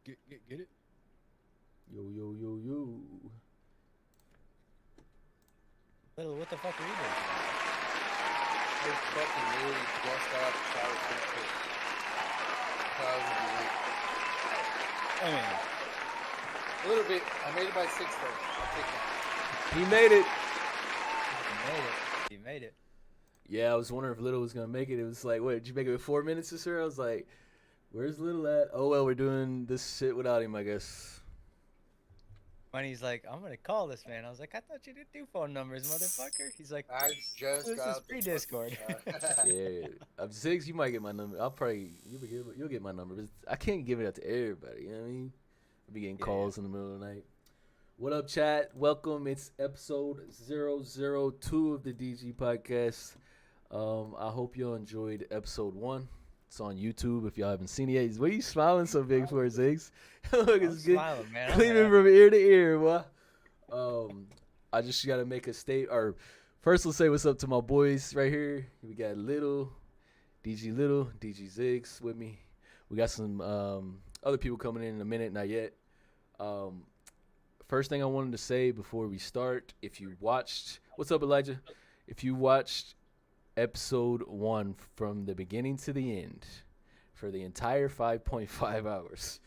Get it? Yo. Little, what the fuck are you doing? I fucking literally just got out the shower pretty quick. So I was gonna be late. I mean, A little bit. I made it by 6 though. I'll take that. He made it. you made it. Yeah, I was wondering if Little was gonna make it. It was like, what, did you make it with 4 minutes, sir? I was like, where's Little at? Oh well, we're doing this shit without him, I guess. When he's like, I'm gonna call this man. I was like, I thought you didn't do phone numbers, motherfucker. He's like, I just this got is out the pre-Discord. fucking shower. Yeah, I'm Ziggs. You might get my number. You'll get my number. But I can't give it out to everybody. You know what I mean? I'll be getting calls in the middle of the night. What up, chat? Welcome. It's episode 002 of the DG podcast. I hope y'all enjoyed episode 1. It's on YouTube if y'all haven't seen it yet. What are you smiling so big for, Ziggs? Look, it's good. Smiling, man. Cleaning from ear to ear, boy. I just got to make a state. Or first, let's say what's up to my boys right here. We got Little, DG Ziggs with me. We got some other people coming in a minute, not yet. First thing I wanted to say before we start, if you watched, what's up, Elijah? If you watched episode 1 from the beginning to the end for the entire 5.5 hours,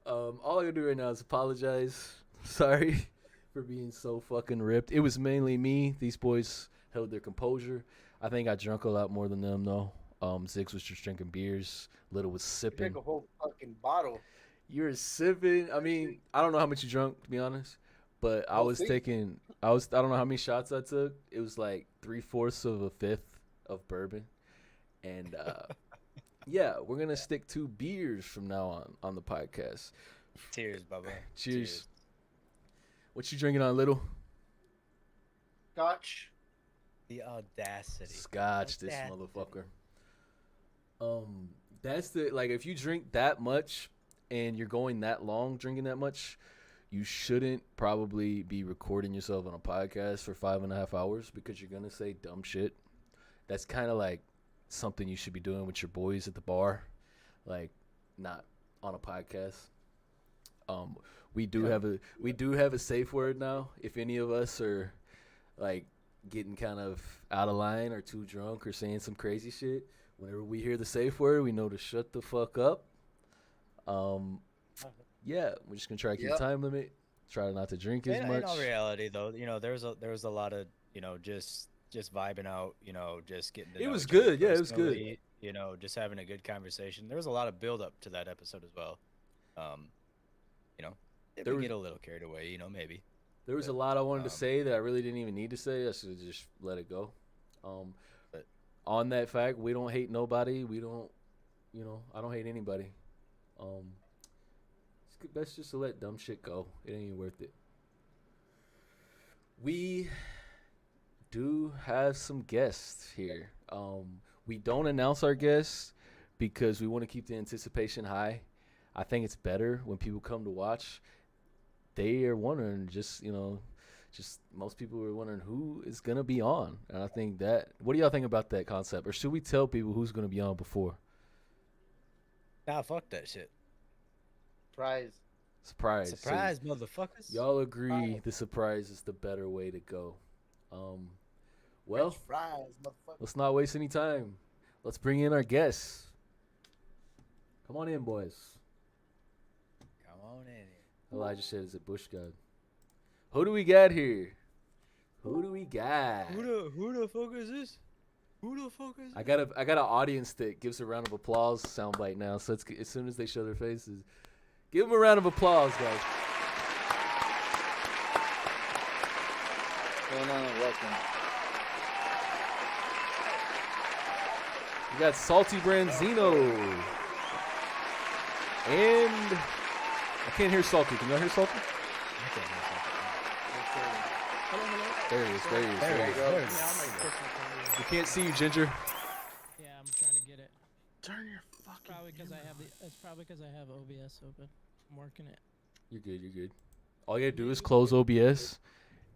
all I gotta do right now is apologize. Sorry for being so fucking ripped. It was mainly me. These boys held their composure. I think I drank a lot more than them though. Zix was just drinking beers. Little was You sipping. drank a whole fucking bottle. You were sipping. I mean, I don't know how much you drunk, to be honest, but I was taking. I don't know how many shots I took. It was like 3/4 of a fifth of bourbon, and yeah, we're gonna stick to beers from now on the podcast. Cheers, Bubba. Cheers. What you drinking on, Little? Scotch. The audacity. Scotch, this motherfucker. That's the, like, if you drink that much and you're going that long drinking that much, you shouldn't probably be recording yourself on a podcast for 5.5 hours because you're gonna say dumb shit. That's kind of like something you should be doing with your boys at the bar, like not on a podcast. We do have a safe word now. If any of us are like getting kind of out of line or too drunk or saying some crazy shit, whenever we hear the safe word, we know to shut the fuck up. Yeah, we're just gonna try to keep a time limit. Try not to drink as much. In all reality, though, there was a lot of just vibing out. Just getting. To it know was each other good. Yeah, it was good. Just having a good conversation. There was a lot of build up to that episode as well. Did we get a little carried away? Maybe. There was a lot I wanted to say that I really didn't even need to say. I should have just let it go. But on that fact, we don't hate nobody. We don't, I don't hate anybody. It's best just to let dumb shit go. It ain't worth it. We do have some guests here. We don't announce our guests because we want to keep the anticipation high. I think it's better when people come to watch. They are wondering, just most people are wondering who is going to be on. And I think that, what do y'all think about that concept? Or should we tell people who's going to be on before? Nah, fuck that shit. Surprise, motherfuckers. Y'all agree the surprise is the better way to go. Well, let's not waste any time. Let's bring in our guests. Come on in, boys. Come on in. Elijah said, "Is it Bush God?" Who do we got here? Who do we got? Who the fuck is this? I got an audience that gives a round of applause soundbite now. So as soon as they show their faces, give them a round of applause, guys. What's going on? Welcome. We got SaltyBranzino. And I can't hear Salty. Can y'all hear Salty? I can't hear There he is. There you go. We can't see you, Ginger. Yeah, I'm trying to get it. Turn your fucking. It's probably because I have OBS open. I'm working it. You're good. All you gotta do is close OBS,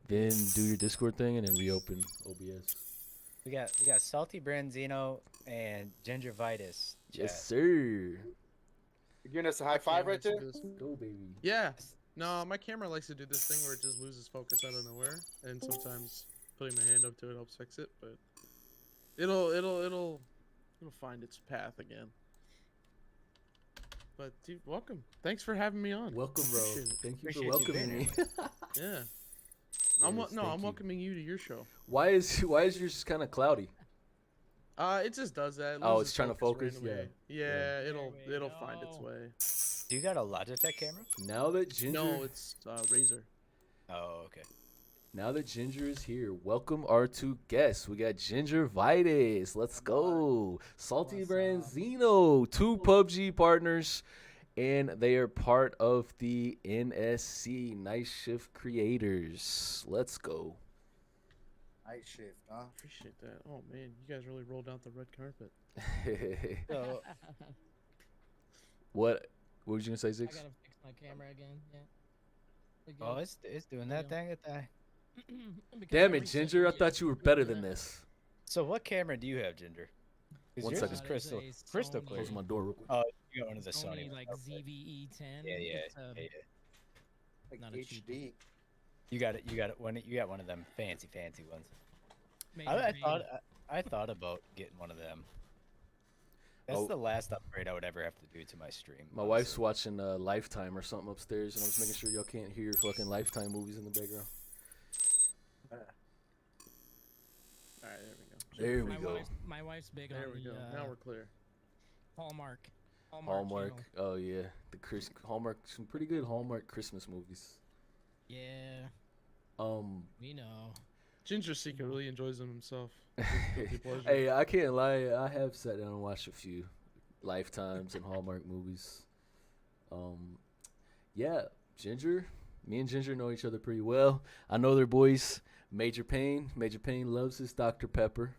then do your Discord thing, and then reopen OBS. We got SaltyBranzino and Ging3rvituz. Yes, sir. You're giving us a high My five camera right there? likes to do this- Go, baby. Yeah. No, my camera likes to do this thing where it just loses focus out of nowhere, and sometimes putting my hand up to it helps fix it. But it'll find its path again. But dude, welcome. Thanks for having me on. Welcome, bro. Appreciate it. Thank you Appreciate for you welcoming being me. Yeah. Yes, I'm thank you. welcoming you to your show. Why is yours kind of cloudy? It just does that. It Oh, loses it's trying to focus? randomly. Yeah. Yeah, There we it'll find its go. way. Do you got a Logitech camera? Now that Ginger, No, it's Razer. Oh, okay. now that Ginger is here, welcome our two guests. We got Ging3rvituz. Let's go. SaltyBranzino, two PUBG partners, and they are part of the NSC Night Shift Creators. Let's go. Night shift, huh? Appreciate that. Oh man, you guys really rolled out the red carpet. So, What was you gonna say, I Zix? gotta fix my camera again. Yeah. We oh, good? it's doing There that you go. thing at that. Because Damn I it, reset Ginger! I the, thought you were better than this. So what camera do you have, Ginger? 'Cause One yours second. is That is crystal a clear. Close my door real quick. Oh, you got one of the Sony Sony. like ones, okay. ZVE10. Yeah, yeah, It's, yeah. Like Not a cheap HD. You got it. You got it. You got one of them fancy ones. made I in thought Korea. I thought about getting one of them. That's Oh. the last upgrade I would ever have to do to my stream. My wife's watching Lifetime or something upstairs, and I'm just making sure y'all can't hear fucking Lifetime movies in the background. All right, there we go. There we go. My wife's big There on we the go. Now we're clear. Hallmark. Hallmark. channel. Oh yeah, Hallmark. Some pretty good Hallmark Christmas movies. Yeah, we know. Ginger secretly enjoys them himself. Guilty pleasure. Hey, I can't lie. I have sat down and watched a few Lifetimes and Hallmark movies. Yeah, Ginger. Me and Ginger know each other pretty well. I know their boys. Major Payne. Major Payne loves his Dr. Pepper.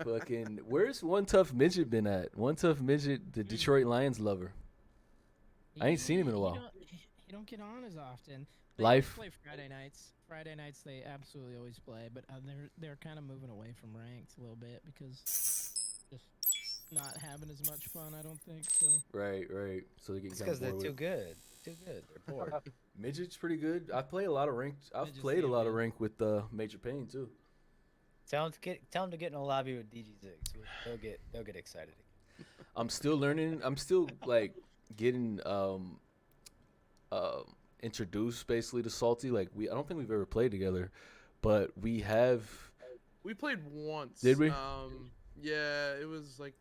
Fucking, where's One Tough Midget been at? One Tough Midget, the Detroit Lions lover. I ain't seen him in a while. He don't get on as often. They Life. play Friday nights. Friday nights they absolutely always play, but they're kind of moving away from ranked a little bit because just not having as much fun. I don't think so. Right. So they're getting It's kind because of they're bored too with it. good. Too good. They're bored. Midget's pretty good. I play a lot of ranked. I've Midget's played a damn lot of good. rank with Major Payne too. Tell them to get in a lobby with DG6. They'll get excited. I'm still learning. I'm still like getting introduced basically to Salty. Like I don't think we've ever played together, but we have. We played once. Did we? Yeah, it was like,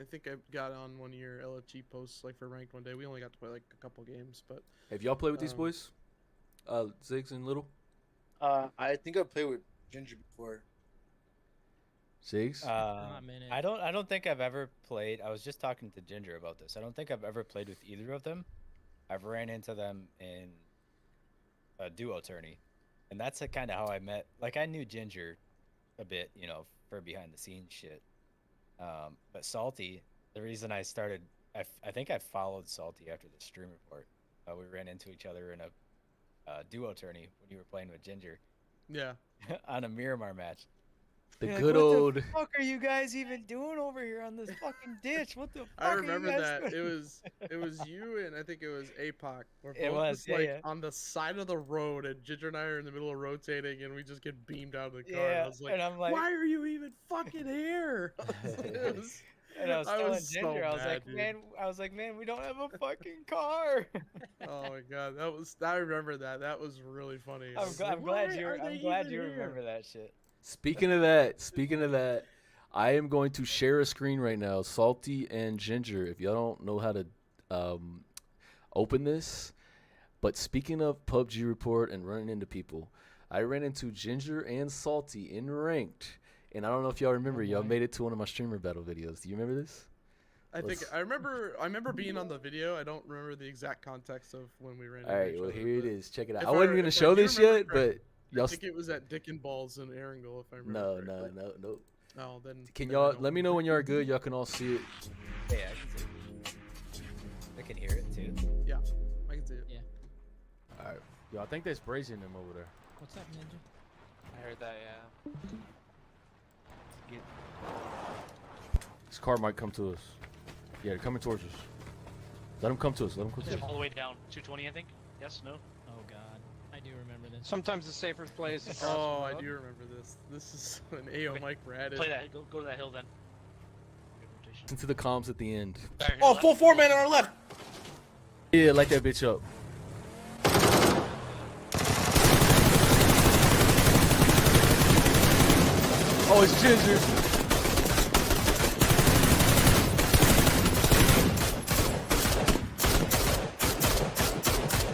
I think I got on one of your LFG posts like for ranked one day. We only got to play like a couple games, but Have y'all played with these boys? Ziggs and Little. I think I played with Ginger before. Ziggs. Hot minute. I don't think I've ever played. I was just talking to Ginger about this. I don't think I've ever played with either of them. I've ran into them in a duo tourney, and that's kind of how I met. Like I knew Ginger a bit, for behind the scenes shit. But Salty, the reason I started, I think I followed Salty after the stream report. We ran into each other in a duo tourney when you were playing with Ginger yeah. on a Miramar match. The You're good like, old. What the fuck are you guys even doing over here on this fucking ditch? What the fuck I are remember you guys that. doing? It was you and I think it was APOC. We're It both was, just, yeah, like yeah. on the side of the road, and Ginger and I are in the middle of rotating, and we just get beamed out of the car. And Yeah, I was like, and I'm like, why are you even fucking here? and I was I telling was so Ginger, I was mad, like, dude. man, we don't have a fucking car. Oh my god, I remember that. That was really funny. I I'm, was gl- like, I'm glad "Why you. are they I'm glad even you here?" remember that shit. Speaking of that, I am going to share a screen right now. Salty and Ginger. If y'all don't know how to open this, but speaking of PUBG report and running into people, I ran into Ginger and Salty in ranked, and I don't know if y'all remember. Y'all made it to one of my streamer battle videos. Do you remember this? I remember being on the video. I don't remember the exact context of when we ran. All right, into each well other, here it but is. Check it out. if I wasn't I- gonna if I show do this remember yet, correctly, but y'all. I think it was at Dick and Balls in Erangel, if I remember. No. correctly. Oh, then. Can then I y'all don't let me know when y'all are good? Y'all can all see it. Yeah, I can see it. I can hear it too. Yeah, I can see it. Yeah. All right, yo, I think there's brazen them over there. What's up, Ninja? I heard that, yeah. This car might come to us. Yeah, they're coming towards us. Let them come to us. Let them come to us. All the way down. 220, I think. Yes, no? Oh god, I do remember this. Sometimes the safer play is across Oh, the I road. do remember this. This is an AO Mike Brad. Play that. Go to that hill then. Good rotation. Into the comms at the end. Back here, Oh, left. full 4-man on our left. Yeah, light that bitch up. Oh, it's Ginger.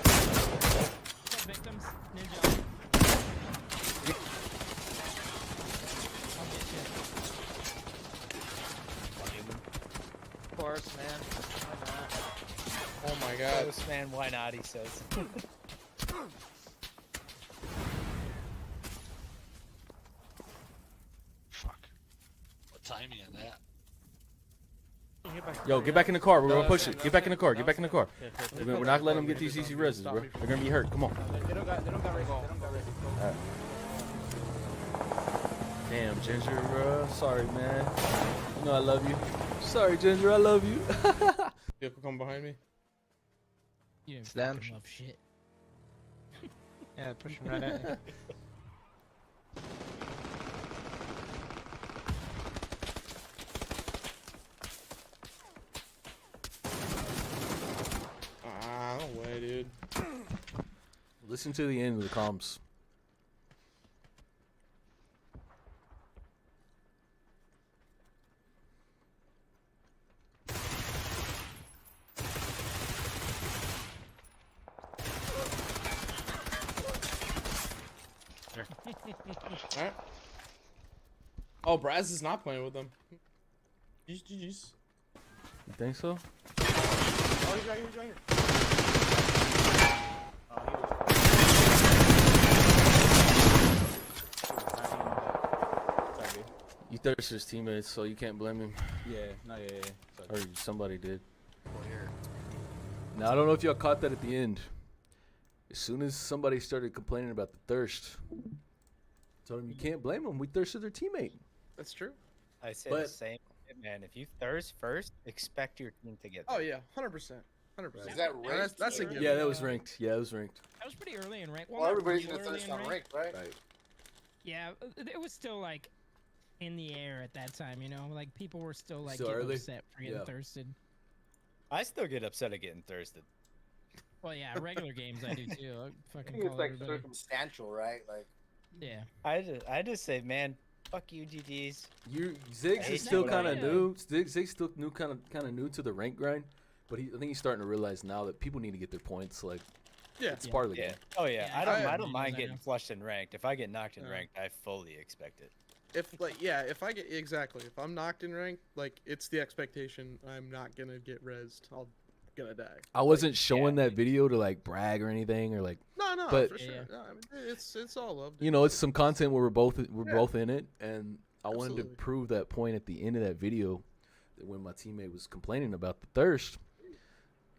What's up, victims? Ninja. I'll get you. Of course, man. Why not? Oh my god. Ghost man, why not? He says. Fuck. What timing on that? Yo, get back in the car. We're gonna push it. Get back in the car. Get back in the car. We're not letting them get these easy reses, bro. They're gonna be hurt. Come on. They don't got ready. Damn, Ginger, bro. Sorry, man. You know I love you. Sorry, Ginger. I love you. Vehicle come behind me. You didn't It's them. fucking love shit. Yeah, pushing right at you. Ah, no way, dude. Listen to the end of the comms. Alright. Oh, Braz is not playing with them. GG's. You think so? Oh, he's right here. He's right here. You thirsted his teammates, so you can't blame him. Yeah, no, yeah. Or somebody did. Now, I don't know if y'all caught that at the end. As soon as somebody started complaining about the thirst, told him you can't blame them. We thirsted their teammate. That's true. I say But- the same, man. If you thirst first, expect your team to get. Oh there. yeah, 100%. 100%. Is that And ranked? That's a or- given. Yeah, that was ranked. Yeah, it was ranked. That was pretty early in rank. Well, not everybody's real gonna early thirst in on rank, right? Right. Yeah, it was still like in the air at that time, you know? Like people were still like Still getting early? upset for getting Yeah. thirsted. I still get upset at getting thirsted. Well, yeah, regular games I do too. I I fucking think it's call like everybody. circumstantial, right? Like, Yeah. I just say, man, fuck you, GGs. Ziggs Hey, is still no, kind of yeah. new. Ziggs still new, kind of new to the rank grind, but I think he's starting to realize now that people need to get their points. Like Yeah. it's part of the Yeah. game. Oh yeah. Yeah, I I don't videos mind I getting know. flushed and ranked. If I get knocked in Yeah. ranked, I fully expect it. If like if I get exactly if I'm knocked in rank, like it's the expectation I'm not gonna get rezzed. I'm gonna die. I wasn't showing that video to like brag or anything or like No, But- for sure. Yeah. No, I mean, it's all love. you know it's some content where we're both in it, and I wanted Absolutely. to prove that point at the end of that video that when my teammate was complaining about the thirst.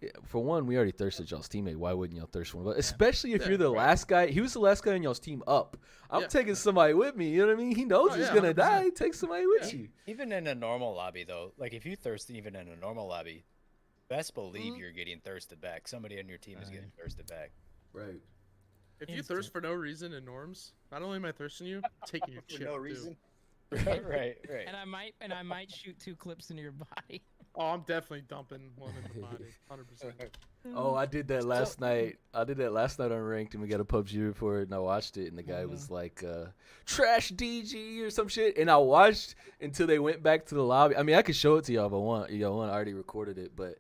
Yeah, for one, we already thirsted y'all's teammate. Why wouldn't y'all thirst one? But especially if Yeah, you're the right. last guy. He was the last guy in y'all's team up. I'm Yeah. taking somebody with me. You know what I mean? He knows Oh, he's yeah, gonna 100%. die. Take somebody with Yeah. you. Even in a normal lobby though, like if you thirst even in a normal lobby, best believe you're getting thirsted back. Somebody on your team is getting thirsted back. Right. If you Instant. thirst for no reason in norms, not only am I thirsting you, I'm taking your for chip no too. reason. right. And I might shoot 2 clips into your body. Oh, I'm definitely dumping one in the body, 100%. Oh, I did that last night. I did that last night on ranked, and we got a PUBG report, and I watched it, and the guy was like, "Trash DG" or some shit, and I watched until they went back to the lobby. I mean, I could show it to y'all if I want. I already recorded it, but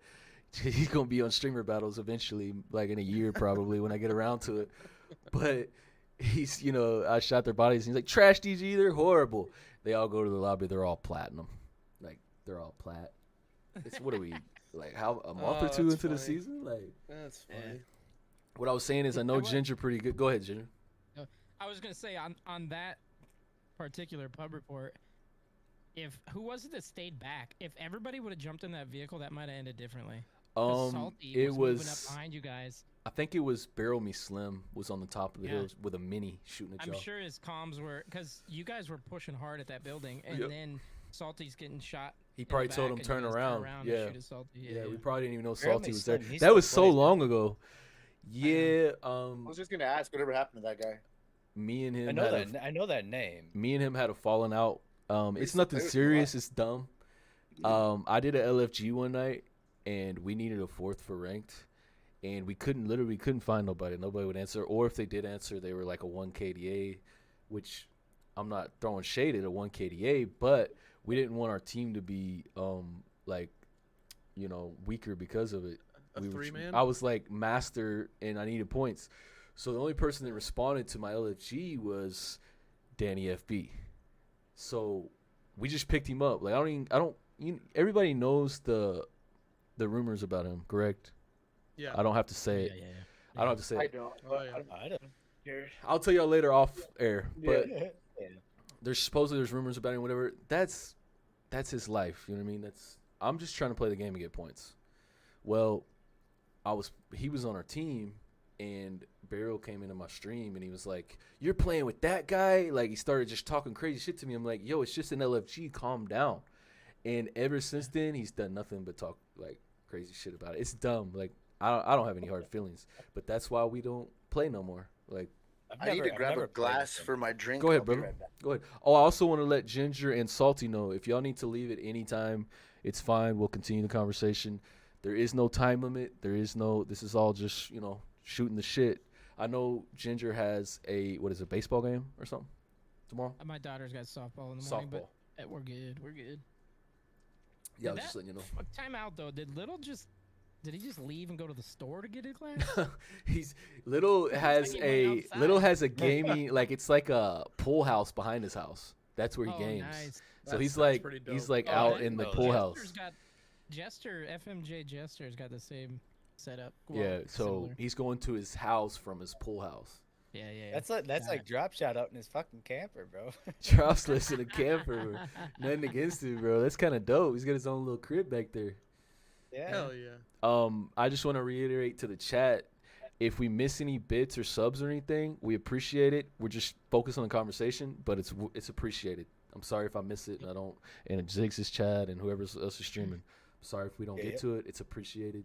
he's gonna be on streamer battles eventually, like in a year probably when I get around to it. But he's, I shot their bodies, and he's like, "Trash DG, they're horrible." They all go to the lobby, they're all platinum, like they're all plat. It's what are we? Like how a month or Oh, two that's into the funny. season? Like That's funny. what I was saying is I know what? Ginger pretty good. Go ahead, Ginger. I was gonna say on that particular pub report, if who was it that stayed back? If everybody would have jumped in that vehicle, that might have ended differently. 'Cause Salty It was moving up was. behind you guys. I think it was Barrel Me Slim was on the top of the Yeah. hills with a mini shooting at I'm y'all. sure his comms were because you guys were pushing hard at that building, and Yep. then Salty's getting shot. He in the probably told back him and turn you guys around. and Yeah. shoot at Salty. Yeah, we probably didn't even know Apparently Salty was there. he That was still so plays now. long ago. Yeah, I was just gonna ask whatever happened to that guy. me and him I know had that. I know that name. me and him had a falling out. It's used to nothing play with him a serious. lot. It's dumb. I did a LFG one night, and we needed a fourth for ranked, and we couldn't find nobody. Nobody would answer, or if they did answer, they were like a 1 KDA, which I'm not throwing shade at a 1 KDA, but we didn't want our team to be like, weaker because of it. A three-man? I was like master, and I needed points. So the only person that responded to my LFG was Danny FB. So we just picked him up. Like everybody knows the rumors about him, correct? Yeah. I don't have to say it. Yeah. I don't have to say I it. don't. Oh, yeah. I don't. I'll tell y'all later off air. But Yeah. there's rumors about him, whatever. That's his life. You know what I mean? I'm just trying to play the game and get points. Well, he was on our team, and Barrel came into my stream, and he was like, "You're playing with that guy?" Like, he started just talking crazy shit to me. I'm like, "Yo, it's just an LFG. Calm down." And ever since then, he's done nothing but talk like crazy shit about it. It's dumb. Like, I don't have any hard feelings, but that's why we don't play no more. Like, I need to grab a glass for my drink. go ahead, I'll be brother. right back. Go ahead. Oh, I also want to let Ginger and Salty know, if y'all need to leave at any time, it's fine. We'll continue the conversation. There is no time limit. This is all just, shooting the shit. I know Ginger has a baseball game or something tomorrow? My daughter's got softball in the morning, Softball. but we're good. We're good. Yeah, I Did was just letting you know. Time out though. Did he just leave and go to the store to get a glass? Little has like he went outside. a gaming, like, it's like a pool house behind his house. That's where he games. Nice. So he's That's pretty dope. Oh, out I in the didn't know pool that. house. FMJ Jester's got the same setup. Yeah, so similar. he's going to his house from his pool house. Yeah. That's like drop shot out in his fucking camper, bro. Charles lives in a camper, bro. Nothing against it, bro. That's kind of dope. He's got his own little crib back there. Yeah. Hell yeah. I just want to reiterate to the chat, if we miss any bits or subs or anything, we appreciate it. We're just focused on the conversation, but it's appreciated. I'm sorry if I miss it, and Ziggs is Chad and whoever else is streaming. I'm sorry if we don't get to it. It's appreciated.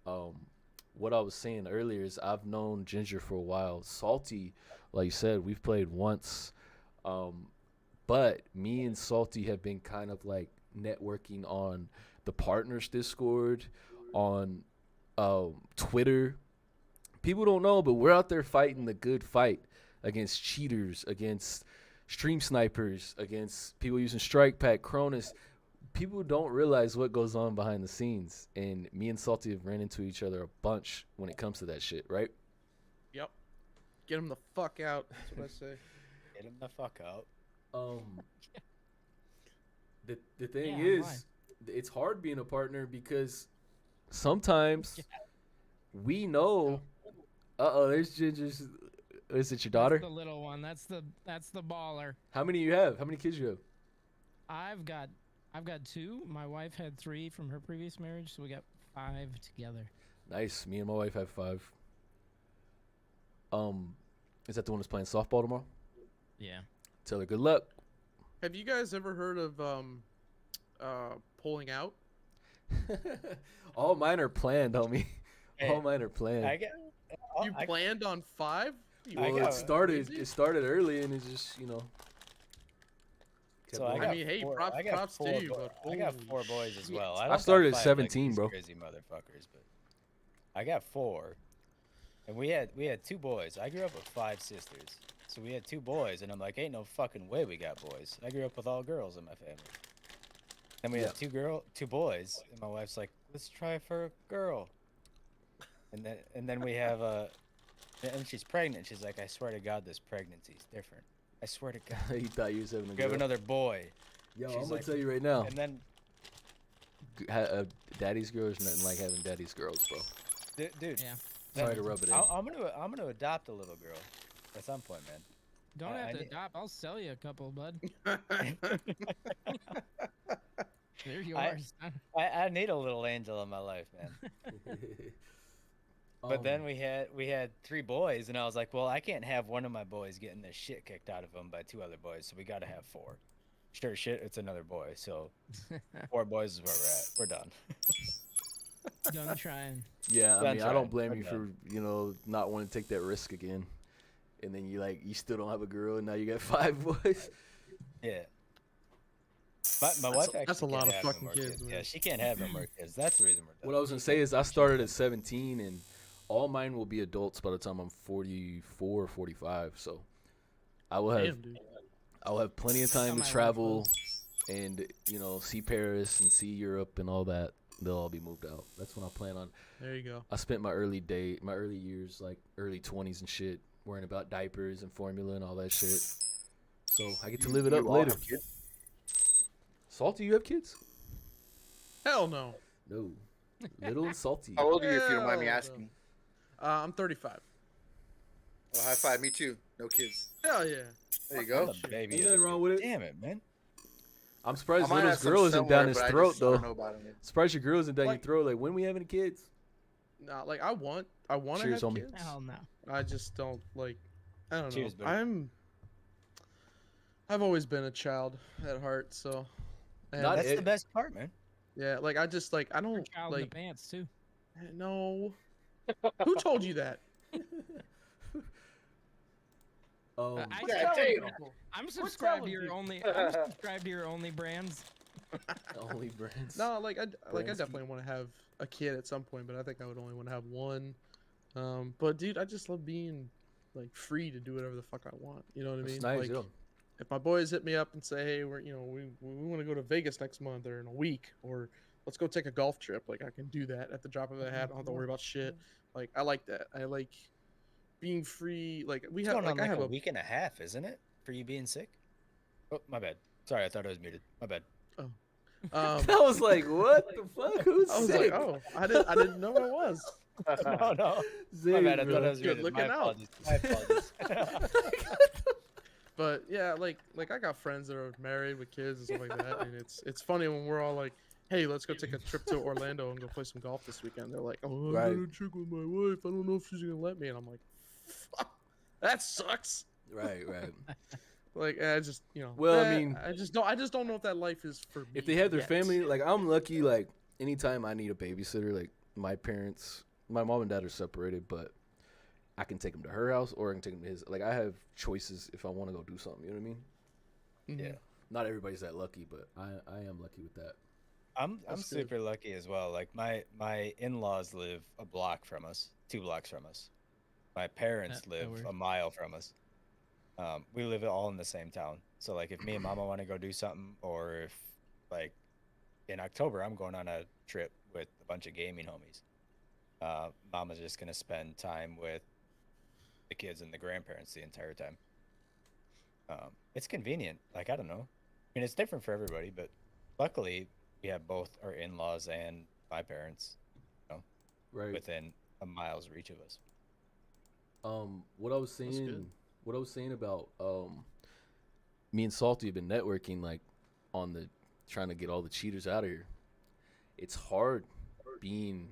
What I was saying earlier is I've known Ginger for a while. Salty, like you said, we've played once. But me and Salty have been kind of like networking on the partners Discord, on Twitter. People don't know, but we're out there fighting the good fight against cheaters, against stream snipers, against people using Strike Pack, Cronus. People don't realize what goes on behind the scenes, and me and Salty have ran into each other a bunch when it comes to that shit, right? Yep. Get him the fuck out. That's what I say. Get him the fuck out. The thing Yeah, is, why? it's hard being a partner because sometimes we know. There's Ginger's. Is it your daughter? That's the little one. That's the baller. How many you have? How many kids you have? I've got 2. My wife had 3 from her previous marriage, so we got 5 together. Nice. Me and my wife have 5. Is that the one that's playing softball tomorrow? Yeah. Tell her good luck. Have you guys ever heard of pulling out? All mine are planned, homie. Hey, All mine are planned. You planned on 5? You Well, got- it started. crazy? It started early, and it just So I I got mean, hey, four, props- I got props to four you, bo- but I got holy 4 boys as shit. well. I don't got started at 5 like 17, these bro. Crazy motherfuckers, but I got 4, and we had 2 boys. I grew up with 5 sisters, so we had 2 boys, and I'm like, ain't no fucking way we got boys. I grew up with all girls in my family. And we had 2 boys, and my wife's like, let's try for a girl. And then we have and she's pregnant. She's like, I swear to God, this pregnancy's different. I swear to God. you thought you was having a We have girl. another boy. Yo, she's I'm gonna like- tell you right now. And then, Daddy's girl is nothing like having daddy's girls, bro. dude. Yeah. Sorry to rub it in. I'm gonna adopt a little girl at some point, man. Don't I have to need- adopt. I'll sell you a couple, bud. They're I- yours. I need a little angel in my life, man. But then we had 3 boys, and I was like, well, I can't have one of my boys getting the shit kicked out of him by 2 other boys, so we got to have 4. sure shit, it's another boy. So 4 boys is where we're at. We're done. Done trying. Yeah, I Done mean, I don't trying. blame We're you done. for not wanting to take that risk again. And then you still don't have a girl, and now you got 5 boys. Yeah. My wife actually that's a lot can't of have no fucking more kids, Yeah, man. she can't have no more kids. That's the reason we're done. What I was gonna say is I started at 17, and all mine will be adults by the time I'm 44 or 45. So I will have Damn, dude. I'll have plenty of How time my to life travel was. and see Paris and see Europe and all that. They'll all be moved out. That's when I plan on. There you go. I spent my early years, like early 20s and shit, worrying about diapers and formula and all that shit. So I get to live it up You all later. have kids? Salty, you have kids? Hell no. No. Little and salty. How old are you, if you don't mind me Hell no. asking? I'm 35. Oh, high five. Me too. No kids. Hell yeah. There you I'm go. the baby. Ain't of the nothing wrong group. with it. Damn it, man. I'm I surprised might Little's have some girl isn't somewhere, down his but I throat, just don't though. know about 'em yet. Surprised your girl isn't down your Like- throat. Like, when we having kids? Nah, like I want to Cheers, have homie. kids. Hell no. I just don't like. I don't Cheers, know. buddy. I've always been a child at heart, so. And Not That's it- the best part, man. yeah, like I just like I You're a don't child in the like pants too. no. Who told you that? Um, I Yeah, subscribe- damn. I'm subscribed to your only. I'm subscribed to your only brands. only brands. No, like I Bransky. definitely want to have a kid at some point, but I think I would only want to have one. But dude, I just love being like free to do whatever the fuck I want. You know what I That's mean? nice, Like, yeah. if my boys hit me up and say, "Hey, we want to go to Vegas next month or in a week, or let's go take a golf trip," like I can do that at the drop of a hat. I don't have to worry about shit. Like I like that. I like being free. Like we It's have going like on I like have a a week and a half, isn't it? For you being sick? Oh, my bad. Sorry, I thought I was muted. My bad. I was like, what the fuck? Who's was sick? like, oh, I didn't know I was. No, no. My Zig, bad. I thought bro. I was Good muted. looking My out. apologies. My apologies. But yeah, like I got friends that are married with kids and stuff like that, and it's funny when we're all like, "Hey, let's go take a trip to Orlando and go play some golf this weekend." They're like, "Oh, Right. I'm gonna check with my wife. I don't know if she's gonna let me." And I'm like, "Fuck, that sucks." Right. Like I just Well, I mean- I just don't know if that life is for me. If they have their yet. family, like, I'm lucky, like, anytime I need a babysitter, like, my mom and dad are separated, but I can take them to her house or I can take them to his. Like, I have choices if I want to go do something, you know what I mean? Mhm. Yeah. Not everybody's that lucky, but I am lucky with that. I'm That's good. super lucky as well. Like my in-laws live a block from us, 2 blocks from us. My parents That live works. a mile from us. We live all in the same town. So like if me and mama want to go do something, or if like in October I'm going on a trip with a bunch of gaming homies. Mama's just gonna spend time with the kids and the grandparents the entire time. It's convenient. Like I don't know. I mean it's different for everybody, but luckily we have both our in-laws and my parents Right. within a mile's reach of us. What I was That's saying, good. about me and Salty have been networking, like, on the trying to get all the cheaters out of here. It's hard being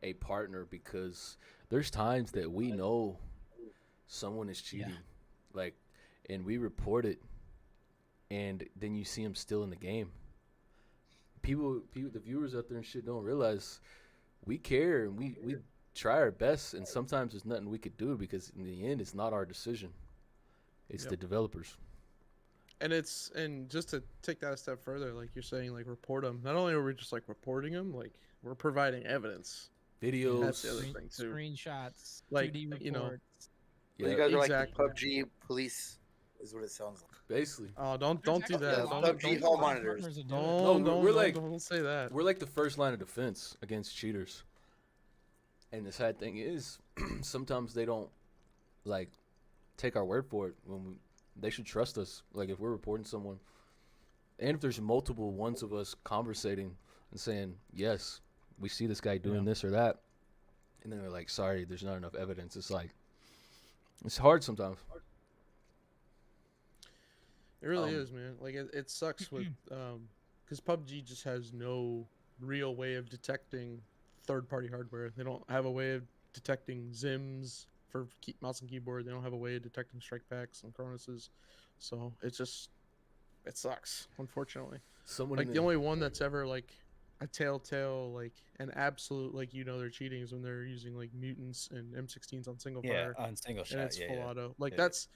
a partner because there's times that we know someone is cheating, like, and we report it, and then you see them still in the game. People, the viewers out there and shit don't realize we care and we try our best, and sometimes there's nothing we could do because in the end it's not our decision. It's Yep. the developers. And just to take that a step further, like you're saying, like report them. Not only are we just like reporting them, like we're providing evidence. Videos. That's the other thing too. Screenshots, Like, 2D reports. you know, Well, you guys are Exactly. like the PUBG police, is what it sounds like. Basically. Oh, don't There's do actually that. a Yeah, lot Don't of PUBG people hall that monitors. partners are doing it. don't No, don't, we're don't, like- don't say that. We're like the first line of defense against cheaters. And the sad thing is, sometimes they don't, like, take our word for it. They should trust us. Like, if we're reporting someone, and if there's multiple ones of us conversating and saying, yes, we see this guy doing this or that, and then they're like, sorry, there's not enough evidence. It's like, it's hard sometimes. It really Um, is, man. Like it sucks with because PUBG just has no real way of detecting third-party hardware. They don't have a way of detecting ZIMs for mouse and keyboard. They don't have a way of detecting strike backs and chronuses. So it's just it sucks, unfortunately. Someone Like in the only one that's ever like a telltale, like an absolute, like they're cheating is when they're using like mutants and M16s on single Yeah, fire, on single and shot. it's Yeah, full yeah. auto. Like Yeah. that's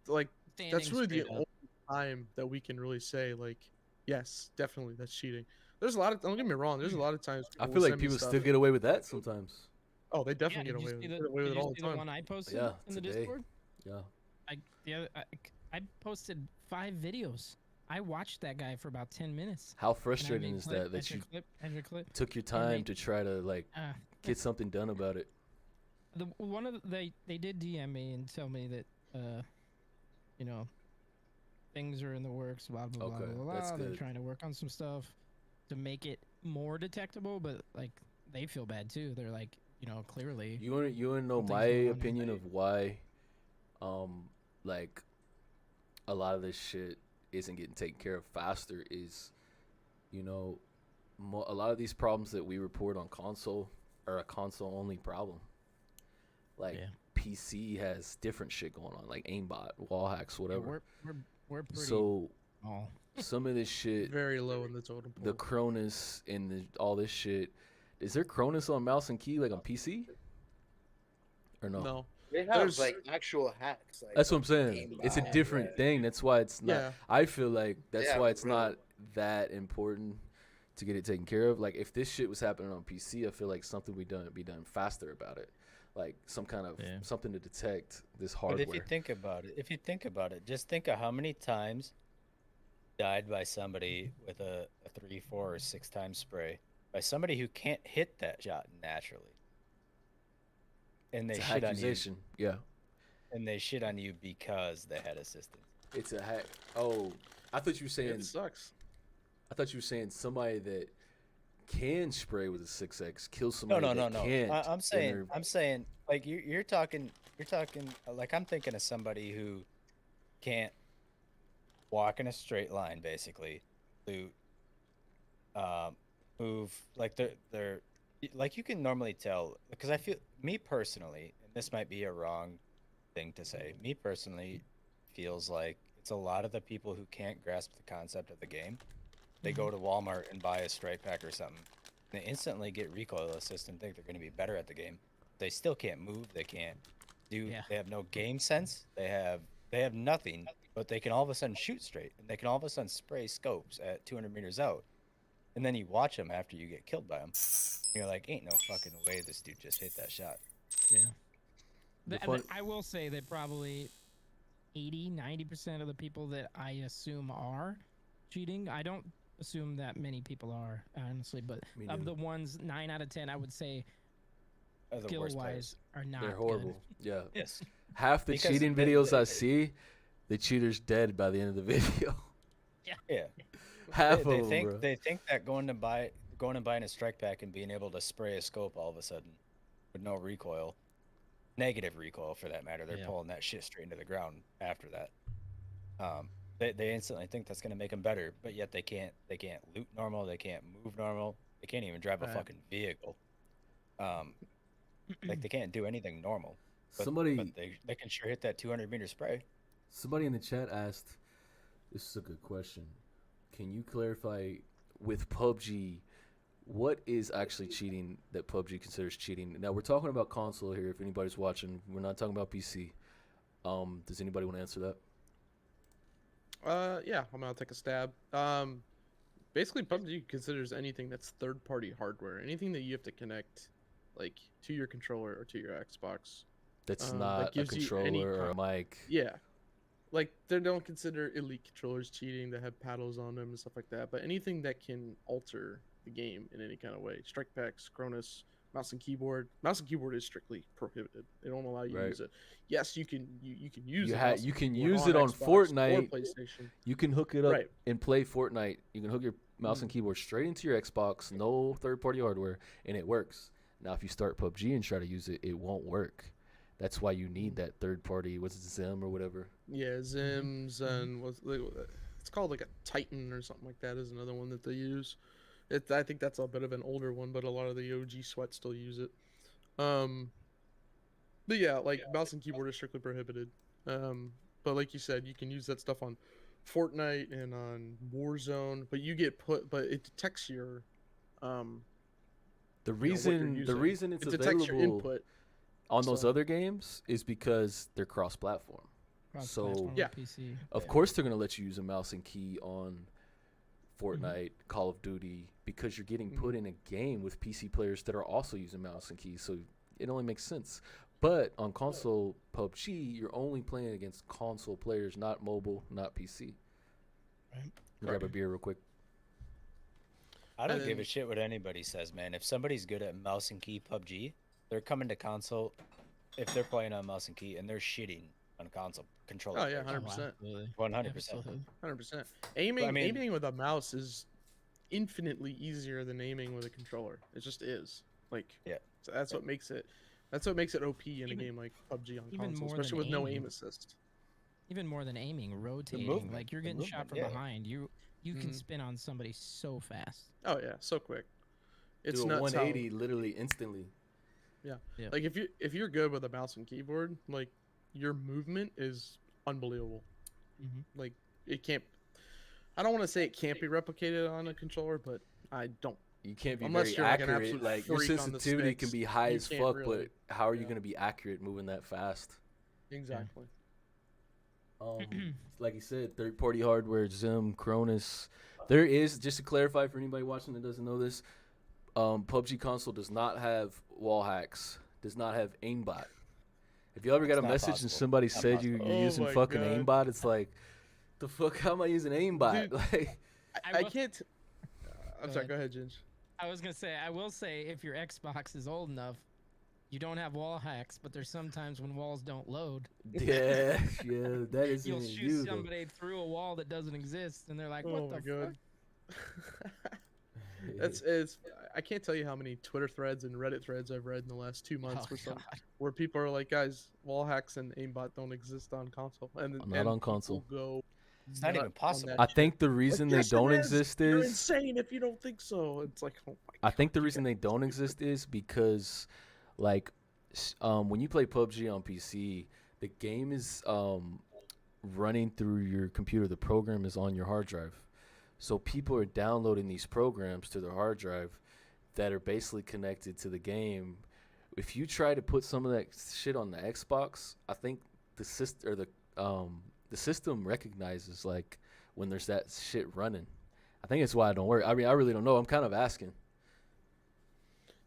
like Standing really the straight only up. time that we can really say like, yes, definitely that's cheating. There's a lot of, don't get me wrong, there's a lot of times I people feel will like send me people stuff. still get away with that sometimes. Oh, they Yeah, definitely did get you away see with the, it. Get away with did it you all see the the time. one I posted Yeah, in the today. Discord? Yeah. I posted 5 videos. I watched that guy for about 10 minutes. How And I frustrating made is clip that after you clip after clip. took your And time they- to try to like Uh, get something done about it? they did DM me and tell me that you know, things are in the works, blah blah blah Okay, blah blah. that's They're good. trying to work on some stuff to make it more detectable, but like they feel bad too. They're like, clearly. You want to know Something's my going on. opinion of why, like a lot of this shit isn't getting taken care of faster is, a lot of these problems that we report on console are a console only problem. Like Yeah. PC has different shit going on, like aimbot, wall hacks, Yeah, whatever. we're pretty So small. some of this shit, Very low in the totem pole. the Cronus and all this shit, is there Cronus on mouse and key like on PC? Or no? No. They have There's- like actual hacks. Like, That's what I'm saying. game It's a bot, different yeah. thing. That's why it's not. Yeah. I feel like that's Yeah, why it's for real. not that important to get it taken care of. Like if this shit was happening on PC, I feel like something would be done faster about it. Like some kind of something to detect this hardware. But if you think about it, just think of how many times died by somebody with a 3, 4, or 6 times spray by somebody who can't hit that shot naturally, and they It's a shit on you, accusation. Yeah, and they shit on you because they had assistance. it's a hack. Oh, I thought you were saying. It sucks. I thought you were saying somebody that can spray with a 6x kill somebody No. that can't. I'm and saying, they're- like you're talking, like I'm thinking of somebody who can't walk in a straight line, basically, loot, move, like they're like you can normally tell, because I feel, me personally, and this might be a wrong thing to say, me personally feels like it's a lot of the people who can't grasp the concept of the game. They go to Walmart and buy a strike pack or something. And they instantly get recoil assist and think they're going to be better at the game. They still can't move. They can't do. Yeah. They have no game sense. They have nothing. But they can all of a sudden shoot straight, and they can all of a sudden spray scopes at 200 meters out. And then you watch them after you get killed by them. You're like, ain't no fucking way this dude just hit that shot. Yeah. The fun- I will say that probably 80-90% of the people that I assume are cheating, I don't assume that many people are, honestly, but Me of neither. the ones 9 out of 10, I would say Are the skill worst wise players. are not They're good. horrible. Yeah. Yes. Half the Because cheating they- videos I they- see, the cheater's dead by the end of the video. Yeah. Half They of them, think bro. they think that going and buying a strike pack and being able to spray a scope all of a sudden with no recoil, negative recoil for that matter, they're Yeah. pulling that shit straight into the ground after that. They instantly think that's gonna make them better, but yet they can't loot normal, they can't move normal, they can't even drive a Right. fucking vehicle. Like they can't do anything normal. But, Somebody but they can sure hit that 200-meter spray. Somebody in the chat asked, this is a good question. Can you clarify with PUBG, what is actually cheating that PUBG considers cheating? Now, we're talking about console here, if anybody's watching. We're not talking about PC. Does anybody want to answer that? Yeah, I'm gonna take a stab. Basically, PUBG considers anything that's third-party hardware, anything that you have to connect, like, to your controller or to your Xbox. That's that not a gives you any controller or a mic. Yeah, like they don't consider elite controllers cheating that have paddles on them and stuff like that. But anything that can alter the game in any kind of way, strike packs, Cronus, mouse and keyboard. Mouse and keyboard is strictly prohibited. They don't allow you to Right. use it. Yes, you can use You it. ha- mouse and you can keyboard use it on Xbox or Fortnite. PlayStation. You can hook it up Right. and play Fortnite. You can hook your mouse and keyboard straight into your Xbox, no third-party hardware, and it works. Now, if you start PUBG and try to use it, it won't work. That's why you need that third-party, what's it, Zim or whatever. Yeah, Zims and it's called like a Titan or something like that is another one that they use. I think that's a bit of an older one, but a lot of the OG sweats still use it. But yeah, like mouse and keyboard is strictly prohibited. But like you said, you can use that stuff on Fortnite and on Warzone, but you get but it detects your The what you're reason using. it's It detects your available input. on those So- other games is because they're cross-platform. Cross-platform Yeah. with PC. Of course, they're gonna let you use a mouse and key on Fortnite, Call of Duty, because you're getting put in a game with PC players that are also using mouse and keys. So it only makes sense. But on console PUBG, you're only playing against console players, not mobile, not PC. Right. Grab a beer real quick. I don't And give a then- shit what anybody says, man. If somebody's good at mouse and key PUBG, they're coming to console. If they're playing on mouse and key and they're shitting on console controller, Oh yeah, Oh, 100%. absolutely. 100%. Absolutely. 100%. Aiming I mean- aiming with a mouse is infinitely easier than aiming with a controller. It just is. Like Yeah. so that's what makes it OP in a Even- game like PUBG on even console, more especially than with no aiming. aim assist. Even more than aiming, rotating. movement, Like you're the getting shot movement, from yeah. behind. You can Mhm. spin on somebody so fast. Oh yeah, so quick. It's Do a nuts how- 180 literally instantly. Yeah. Like if you're good with a mouse and keyboard, like your movement is unbelievable. Mhm. Like it can't. I don't want to say it can't be replicated on a controller, but I don't. You can't be Unless very you're like an accurate. absolute Like your freak on the sensitivity can sticks, be high you as can't fuck, really- but how are you yeah. gonna be accurate moving that fast? Exactly. Like you said, third-party hardware, Zim, Cronus. There is, just to clarify for anybody watching that doesn't know this, PUBG console does not have wall hacks, does not have aimbot. If you ever got a It's not message and possible. somebody Not said you're possible. Oh using my fucking God. aimbot, it's like, the fuck, how am I using aimbot? Dude. Like, I will- can't. I'm Go sorry. ahead. Go ahead, Ginge. I was gonna say, I will say, if your Xbox is old enough, you don't have wall hacks, but there's sometimes when walls don't load, yeah, that is you'll in shoot you, though. somebody through a wall that doesn't exist, and they're like, Oh "What my the fuck?" God. It's I can't tell you how many Twitter threads and Reddit threads I've read in the last 2 months Oh, God. where people are like, guys, wall hacks and aimbot don't exist on console, and Not and on people console. Go It's not even nuts on possible. that I shit. think the reason Like, they yes, it don't is. exist You're is insane if you don't think so. It's like, oh my I God, think the you reason they guys are don't stupid. exist is because, like, when you play PUBG on PC, the game is running through your computer. The program is on your hard drive, so people are downloading these programs to their hard drive that are basically connected to the game. If you try to put some of that shit on the Xbox, I think the system recognizes like when there's that shit running. I think it's why I don't work. I mean, I really don't know. I'm kind of asking.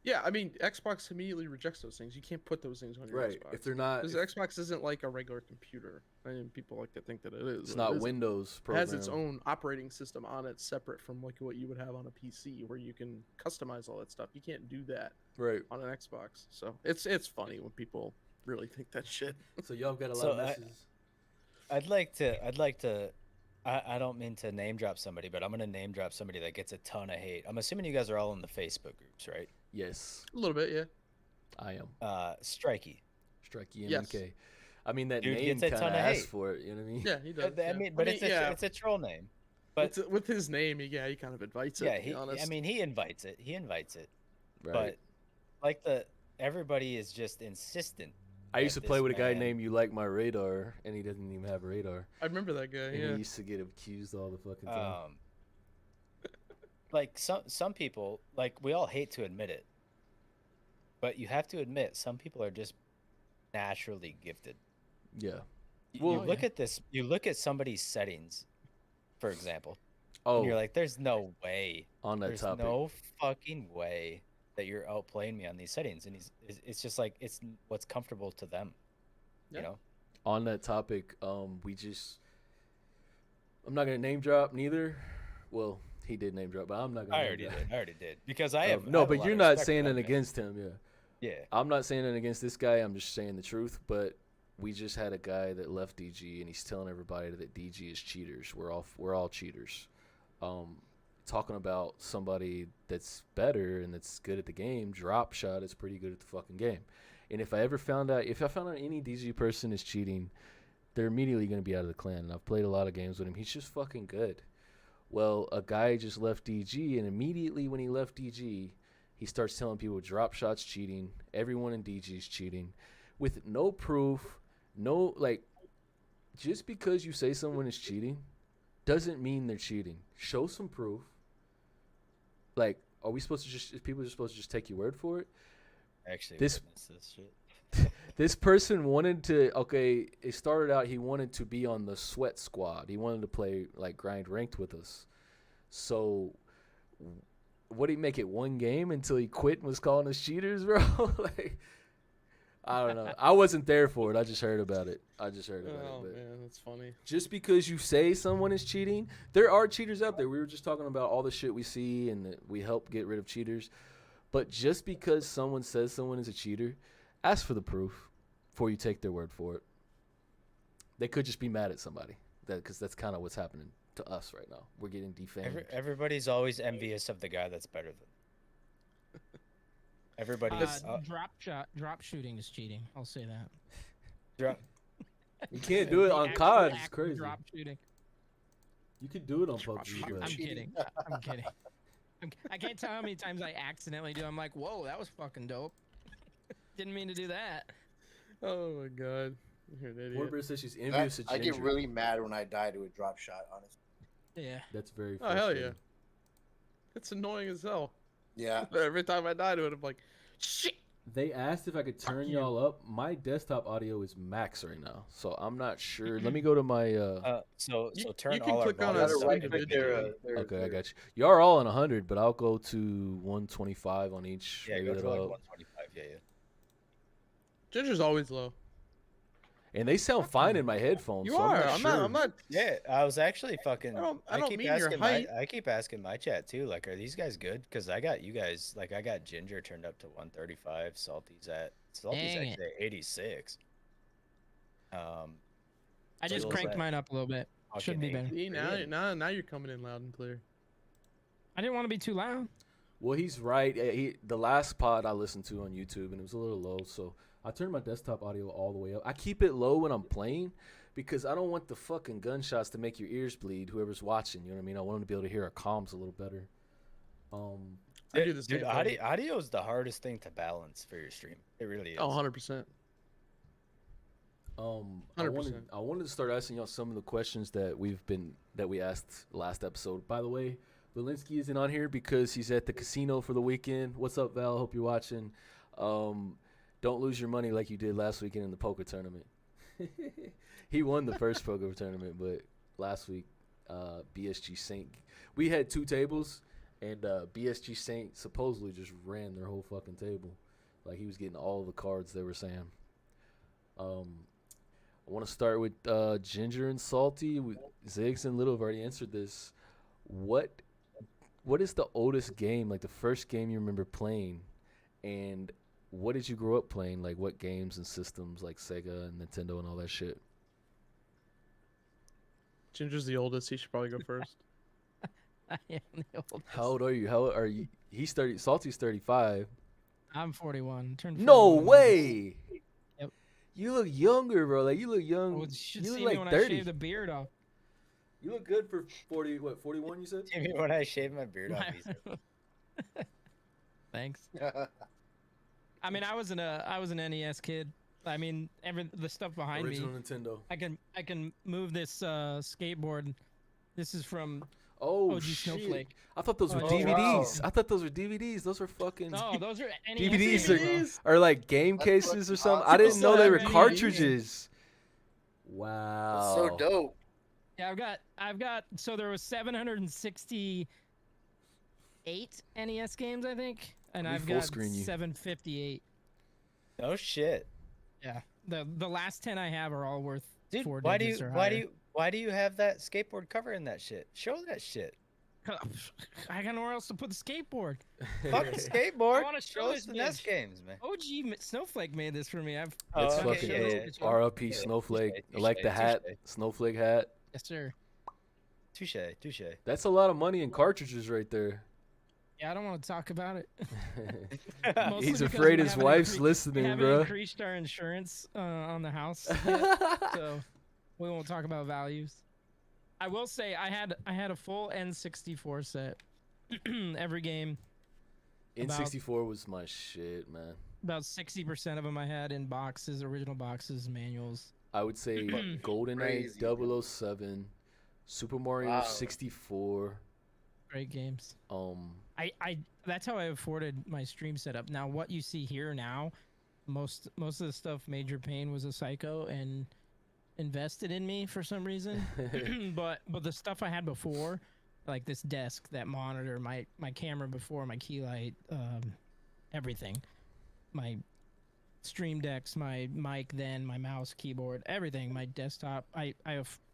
Yeah, I mean, Xbox immediately rejects those things. You can't put those things on your Xbox. If they're not, Because Xbox isn't like a regular computer. I mean, people like to think that it is. it's but not it isn't. Windows It program. has its own operating system on it, separate from like what you would have on a PC, where you can customize all that stuff. You can't do that Right. on an Xbox. So it's funny when people really think that shit. So y'all got a lot So of messages. I'd like to. I don't mean to name drop somebody, but I'm gonna name drop somebody that gets a ton of hate. I'm assuming you guys are all in the Facebook groups, right? Yes, A little bit, yeah. I am. Strikey. Strikey Yes. MK. I mean, that Dude name gets a kind ton of of asked hate. for it. You know what I mean? Yeah, he does. I yeah. mean, but yeah, it's a troll name. But with his name, he kind of invites it. yeah, to be honest. I mean, he invites it. He invites it. Right. But like everybody is just insistent. I used to that play this with a guy man- named You Like My Radar, and he doesn't even have a radar. I remember that guy. And Yeah. he used to get accused all the fucking time. Like some people, like we all hate to admit it, but you have to admit some people are just naturally gifted. Yeah. You Well- look at this. You look at somebody's settings, for example, Oh, and you're like, "There's no way. on that There's topic. no fucking way that you're outplaying me on these settings." And it's just like it's what's comfortable to them. Yeah. You know. On that topic, I'm not gonna name drop neither. Well, he did name drop, but I'm not gonna. I name already drop. did. I already did because I have. I No, have a but lot you're of not respect for saying that it man. against him. Yeah. Yeah. I'm not saying it against this guy. I'm just saying the truth. But we just had a guy that left DG, and he's telling everybody that DG is cheaters. We're all cheaters. Talking about somebody that's better and that's good at the game. Drop shot is pretty good at the fucking game. And if I found out any DG person is cheating, they're immediately going to be out of the clan. And I've played a lot of games with him. He's just fucking good. Well, a guy just left DG, and immediately when he left DG, he starts telling people drop shots cheating. Everyone in DG is cheating, with no proof, no like. Just because you say someone is cheating, doesn't mean they're cheating. Show some proof. Like, are we supposed to just? People are supposed to just take your word for it? Actually, This- witness this shit. This person wanted to. Okay, it started out. He wanted to be on the sweat squad. He wanted to play like grind ranked with us. So, what did he make it one game until he quit and was calling us cheaters, bro? Like, I don't know. I wasn't there for it. I just heard about it. Oh But man, that's funny. just because you say someone is cheating, there are cheaters out there. We were just talking about all the shit we see and that we help get rid of cheaters. But just because someone says someone is a cheater, ask for the proof before you take their word for it. They could just be mad at somebody, because that's kind of what's happening to us right now. We're getting defamed. Everybody's always envious of the guy that's better than. Everybody's Drop shooting is cheating. I'll say that. drop. You can't do it The on actual COD. It's act of crazy. Drop shooting. You can do it on PUBG, I'm but kidding. I'm kidding. I can't tell how many times I accidentally do. I'm like, whoa, that was fucking dope. Didn't mean to do that. Oh my god, you're an idiot. Warbird says she's envious of I get Ginger. really mad when I die to a drop shot, honestly. Yeah. That's very Oh hell frustrating. yeah, it's annoying as hell. Yeah. Every time I die to it, I'm like, shit. They asked if I could turn you. y'all up. My desktop audio is max right now, so I'm not sure. Let me go to my. So You turn can all our click on volume us up. Right individually. there, Okay, I got you. You are all on 100, but I'll go to 125 on each. Yeah, Maybe go to like that'll- 125. Yeah. Ginger's always low. And they sound fine in my headphones. You so are. I'm not sure. I'm not. Yeah, I was actually fucking. I don't keep mean your asking height. I keep asking my chat too. Like, are these guys good? Because I got you guys. Like, I got Ginger turned up to 135. Salty's Dang actually it. at 86. I just Feels cranked like mine up a little bit. Should be better. See, Yeah. now you're coming in loud and clear. I didn't want to be too loud. Well, he's right. The last pod I listened to on YouTube, and it was a little low, so I turned my desktop audio all the way up. I keep it low when I'm playing because I don't want the fucking gunshots to make your ears bleed, whoever's watching. You know what I mean? I want them to be able to hear our comms a little better. I do the same Dude, thing. audio is the hardest thing to balance for your stream. It really is. Oh, 100%. I 100%. wanted to start asking y'all some of the questions that we asked last episode. By the way, Valinsky isn't on here because he's at the casino for the weekend. What's up, Val? Hope you're watching. Don't lose your money like you did last weekend in the poker tournament. He won the first poker tournament, but last week, BSG Saint. We had 2 tables, and BSG Saint supposedly just ran their whole fucking table. Like, he was getting all the cards they were saying. I want to start with Ginger and Salty. Ziggs and Little have already answered this. What is the oldest game, like the first game you remember playing, and what did you grow up playing? Like, what games and systems, like Sega and Nintendo and all that shit? Ginger's the oldest. He should probably go first. I am the oldest. How old are you? How old are you? He's 30. Salty's 35. I'm 41. Turned No 41. way. Yep. You look younger, bro. Like, you look young. Well, you should you see look me like when 30. I shave the beard off. You look good for 40. What, 41? You said? You mean when I shave my beard off? Thanks. I mean, I was an NES kid. I mean, the stuff behind Original me. Nintendo. I can move this skateboard. This is from Oh OG shit! Snowflake. I thought those were Oh, DVDs. wow. I thought those were DVDs. Those were fucking No, those are NES DVDs games, bro. or like game That's cases or fucking something. awesome. I didn't know they were People still have cartridges. That's Wow. so dope. Yeah, I've got. So there was 768 NES games, I think, and Let me I've full got screen you. 758. No shit, Yeah, the last 10 I have are all worth dude. 4 Why do digits you or why do you have that skateboard covering that shit? Show that shit. I got nowhere else to put the skateboard. Fuck the skateboard. wanna show Show us this the NES bitch. games, man. OG Snowflake made this for me. It's okay, fucking yeah, dope. yeah, yeah. RLP Yeah, Snowflake. touche, I like the touche, hat. touche. Snowflake hat. Yes, sir. Touche, touche. That's a lot of money in cartridges right there. Yeah, I don't want to talk about it. Mostly He's because afraid we his haven't wife's we listening, haven't bro. increased our insurance on the house, yet, so we won't talk about values. I will say I had a full N64 set. Every game, N64 was my shit, man. about 60% of them I had in boxes, original boxes, manuals. I would say GoldenEye Crazy, bro. 007, Super Mario Wow. 64. Great games. Um, I that's how I afforded my stream setup. Now what you see here now, most of the stuff Major Payne was a psycho and invested in me for some reason. but the stuff I had before, like this desk, that monitor, my camera before, my key light, everything. My stream decks, my mic, then my mouse, keyboard, everything, my desktop. I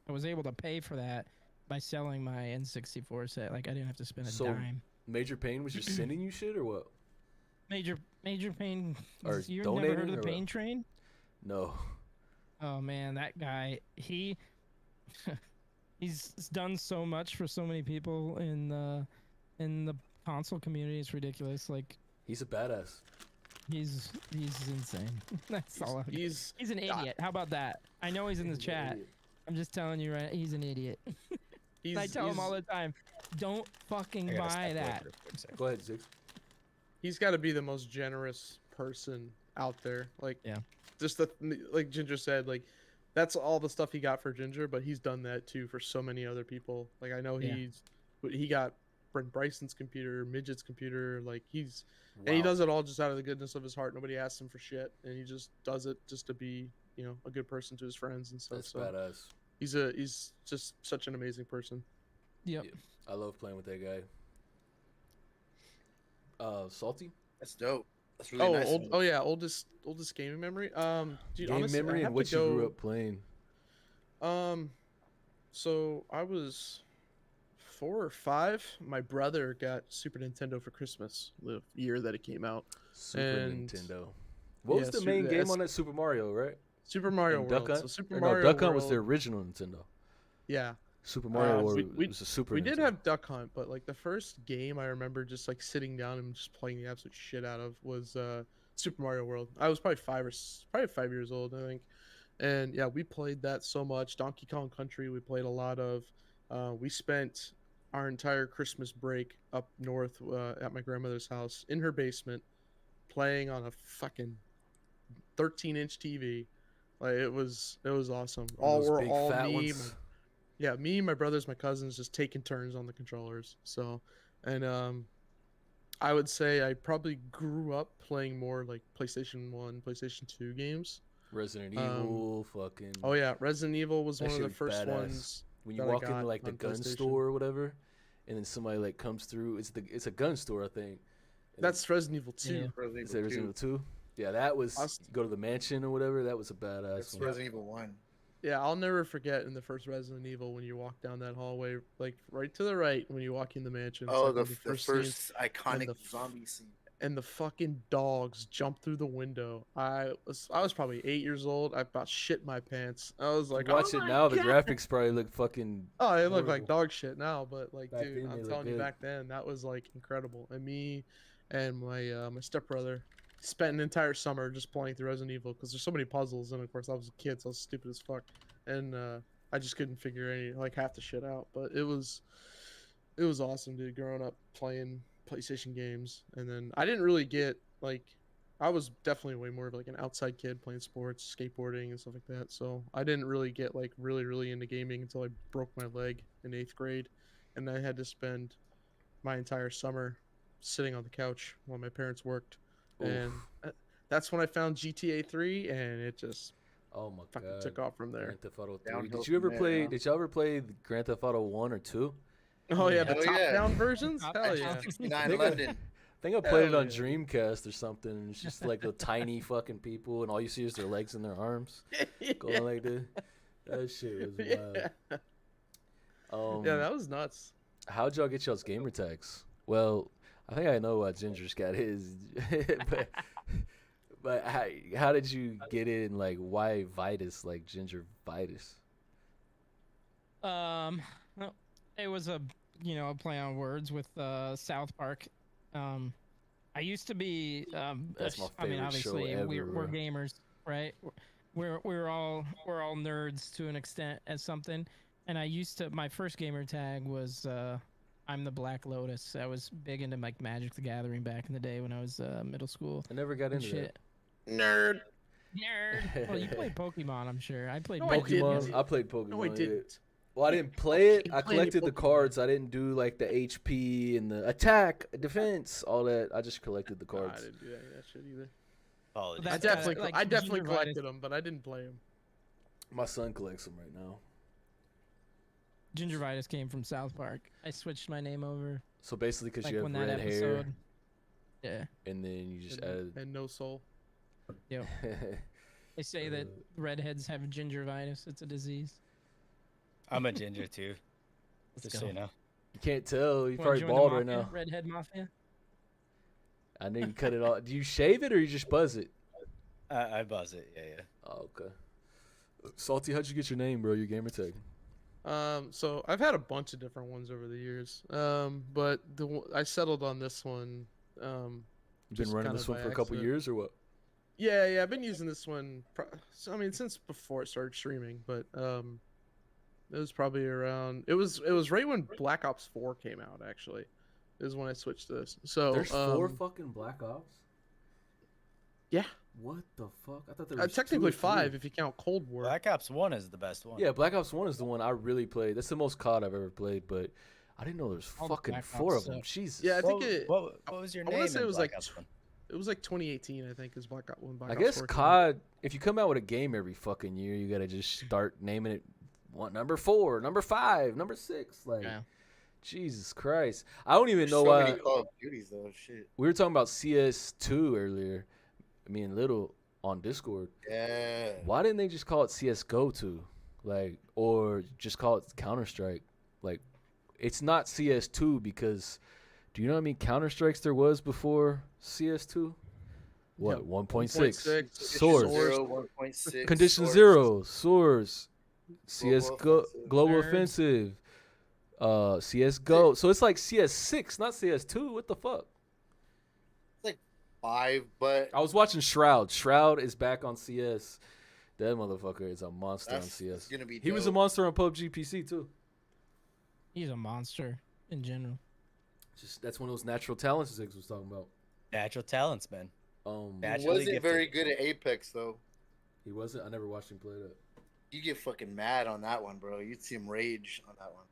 was able to pay for that by selling my N64 set. Like I didn't have to spend a So- dime. Major Payne was just sending you shit or what? Major Payne. Or You've never heard donating of or the what? Pain Train? No. Oh man, that guy. He's done so much for so many people in the console community. It's ridiculous. Like He's a badass. he's insane. That's all. He's He's an idiot. How about that? I know he's in the He's an chat. idiot. I'm just telling you, right? He's an idiot. he's I tell him all he's- the time, don't fucking I gotta buy step away that. for a quick second. Go ahead, Ziggs. he's got to be the most generous person out there. Like, Yeah. just like Ginger said, like that's all the stuff he got for Ginger, but he's done that too for so many other people. Like I know Yeah. he got Brent Bryson's computer, Midget's computer. Like and he Wow. does it all just out of the goodness of his heart. Nobody asks him for shit, and he just does it just to be, a good person to his friends and stuff. That's So badass. he's just such an amazing person. Yep. Yeah. I love playing with that guy. Salty? That's dope. That's really nice. of you. Yeah, oldest gaming memory. Dude, Game honestly, I memory have and to what you go- grew up playing. So I was 4 or 5. My brother got Super Nintendo for Christmas the year that it came out. Super And- Nintendo. What was yeah, the Su- main the game S- on that? Super Mario, right? Super Mario And World. Duck Hunt? So Super Or Mario no, Duck Hunt was World- the original Nintendo. Yeah. Super Mario World we was a Super we did Nintendo. have Duck Hunt, but like the first game I remember just like sitting down and just playing the absolute shit out of was Super Mario World. I was probably 5 years old, I think. And yeah, we played that so much. Donkey Kong Country, we played a lot of. We spent our entire Christmas break up north at my grandmother's house in her basement, playing on a fucking 13-inch TV. Like it was awesome. One of those We're big all fat me, ones. yeah, me, my brothers, my cousins, just taking turns on the controllers. So, and I would say I probably grew up playing more like PlayStation 1, PlayStation 2 games. Resident Um, Evil, fucking. Oh yeah, Resident Evil was That one of shit the was first badass. ones. When you that I walk into got like the on gun PlayStation. store or whatever, and then somebody like comes through. It's a gun store, I think. And That's Resident Evil 2. Yeah. Resident is that Evil Resident 2. Evil 2? Yeah, that was. Us- You go to the mansion or whatever. That was a badass That's one. Resident Evil 1. Yeah, I'll never forget in the first Resident Evil when you walk down that hallway, like right to the right when you walk in the mansion. it's Oh, like the, one of the scenes, first iconic the f- zombie scene. and the fucking dogs jump through the window. I was probably 8 years old. I about shit my pants. I was like, Watch oh it my now. The God. graphics probably look fucking. Oh, it looked like horrible. dog shit now, but like, Back dude, then, they I'm looked telling you, good. back then that was like incredible. And me and my stepbrother spent an entire summer just playing through Resident Evil because there's so many puzzles, and of course I was a kid, so I was stupid as fuck, and I just couldn't figure any like half the shit out. But it was awesome, dude. Growing up playing PlayStation games, and then I didn't really get like. I was definitely way more of like an outside kid playing sports, skateboarding, and stuff like that. So I didn't really get like really into gaming until I broke my leg in 8th grade, and I had to spend my entire summer sitting on the couch while my parents worked, and that's when I found GTA 3, and it just Oh my fucking god. took off from there. Grand Theft Auto 3. Downhill Did you ever from there, play? huh? Did y'all ever play the Grand Theft Auto 1 or 2? Oh yeah, the Hell top yeah. down versions. Top Hell down. yeah. 69 Nigga. London. I think I played it Hell on yeah. Dreamcast or something. And it's just like the tiny fucking people, and all you see is their legs and their arms going like this. That shit was wild. Yeah, that was nuts. How'd y'all get y'all's gamer tags? Well, I think I know why Ginger's got his, but how did you get it? And like, why Vitus? Like Ging3rvituz? Well, it was a a play on words with South Park. I used to be. That's my I mean, favorite show obviously, we're ever. gamers, right? We're all nerds to an extent at something. And I used to. My first gamer tag was I'm the Black Lotus. I was big into like Magic the Gathering back in the day when I was middle school. I never got And into that. Nerd. Nerd. Well, you played Pokemon, I'm sure. I played No, I Pokemon. didn't. I played Pokemon. No, I yeah. didn't. Well, I didn't play it. Can't I play any collected the Pokemon. cards. I didn't do like the HP and the attack, defense, all that. I just collected the Nah, I cards. didn't do any of that shit either. Apologies. That's I kinda definitely, like I definitely Gingivitis. collected them, but I didn't play them. My son collects them right now. Ging3rvituz came from South Park. I switched my name over So basically, because like you when have that red hair, episode. Yeah. and then you just added. And no soul. They say that redheads have gingivitis. It's a disease. I'm a ginger too. Let's Just go. so you know. You can't tell. You're Wanna probably join the bald right mafia? now. Redhead mafia. I know you cut it off. Do you shave it or you just buzz it? I buzz it. Yeah, yeah. Oh, okay. Salty, how'd you get your name, bro? Your gamer tag. So I've had a bunch of different ones over the years. But I settled on this one. You've Just been running kinda this one by for a couple accident. years or what? Yeah, I've been using this one. So, I mean, since before it started streaming, but it was probably around. It was right when Black Ops 4 came out. Actually, is when I switched to this. So There's 4 fucking Black Ops. Yeah, What the fuck? I thought there was technically 2 or 5 3. if you count Cold War. Black Ops 1 is the best one. Yeah, Black Ops 1 is the one I really played. That's the most COD I've ever played, but I didn't know there's All the fucking Black 4 Ops of them. suck. Jesus. Yeah, I think What was your I name? wanna say in it was Black like Ops 1? it was like 2018. I think is Black Ops when Black I Ops guess 4 came out. COD, if you come out with a game every fucking year, you gotta just start naming it number 4, number 5, number 6. Like, Yeah. Jesus Christ. I don't even There's know so why. many Call of Duties though. Shit. We were talking about CS2 earlier, me and Little on Discord. Yeah. Why didn't they just call it CSGO 2? Like, or just call it Counter Strike? Like, it's not CS2 because do you know how many Counter Strikes there was before CS2? What, Yep, 1.6? 1.6, Source. 1.6. Condition Source. 0, Source, Global CSGO, Offensive. Global Nerds. Offensive, CSGO. So it's like CS6, not CS2. What the fuck? 5, but I was watching Shroud. Shroud is back on CS. That motherfucker is a monster on that's CS. gonna be. He was a dope. monster on PUBG PC too. He's a monster in general. Just that's one of those natural talents Ziggs was talking about. Natural talents, man. He Naturally wasn't gifted. very good at Apex though. He wasn't. I never watched him play that. You get fucking mad on that one, bro. You'd see him rage on that one.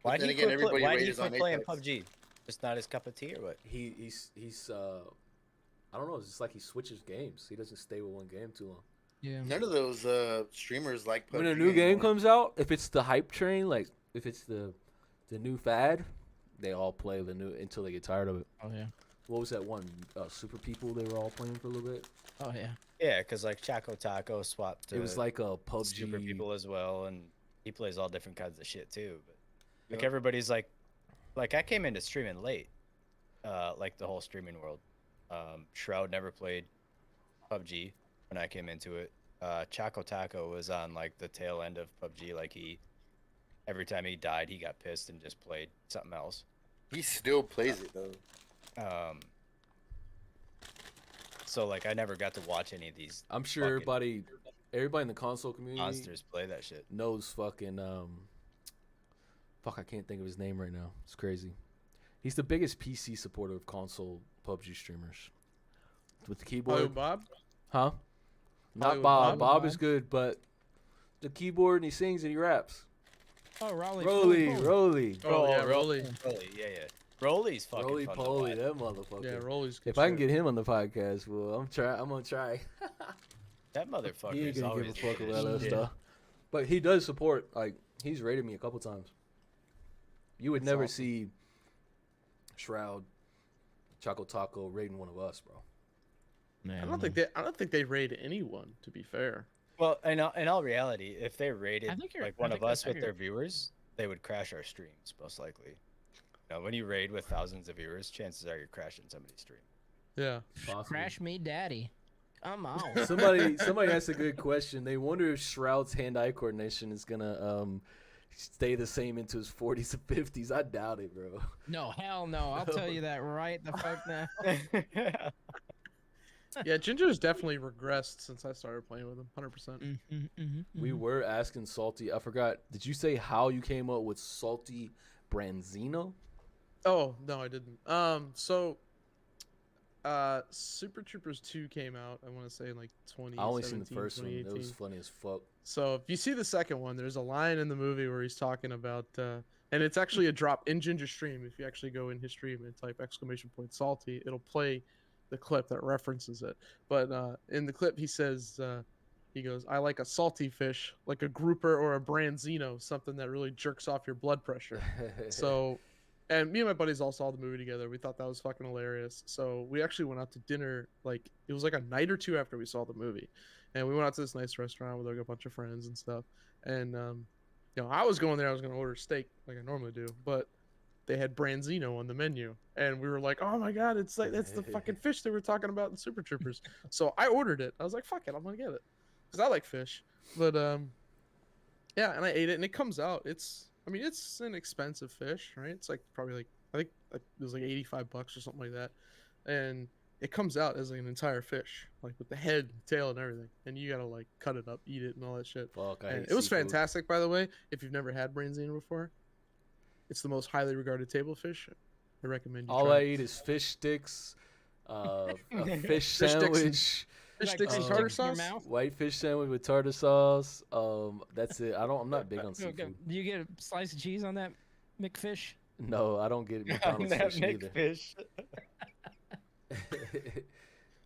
Why then do you again, quit, everybody why do you rages quit on playing Apex. PUBG? Just not his cup of tea or what? He's I don't know. It's just like he switches games. He doesn't stay with one game too long. Yeah. None of those streamers like PUBG When a new game anymore. comes out, if it's the hype train, like if it's the new fad, they all play the new until they get tired of it. Oh yeah. What was that one? Super People. They were all playing for a little bit. Oh yeah. Yeah, because like Chaco Taco swapped to It was like a PUBG. Super People as well, and he plays all different kinds of shit too. But like Yep. everybody's like I came into streaming late, like the whole streaming world. Shroud never played PUBG when I came into it. Chaco Taco was on like the tail end of PUBG. Like every time he died, he got pissed and just played something else. He still plays it though. So like I never got to watch any of these I'm sure fucking everybody in the console community monsters play that shit. knows fucking fuck, I can't think of his name right now. It's crazy. He's the biggest PC supporter of console PUBG streamers. With the Oh, keyboard. Bob. Huh? Not Hollywood Bob. Bob? Bob is good, but the keyboard and he sings and he raps. Oh, Rolly. Roly, Poly. Roly. Oh, yeah, Rolly, Rolly. yeah. Rolly's fucking Roly fun to Poly, watch. that motherfucker. Yeah, Rolly's good If I can shit. get him on the podcast, well, I'm gonna try. That motherfucker He ain't is gonna always give a fuck good about as that shit. stuff. But he does support. Like he's rated me a couple times. You would That's never awesome. see Shroud, Choco Taco rating one of us, bro. Man, I don't think they raid anyone. To be fair. Well, in all reality, if they rated think you're- like I one think of that's us with their accurate. viewers, they would crash our streams most likely. You know, when you raid with thousands of viewers, chances are you're crashing somebody's stream. Yeah. Possibly. Crash me, daddy. Come on. Somebody asked a good question. They wonder if Shroud's hand-eye coordination is gonna stay the same into his 40s and 50s. I doubt it, bro. No, hell no. I'll tell you that right the fuck now. Yeah, Ginger's definitely regressed since I started playing with him. 100%. We were asking Salty. I forgot. Did you say how you came up with SaltyBranzino? Oh no, I didn't. Super Troopers 2 came out. I want to say in like 2017. I only seen the first one. It 2018. was funny as fuck. So if you see the second one, there's a line in the movie where he's talking about, and it's actually a drop in Ginger Stream. If you actually go in his stream and type !salty, it'll play the clip that references it. But in the clip, he says, he goes, "I like a salty fish, like a grouper or a branzino, something that really jerks off your blood pressure." So, and me and my buddies all saw the movie together. We thought that was fucking hilarious. So we actually went out to dinner. Like it was like a night or two after we saw the movie, and we went out to this nice restaurant with like a bunch of friends and stuff. And I was going there. I was going to order steak like I normally do, but they had branzino on the menu, and we were like, "Oh my god, it's like that's the fucking fish they were talking about in Super Troopers." So I ordered it. I was like, "Fuck it, I'm gonna get it," because I like fish. But yeah, and I ate it, and it comes out. It's an expensive fish, right? It's like probably like I think it was like $85 or something like that, and it comes out as like an entire fish, like with the head, tail, and everything, and you gotta like cut it up, eat it, and all that shit. Fuck, And it was fantastic, by the way. If you've never had branzino before, it's the most highly regarded table fish. I recommend you All try I it. eat is fish sticks, a fish Fish sticks and- sandwich, Fish Like sticks and um, tartar sticks in your sauce. mouth? white fish sandwich with tartar sauce. That's it. I'm not big on Okay, seafood. do you get a slice of cheese on that McFish? No, I don't get McDonald's that fish either. McFish.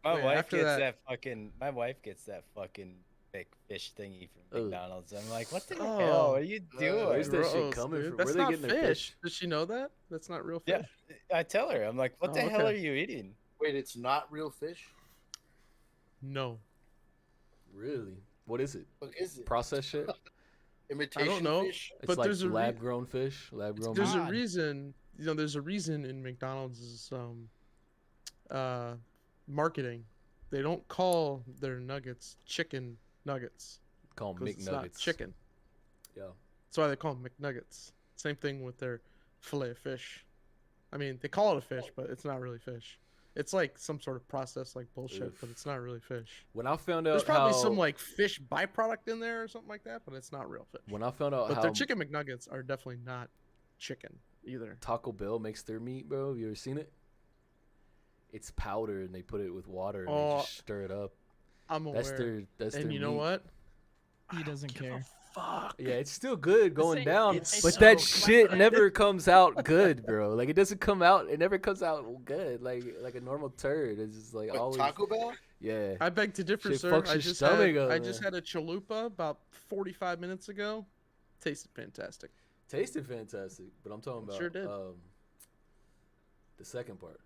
My Wait, wife after gets that- that fucking. My wife gets that fucking big fish thingy from Ugh. McDonald's. I'm like, what the Oh, hell are you doing? Where's that shit Gross, coming dude. from? That's Where they not getting their fish? Does she know that? That's not real Yeah, fish. I tell her, I'm like, what the Oh, hell are okay. you eating? Wait, it's not real fish? No. Really? What is it? What is it? Processed shit? Imitation know. fish? It's But like there's a lab grown fish. Lab grown. There's a God. reason. There's a reason in McDonald's marketing. They don't call their nuggets chicken nuggets Call them because it's not McNuggets. chicken. Yeah. That's why they call them McNuggets. Same thing with their fillet of fish. I mean, they call it a fish, but it's not really fish. It's like some sort of process like bullshit, Oof. but it's not really fish. When I found out There's probably how, some like fish byproduct in there or something like that, but it's not real fish. when I found out But how their chicken McNuggets are definitely not chicken either. Taco Bell makes their meat, bro. Have you ever seen it? It's powder and they put it with water and they Oh, just stir it up. I'm aware. That's their and you know meat. what? He doesn't care. Fuck. Yeah, it's still good going ain't- down, it's but so that good. shit never comes out good, bro. Like it doesn't come out. It never comes out good. Like a normal turd. It's just like What, always. Taco Bell? Yeah. I beg to differ, Shit sir. fucks I your just, stomach up, I just man. had a chalupa about 45 minutes ago. Tasted fantastic. Tasted fantastic, but I'm talking about Sure did. the second part.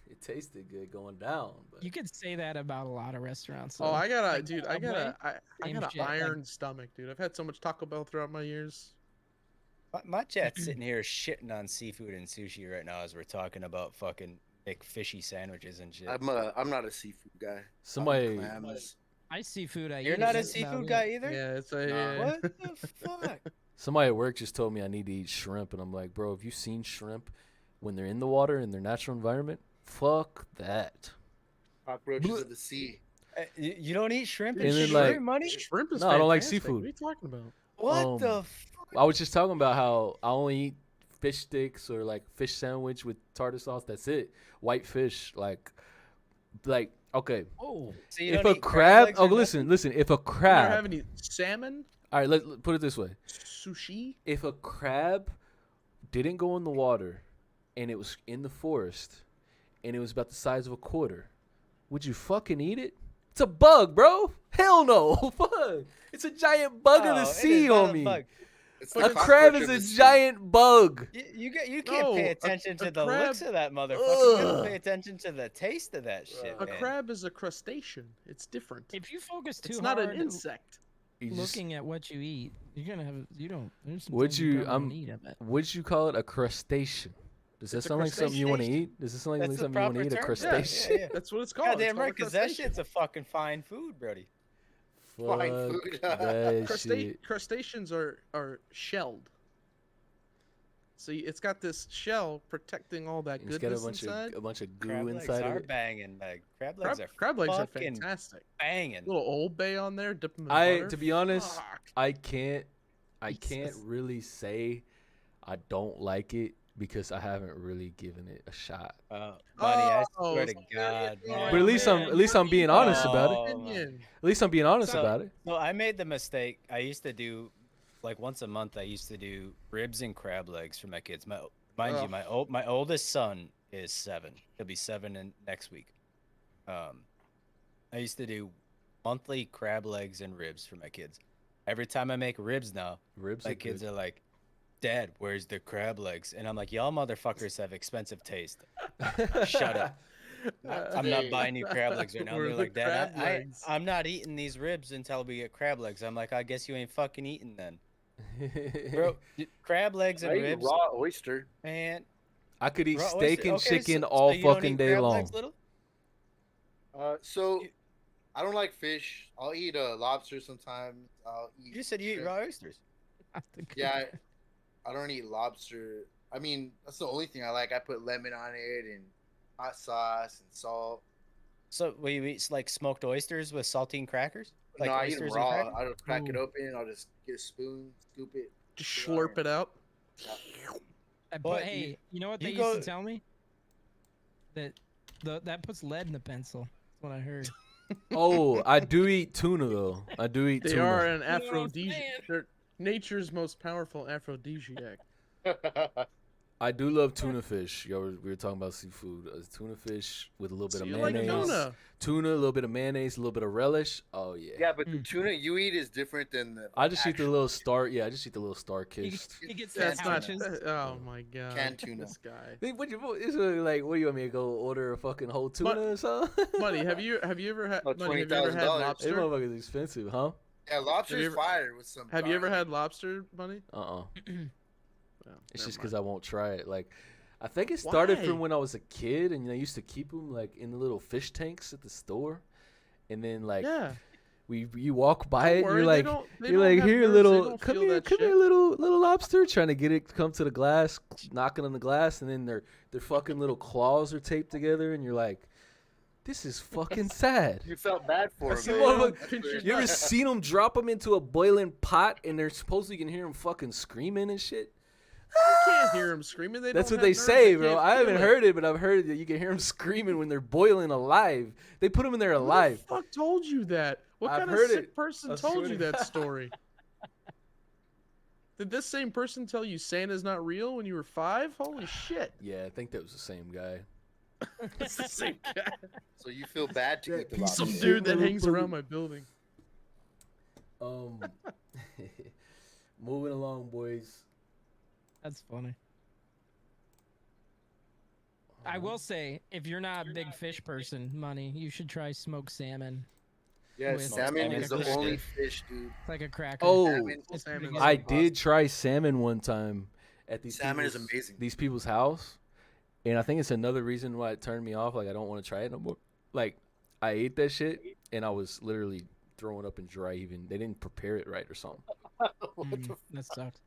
It tasted good going down, but You could say that about a lot of restaurants. Oh, though. I got a Like dude. I Subway, got a I same got shit, an like- iron stomach, dude. I've had so much Taco Bell throughout my years. My chat's sitting here shitting on seafood and sushi right now as we're talking about fucking McFishy sandwiches and shit. I'm not a seafood guy. somebody Clams. I seafood. I You're eat, not a that's about seafood it. guy either? Yeah, it's a Nah. What the fuck? somebody at work just told me I need to eat shrimp, and I'm like, bro, have you seen shrimp when they're in the water in their natural environment? Fuck that. Cockroaches of the sea. You don't eat shrimp And and then, shit, like- money? Shrimp is No, I don't like fantastic. seafood. What are you talking about? What um, the fuck? I was just talking about how I only eat fish sticks or like fish sandwich with tartar sauce. That's it. White fish, like okay. Oh, So you If don't a eat crab, legs oh or listen. If a You ever crab, have any salmon? all right, let put it this way. Sushi? If a crab didn't go in the water and it was in the forest and it was about the size of a quarter, would you fucking eat it? It's a bug, bro. Hell no. Fuck. It's a giant bug of Oh, the it is sea, not a homie. bug. It's A the crab cockroach is of a the sea. giant bug. You can't No, pay a- attention a to the crab- looks of that motherfucker. You gotta Ugh. pay attention to the taste of that shit, A man. crab is a crustacean. It's different. if you focus too It's not hard an insect. You just- looking at what you eat, you're gonna have you don't. There's some Would things you- probably I'm- don't eat, I bet. would you call it a crustacean? Does that It's a sound like something you want to crustacean. eat? Does this sound like That's the something you want to proper eat? A term. crustacean? Yeah, yeah. That's what it's called. It's Goddamn called a right, because that crustacean. shit's a fucking fine food, Brody. Fine Fuck food. that shit. Crustaceans are shelled. See, it's got this shell protecting all that It's got goodness a bunch inside. of goo Crab legs inside of are it. banging, man. Crab legs Crab are legs are fucking fantastic. banging. Little Old Bay on there, dip them in I, butter. to be honest, Fuck. I can't Jesus. really say I don't like it. because I haven't really given it a shot. Money, I Oh, swear to so God, you're- man. But at least I'm being honest about it. Oh, my. Opinion. At least I'm being honest So- about it. So I made the mistake. I used to do, like once a month. I used to do ribs and crab legs for my kids. Mind you, my oldest son is 7. He'll be 7 next week. I used to do monthly crab legs and ribs for my kids. Every time I make ribs now, Ribs my are kids good. are like, "Dad, where's the crab legs?" And I'm like, "Y'all motherfuckers have expensive taste. Shut up. I'm not buying you crab legs right now." And Where they're the like, "Dad, crab legs? I'm not eating these ribs until we get crab legs." I'm like, "I guess you ain't fucking eating then." Bro, crab legs and I eat ribs, raw oyster. man. I could eat Raw steak oyster- and okay, chicken so all you don't fucking eat day crab long. legs, little? So I don't like fish. I'll eat lobster sometimes. I'll eat. You said you eat shrimp. raw oysters. Yeah, I don't eat lobster. I mean, that's the only thing I like. I put lemon on it and hot sauce and salt. So, will you eat like smoked oysters with saltine crackers? Like No, I eat them oysters and raw. crackers? I'll crack it Ooh. open. I'll just get a spoon, scoop it. Just slurp it out. But But hey, you know what you they used go- to tell me? That puts lead in the pencil. That's what I heard. Oh, I do eat tuna though. I do eat They tuna. are an know what I'm aphrodisiac. saying? They're nature's most powerful aphrodisiac. I do love tuna fish. We were talking about seafood. Tuna fish with a little bit So of you like mayonnaise. tuna? Tuna, a little bit of mayonnaise, a little bit of relish. Oh yeah. Yeah, but the tuna you eat is different than the. I just eat the actual little star. Yeah, I just eat the little star He, kissed. he gets That's the not. pouches. Oh my god. Canned tuna. This guy. Hey, it's really like, what do you want me to go order a fucking whole tuna or something? Buddy, have you ever had? About Buddy, have you ever had $20,000. This lobster? motherfucker is expensive, huh? Yeah, lobster's Have you ever- fire with some. Have you ever garlic. had lobster, buddy? Oh, it's never just because mind. I won't try it. Like, I think it started Why? from when I was a kid, and I used to keep them like in the little fish tanks at the store, and then like Yeah. you walk by it, and worry, you're they like. don't- they You're don't like, have here, nerves, they little, don't come feel here, that come shit. here, little lobster, trying to get it to come to the glass, knocking on the glass, and then their fucking little claws are taped together, and you're like, this is fucking sad. You felt bad for him. So You you wanna- don't pinch your You ever nuts. seen them drop them into a boiling pot, and they're supposedly you can hear them fucking screaming and shit? You can't hear them screaming. They That's don't what they have nerves, say, they bro. can't I haven't feel heard it, but I've heard that you can hear them screaming when they're boiling alive. They put them in there Who the alive. fuck told you that? What I've kind heard of sick it. person I told swear you to that story? Did this same person tell you Santa's not real when you were 5? Holy shit! Yeah, I think that was the same guy. It's the same guy. So you feel bad to eat the piece lobster. of Some dude that Motherfucker. hangs around my building. Moving along, boys. That's funny. I will say, if you're not a big fish person, Money, you should try smoked salmon. Yeah, With salmon salmon is the fish only dip. fish, dude. It's like a cracker. Oh, Salmon, It's Salmon pretty is good. I awesome. did try salmon one time at salmon is amazing. these people's house, and I think it's another reason why it turned me off. Like I don't want to try it no more. Like I ate that shit, and I was literally throwing up and dry heaving. They didn't prepare it right or something. That sucked.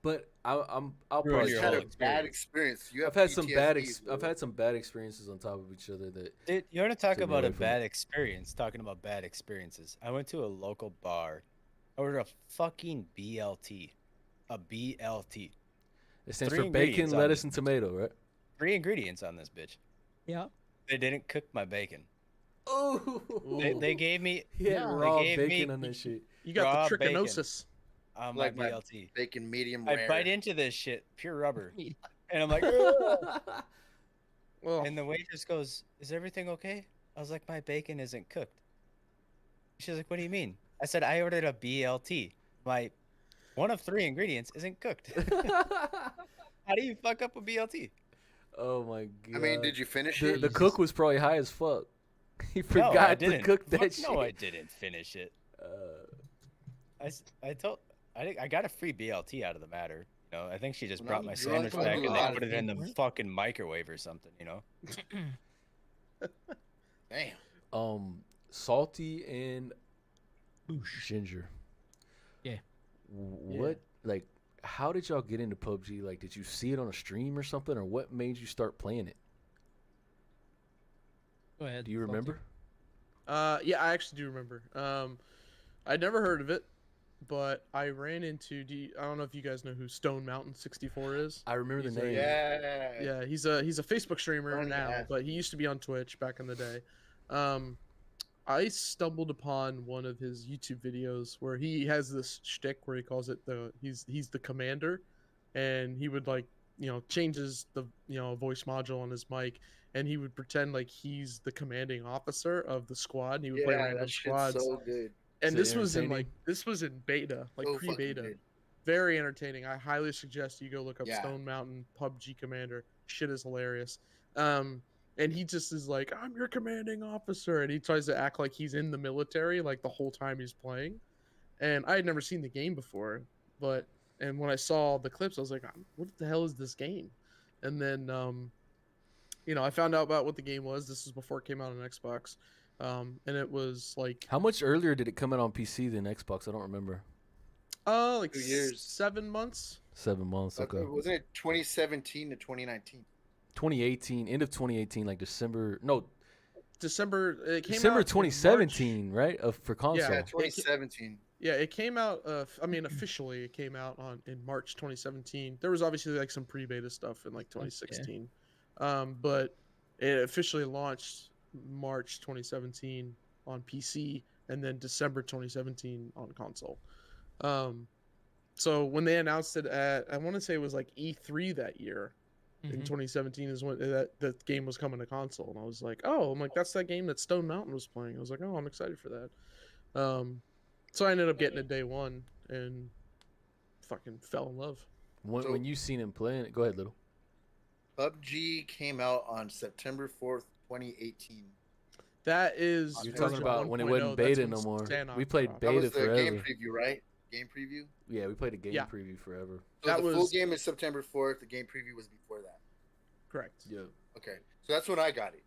But I'll Ruined probably You your had whole a bad experience. You have I've had some bad PTSD, bro. I've had some bad experiences on top of each other that Dude, you want to talk Took me about a away from it. bad experience? Talking about bad experiences. I went to a local bar. I ordered a fucking BLT. A BLT. it stands 3 for bacon, ingredients on lettuce, this and tomato, right? 3 ingredients on this bitch. Yeah. They didn't cook my bacon. Oh, They gave me he had Yeah. raw They gave bacon me- on that shit. You got Raw the bacon. trichinosis. on Like my my- BLT. Bacon medium I rare. bite into this shit, pure rubber, and I'm like, "Ugh." Well, And the waitress goes, "Is everything okay?" I was like, "My bacon isn't cooked." She's like, "What do you mean?" I said, "I ordered a BLT. My one of 3 ingredients isn't cooked." How do you fuck up a BLT? Oh my god. I mean, did you finish the, it? the cook was probably high as fuck. He No, I forgot to didn't. cook that Fuck shit. No, I didn't finish it. I got a free BLT out of the matter. You know, I think she just When brought I'm my drunk, sandwich I back do and a they lot put of it in the things. fucking microwave or something. You know. Damn. Salty and ginger. Yeah. What like? How did y'all get into PUBG? Like, did you see it on a stream or something, or what made you start playing it? Go ahead. Do you Salty. remember? yeah, I actually do remember. I'd never heard of it, but I ran into. I don't know if you guys know who Stone Mountain 64 is. I remember He's the a- name. Yeah. Yeah, he's a Facebook streamer Funny now, ass. but he used to be on Twitch back in the day. I stumbled upon one of his YouTube videos where he has this shtick where he calls it he's the commander, and he would like changes the voice module on his mic, and he would pretend like he's the commanding officer of the squad, and he would play Yeah, random that shit's squads. so good. And Is this it was in entertaining? beta, like So fucking pre-beta. good. Very entertaining. I highly suggest you go look up Yeah. Stone Mountain PUBG Commander. Shit is hilarious. And he just is like, I'm your commanding officer, and he tries to act like he's in the military like the whole time he's playing. And I had never seen the game before, and when I saw the clips, I was like, what the hell is this game? And then I found out about what the game was. This was before it came out on Xbox. And it was like How much earlier did it come out on PC than Xbox? I don't remember. like 2 years. 7 months. 7 months. Okay. Wasn't it 2017 to 2019? 2018, end of 2018, like December. No, December. It came December out in 2017, right? For console. Yeah, Yeah. 2017. Yeah, it came out. I mean, officially, it came out in March 2017. There was obviously like some pre-beta stuff in like 2016, but it officially launched March 2017 on PC, and then December 2017 on console. So when they announced it at, I want to say it was like E3 that year. In 2017 is when that game was coming to console, and I was like, oh, I'm like, that's that game that Stone Mountain was playing. I was like, oh, I'm excited for that. So I ended up getting it day one and fucking fell in love. When you seen him playing it, go ahead, Little. PUBG came out on September 4th, 2018. That is. You're version talking about when it 1.0, wasn't that's beta when no more. Sanok We played dropped. That beta was the forever. game preview, right? Game preview. Yeah, we played a game Yeah. preview forever. So That the full was- game is September 4th. The game preview was before that. Correct. Yeah. Okay, so that's when I got it.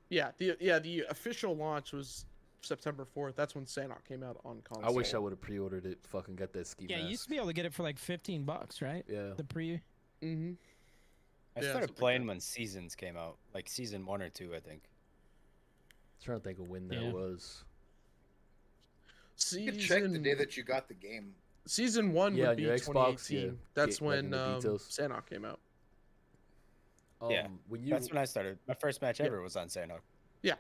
Yeah. The official launch was September 4th. That's when Sanok came out on console. I wish I would have pre-ordered it. Fucking got that ski Yeah, mask. you used to be able to get it for like $15, right? Yeah. The pre. Mm-hmm. I Yeah, started something like playing that. when Seasons came out, like season 1 or 2, I think. Trying to think of when that Yeah. was. You could check the day that you got the game. Season 1 Yeah, would on be your Xbox, 2018. yeah. That's Get, like, when in the details. Sanok came out. Yeah, When you, That's when I started. My first match Yeah. ever was on Sanok. Yeah.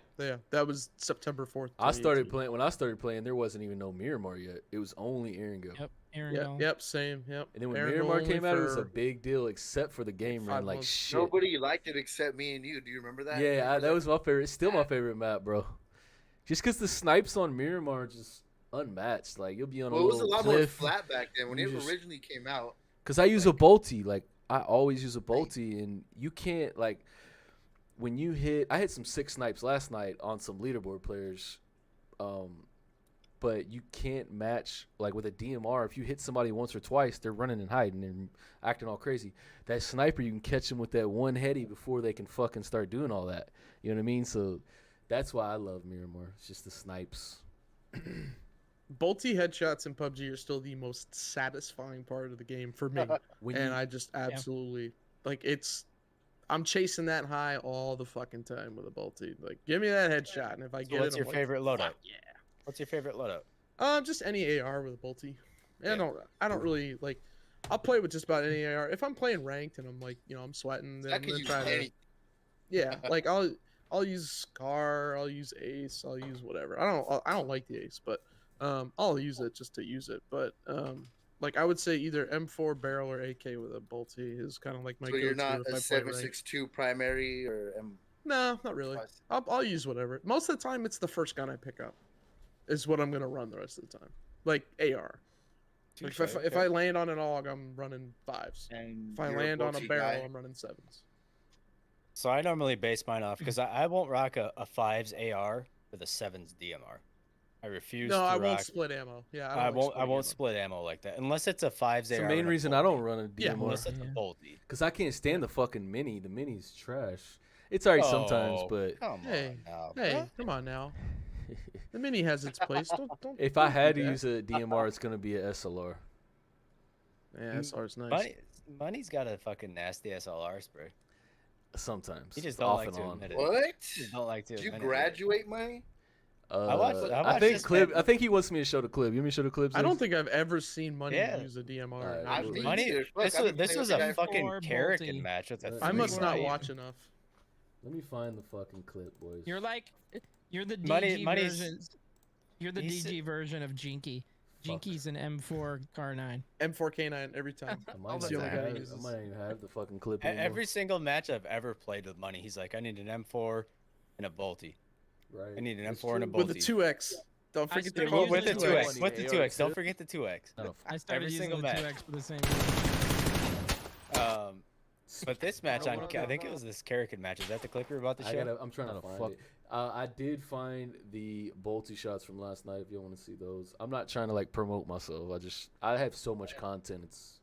That was September 4th. I started 2018. playing. When I started playing, there wasn't even no Miramar yet. It was only Erangel. Yep. Aaron Yep. Gall. Yep. Same. Yep. And then when Aaron Miramar only came out, it was a for- big deal, except for the game 5 ran like months. shit. Nobody liked it except me and you. Do you remember that? Yeah, Remember that was my favorite. It's still my favorite map, bro. Just because the snipes on Miramar are just unmatched. Like, you'll be on Well, a it was a little lot more cliff. flat back then when You it just- originally came out. Because I use a bolty. Like, I always use a bolty, and you can't, like, when you hit... I hit some 6 snipes last night on some leaderboard players, but you can't match, like, with a DMR. If you hit somebody once or twice, they're running and hiding and acting all crazy. That sniper, you can catch them with that one heady before they can fucking start doing all that. You know what I mean? So that's why I love Miramar. It's just the snipes. Bolty headshots in PUBG are still the most satisfying part of the game for me. When And you, I just absolutely like I'm chasing that high all the fucking time with a bolty. Like, give me that headshot, and if I So get what's it, your I'm favorite like, loadout? "Fuck yeah." What's your favorite loadout? Just any AR with a bolty. Yeah. I don't really like. I'll play with just about any AR. If I'm playing ranked and I'm like, I'm sweating, then I I'm can gonna use try to. any. Yeah, like I'll use Scar, I'll use Ace, I'll use whatever. I don't like the Ace, but I'll use it just to use it. But like I would say either M4 barrel or AK with a bolty is kind of like my So go-to you're not if a I play ranked. 7.62 primary or No, not really. I'll use whatever. Most of the time, it's the first gun I pick up, is what I'm gonna run the rest of the time. Like AR. Like if I land on an AUG, I'm running 5s. And If I you're land on a bolty barrel, guy. I'm running 7s. So I normally base mine off because I won't rock a 5's AR with a 7's DMR. I refuse No, to I rock. won't split ammo. Yeah, I don't like won't. I splitting won't ammo. split ammo like that unless it's a 5's it's AR. the main and a reason I bolty. don't run a Yeah, DMR. Unless it's a Yeah. bolty. Because I can't stand the fucking mini. The mini's trash. It's alright sometimes, Oh, but come Hey, on now. Hey, bro. come on now. The mini has its place. Don't if I don't had do to that. use a DMR, it's gonna be a SLR. Yeah, SR's nice. Money's got a fucking nasty SLR spray. Sometimes. You just off don't like and to on. admit it. What? You just don't like to Did you admit it. graduate money? watched think this clip. man- I think he wants me to show the clip. You want me to show the clip? I don't Ziggs? think I've ever seen Money Yeah. use a DMR. Alright, I've cool. seen Money. either. Fuck, This I've was been this playing was with a the guy fucking for Karrigan Bolty. match with a I I must three not way. watch enough. Let me find the fucking clip, boys. You're the Money- DG Money's- version. You're the he's- DG version of Jinky. Jinky's an M4 car 9. M4K9 every time. I All might, the even time. have, I Uses. might even have the fucking clip. E- anymore. Every single match I've ever played with Money, he's like, I need an M4 and a Bolty. right. I need an It's M4 and a true. Bolty. With the 2X. Don't I forget started the With the using 2x. the With the 2x. Don't forget the 2x. Not a I started Every using single the match. 2X for the same reason. But this match on, I think it was this Karrigan match. Is that the clip you're about to show? I'm trying to find it. I did find the Bolty shots from last night. If you want to see those, I'm not trying to like promote myself. I have so much content. It's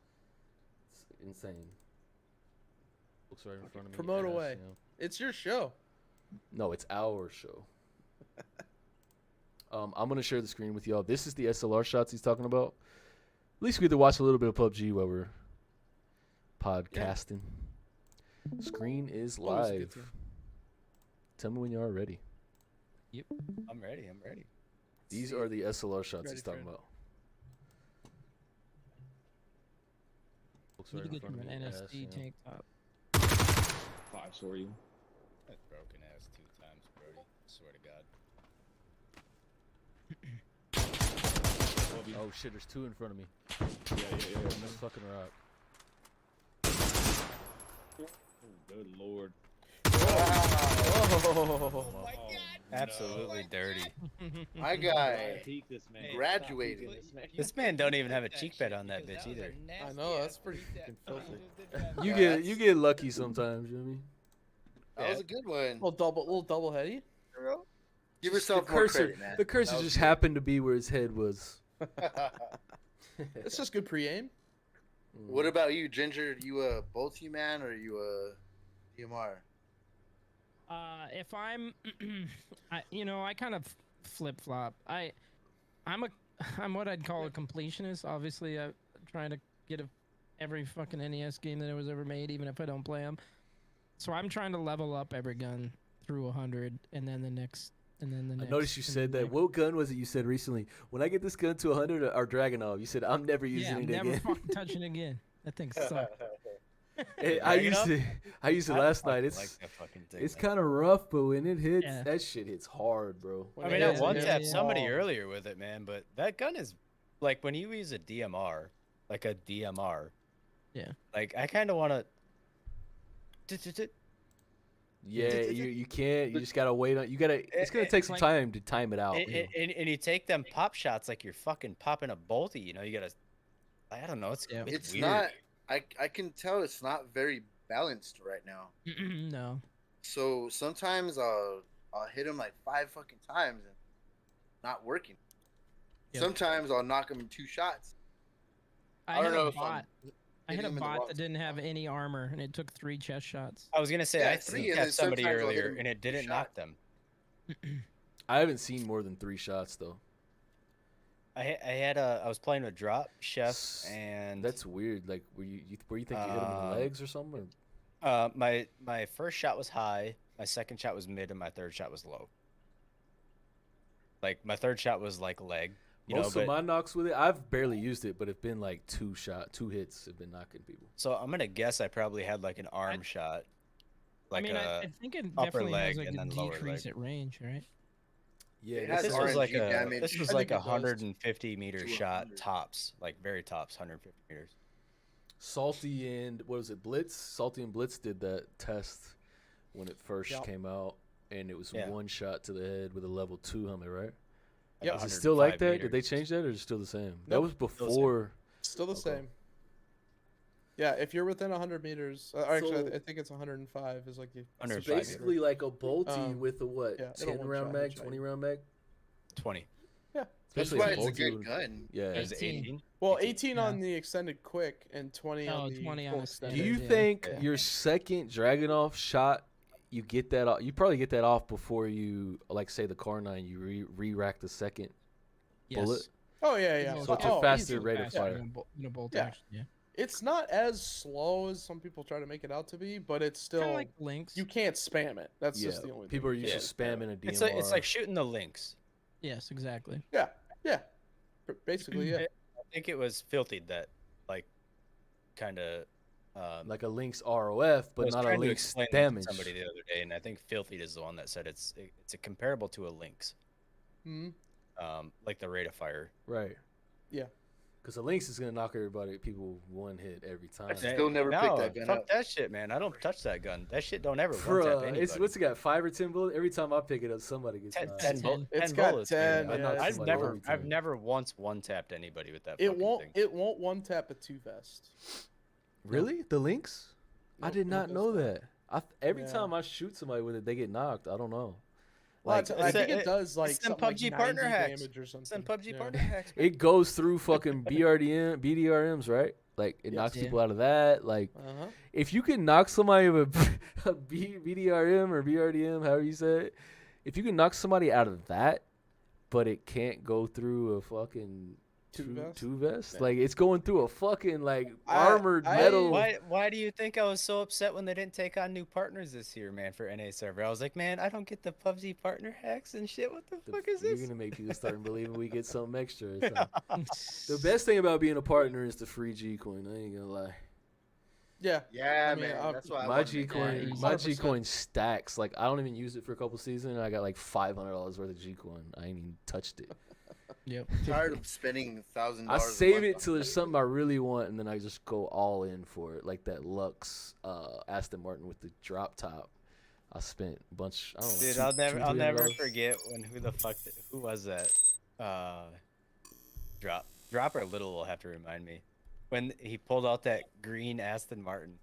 insane. Looks right in front of me. Promote ass, away. you know. It's your show. No, it's our show. I'm gonna share the screen with y'all. This is the SLR shots he's talking about. At least we get to watch a little bit of PUBG while we're podcasting. Screen is Always a good live. time. Tell me when you are ready. I'm ready. I'm ready. These are the SLR shots Ready, he's talking Fred. about. Looks You right need in to get front him of an me, ass, NSD you know. tank top. 5 sorry. That's broken ass 2 times, Brody. Swear to God. Oh shit, there's 2 in front of me. Yeah. Let's fucking rock. Oh, good lord. Oh. Absolutely dirty. My guy Peek this man. graduated. This man don't even have a cheek bed on that bitch either. I know, that's pretty fucking filthy. You get lucky sometimes, you know what I mean? That was a good one. Little double heady. Give yourself the more cursor, credit, man. the cursor That was just happened to be where his head was. It's just good pre-aim. What about you, Ginger? You a Bolty man or you a DMR? If I'm, I kind of flip flop. I'm what I'd call a completionist. Obviously, I'm trying to get every fucking NES game that was ever made, even if I don't play them. So I'm trying to level up every gun through 100, and then the next. I noticed you said that. What gun was it you said recently? When I get this gun to 100 or Dragunov, you said I'm never using it never again. fucking touching it again. That thing sucks. Hey, I used it last night. Like that fucking thing, It's man. kind of rough, but when it hits, Yeah. that shit hits hard, bro. I mean, Yeah, I one tapped yeah. somebody earlier with it, man. But that gun is like when you use a DMR, like a DMR. Yeah. Like I kind of want to. Yeah, you can't. You just gotta wait on. You gotta. It's gonna take some like- time to time it out. And you take them pop shots like you're fucking popping a bolty. You know, you gotta. I don't know. It's Yeah. it's weird. Not. I can tell it's not very balanced right now. No. So sometimes I'll hit him like 5 fucking times and not working. Yep. Sometimes I'll knock him in 2 shots. I don't hit know a if I'm bot. I hit hitting a him in the bot wrong that didn't have any armor, and it took 3 chest shots. I was gonna say Yeah, I 3, three and tapped then somebody sometimes I'll hit earlier him and it with a didn't knock shot. them. I haven't seen more than 3 shots though. I was playing with Drop Chef and That's weird. Like, were you think you hit him in the legs or something? my first shot was high, my second shot was mid, and my third shot was low. Like my third shot was like leg. Most of my knocks with it, I've barely used it, but it's been like 2 hits have been knocking people. So I'm gonna guess I probably had like an arm shot. Like I mean, I think it upper definitely leg has like and a then lower decrease leg. at range, right? Yeah, It has this RNG was like damage. this was I like think it a does. 150 meter To shot 100. tops, like very tops, 150 meters. Salty and what was it? Blitz. Salty and Blitz did that test when it first Yep. came out, and it was Yeah. 1 shot to the head with a level 2 helmet, right? Yep. Is it still like 105 that? Did they meters. change that, or is it still the same? That Nope. was the same. before. Still the Okay. same. Yeah, if you're within 100 meters, actually, So- I think it's 105 is like the. So 105 meters. basically, like a bolty with a what? yeah, it'll 10 round one-shot mag, headshot 20 you. round mag. 20. That's Especially why if it's a bolty good would- gun. Yeah. It was 18. 18. Well, 18. 18 on the extended quick and 20 Oh, on the 20 on full extended. Do you Yeah. think Yeah. your second Dragunov shot, you get that off? You probably get that off before you, like, say the car 9, you re-rack the second bullet. Yes. Oh yeah, yeah. So it's a Oh, faster easy. rate of Faster fire. than a bolt Yeah. action, yeah. It's not as slow as some people try to make it out to be, but it's Kind still of like links. you can't spam it. That's Yeah, just the only people are thing. used Yeah. to spamming a DMR. It's like shooting the links. Yes, exactly. Yeah, yeah. Basically, yeah. I think it was Filthy that, like, kind of. Like a Lynx ROF, I but was not a trying to Lynx explain that damage. to somebody the other day, and I think Filthy is the one that said it's a comparable to a Lynx, Hmm. like the rate of fire. Right. Yeah. Because a Lynx is gonna knock people one hit every time. I still never picked that gun fuck up. that shit, man. I don't touch that gun. That shit don't ever one tap Bruh, anybody. it's what's it got? 5 or 10 bullets. Every time I pick it up, somebody gets 10, knocked. 10, 10. It's 10 got bullets, 10. man. I knocked Yeah, somebody every I've time. never once one tapped anybody with that. It fucking won't. thing. It won't one tap a 2-vest. Really? The Lynx? I Nope, did not it know does that. Every Yeah. time I shoot somebody with it, they get knocked. I don't know. Well, Like I think it does like it's them something like PUBG 90 partner hacks. damage or It's something. them PUBG Yeah. partner hacks. Man. it goes through fucking BDRMs, right? Like it Yes. knocks Yeah. people out of that. Like Uh-huh. if you can knock somebody with a BDRM or BRDM, however you say it, if you can knock somebody out of that, but it can't go through a fucking two vest, Yeah. like it's going through a fucking like I- armored I- metal. Why do you think I was so upset when they didn't take on new partners this year, man, for NA server? I was like, man, I don't get the PUBG partner hacks and shit. What the fuck is You're this? gonna make people start believing we get something extra. Or something. The best thing about being a partner is the free G coin. I ain't gonna lie. Yeah. Yeah, I mean, man. That's why I My wanted to G make coin, it. my G 100%. coin stacks. Like I don't even use it for a couple seasons, and I got like $500 worth of G coin. I ain't even touched it. Yep. Tired of spending $1,000. I save it till there's something I really want, and then I just go all in for it. Like that Lux Aston Martin with the drop top. I spent a bunch. I don't know. Dude, I'll never forget when who was that? Dropper Little will have to remind me when he pulled out that green Aston Martin.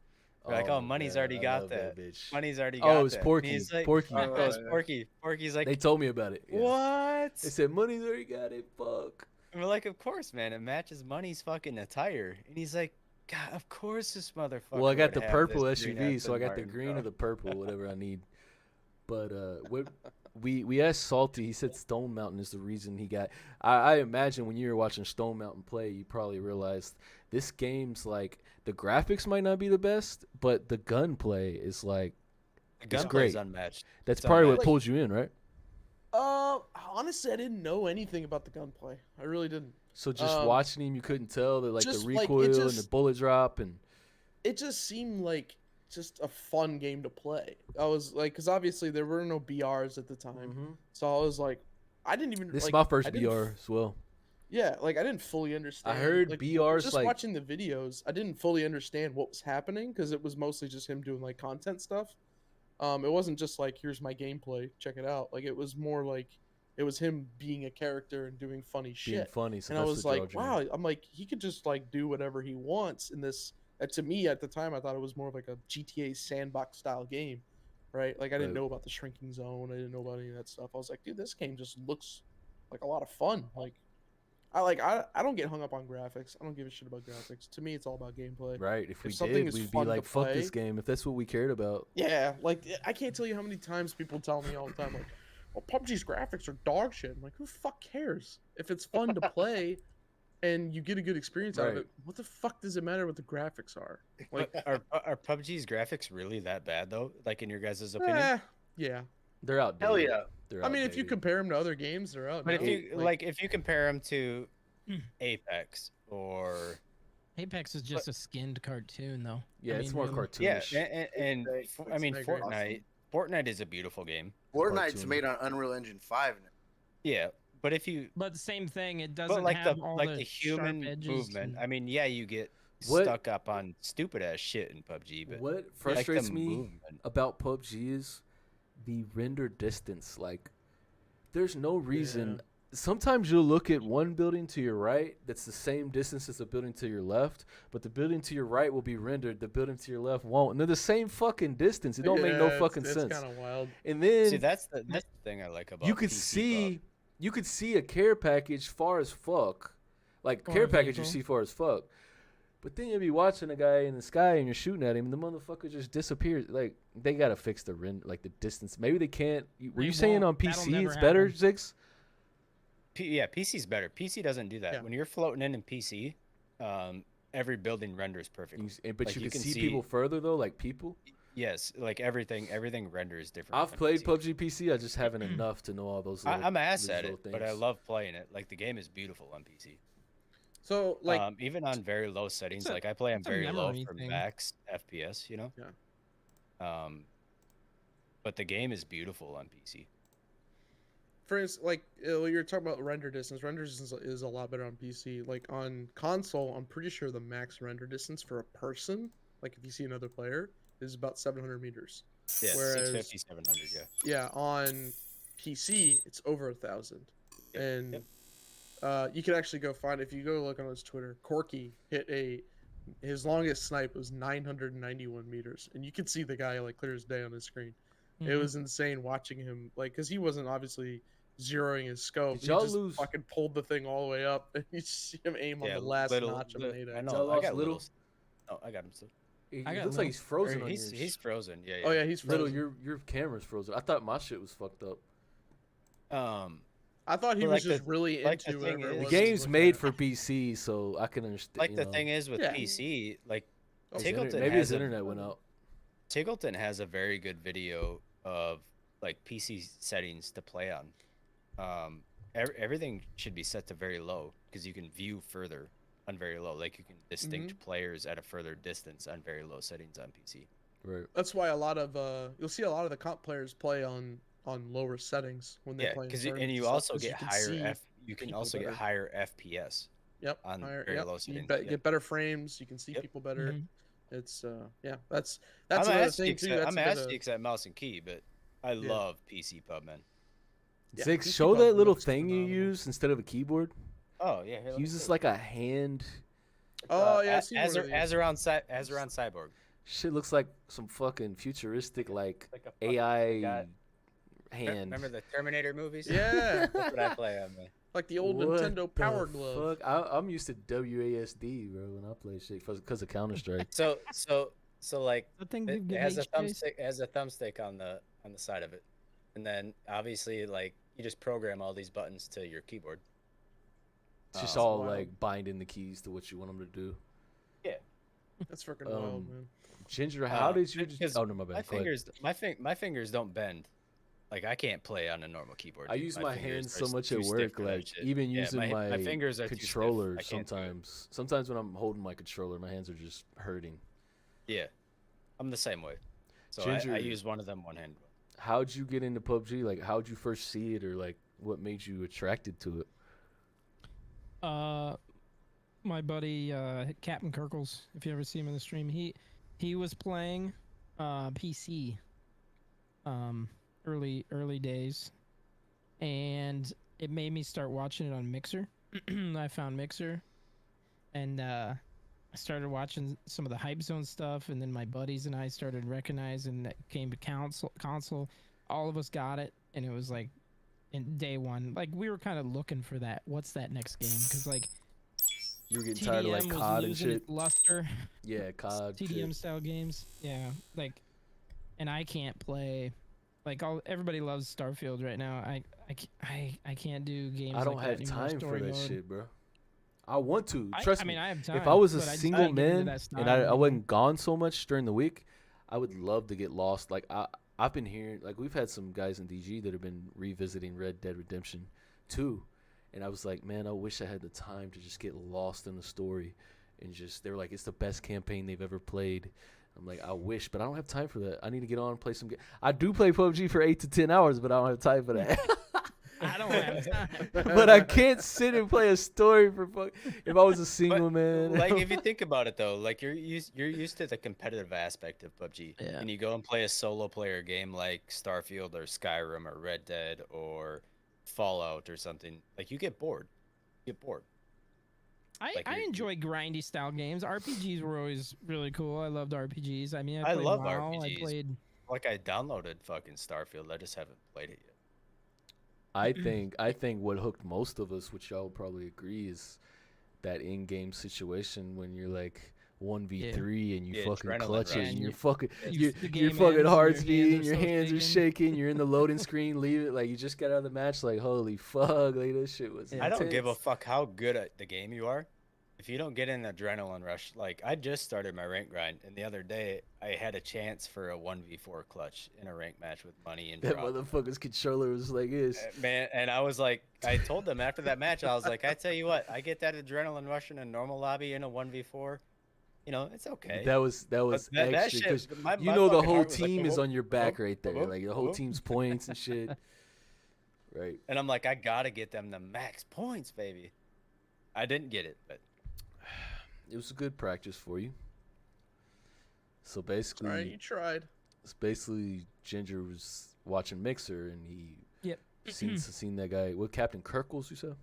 We're like, oh, Money's already got that. bitch. Money's already got Oh, it's that. And Porky. he's like, Porky. Oh, it's Porky. Porky's like, They told me about it. Yeah. what? They said Money's already got it. Fuck. And we're like, of course, man. It matches Money's fucking attire. And he's like, God, of course this motherfucker. Well, I got would the have purple this green SUV, so I Aston got the Martin, green bro." or the purple, whatever I need. But what we asked Salty. He said Stone Mountain is the reason he got. I imagine when you were watching Stone Mountain play, you probably realized this game's like the graphics might not be the best, but the gunplay is like The It's gunplay's great. unmatched. that's It's probably what unmatched. pulled you in, right? Honestly, I didn't know anything about the gunplay. I really didn't. So just watching him, you couldn't tell that like the just, like, it recoil and the just- bullet drop and It just seemed like just a fun game to play. I was like, because obviously there were no BRs at the time, so I was like, I didn't even. this like, is my first I didn't BR as well. Yeah, like I didn't fully understand. heard like, BRs, just like- watching the videos. I didn't fully understand what was happening because it was mostly just him doing like content stuff. It wasn't just like here's my gameplay, check it out. Like it was more like it was him being a character and doing funny Being shit. funny, so And I that's was what like, draws you in. wow. I'm like, he could just like do whatever he wants in this. To me, at the time, I thought it was more of like a GTA sandbox style game, right? Like I didn't Right. know about the shrinking zone. I didn't know about any of that stuff. I was like, dude, this game just looks like a lot of fun. Like I don't get hung up on graphics. I don't give a shit about graphics. To me, it's all about gameplay. Right. If we something did, is we'd be fun to like, fuck this play- game. If that's what we cared about. Yeah, like I can't tell you how many times people tell me all the time, like, "Well, PUBG's graphics are dog shit." I'm like, who the fuck cares? If it's fun to play, and you get a good experience out of Right. it, what the fuck does it matter what the graphics are? Like, Are PUBG's graphics really that bad though? Like in your guys' opinion? yeah. They're outdated. Hell yeah. They're I mean, if you outdated. compare them to other games, they're out. But if now. you like, if you compare them to Apex or Apex is just a skinned cartoon, though. Yeah, I it's mean, more really. cartoonish. and Apex, I mean I agree. Fortnite is a beautiful game. Fortnite's Cartoon. made on Unreal Engine 5 now. Yeah, but if you But the same thing, it doesn't but like have the all like the, the sharp human edges movement. and- I mean, yeah, you get What- stuck up on stupid ass shit in PUBG, but What like the frustrates me movement. about PUBG is the render distance. Like, there's no reason. Sometimes you'll look at one building to your right that's the same distance as the building to your left, but the building to your right will be rendered, the building to your left won't. And they're the same fucking distance. It don't make no fucking sense. It's kind of wild. And then See, that's the thing I like about you could PC Pub. you could see a care package far as fuck, like Or care a package you vehicle. see far as fuck, but then you'll be watching a guy in the sky and you're shooting at him and the motherfucker just disappears. Like they gotta fix the like the distance. Maybe they can't. Were They you saying on won't. That'll PC never it's better, happen. Zix? Yeah, PC's better. PC doesn't do that. Yeah. When you're floating in PC, every building renders perfectly. But Like, you you can can see see- people further though, like people. Yes, like everything renders different. I've on played PC. PUBG PC. I just haven't enough to know all those. Little, I'm ass those at little it, but I things. love playing it. Like the game is beautiful on PC. So like, Even on very low settings, a- like I play on it's a very low memory for thing. max FPS, you know. Yeah. But the game is beautiful on PC. for instance, like you're talking about render distance. Render distance is a lot better on PC. Like on console, I'm pretty sure the max render distance for a person, like if you see another player, is about 700 meters. Yeah, Whereas- 650, 700, yeah. Yeah, on PC it's over 1,000, Yep, and yep. you can actually go find, if you go look on his Twitter, Corky hit his longest snipe was 991 meters, and you could see the guy like clear as day on his screen. It Mhm. was insane watching him, like, because he wasn't obviously zeroing his scope. Did He y'all just lose- fucking pulled the thing all the way up, and you see him aim on Yeah, the last little, notch of an 8x. I Y'all know. I lost got Little? little. Oh, I got him still. It I got looks Little. like he's frozen Or on he's yours. frozen. Yeah, yeah. Oh yeah, he's Little, frozen. your camera's frozen. I thought my shit was fucked up. I thought he But was like just the- really like the into thing whatever it is- The was he was game's looking made at. for PC, so I can understand. like the thing is with Yeah. PC, like Oh, His Tiggleton maybe has his a- internet went out. Tiggleton has a very good video of like PC settings to play on. Everything should be set to very low because you can view further on very low. Like you can distinct players at a further distance on very low settings on PC. Right. That's why a lot of you'll see a lot of the comp players play on lower settings when they Yeah, play. in because tournaments and you stuff, also 'cause get can higher see You can people also better. get higher FPS. Yep, on higher, very yep. low You settings, bet- yeah. get better frames. You can see Yep. people better. Mhm. It's yeah, that's I'm another ass thing cheeks too. at, That's I'm a bit ass of- cheeks at mouse and key, but I love PC pub, man. Yeah, Six, PC show Pub that little looks thing you phenomenal. use instead of a keyboard. Oh yeah, here, let me Uses see. like a hand. Oh yeah, I see one of these. Around Cyborg. Shit looks like some fucking futuristic like Like a fucking AI god. hand. Remember the Terminator movies? Yeah, That's what I play on, man. like the old What Nintendo the Power Glove. Fuck? I'm used to WASD, bro, when I play shit because of Counter Strike. So like The thing it give has a HJs? thumbstick on the side of it, and then obviously like you just program all these buttons to your keyboard. It's just Oh, all wild. like binding the keys to what you want them to do. That's freaking wild, Um, man. Ginger, how did you? because Oh no, my bad. My Go ahead. fingers, my fingers don't bend. Like I can't play on a normal keyboard. I dude. use my fingers hands are so much too at stiff work, for that like shit. even Yeah, using my fingers are too stiff. controller. I can't do it. Sometimes when I'm holding my controller, my hands are just hurting. Yeah, I'm the same way. So Ginger- I use one of them one hand. How'd you get into PUBG? Like, how'd you first see it, or like, what made you attracted to it? My buddy Captain Kirkles, if you ever see him in the stream, he was playing PC early days, and it made me start watching it on Mixer. I found Mixer, and I started watching some of the Hype Zone stuff, and then my buddies and I started recognizing that it came to console. All of us got it, and it was like in day one, like we were kind of looking for that. What's that next game? Because like You were getting tired of like TDM was COD and losing shit. its luster. Yeah, COD. TDM shit. style games, yeah. Like, and I can't play. Like everybody loves Starfield right now. I can't do games. I don't like that have anymore, time for story that mode. shit, bro. I want to. I Trust mean, me. I have time. If I was a but I just single can't get into man that and style I anymore. wasn't gone so much during the week, I would love to get lost. Like I've been hearing, like we've had some guys in DG that have been revisiting Red Dead Redemption 2, and I was like, man, I wish I had the time to just get lost in the story, and just they were like, it's the best campaign they've ever played. I'm like, I wish, but I don't have time for that. I need to get on and play some game. I do play PUBG for 8 to 10 hours, but I don't have time for that. I don't have time. But I can't sit and play a story for fuck. If I was a single man, Like if you think about it though, like you're used to the competitive aspect of PUBG, Yeah. and you go and play a solo player game like Starfield or Skyrim or Red Dead or Fallout or something, like you get bored. You get bored. Like I you- enjoy grindy style games. RPGs were always really cool. I loved RPGs. I mean, I I played love WoW. RPGs. I played. Like I downloaded fucking Starfield, I just haven't played it yet. I think what hooked most of us, which y'all would probably agree, is that in-game situation when you're like 1v3 and you Yeah, fucking adrenaline clutch it rush. and Yeah, you're fucking you- the your game fucking ends, heart's your beating, hands are your so hands are shaking, you're in the loading screen, leave it like you just got out of the match, like holy fuck, like this shit was. I don't give a intense. fuck how good at the game you are. if you don't get an adrenaline rush, like I just started my rank grind, and the other day I had a chance for a 1v4 clutch in a rank match with money and That drop. motherfucker's controller was like this. Man, and I was like, I told them after that match, I was like, I tell you what, I get that adrenaline rush in a normal lobby in a 1v4. You know, it's okay. That was But that extra shit, because my you know the fucking whole heart was like, team is whoop, on your back whoop, right there, whoop, like the whole whoop. team's points and shit. Right. And I'm like, I gotta get them the max points, baby. I didn't get it, but It was a good practice for you. So All right, basically, you tried. Ginger was watching Mixer and he Yep. seen that guy. What, Captain Kirkles, you said?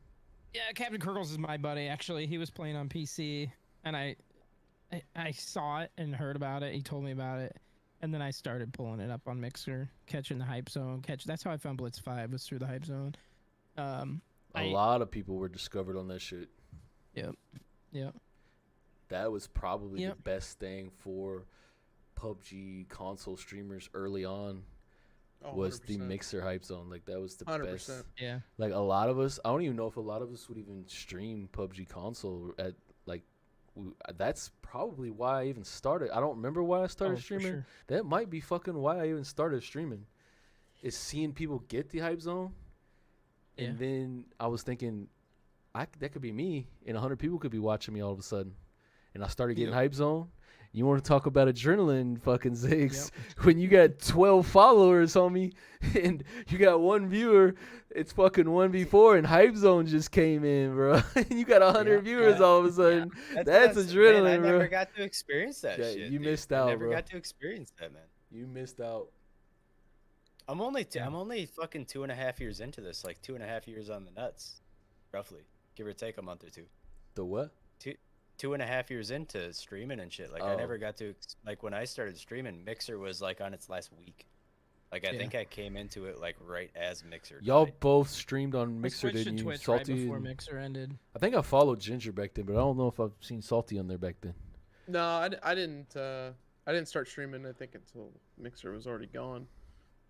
Yeah, Captain Kirkles is my buddy. Actually, he was playing on PC, and I saw it and heard about it. He told me about it, and then I started pulling it up on Mixer, catching the hype zone. That's how I found Blitz 5 was through the hype zone. A lot of people were discovered on that shit. Yep. That was probably Yep. the best thing for PUBG console streamers early on. Oh, Was the 100%. Mixer hype zone. Like that was the 100%. best. Yeah. Like a lot of us, I don't even know if a lot of us would even stream PUBG console at like. That's probably why I even started. I don't remember why I started For streaming. sure. That might be fucking why I even started streaming. Is seeing people get the hype zone, Yeah. and then I was thinking, that could be me, and 100 people could be watching me all of a sudden, and I started getting Yep. hype zone. You want to talk about adrenaline, fucking Ziggs? When you got 12 followers, homie, and you got one viewer, it's fucking 1v4, and hype zone just came in, bro. And you got 100 Yeah, viewers yeah, all of a sudden. That's man, adrenaline, I bro. never got to experience that Yeah, shit. you dude. missed I out, never bro. got to experience that, man. You missed out. I'm only fucking 2.5 years into this, like 2.5 years on the nuts, roughly, give or take a month or two. The what? 2.5 years into streaming and shit. Like I Oh. never got to like when I started streaming, Mixer was like on its last week. Like I Yeah. think I came into it like right as Mixer. Y'all died. both streamed on I Mixer, switched to didn't you? Twitch Salty. right before and- Mixer ended. I think I followed Ginger back then, but I don't know if I've seen Salty on there back then. No, I didn't. I didn't start streaming. I think until Mixer was already gone.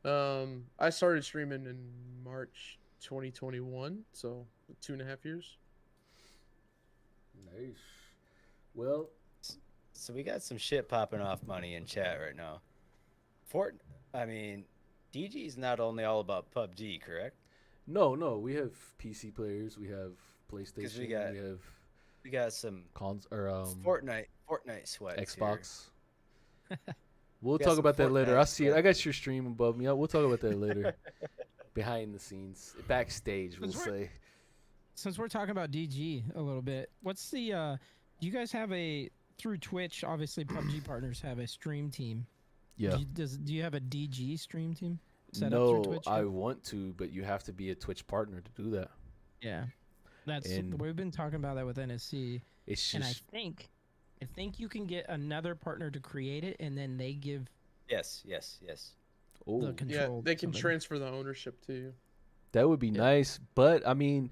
I started streaming in March 2021, so 2.5 years. Nice. Well, So we got some shit popping off money in chat right now. DG's not only all about PUBG, correct? no, we have PC players, we have PlayStation, we got some Fortnite sweat. Xbox. We'll We got talk some about that later. I Fortnite see it. sweat. I got your stream above me. We'll talk about that later. Behind the scenes, backstage, we'll That's right. say. Since we're talking about DG a little bit, what's the do you guys have through Twitch, obviously PUBG partners have a stream team. Yeah. Do you have a DG stream team set up No, through Twitch? I want to, but you have to be a Twitch partner to do that. Yeah. And- We've been talking about that with NSC, It's and I just think you can get another partner to create it, and then they give Yes. the oh, control. Yeah, they to can somebody. transfer the ownership too. that would be nice. But I mean,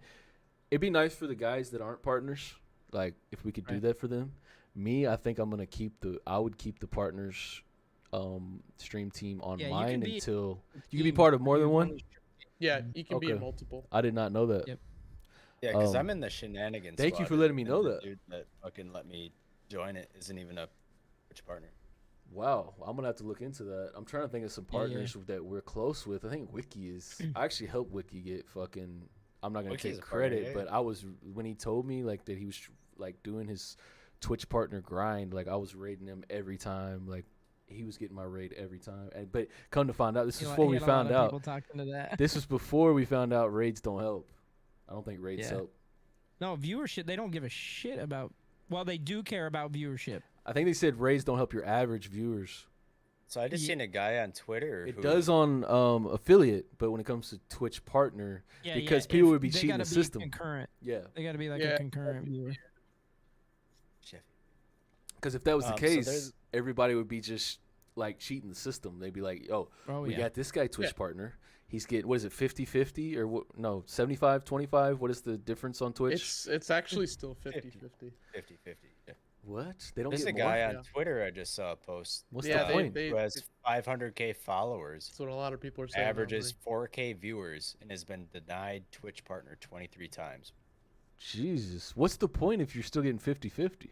it'd be nice for the guys that aren't partners. Like if we could do Right. that for them. Me, I think I would keep the partners stream team on Yeah, you mine can be until a you can be team, part of but more you than one. only- Yeah, you can be a Okay. multiple. I did not know that. Yep. Yeah, because Um, I'm in the shenanigans. thank you squad, for letting me and know the that. Dude that fucking let me join it isn't even a Twitch partner. Wow, I'm gonna have to look into that. I'm trying to think of some Yeah, yeah. partners that we're close with. I think Wiki is. I actually helped Wiki get fucking. I'm not gonna Wiki's take a partner, credit, yeah. but I was when he told me like that he was like doing his Twitch partner grind. Like I was raiding him every time. Like he was getting my raid every time. And but come to find out, this is He before we had a lot found of out. people talking to that. This was before we found out raids don't help. I don't think raids Yeah. help. No, viewership, they don't give a shit about. Well, they do care about viewership. I think they said raids don't help your average viewers. So I just Ye- seen a guy on Twitter. It who, does on affiliate, but when it comes to Twitch partner, Yeah, because yeah, people if would be they cheating gotta the be system. Concurrent. Yeah. They got to be like Yeah. a concurrent viewer. Shit. Because if that was the So case, there's- everybody would be just like cheating the system. They'd be like, "Oh, Oh we yeah. got this guy Twitch Yeah. partner. He's getting what is it, 50-50 or what? No, 75-25. What is the difference on Twitch? It's actually still 50-50. 50-50. Yeah. What? They don't There's get a more. guy on Yeah. Twitter I just saw a post. What's Yeah, the they- point? they- Who has 500K followers, That's what a lot of people are saying. averages 4K viewers, and has been denied Twitch partner 23 times. Jesus. What's the point if you're still getting 50-50?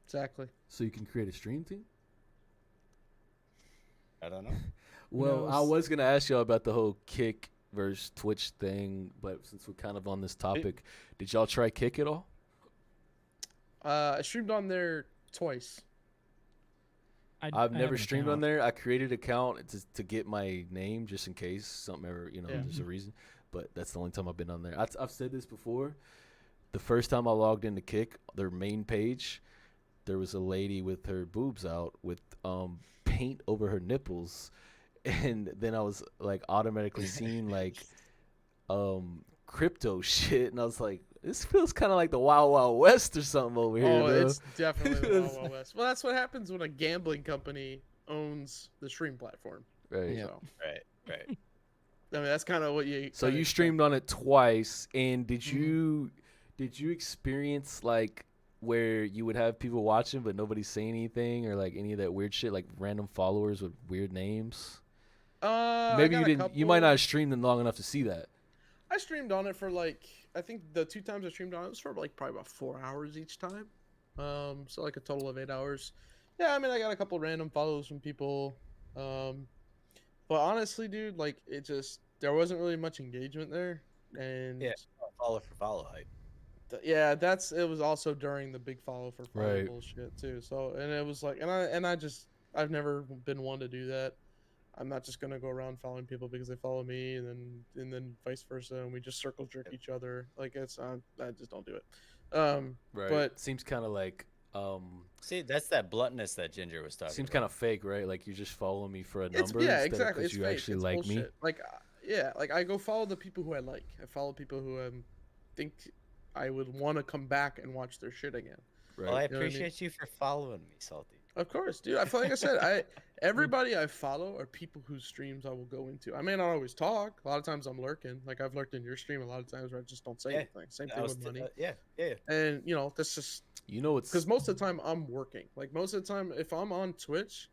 Exactly. So you can create a stream team? I don't know. Well, I knows? was going to ask y'all about the whole Kick versus Twitch thing, but since we're kind of on this topic, did y'all try Kick at all? I streamed on there twice. I've I never have an streamed on account. there. I created an account to get my name just in case something ever, Yeah. there's a reason. But that's the only time I've been on there. I've said this before. The first time I logged into Kick, their main page, there was a lady with her boobs out with paint over her nipples. And then I was like automatically seeing like crypto shit. And I was like, this feels kind of like the Wild Wild West or something over here. Oh, bro. it's definitely the Wild Wild West. Well, that's what happens when a gambling company owns the stream platform. Right. So, Right. I mean, that's kind of what you. So kinda you expect. streamed on it twice, and did Mhm. you experience like where you would have people watching but nobody say anything, or like any of that weird shit, like random followers with weird names? I Maybe got you a didn't. You might couple- not have streamed them long enough to see that. I streamed on it for like, I think the 2 times I streamed on it was for like probably about 4 hours each time. So like a total of 8 hours. Yeah, I mean, I got a couple random follows from people. But honestly, dude, like there wasn't really much engagement there, and Yeah. Follow for follow hype. yeah, it was also during the big follow for follow Right. bullshit too. So, and it was like, I've never been one to do that. I'm not just gonna go around following people because they follow me, and then vice versa, and we just circle jerk each other. Like I just don't do it. Right. But Seems kind of like See, that's that bluntness that Ginger was talking seems about. kind of fake, right? Like you're just following me for a it's number yeah, instead exactly. because It's you fake. actually It's like bullshit. me. Like yeah, like I go follow the people who I like. I follow people who think I would want to come back and watch their shit again. Right. Well, I You know what I mean? appreciate you for following me, Salty. Of course, dude. I feel like I said, everybody I follow are people whose streams I will go into. I may not always talk. A lot of times I'm lurking. Like I've lurked in your stream a lot of times where I just don't say Yeah, anything. Same I thing was with t- money. yeah. And that's just You know it's because most of the time I'm working. Like most of the time, if I'm on Twitch,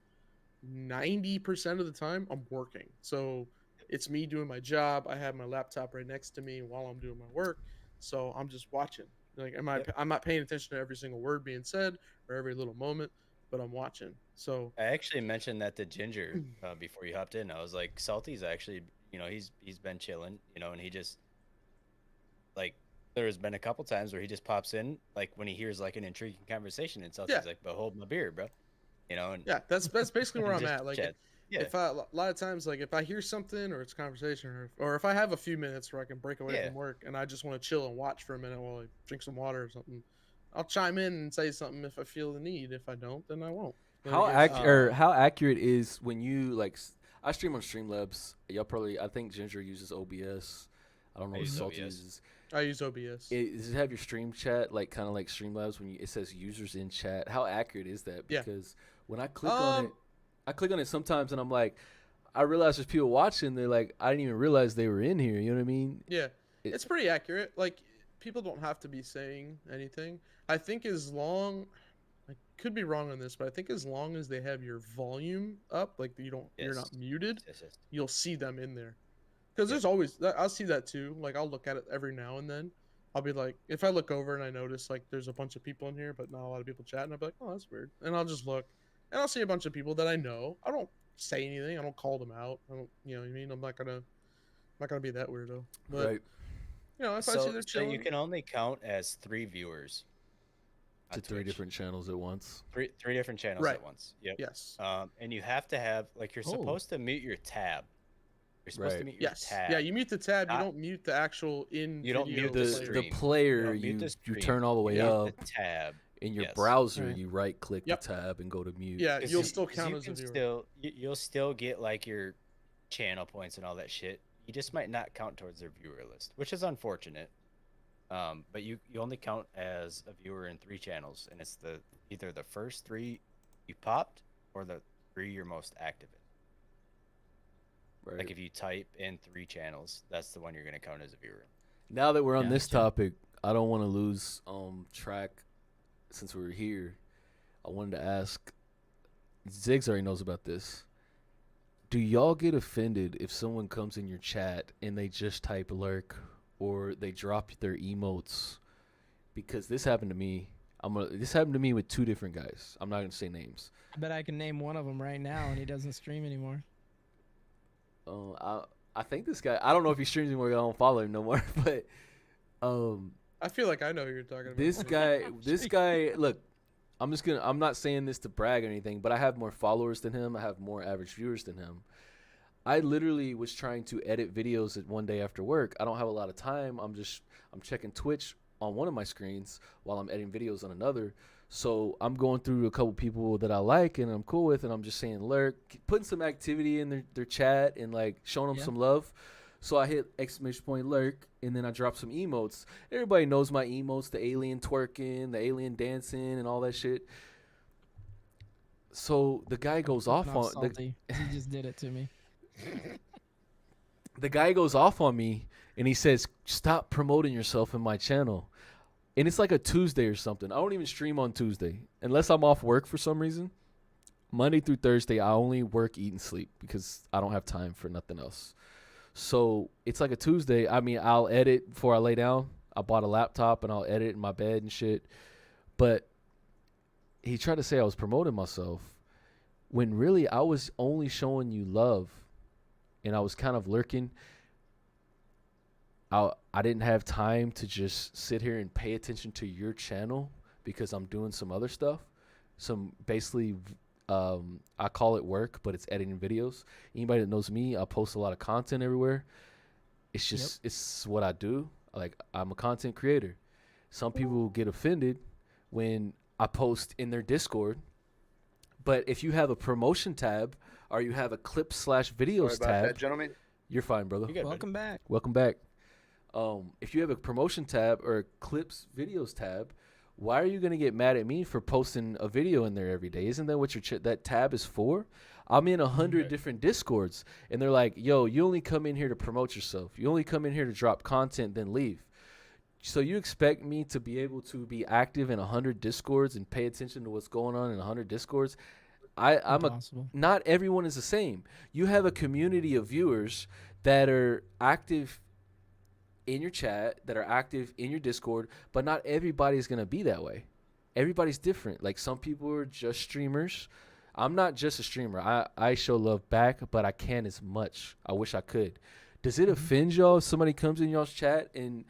90% of the time I'm working. So it's me doing my job. I have my laptop right next to me while I'm doing my work. So I'm just watching. Like I'm not paying attention to every single word being said or every little moment, but I'm watching. So I actually mentioned that to Ginger before you hopped in. I was like, Salty's actually, he's been chilling, and he just like there's been a couple times where he just pops in like when he hears like an intriguing conversation, and Salty's Yeah. like, "Behold my beer, bro," and yeah, that's basically where and I'm just at. Like chat. Yeah, if a lot of times, like if I hear something or it's a conversation or if I have a few minutes where I can break away Yeah. from work and I just want to chill and watch for a minute while I drink some water or something, I'll chime in and say something if I feel the need. If I don't, then I won't. how Like, how accurate is when you like I stream on Streamlabs. Y'all probably I think Ginger uses OBS. I don't know I what use Salty OBS. uses. I use OBS. Does it have your stream chat like kind of like Streamlabs when it says users in chat? How accurate is that? Yeah. Because when I click on it, I click on it sometimes and I'm like, I realize there's people watching. They're like, I didn't even realize they were in here. You know what I mean? Yeah, It- it's pretty accurate. Like people don't have to be saying anything. I think as long, I could be wrong on this, but I think as long as they have your volume up, like you're Yes. not muted, yes. you'll see them in there. Because Yeah. there's always I'll see that too. Like I'll look at it every now and then. I'll be like, if I look over and I notice like there's a bunch of people in here, but not a lot of people chatting, I'll be like, oh, that's weird. And I'll just look, and I'll see a bunch of people that I know. I don't say anything. I don't call them out. I don't, you know what I mean? I'm not gonna be that weirdo. But Right. you know, if I see So, they're so chilling, you can only count as 3 viewers. To on 3 Twitch. different channels at once. Three different channels Right. at once. Yep. yes, And you have to have like you're Oh. supposed to mute your tab. You're supposed to Right. mute your yes, tab. yeah. You mute the tab. You Not- don't mute the actual in. You don't video mute The the player. stream. player don't mute you the you stream. turn all the way You mute up the tab. in your Yes. browser. Right. You right click Yep. the tab and go to mute. Yeah, 'Cause you'll you- still 'cause count you as a can viewer. you'll still get like your channel points and all that shit. You just might not count towards their viewer list, which is unfortunate. But you only count as a viewer in 3 channels, and it's either the first 3 you popped or the 3 you're most active in. Right. Like if you type in 3 channels, that's the one you're gonna count as a viewer. Now that we're on this Gotcha. topic, I don't want to lose track. Since we're here, I wanted to ask. Ziggs already knows about this. Do y'all get offended if someone comes in your chat and they just type lurk or they drop their emotes, because this happened to me. This happened to me with 2 different guys. I'm not gonna say names. I bet I can name one of them right now, and he doesn't stream anymore. I think this guy. I don't know if he streams anymore. I don't follow him no more. But I feel like I know who you're talking about. this guy. Look, I'm not saying this to brag or anything, but I have more followers than him. I have more average viewers than him. I literally was trying to edit videos at one day after work. I don't have a lot of time. I'm checking Twitch on one of my screens while I'm editing videos on another. So I'm going through a couple people that I like and I'm cool with, and I'm just saying lurk, putting some activity in their chat and like showing them some love. So I hit ! Lurk, and then I drop some emotes. Everybody knows my emotes, the alien twerking, the alien dancing, and all that shit. So the guy goes off Not on salty. He just did it to me. the guy goes off on me, and he says, "Stop promoting yourself in my channel." And it's like a Tuesday or something. I don't even stream on Tuesday unless I'm off work for some reason. Monday through Thursday, I only work, eat, and sleep because I don't have time for nothing else. So it's like a Tuesday. I mean, I'll edit before I lay down. I bought a laptop and I'll edit in my bed and shit. But he tried to say I was promoting myself when really I was only showing you love, and I was kind of lurking. I didn't have time to just sit here and pay attention to your channel because I'm doing some other stuff. Some basically, I call it work, but it's editing videos. Anybody that knows me, I post a lot of content everywhere. It's just, it's what I do. Like, I'm a content creator. Some people get offended when I post in their Discord. But if you have a promotion tab or you have a clip/videos tab, that, gentlemen. you're fine, brother. Welcome back. Welcome back. If you have a promotion tab or a clips videos tab, why are you going to get mad at me for posting a video in there every day? Isn't that what that tab is for? I'm in 100 different Discords, and they're like, yo, you only come in here to promote yourself. You only come in here to drop content, then leave. So you expect me to be able to be active in 100 Discords and pay attention to what's going on in 100 Discords? Not everyone is the same. You have a community of viewers that are active in your chat, that are active in your Discord, but not everybody's going to be that way. Everybody's different. Like, some people are just streamers. I'm not just a streamer. I show love back, but I can't as much. I wish I could. Does it offend y'all if somebody comes in y'all's chat and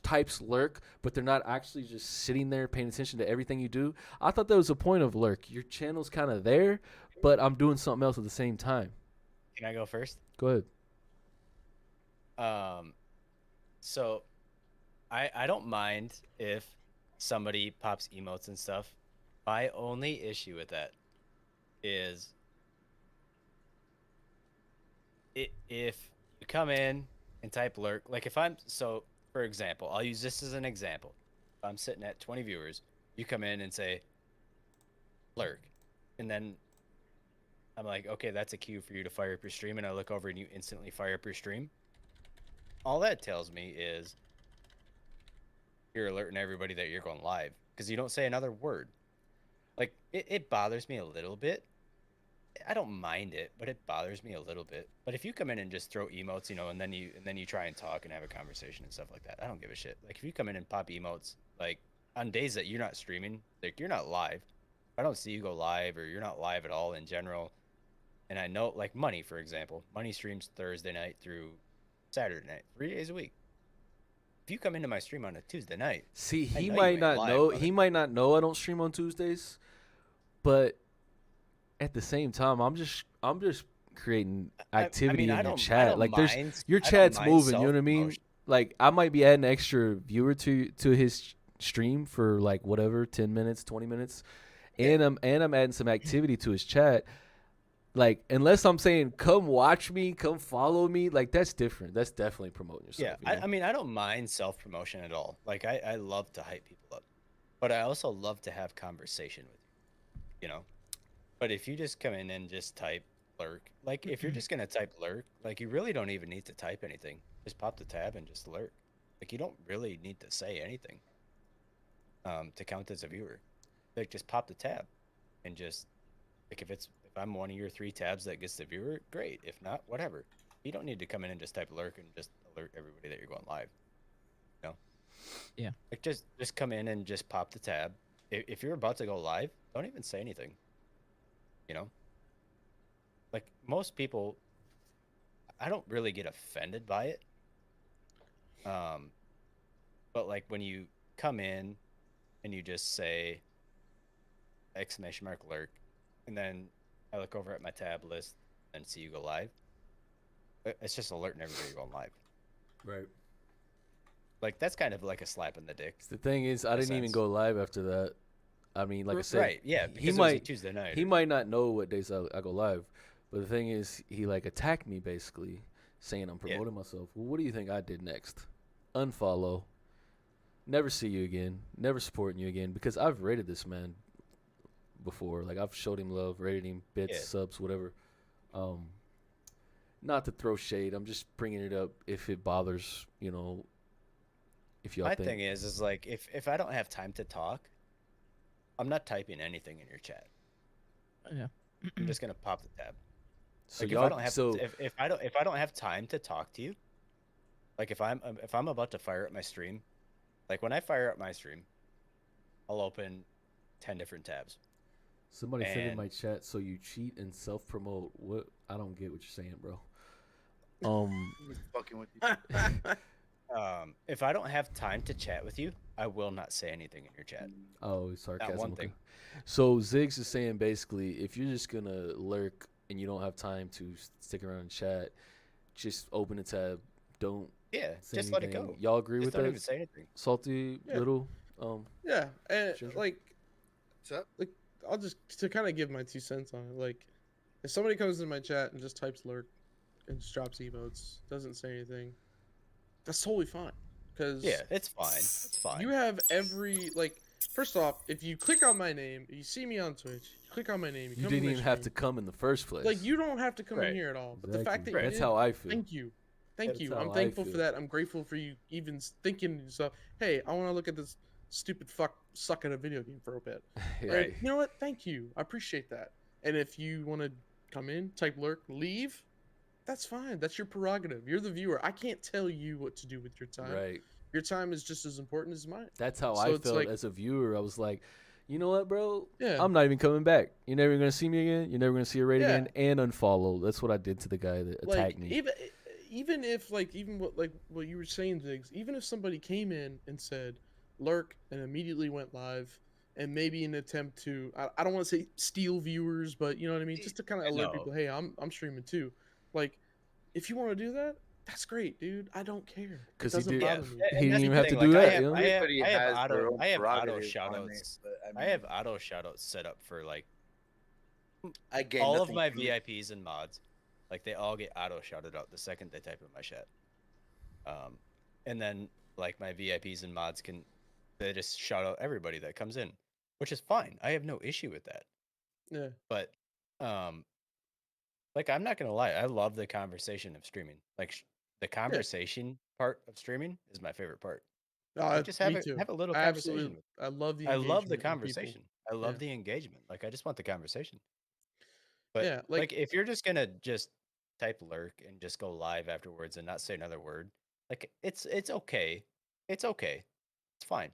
types lurk, but they're not actually just sitting there paying attention to everything you do? I thought that was the point of lurk. Your channel's kind of there, but I'm doing something else at the same time. Can I go first? Go ahead. So I don't mind if somebody pops emotes and stuff. My only issue with that is if you come in and type lurk, like for example, I'll use this as an example. If I'm sitting at 20 viewers, you come in and say lurk, and then I'm like, okay, that's a cue for you to fire up your stream, and I look over and you instantly fire up your stream. All that tells me is you're alerting everybody that you're going live because you don't say another word. Like, it bothers me a little bit. I don't mind it, but it bothers me a little bit. But if you come in and just throw emotes, and then you try and talk and have a conversation and stuff like that, I don't give a shit. Like, if you come in and pop emotes, like on days that you're not streaming, like you're not live, I don't see you go live, or you're not live at all in general. And I know, like, Money, for example, Money streams Thursday night through Saturday night, 3 days a week. If you come into my stream on a Tuesday night, see, he might not know. He might not know I don't stream on Tuesdays, but at the same time, I'm just creating activity in your chat. Like, your chat's moving. You know what I mean? Like, I might be adding extra viewer to his stream for like whatever, 10 minutes, 20 minutes, and I'm adding some activity to his chat. Like, unless I'm saying, come watch me, come follow me, like, that's different. That's definitely promoting yourself. Yeah, I mean, I don't mind self-promotion at all. Like, I love to hype people up. But I also love to have conversation with you, But if you just come in and just type lurk, like, if you're just going to type lurk, like, you really don't even need to type anything. Just pop the tab and just lurk. Like, you don't really need to say anything to count as a viewer. Like, just pop the tab and just, like, if I'm one of your 3 tabs that gets the viewer, great. If not, whatever. You don't need to come in and just type lurk and just alert everybody that you're going live. Like just come in and just pop the tab. If you're about to go live, don't even say anything. You know? Like most people, I don't really get offended by it. But like when you come in and you just say exclamation mark lurk, and then I look over at my tab list and see you go live, it's just alerting everybody you're going live. Right. Like that's kind of like a slap in the dick. The thing is, I didn't even sense. go live after that. I mean, like I said, Right? Yeah, because he it was a might Tuesday night. he might not know what days I go live, but the thing is, he like attacked me basically, saying I'm Yeah. promoting myself. Well, what do you think I did next? Unfollow. Never see you again. Never supporting you again because I've rated this man before. Like I've showed him love, rated him, bits, Yeah. subs, whatever. Not to throw shade. I'm just bringing it up if it bothers, if y'all My think. thing is like if I don't have time to talk, I'm not typing anything in your chat. Yeah. I'm just gonna pop the tab. So Like y'all, if I don't have so if I don't have time to talk to you, like if I'm about to fire up my stream, like when I fire up my stream, I'll open 10 different tabs. somebody said in and- my chat, so you cheat and self promote. What? I don't get what you're saying, bro. He's fucking with you. If I don't have time to chat with you, I will not say anything in your chat. Oh, sarcasm. one okay. thing. So Ziggs is saying basically, if you're just gonna lurk and you don't have time to stick around and chat, just open a tab. Don't Yeah, say just let it anything. go. Y'all agree Just with don't that? even say anything. Salty Yeah. little. Yeah, and Ginger? like, What's up? like I'll just to kind of give my 2 cents on it. Like, if somebody comes in my chat and just types lurk and just drops emotes, doesn't say anything, that's totally fine. Because Yeah, it's fine. It's fine. you have every like. First off, if you click on my name, you see me on Twitch, you click on my name, You come didn't to my even have to stream, come in the first place. like you don't have to come in Right. here at all. But the fact that Exactly. you That's did, how I feel. thank you. Thank That's you. how I'm I thankful feel. for that. I'm grateful for you even thinking to yourself, hey, I want to look at this stupid fuck suck at a video game for a bit. Yeah. And you know what? Thank you. I appreciate that. And if you want to come in, type lurk, leave, that's fine. That's your prerogative. You're the viewer. I can't tell you what to do with your time. Right. Your time is just as important as mine. That's how So I it's felt like- as a viewer. I was like, you know what, bro? Yeah. I'm not even coming back. You're never gonna see me again. You're never gonna see a raid Yeah. again, and unfollow. That's what I did to the guy that attacked me. Even if what you were saying, Ziggs, even if somebody came in and said lurk and immediately went live, and maybe an attempt to I don't want to say steal viewers, but you know what I mean, just to kind of alert No. people, hey, I'm streaming too. Like, if you want to do that, that's great, dude. I don't care. It 'Cause he doesn't did- bother Yeah, me. He and didn't that's even the have thing, to do like, that, you know? Everybody I have has their auto own I have auto prerogative on shoutouts. it, but I have auto shoutouts set up for like I get all of nothing my from it. VIPs and mods. Like they all get auto shouted out the second they type in my chat. And then like my VIPs and mods they just shout out everybody that comes in, which is fine. I have no issue with that. Yeah. But like I'm not gonna lie, I love the conversation of streaming. Like the conversation part of streaming is my favorite part. Like, just have Me a too. have a little I conversation. absolutely. I love the. I love the engagement with people. conversation. I love Yeah. the engagement. Like I just want the conversation. But Yeah, like if you're just gonna just type lurk and just go live afterwards and not say another word, like it's okay. It's okay. It's fine.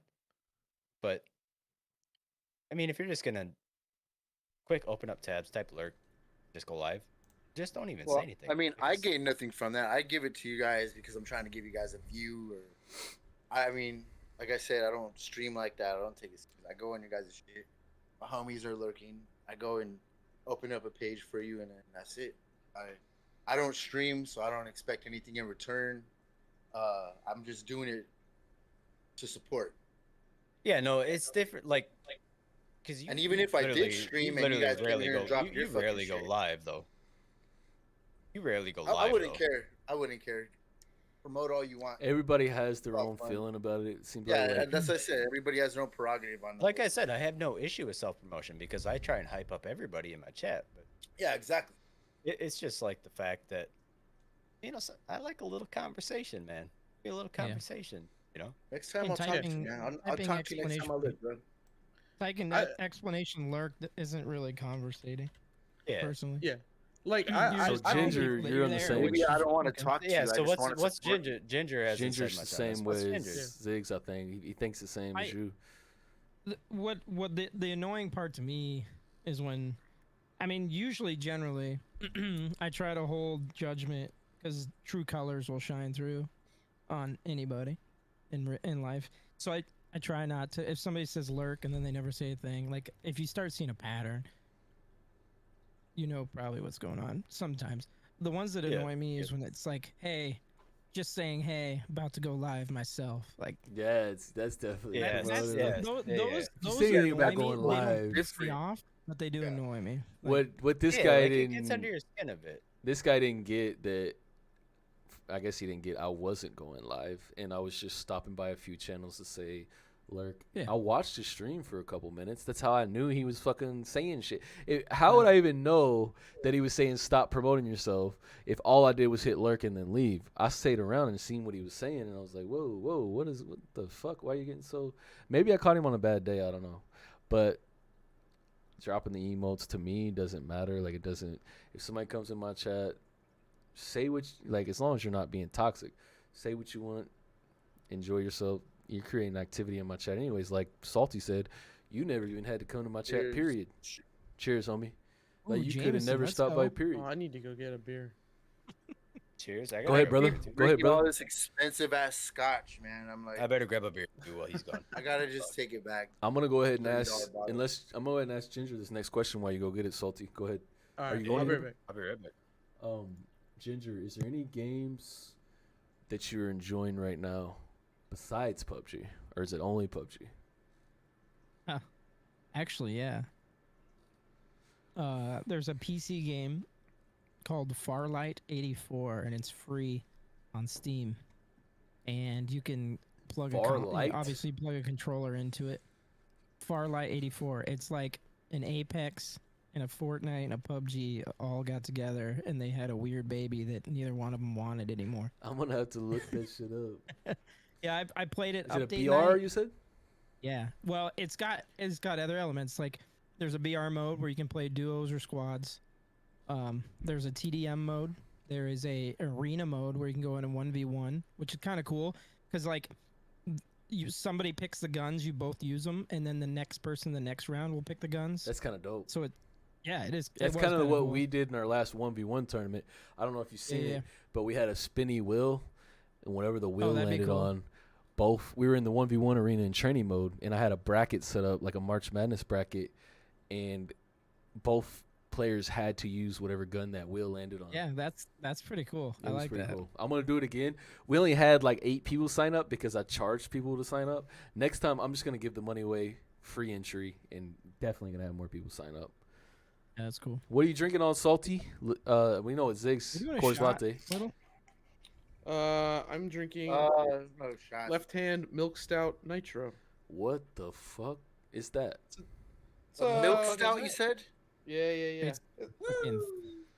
But I mean, if you're just gonna quick open up tabs, type lurk, just go live, just don't even say anything. I mean, I because- gain nothing from that. I give it to you guys because I'm trying to give you guys a view. Or, I mean, like I said, I don't stream like that. I don't take it serious. I go in your guys' shit. My homies are lurking. I go and open up a page for you, and then that's it. I don't stream, so I don't expect anything in return. I'm just doing it to support. Yeah, no, it's different. Like, because And even if I did stream and you guys came here and dropped your you fucking rarely go shit. live though. You rarely go live. I wouldn't though. care. I wouldn't care. Promote all you want. Everybody has their Oh, own fine. feeling about it. It seems Yeah, like and that's what I said. Everybody has their own prerogative on that. Like I said, I have no issue with self promotion because I try and hype up everybody in my chat. But Yeah, exactly. it's just like the fact that, I like a little conversation, man. Be a little Yeah. conversation, Next time And I'll talk to you, typing- man. I'll typing talk to you next time I explanation- live, bro. Typing that explanation lurk isn't really conversating, Yeah. personally. Yeah. Like You're So I don't Ginger, there, you're on the there, same- Maybe which I is don't want to okay. talk to Yeah. you. I So just want to what's support Ginger? Ginger hasn't Ginger's said the much on same this. What's way Ginger's? as Ziggs, I think. He thinks the same as you. What the annoying part to me is when, I mean, usually generally, I try to hold judgment because true colors will shine through on anybody in life. So I try not to. If somebody says lurk and then they never say a thing, like if you start seeing a pattern, you know probably what's going on. Sometimes the ones that Yeah, annoy me is when it's like, hey, just saying, hey, about to go live myself. Like Yeah, that's definitely. Yeah, that's yeah, those yeah, yeah. those Say anything annoy about me. going They live. don't piss me Different. off, but they do Yeah. annoy me. Like, What this Yeah, guy like, didn't. it gets under your skin a bit. This guy didn't get that. I guess he didn't get. I wasn't going live, and I was just stopping by a few channels to say, "Lurk." Yeah. I watched his stream for a couple minutes. That's how I knew he was fucking saying shit. How would I even know that he was saying stop promoting yourself if all I did was hit lurk and then leave? I stayed around and seen what he was saying, and I was like, "Whoa, what the fuck? Why are you getting so?" Maybe I caught him on a bad day. I don't know, but dropping the emotes to me doesn't matter. Like, it doesn't. If somebody comes in my chat, say what like, as long as you're not being toxic, say what you want, enjoy yourself. You're creating activity in my chat anyways. Like Salty said, you never even had to come to my chat. Cheers. Period. Cheers, homie. Like, ooh, you could have Jameson, never let's stopped by. go. Period. Oh, I need to go get a beer. Cheers. I Go ahead, brother. beer, too. Go ahead, Drinking all brother. this expensive ass scotch, man. I'm like, I better grab a beer too while he's gone. I gotta just take it back. I'm gonna go ahead and $30 ask. bottle. Unless I'm gonna go ahead and ask Ginger this next question while you go get it, Salty. Go ahead. All Are right, you going I'll be to- right back. I'll be right back. Ginger, is there any games that you're enjoying right now besides PUBG, or is it only PUBG? Actually, yeah. There's a PC game called Farlight 84, and it's free on Steam. And you can plug Farlight? obviously plug a controller into it. Farlight 84. It's like an Apex and a Fortnite and a PUBG all got together, and they had a weird baby that neither one of them wanted anymore. I'm gonna have to look that shit up. Yeah, I played it. Is it a update BR? night. You said? Yeah. Well, it's got other elements. Like there's a BR mode where you can play duos or squads. There's a TDM mode. There is a arena mode where you can go in a 1v1, which is kind of cool because like somebody picks the guns, you both use them, and then the next person the next round will pick the guns. That's kind of dope. So it is. That's it was kind of kinda what cool. we did in our last 1v1 tournament. I don't know if you've seen Yeah. it, but we had a spinny wheel, and whatever the wheel that'd be landed cool. on, we were in the 1v1 arena in training mode, and I had a bracket set up, like a March Madness bracket, and both players had to use whatever gun that wheel landed on. Yeah, that's pretty cool. It I was like pretty that. cool. I'm gonna do it again. We only had like 8 people sign up because I charged people to sign up. Next time, I'm just gonna give the money away, free entry, and definitely gonna have more people sign up. Yeah, that's cool. What are you drinking on, Salty? We know it's Ziggs Are you doing a Coors shot, Latte. Little? I'm drinking No shot. Left Hand Milk Stout Nitro. What the fuck is that? It's A milk stout, you said? Yeah. It's fucking-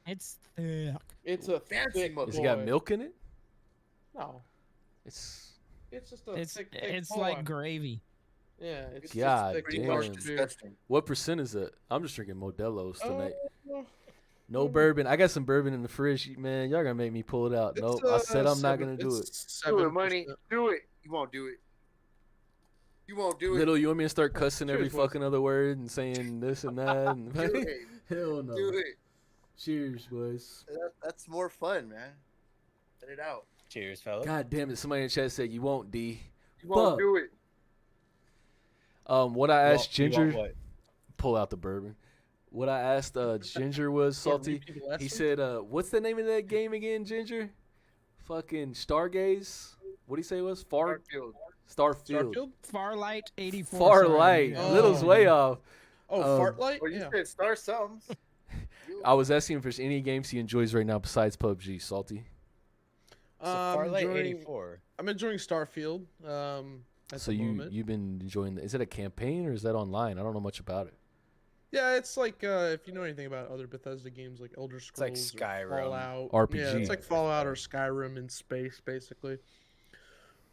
It's thick. It's a Fancy thick mother- Has it got boy. milk in it? No, It's it's just a It's thick it's boy. like gravy. Yeah, it's God just thick Pretty damn. much beer. disgusting. what percent is it? I'm just drinking Modelo's tonight. Uh, No bourbon. I got some bourbon in the fridge. Man, y'all gonna make me pull it out. it's, Nope. I said I'm not seven- gonna do it. it's Do it, 7%. money. Do it. You won't do it. You won't do it. Little, you want me to start cussing every Cheers, boys. fucking other word and saying this and that? And Do it. Hell no. Do it. Cheers, boys. That's more fun, man. Let it out. Cheers, fellas. God damn it! Somebody in the chat said you won't, D. You won't Fuck. do it. What I asked You want Ginger, what? pull out the bourbon. What I asked Ginger was Salty. Repeat the last He one? said, "What's the name of that game again, Ginger? Fucking Stargaze. What do you say it was? Starfield. Starfield. Starfield? Farlight 84. Far sorry. light. Oh. Little's way off. Oh, Fartlight? Well, you Yeah. said star something. I was asking if there's any games he enjoys right now besides PUBG. Salty. So Farlight enjoying- 84. I'm enjoying Starfield. At So the moment. you've been enjoying. Is it a campaign or is that online? I don't know much about it. Yeah, it's like if you know anything about other Bethesda games like Elder Scrolls, like or Skyrim. Fallout, RPG. Yeah, it's like Fallout or Skyrim in space, basically.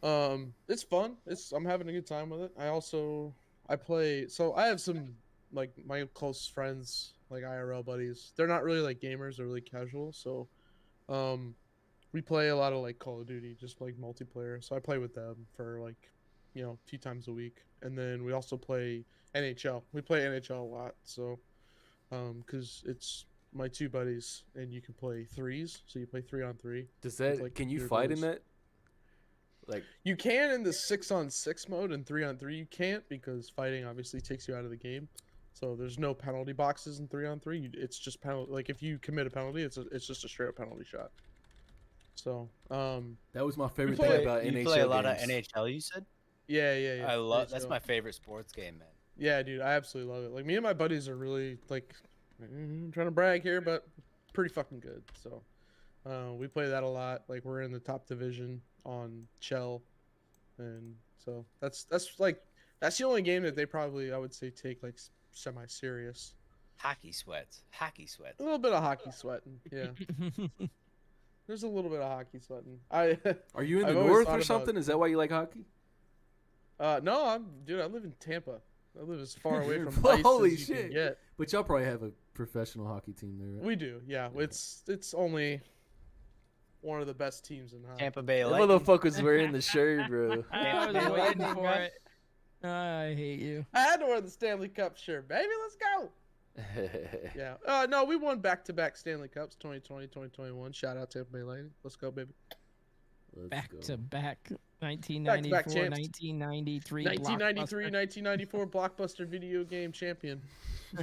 It's fun. I'm having a good time with it. I play. So I have some like my close friends like IRL buddies. They're not really like gamers; they're really casual. So, we play a lot of like Call of Duty, just like multiplayer. So I play with them for like, 2 times a week, and then we also play NHL. We play NHL a lot. So, because it's my 2 buddies, and you can play threes. So you play 3-on-3. Does with, that? like, Can you your fight in buddies. that? Like, You can in the 6-on-6 mode, and 3-on-3 you can't because fighting obviously takes you out of the game. So there's no penalty boxes in 3-on-3. It's just penalty. Like if you commit a penalty, it's just a straight up penalty shot. So that was my favorite play- thing about you NHL play a lot games. of NHL, you said? yeah. I love that's NHL. my favorite sports game, man. Yeah, dude, I absolutely love it. Like me and my buddies are really like, trying to brag here, but pretty fucking good. So we play that a lot. Like we're in the top division on Shell, and so that's the only game that they probably, I would say, take like semi-serious. Hockey sweats. Hockey sweats. A little bit of hockey sweating, yeah. There's a little bit of hockey sweating. Are you in the I've always north thought or about- something? Is that why you like hockey? No, I live in Tampa. I live as far away from ice Holy as you shit. can get. But y'all probably have a professional hockey team there, right? We do, yeah. It's only one of the best teams in hockey. Tampa Bay Them Lightning. motherfuckers wearing the shirt, bro. I was Bay waiting Lightning, for bro. it. I hate you. I had to wear the Stanley Cup shirt, baby. Let's go. Yeah. No, we won back-to-back Stanley Cups, 2020, 2021. Shout out Tampa Bay Lightning. Let's go, baby. Let's Back go. to back, 1994, Back-to-back champs. 1993, 1993, Blockbuster. 1994 Blockbuster video game champion.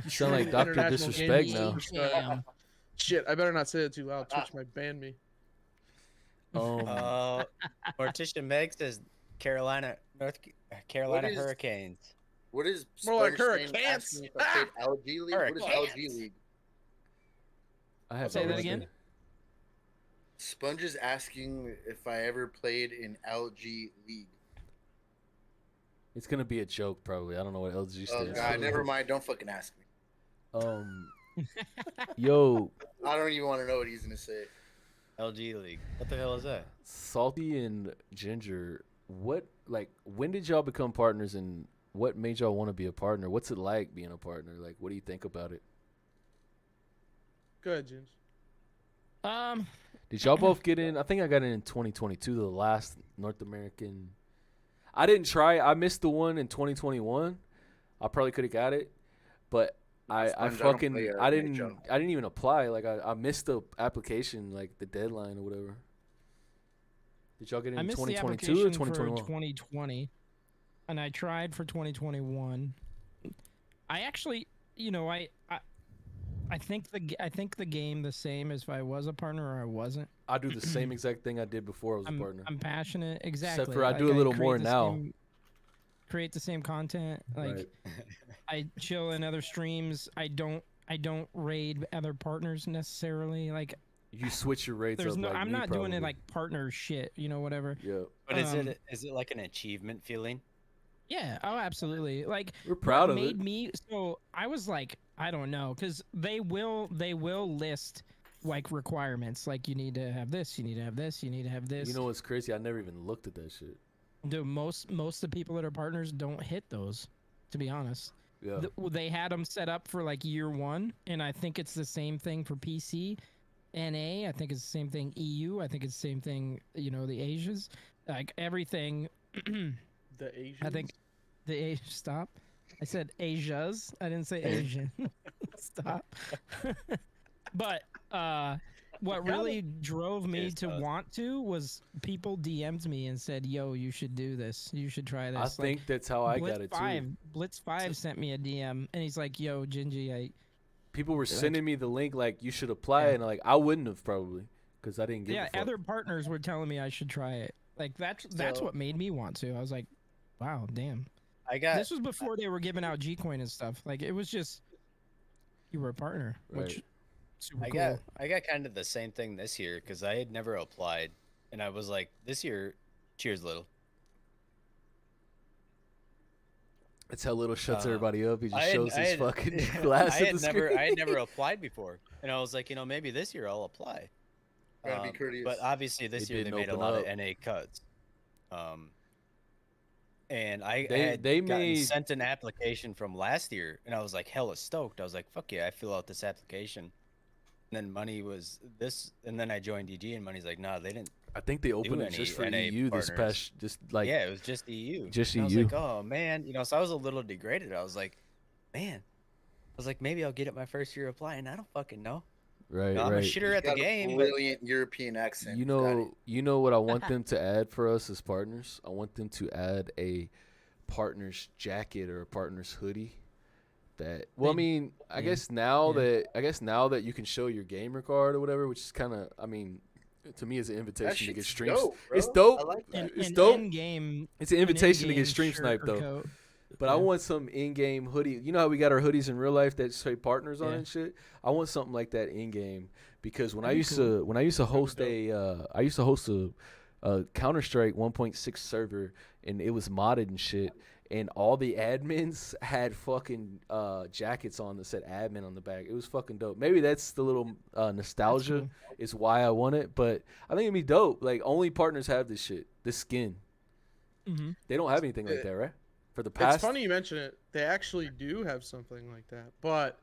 You sound like Dr. International Disrespect Game now. Superstar. Damn. Shit, I better not say it too loud. Twitch might ban me. Morticia Meg says Carolina What is- Hurricanes. What is More like Sponge saying, hurricanes. asking if I played LG League? What is LG Hurricanes. League? I have Say no that idea. again? Sponge is asking if I ever played in LG League. It's gonna be a joke, probably. I don't know what LG Oh stands god, for. never mind. Don't fucking ask me. Yo, I don't even want to know what he's gonna say. LG League. What the hell is that? Salty and Ginger, when did y'all become partners, and what made y'all want to be a partner? What's it like being a partner? Like, what do you think about it? Go ahead, James. Did y'all both get in? I think I got in 2022, the last North American. I didn't try. I missed the one in 2021. I probably could have got it, but I Sponge, I don't fucking play, I NHL. didn't even apply. Like I missed the application, like the deadline or whatever. Did y'all get in I missed the 2022 or application 2021? for 2020, and I tried for 2021. I actually, I think the game the same as if I was a partner or I wasn't. I do the same exact thing I did before I was a partner. I'm passionate, exactly. for I do a little more now. Create the same content. Like Right. I chill in other streams. I don't raid other partners necessarily. Like You switch your rates there's up. no, like I'm me, not doing it probably. like partner shit. Whatever. Yeah, But Um, is it like an achievement feeling? Yeah. Oh, absolutely. Like we're proud what of made it. me so I was like, I don't know, because they will list like requirements, like you need to have this, you need to have this, you need to have this. You know what's crazy? I never even looked at that shit. Dude, most of the people that are partners don't hit those, to be honest. Yeah. They had them set up for like year one, and I think it's the same thing for PC, NA. I think it's the same thing EU. I think it's the same thing. The Asians, like everything. The Asians. I think the stop. I said Asias. I didn't say Asian. Stop. But what really drove me Cheers, to bud. want to was people DM'd me and said, "Yo, you should do this. You should try this." I think that's how I got it too. Blitz 5 sent me a DM and he's like, "Yo, Gingy, People were Like- sending me the link like you should apply, Yeah. and like I wouldn't have probably because I didn't get. yeah." Other partners were telling me I should try it. Like that's So- what made me want to. I was like, "Wow, damn." I got This was before they were giving out G-Coin and stuff. Like it was just you were a partner, which Right. super I cool. got kind of the same thing this year because I had never applied, and I was like, this year, cheers, little. That's how Little shuts Uh, everybody up. He just I had- shows I his had- fucking glass I at had the never screen. I had never applied before, and I was like, maybe this year I'll apply. Gotta be courteous. But obviously this They year they didn't made a open lot up. of NA cuts. and I They- had they gotten made- sent an application from last year, and I was like hella stoked. I was like, "Fuck yeah!" I fill out this application, and then Money was this, and then I joined DG, and Money's like, "Nah, they didn't." I think they opened it any just for NA EU this partners. past, just like Yeah, it was just EU. just And I was EU. like, "Oh man," so I was a little degraded. I was like, "Man," I was like, "Maybe I'll get it my first year applying." I don't fucking know. right, I'm a right. shitter at the Got a game, but brilliant European accent. You He's got it. know what I want them to add for us as partners? I want them to add a partner's jacket or a partner's hoodie. That I They- mean, I yeah. guess now that you can show your gamer card or whatever, which is kind of, I mean, to me, is an That invitation to get shit's streams. dope, It's bro. dope. I like that. It's an dope. in-game, It's an invitation to get in-game stream shirt sniped or though. coat. But I Yeah. want some in-game hoodie. You know how we got our hoodies in real life that say partners on Yeah. and shit. I want something like that in-game because when That'd be I used to host dope. a Counter-Strike 1.6 server, and it was modded and shit, and all the admins had fucking jackets on that said admin on the back. It was fucking dope. Maybe that's the little nostalgia cool. is why I want it, but I think it'd be dope. Like, only partners have this shit, this skin. Mm-hmm. They don't have anything like that, right? For the It's past, funny you mention it. They actually do have something like that, but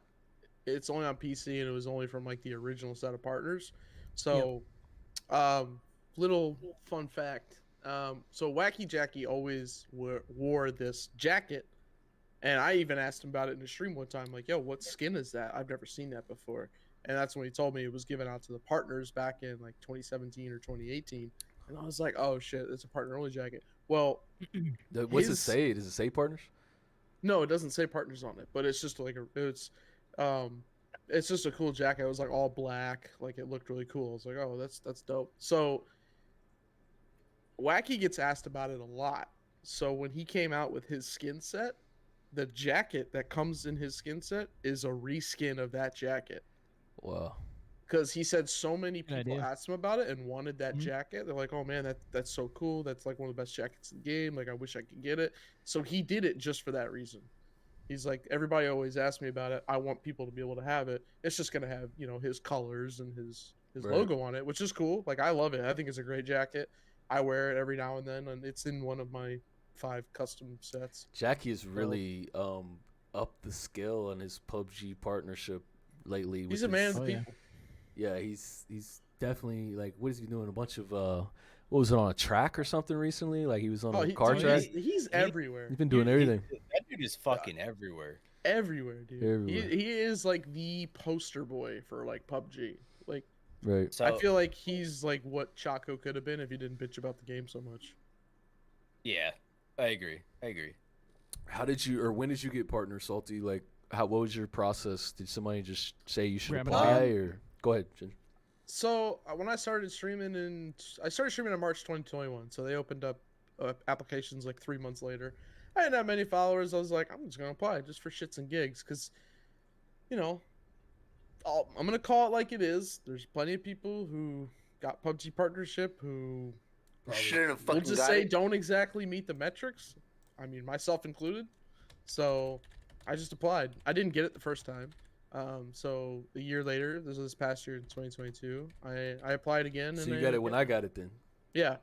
it's only on PC and it was only from like the original set of partners. So, little fun fact. So Wacky Jackie always wore this jacket, and I even asked him about it in the stream one time. Like, yo, what skin is that? I've never seen that before. And that's when he told me it was given out to the partners back in like 2017 or 2018. And I was like, oh shit, it's a partner only jacket. Well, what's it his- say? Does it say partners? no, it doesn't say partners on it, but it's just like it's just a cool jacket. It was like all black, like it looked really cool. I was like, oh, that's dope. So Wacky gets asked about it a lot. So when he came out with his skin set, the jacket that comes in his skin set is a reskin of that jacket. Wow. Because he said so many Good people idea. asked him about it and wanted that Mhm. jacket. They're like, "Oh man, that's so cool. That's like one of the best jackets in the game. Like, I wish I could get it." So he did it just for that reason. He's like, everybody always asks me about it. I want people to be able to have it. It's just gonna have his colors and his Right. logo on it, which is cool. Like, I love it. I think it's a great jacket. I wear it every now and then, and it's in one of my 5 custom sets. Jackie has really upped the scale on his PUBG partnership lately. He's with a man his- of the Oh, yeah. people. Yeah, he's definitely like, what is he doing? A bunch of what was it, on a track or something recently? Like he was on a car dude, track. he's everywhere. He's been doing everything. That dude is fucking everywhere. Everywhere, dude. Everywhere. He is like the poster boy for like PUBG. Like, Right. So I feel like he's like what Chaco could have been if he didn't bitch about the game so much. yeah, I agree. How did you, or when did you get partner, Salty? Like, what was your process? Did somebody just say you should Grab it apply, on. or go ahead, Ginger? So when I started streaming I started streaming in March 2021. So they opened up applications like 3 months later. I didn't have many followers. I was like, I'm just gonna apply just for shits and gigs, because, I'm gonna call it like it is. There's plenty of people who got PUBG partnership who Shouldn't have we'll fucking just got say it. don't exactly meet the metrics. I mean, myself included. So I just applied. I didn't get it the first time. So a year later, this past year in 2022, I applied again. So and you I got ended it up when getting I got it then. Yeah,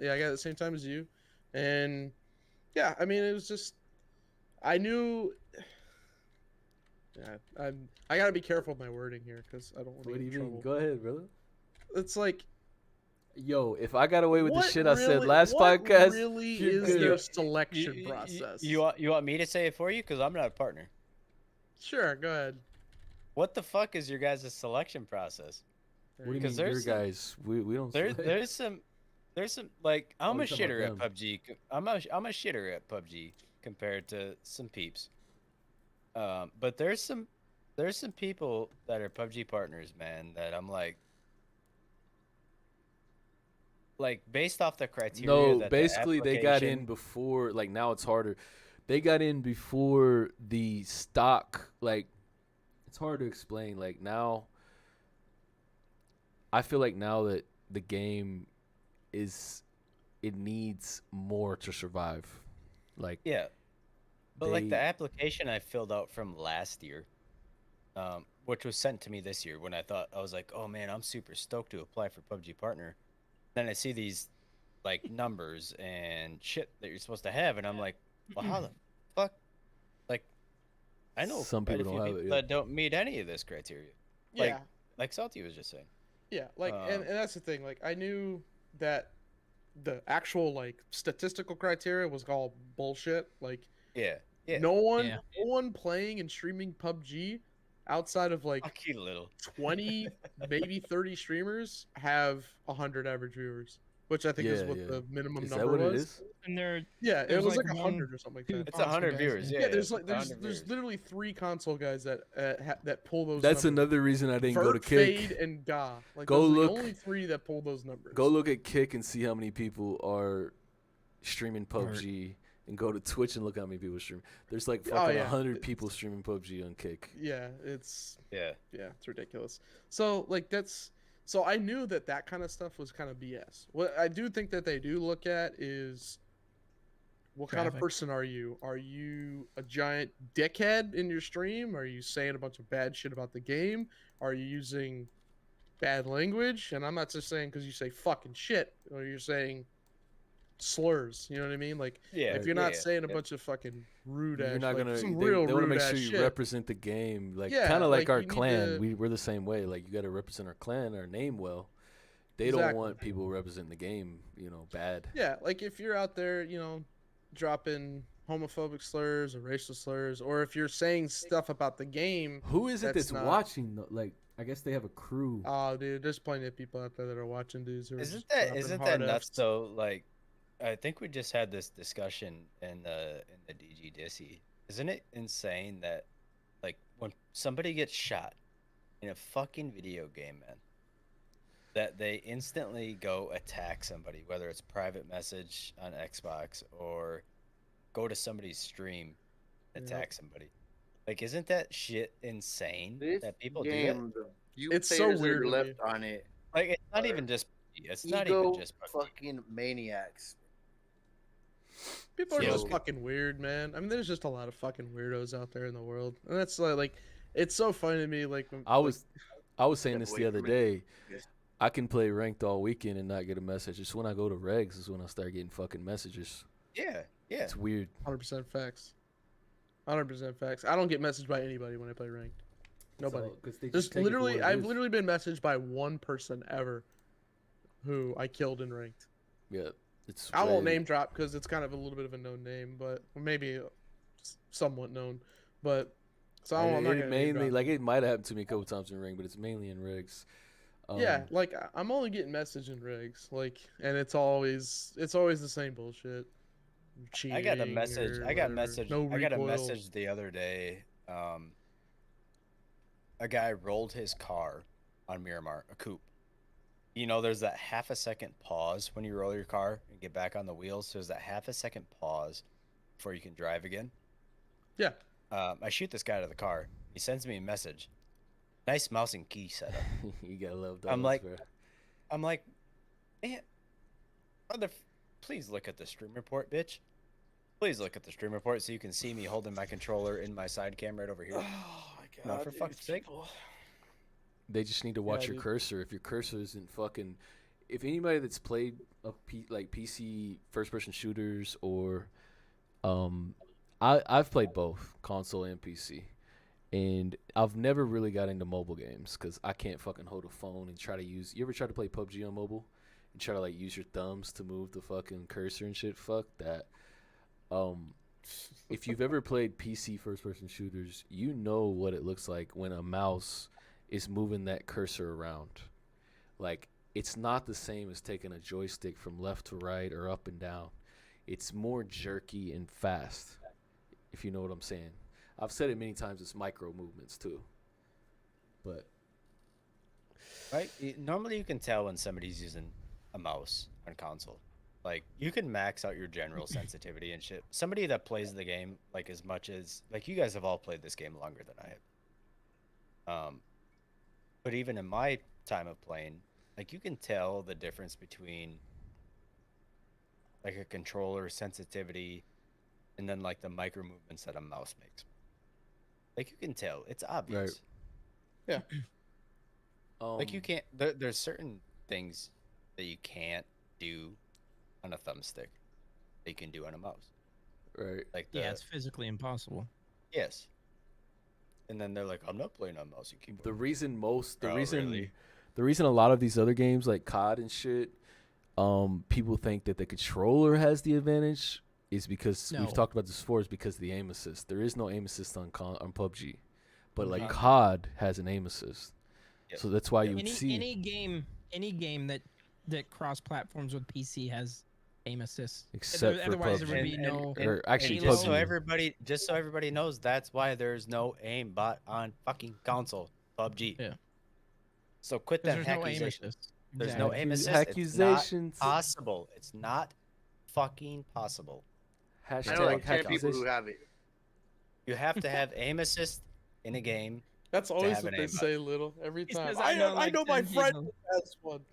yeah, I got it at the same time as you, and yeah, I mean, it was just, I knew. Yeah, I gotta be careful with my wording here because I don't want to What get do in you mean? trouble. Go ahead, brother. It's like, Yo, if I got away with the what shit I said really- last what podcast, really you're is good. their selection process? You want me to say it for you? Because I'm not a partner. Sure, go ahead. What the fuck is your guys' selection process? what do you Because mean, your there's some- guys? We don't. There's some like I'm Oh, a you're talking shitter at about PUBG. I'm a shitter at PUBG compared to some peeps. But there's some people that are PUBG partners, man, that I'm like based off the criteria. No, that the basically they got in application- before. Like now it's harder. They got in before the stock. Like it's hard to explain. Like now, I feel like now that the game it needs more to survive. Like Yeah. But like the they- application I filled out from last year, which was sent to me this year, when I was like, oh man, I'm super stoked to apply for PUBG Partner. Then I see these like numbers and shit that you're supposed to have, and I'm like, well, how the fuck? Like, I know Some quite a people few don't have people it, yeah. that don't meet any of this criteria. Yeah, Like Salty was just saying. yeah. Like, and that's the thing. Like, I knew that the actual like statistical criteria was all bullshit. Like, Yeah, yeah. no one, Yeah. no one playing and streaming PUBG outside of like Fucking little. 20, maybe 30 streamers have 100 average viewers, which I think is Yeah, what yeah. the minimum Is that number what was. it is? And Yeah, it there's was like like 100 or something like two that. It's console 100 guys, viewers. yeah. Yeah, There's it's like there's 100 there's viewers. literally 3 console guys that that pull those. That's numbers. another reason I didn't go to Vert, Kick. Fade, and Ga. Like Go those are look- the only 3 that pull those numbers. Go look at Kick and see how many people are streaming PUBG, and go to Twitch and look how many people stream. There's like fucking yeah. 100 people streaming PUBG on Kick. Yeah, it's Yeah. it's ridiculous. So like so I knew that kind of stuff was kind of BS. What I do think that they do look at is what kind of Traffic. person are you? Are you a giant dickhead in your stream? Are you saying a bunch of bad shit about the game? Are you using bad language? And I'm not just saying because you say fucking shit, or you're saying slurs. You know what I mean? Like, Yeah. if you're not yeah, saying a yeah. bunch of fucking rude You're ass, not like, gonna. some They, real they want to rude make ass sure you shit. represent the game, like Yeah, kind of like like, our you need clan. to- We're the same way. Like you got to represent our clan, our name well. They Exactly. don't want people representing the game, bad. Yeah, like if you're out there, dropping homophobic slurs or racial slurs, or if you're saying stuff about the game. Who is it That's that's not- watching? Like, I guess they have a crew. Oh, dude, there's plenty of people out there that are watching dudes who are Isn't just that dropping isn't hard that nuts Fs. though? Like, I think we just had this discussion in the DG Dissy. Isn't it insane that, like, when somebody gets shot in a fucking video game, man, that they instantly go attack somebody, whether it's private message on Xbox or go to somebody's stream, attack somebody. Like, isn't that shit insane This that people game, do the view It's so players that weird are to left me. on it. that? Like, it's not even just. It's not even Ego just. fucking maniacs. People are Yeah. just fucking weird, man. I mean, there's just a lot of fucking weirdos out there in the world, and that's like it's so funny to me. Like, when, I was saying Step this away the other from it. day. Yes. I can play ranked all weekend and not get a message. It's when I go to regs is when I start getting fucking messages. Yeah, yeah. It's weird. 100% facts. 100% facts. I don't get messaged by anybody when I play ranked. Nobody. Just literally, I've literally been messaged by one person ever, who I killed in ranked. Yeah, it's. I won't rare. name drop because it's kind of a little bit of a known name, but maybe somewhat known. But so I'm not It gonna name mainly drop. like it might have happened to me a couple times in ring, but it's mainly in regs. Yeah, like I'm only getting message in rigs, like, and it's always the same bullshit. I got a Cheating message. or I got whatever. message. No I got a recoil. message the other day. A guy rolled his car on Miramar, a coupe. There's that half a second pause when you roll your car and get back on the wheels. So there's that half a second pause before you can drive again. Yeah. I shoot this guy out of the car. He sends me a message. Nice mouse and key setup. You gotta love those. I'm like, bro. man, please look at the stream report, bitch. Please look at the stream report so you can see me holding my controller in my side cam right over here. Oh my No, god. for dude, fuck's sake. people. They just need to watch Yeah, your dude. cursor. If your cursor isn't fucking, if anybody that's played like PC first person shooters or, I've played both console and PC, and I've never really got into mobile games because I can't fucking hold a phone and try to use. You ever try to play PUBG on mobile and try to like use your thumbs to move the fucking cursor and shit? Fuck that. If you've ever played PC first person shooters, you know what it looks like when a mouse is moving that cursor around. Like, it's not the same as taking a joystick from left to right or up and down. It's more jerky and fast, if you know what I'm saying. I've said it many times, it's micro movements too. But Right? Normally you can tell when somebody's using a mouse on console. Like, you can max out your general sensitivity and shit. Somebody that plays the game, like, as much as... Like, you guys have all played this game longer than I have. But even in my time of playing, like, you can tell the difference between, like, a controller sensitivity and then, like, the micro movements that a mouse makes. Like, you can tell. It's obvious. Like, you can't... There's certain things that you can't do on a thumbstick that you can do on a mouse. Right. Like Yeah, it's physically impossible. yes. And then they're like, I'm not playing on mouse and keyboard. The reason Really? the reason a lot of these other games like COD and shit, people think that the controller has the advantage is because No. we've talked about this before. Is because of the aim assist. There is no aim assist on PUBG, but like Mhm. COD has an aim assist, Yes. so that's why you would Any see. any game that cross platforms with PC has aim assist. Except for Otherwise, PUBG. there would be no. Or actually, And just so PUBG. everybody knows, that's why there's no aimbot on fucking console PUBG. Yeah. So quit 'Cause that there's no aim accusation. assist. There's no aim assist. Accusations. It's not possible. It's not fucking possible. I know Hashtag like 10 people who accusation. have it. You have to have aim assist in a game. That's always have what an they aimbot. say, Little. Every He time. says, I know like, my 10 friend people. has one.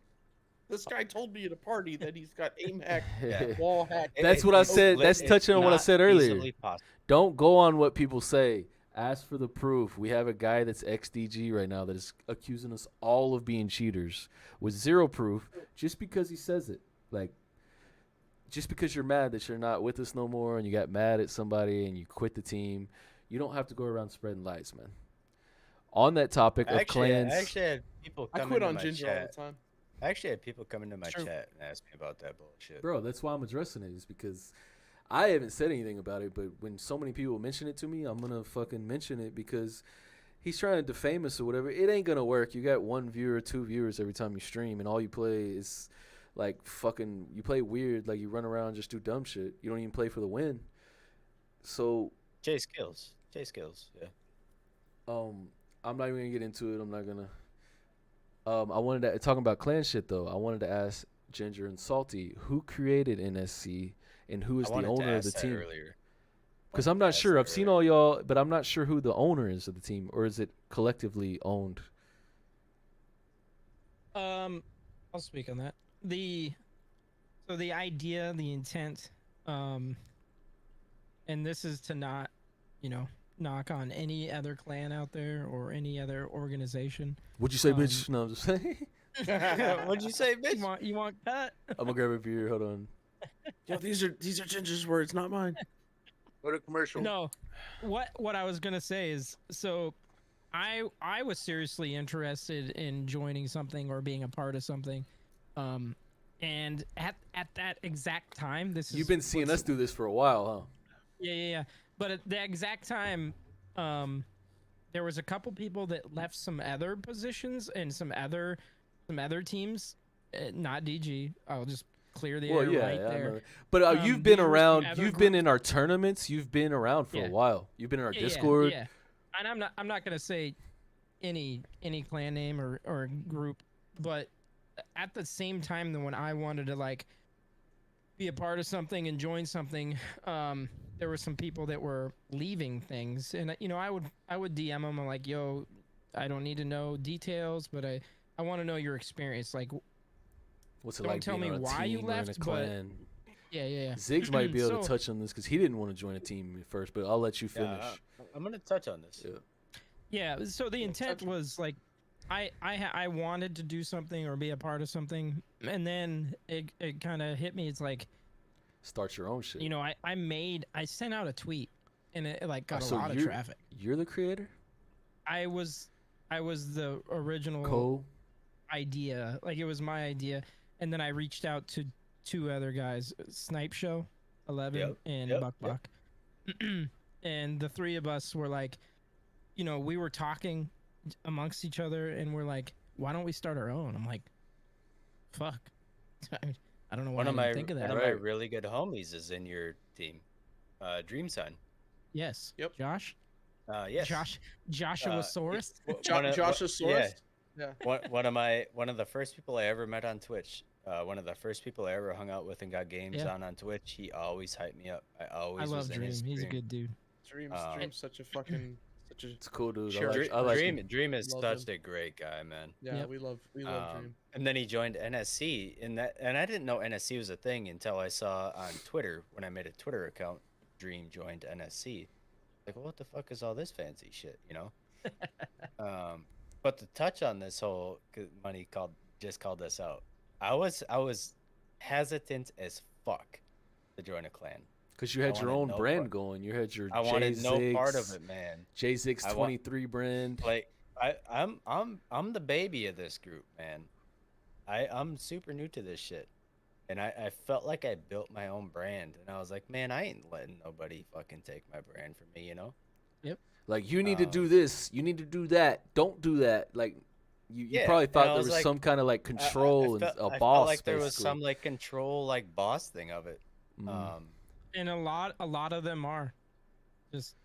This guy told me at a party that he's got aim hack, Yeah. wall hack. That's what I said. That's touching on what I said earlier. Easily possible. Don't go on what people say. Ask for the proof. We have a guy that's XDG right now that is accusing us all of being cheaters with zero proof just because he says it. Like, just because you're mad that you're not with us no more and you got mad at somebody and you quit the team, you don't have to go around spreading lies, man. On that topic of clans. I actually had people I come quit into on my Ginger all the chat. time. I actually had people come into my True. chat and ask me about that bullshit. Bro, that's why I'm addressing it, is because I haven't said anything about it, but when so many people mention it to me, I'm going to fucking mention it because he's trying to defame us or whatever. It ain't going to work. You got 1 viewer, 2 viewers every time you stream, and all you play is like fucking, you play weird, like you run around and just do dumb shit. You don't even play for the win. So, Chase kills. Yeah. I'm not even going to get into it. I'm not going to. I wanted to, talking about clan shit though, I wanted to ask Ginger and Salty, who created NSC and who is I the wanted to owner of ask the that team? earlier. Because I'm not sure. I've seen all y'all, but I'm not sure who the owner is of the team, or is it collectively owned? I'll speak on that. So the idea, the intent, and this is to not, knock on any other clan out there or any other organization. What'd you say, bitch? No, I'm just saying. What'd you say, bitch? You want cut? I'm gonna grab a beer. Hold on. Yo, these are Ginger's words, not mine. Go to commercial. No, what I was gonna say is, so I was seriously interested in joining something or being a part of something, and at that exact time, You've been seeing us do this for a while, huh? Yeah. But at the exact time, there was a couple people that left some other positions and some other teams, not DG. I'll just clear the air right I there. know. But you've been there were some around. other You've been in our tournaments. You've been around for Yeah. a while. You've been in our Yeah, Discord. Yeah. And I'm not gonna say any clan name or group, but at the same time, when I wanted to like be a part of something and join something, there were some people that were leaving things, and I would DM them. I'm like, yo, I don't need to know details, but I want to know your experience. Like, What's it don't like tell being me on a why you team or in a left, but clan? yeah. Ziggs might be able to So- touch on this because he didn't want to join a team at first, but I'll let you finish. I'm gonna touch on this. Yeah. Yeah, so the intent was like, I wanted to do something or be a part of something, and then it kind of hit me. It's like, Start your own shit. I sent out a tweet, and it like got So a lot of you're- traffic. You're the creator? I was the original Co? idea. Like, it was my idea, and then I reached out to 2 other guys, Snipe Show, 11, and Buck Buck. And the 3 of us were like, we were talking amongst each other, and we're like, why don't we start our own? I'm like, fuck. I don't know why One I of didn't my think of that. one of my really good homies is in your team, Dream Son. Yes. Yep. Josh? Yes. Joshua Source? Josh's source. Yeah. One of the first people I ever met on Twitch. One of the first people I ever hung out with and got games on Twitch. He always hyped me up. I I was love in Dream. his He's a stream. good dude. Dream's such a fucking It's cool, dude. Sure. I like him. Dream is Love such him. a great guy, man. yeah. Yep. We love Dream. And then he joined NSC, and I didn't know NSC was a thing until I saw on Twitter when I made a Twitter account. Dream joined NSC. Like, well, what the fuck is all this fancy shit, But to touch on this whole, 'cause Money called us out. I was hesitant as fuck to join a clan. Because you had your wanted own no brand part- going. You had your I wanted no part of it, man. J623 brand. Like I'm the baby of this group, man. I'm super new to this shit. And I felt like I built my own brand. And I was like, man, I ain't letting nobody fucking take my brand from me, you know? Like, you need to do this. You need to do that. Don't do that. Like, you Yeah, probably and thought I there was was like- some kind of, like, control and a I boss, felt like there was basically. some like control, like boss thing of it. Mm. And a lot of them are just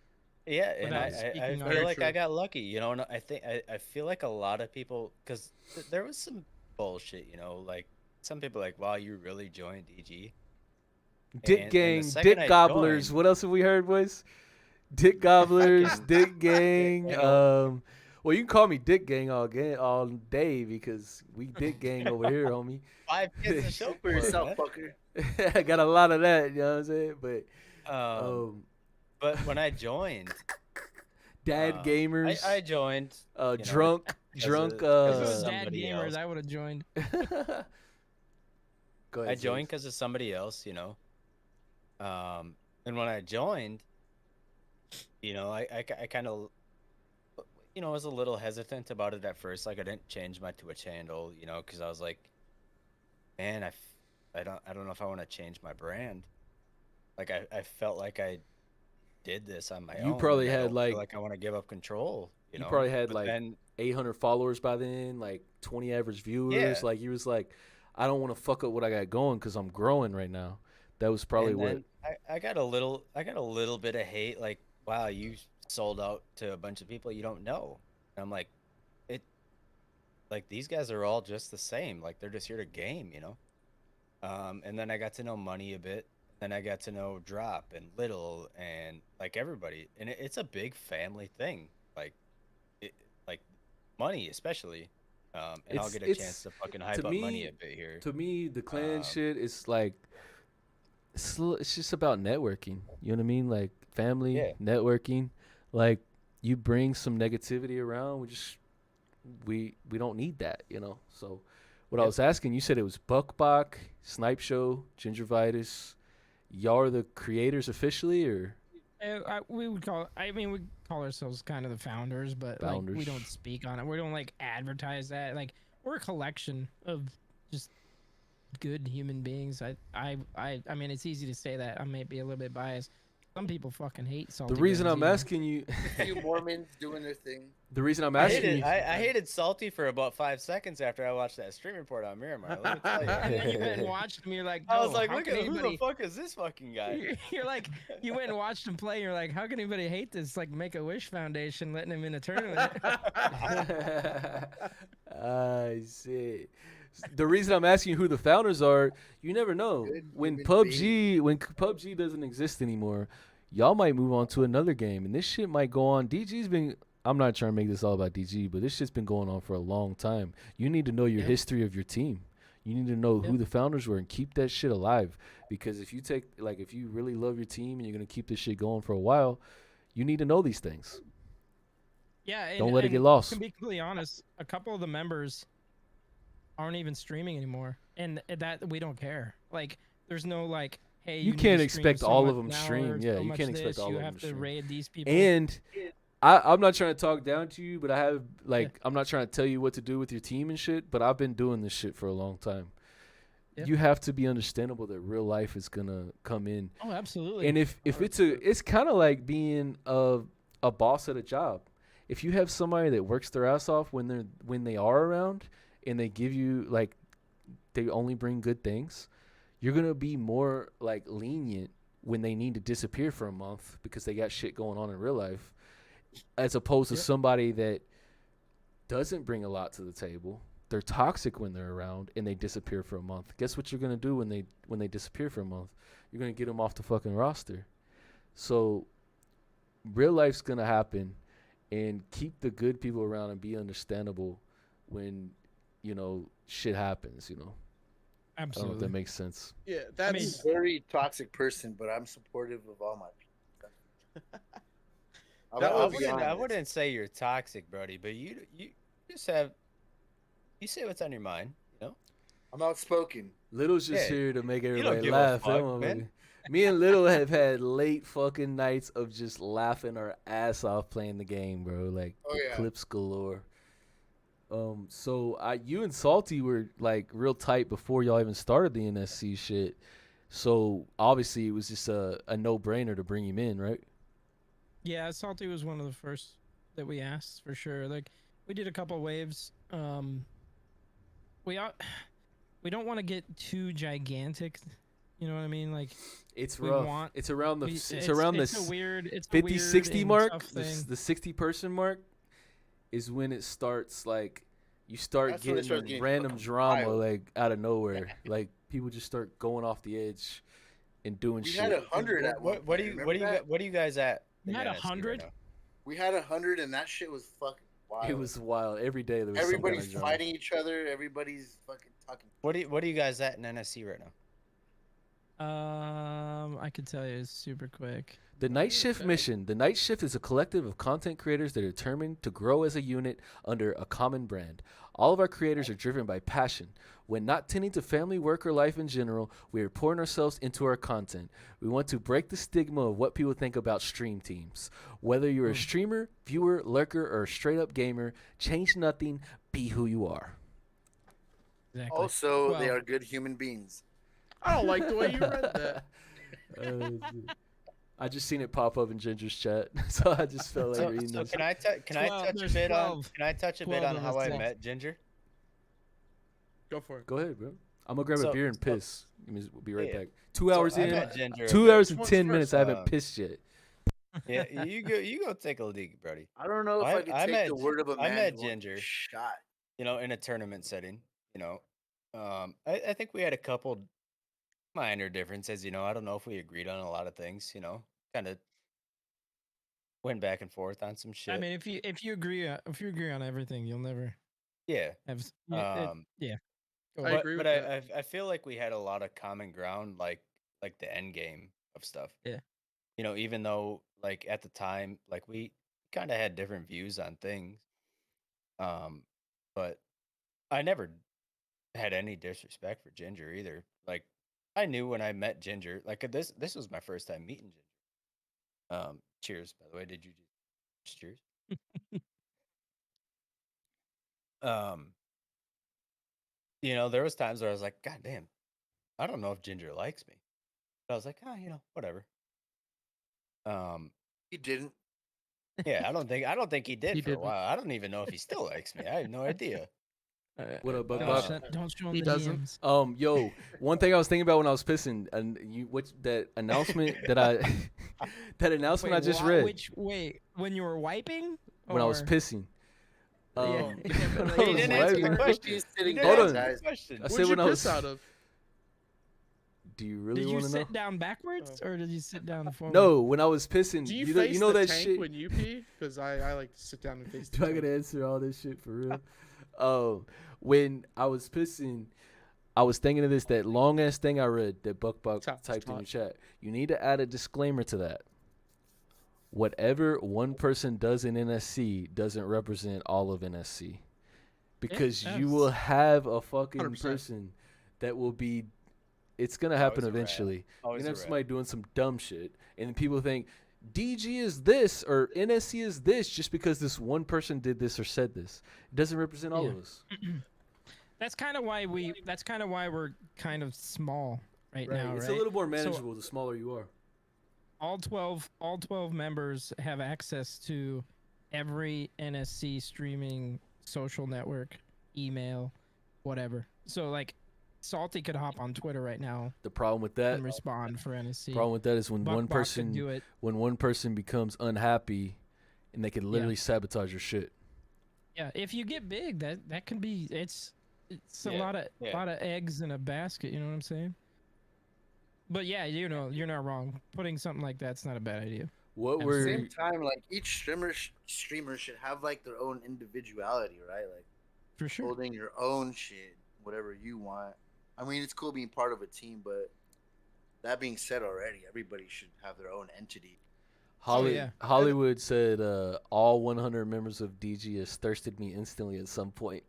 Yeah, and Without I speaking on feel Very like true. I got lucky, you know. And I think I feel like a lot of people, because there was some bullshit, you know, like some people like, wow, you really joined DG. Dick And the gang, second dick I gobblers. joined- What else have we heard, boys? Dick gobblers, Fucking- dick gang. you know. Well, you can call me dick gang all day because we dick gang over here, homie. 5 kids to show For for it, yourself, man. fucker. I got a lot of that, you know what I'm saying? But But when I joined, dad gamers, I joined. You know, drunk, because drunk. of- if because it of was dad somebody gamers, else. I would have joined. Go ahead. I joined Ziggs. because of somebody else, you know. And when I joined, you know, I kind of, you know, was a little hesitant about it at first. Like I didn't change my Twitch handle, you know, because I was like, man, I don't know if I want to change my brand. Like I felt like I did this on my own. You probably and I had, don't feel like- I want to give up control. You know, probably had But like then, 800 followers by then, like 20 average viewers. Yeah. Like he was like, I don't want to fuck up what I got going because I'm growing right now. That was probably and what. then I got a little bit of hate. Like, wow, you sold out to a bunch of people you don't know. And I'm like, like these guys are all just the same. Like they're just here to game, you know. And then I got to know Money a bit. Then I got to know Drop and Little and like everybody. And it's a big family thing. Like Money especially. And I'll It's- get a it's- chance to fucking hype to up me- Money a bit here. To me, the clan Um, shit is like, it's just about networking. You know what I mean? Like family, Yeah. networking. Like you bring some negativity around, we don't need that, you know. So, what I Yep. was asking, you said it was Buckbach, Snipe Show, Ging3rvituz. Y'all are the creators officially, or We would call. I mean, we call ourselves kind of the founders, but like we Founders. don't speak on it. We don't like advertise that. Like we're a collection of just good human beings. I mean, it's easy to say that. I may be a little bit biased. Some people fucking hate Salty. the reason I'm Branzino. asking you, A few Mormons doing their thing. the reason I'm I asking hated, you, I hated Salty for about 5 seconds after I watched that stream report on Miramar. Let me tell you. And then you went and watched him. You're like, I was "No, like, how look can at who anybody-" the fuck is this fucking guy? You're like, you went and watched him play. You're like, how can anybody hate this? Like, Make a Wish Foundation letting him in a tournament. I see. The reason I'm asking you who the founders are, you never know. Good When human PUBG doesn't exist anymore, y'all might move on to another game, and this shit might go on. DG's been. I'm not trying to make this all about DG, but this shit's been going on for a long time. You need to know your Yep. history of your team. You need to know who Yep. the founders were and keep that shit alive. Because if you really love your team and you're gonna keep this shit going for a while, you need to know these things. Yeah, and, Don't let it get and lost. To be completely honest, a couple of the members aren't even streaming anymore, and that we don't care. Like, there's no like, hey, You need can't to stream expect so all much of them an stream. hour, Yeah, so you much can't expect this, all you of have them to stream. raid these people. And I'm not trying to talk down to you, but I'm not trying to tell you what to do with your team and shit, but I've been doing this shit for a long time. Yep. You have to be understandable that real life is gonna come in. Oh, absolutely. And if it's kind of like being a boss at a job. If you have somebody that works their ass off when they are around and they give you like they only bring good things, you're gonna be more like lenient when they need to disappear for a month because they got shit going on in real life, as opposed to Yep. somebody that doesn't bring a lot to the table. They're toxic when they're around and they disappear for a month. Guess what you're gonna do when they disappear for a month? You're gonna get them off the fucking roster. So real life's gonna happen, and keep the good people around and be understandable when shit happens. I don't know if absolutely. that makes sense. Yeah, I that's mean, I'm a very toxic person, but I'm supportive of all my people. That I'll was- be I honest. wouldn't say you're toxic, Brody, but you just have you say what's on your mind, you know? I'm outspoken. Little's just Yeah, here to make don't everybody give a laugh. fuck, That motherfucker- man. Me and Little have had late fucking nights of just laughing our ass off playing the game, bro. Like Oh, yeah. clips galore. So you and Salty were like real tight before y'all even started the NSC shit. So obviously it was just a no brainer to bring him in, right? Yeah, Salty was one of the first that we asked for sure. Like we did a couple waves. We don't want to get too gigantic. You know what I mean? Like It's we rough. want- It's around the we- it's around it's the a weird, it's a 50 weird 60 and mark, tough the thing. 60 person mark is when it starts like you start That's when it getting starts getting random fucking drama wild. like out of nowhere. Like people just start going off the edge and doing We shit. had 100 at one. What do you point, what do you remember that? what are you guys at? You in had NSC 100? right now? We had 100, and that shit was fucking wild. It was wild. Every day there was Everybody's some kind of drama. fighting each other. Everybody's fucking talking. What are you guys at in NSC right now? I could tell you super quick. The Night Shift mission. The Night Shift is a collective of content creators that are determined to grow as a unit under a common brand. All of our creators are driven by passion. When not tending to family, work, or life in general, we are pouring ourselves into our content. We want to break the stigma of what people think about stream teams. Whether you're a streamer, viewer, lurker, or a straight-up gamer, change nothing, be who you are. Exactly. Also, they Well- are good human beings. I don't like the way you read that. I just seen it pop up in Ginger's chat, so I just felt like So, reading so this. can I touch a there's bit on 12. can I touch a bit 12 on of how us I left. met Ginger? Go for it. Go ahead, bro. I'm gonna grab a So- beer and so- piss. We'll be right Yeah. back. 2 hours I in. met Ginger. 2 hours and Which 10 one's minutes. first? I haven't pissed yet. Yeah, you go take a leak, Brody. I don't know if I could I take met the word of a I man met who wants Ginger. a shot. In a tournament setting. I think we had a couple minor differences. I don't know if we agreed on a lot of things. Kind of went back and forth on some shit. I mean, if you agree on everything, you'll never yeah. have. Yeah. Go I ahead. agree But with I feel like we had a lot of common ground, like the end game of stuff. Yeah. Even though like at the time, like we kind of had different views on things. But I never had any disrespect for Ginger either. Like I knew when I met Ginger, like this was my first time meeting Ginger. Cheers, by the way. Did you just cheers? Um, there was times where I was like, God damn, I don't know if Ginger likes me. But I was like, whatever. He didn't. Yeah, I don't think he did He for a didn't. while. I don't even know if he still likes me. I have no idea. What up, Buck Don't Buck? shut- Don't show He the doesn't. DMs. Yo, one thing I was thinking about when I was pissing, and that announcement that that announcement I just read When you were wiping? when I was Or- pissing. Yeah. When Yeah, I but He was didn't answer the wiping- question. He's He sitting didn't Hold down, on. answer guys. the question. I What'd said you when I piss was. out of? Do you really Did you want to know? sit down backwards or did you sit down forward? No, when I was pissing, Do you, you face know the that tank shit. when you pee? Because I like to sit down and face the Do I tank. gotta answer all this shit for real? When I was pissing, I was thinking of that long ass thing I read that Buck Top- typed in top. the chat. You need to add a disclaimer to that. Whatever one person does in NSC doesn't represent all of NSC, because you yes. will have a fucking 100%. person that will be. It's gonna happen Always a rat. eventually. You're Always gonna a have rat. somebody doing some dumb shit, and people think DG is this or NSC is this just because this one person did this or said this. It doesn't represent all Yeah. of us. That's kind of why we're kind of small right now, It's right? a little more manageable the smaller you are. all 12 members have access to every NSC streaming social network, email, whatever. So like Salty could hop on Twitter right now The problem with that and respond for NSC. is when Buck one Buck could person do it. becomes unhappy, and they can literally sabotage your shit. Yeah, if you get big, that can be it's a Yeah, lot of yeah. eggs in a basket, you know what I'm saying? But yeah, you're not wrong. Putting something like that's not a bad idea. What At were the same time, like each streamer should have like their own individuality, right? Like For sure. holding your own shit, whatever you want. I mean, it's cool being part of a team, but that being said, already everybody should have their own entity. yeah. Hollywood said all 100 members of DG has thirsted me instantly at some point.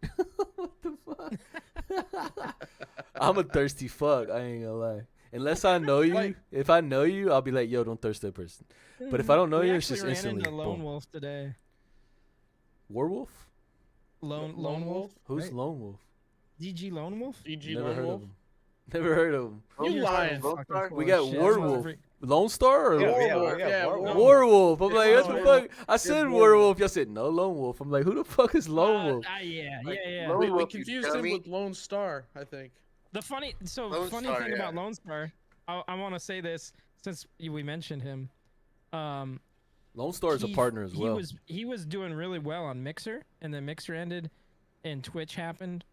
What the fuck? I'm a thirsty fuck. I ain't gonna lie. Unless I know you, Like- if I know you, I'll be like, yo, don't thirst that person. But if I don't know we you, it's actually just ran instantly into Lone boom. Wolf today. Werewolf? Lone Wolf. Who's right? Lone Wolf? DG Lone Wolf. DG Never Lone heard Wolf. of him. Never heard of him. You You're lying. fucking full We of got shit. Werewolf. Lone Star or Yeah, Werewolf, we got yeah, Werewolf. Werewolf? I'm Yeah, like, what the no, fuck? I said Werewolf. Werewolf. Y'all said no Lone Wolf. I'm like, who the fuck is Lone Wolf? Yeah, Like, yeah. Lone We Wolf, you confused him dummy. with Lone Star, I think. The funny Lone funny Star, thing about yeah. Lone Star, I want to say this since we mentioned him. Lone Star is a he- partner as well. He was doing really well on Mixer, and then Mixer ended, and Twitch happened.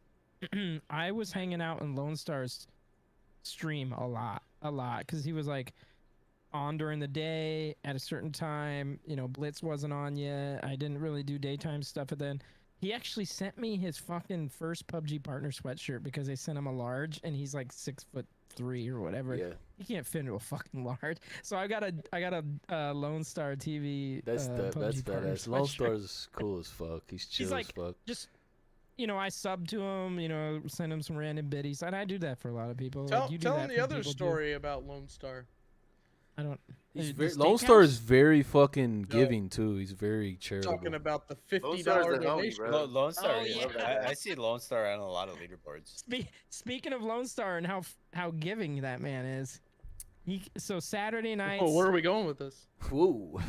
I was hanging out in Lone Star's stream a lot, because he was like on during the day at a certain time. You know, Blitz wasn't on yet. I didn't really do daytime stuff, and then he actually sent me his fucking first PUBG partner sweatshirt because they sent him a large, and he's like 6'3" or whatever. Yeah, He can't fit into a fucking large. So I got a Lone Star TV. that's PUBG partner badass. Lone sweatshirt. Star's cool as fuck. He's chill like- as fuck. Just, you know, I sub to him. You know, send him some random biddies, and I do that for a lot of people. Tell, like, you do tell that him the for other people, too. story about Lone Star. I don't. He's the very, Lone Star is steakhouse? very fucking No. giving too. He's very charitable. Talking about the Lone $50 Star's the homie, donation. bro. Lone Star. Oh, yeah. yeah. I see Lone Star on a lot of leaderboards. Speaking of Lone Star and how giving that man is, so Saturday nights. Oh, where are we going with this? Whoa.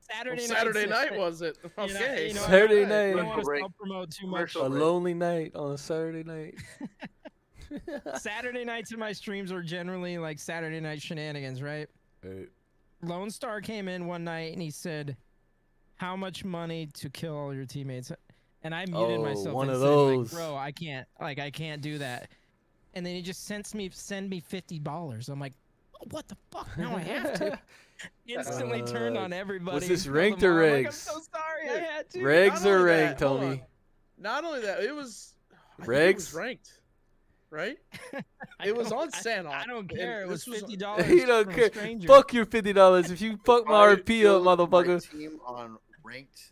Saturday night was it? You know- Okay. you know, Saturday I night. don't want to Break. self-promote too much. Commercial A break. lonely night on a Saturday night. Saturday nights in my streams are generally like Saturday night shenanigans, right? Right. Lone Star came in one night and he said, "How much money to kill all your teammates?" And I muted Oh, myself one and of said, those. like, "Bro, I can't do that." And then he just send me $50. I'm like, "Oh, what the fuck? Now I have to." Instantly turned on everybody. was this killed ranked them or all. I'm like, I'm regs? so sorry, I had to. Regs Not or only ranked, that- hold homie? on. Not only that, it was I think Regs? It was ranked, right? I It was don't- on Sanok. I don't and care. It was this $50. He don't from a care. stranger. Fuck your $50. If you fuck my I RP up, filled my motherfucker, Team on ranked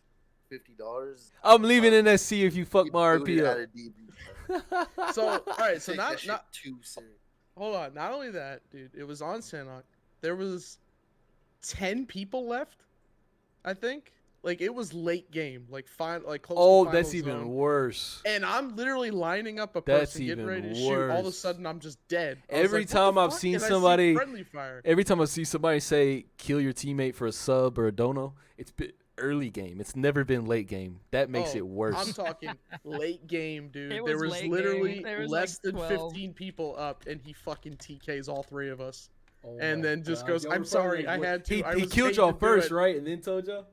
$50. I'm leaving in SC if you fuck my Booted RP out up. of DB. So all right, so Take that not shit too serious. hold on. Not only that, dude, it was on Sanok. There was 10 people left, I think. Like it was late game, like like close. Oh, to that's final even zone. worse. And I'm literally lining up a That's person, getting ready to even shoot. All of a worse. sudden, I'm just dead. I was Every like, what the time I've fuck? seen And I see somebody- friendly fire. Every time I see somebody say kill your teammate for a sub or a dono, it's been early game. It's never been late game. That makes Oh, it worse. I'm talking late game, dude. It There was was late literally game. There was less like than 12. 15 people up, and he fucking TKs all three of us. Oh And my then just God. goes, Y'all "I'm were probably sorry, like, I what- had to." he I he was killed paid y'all to do first, it." right? And then told y'all?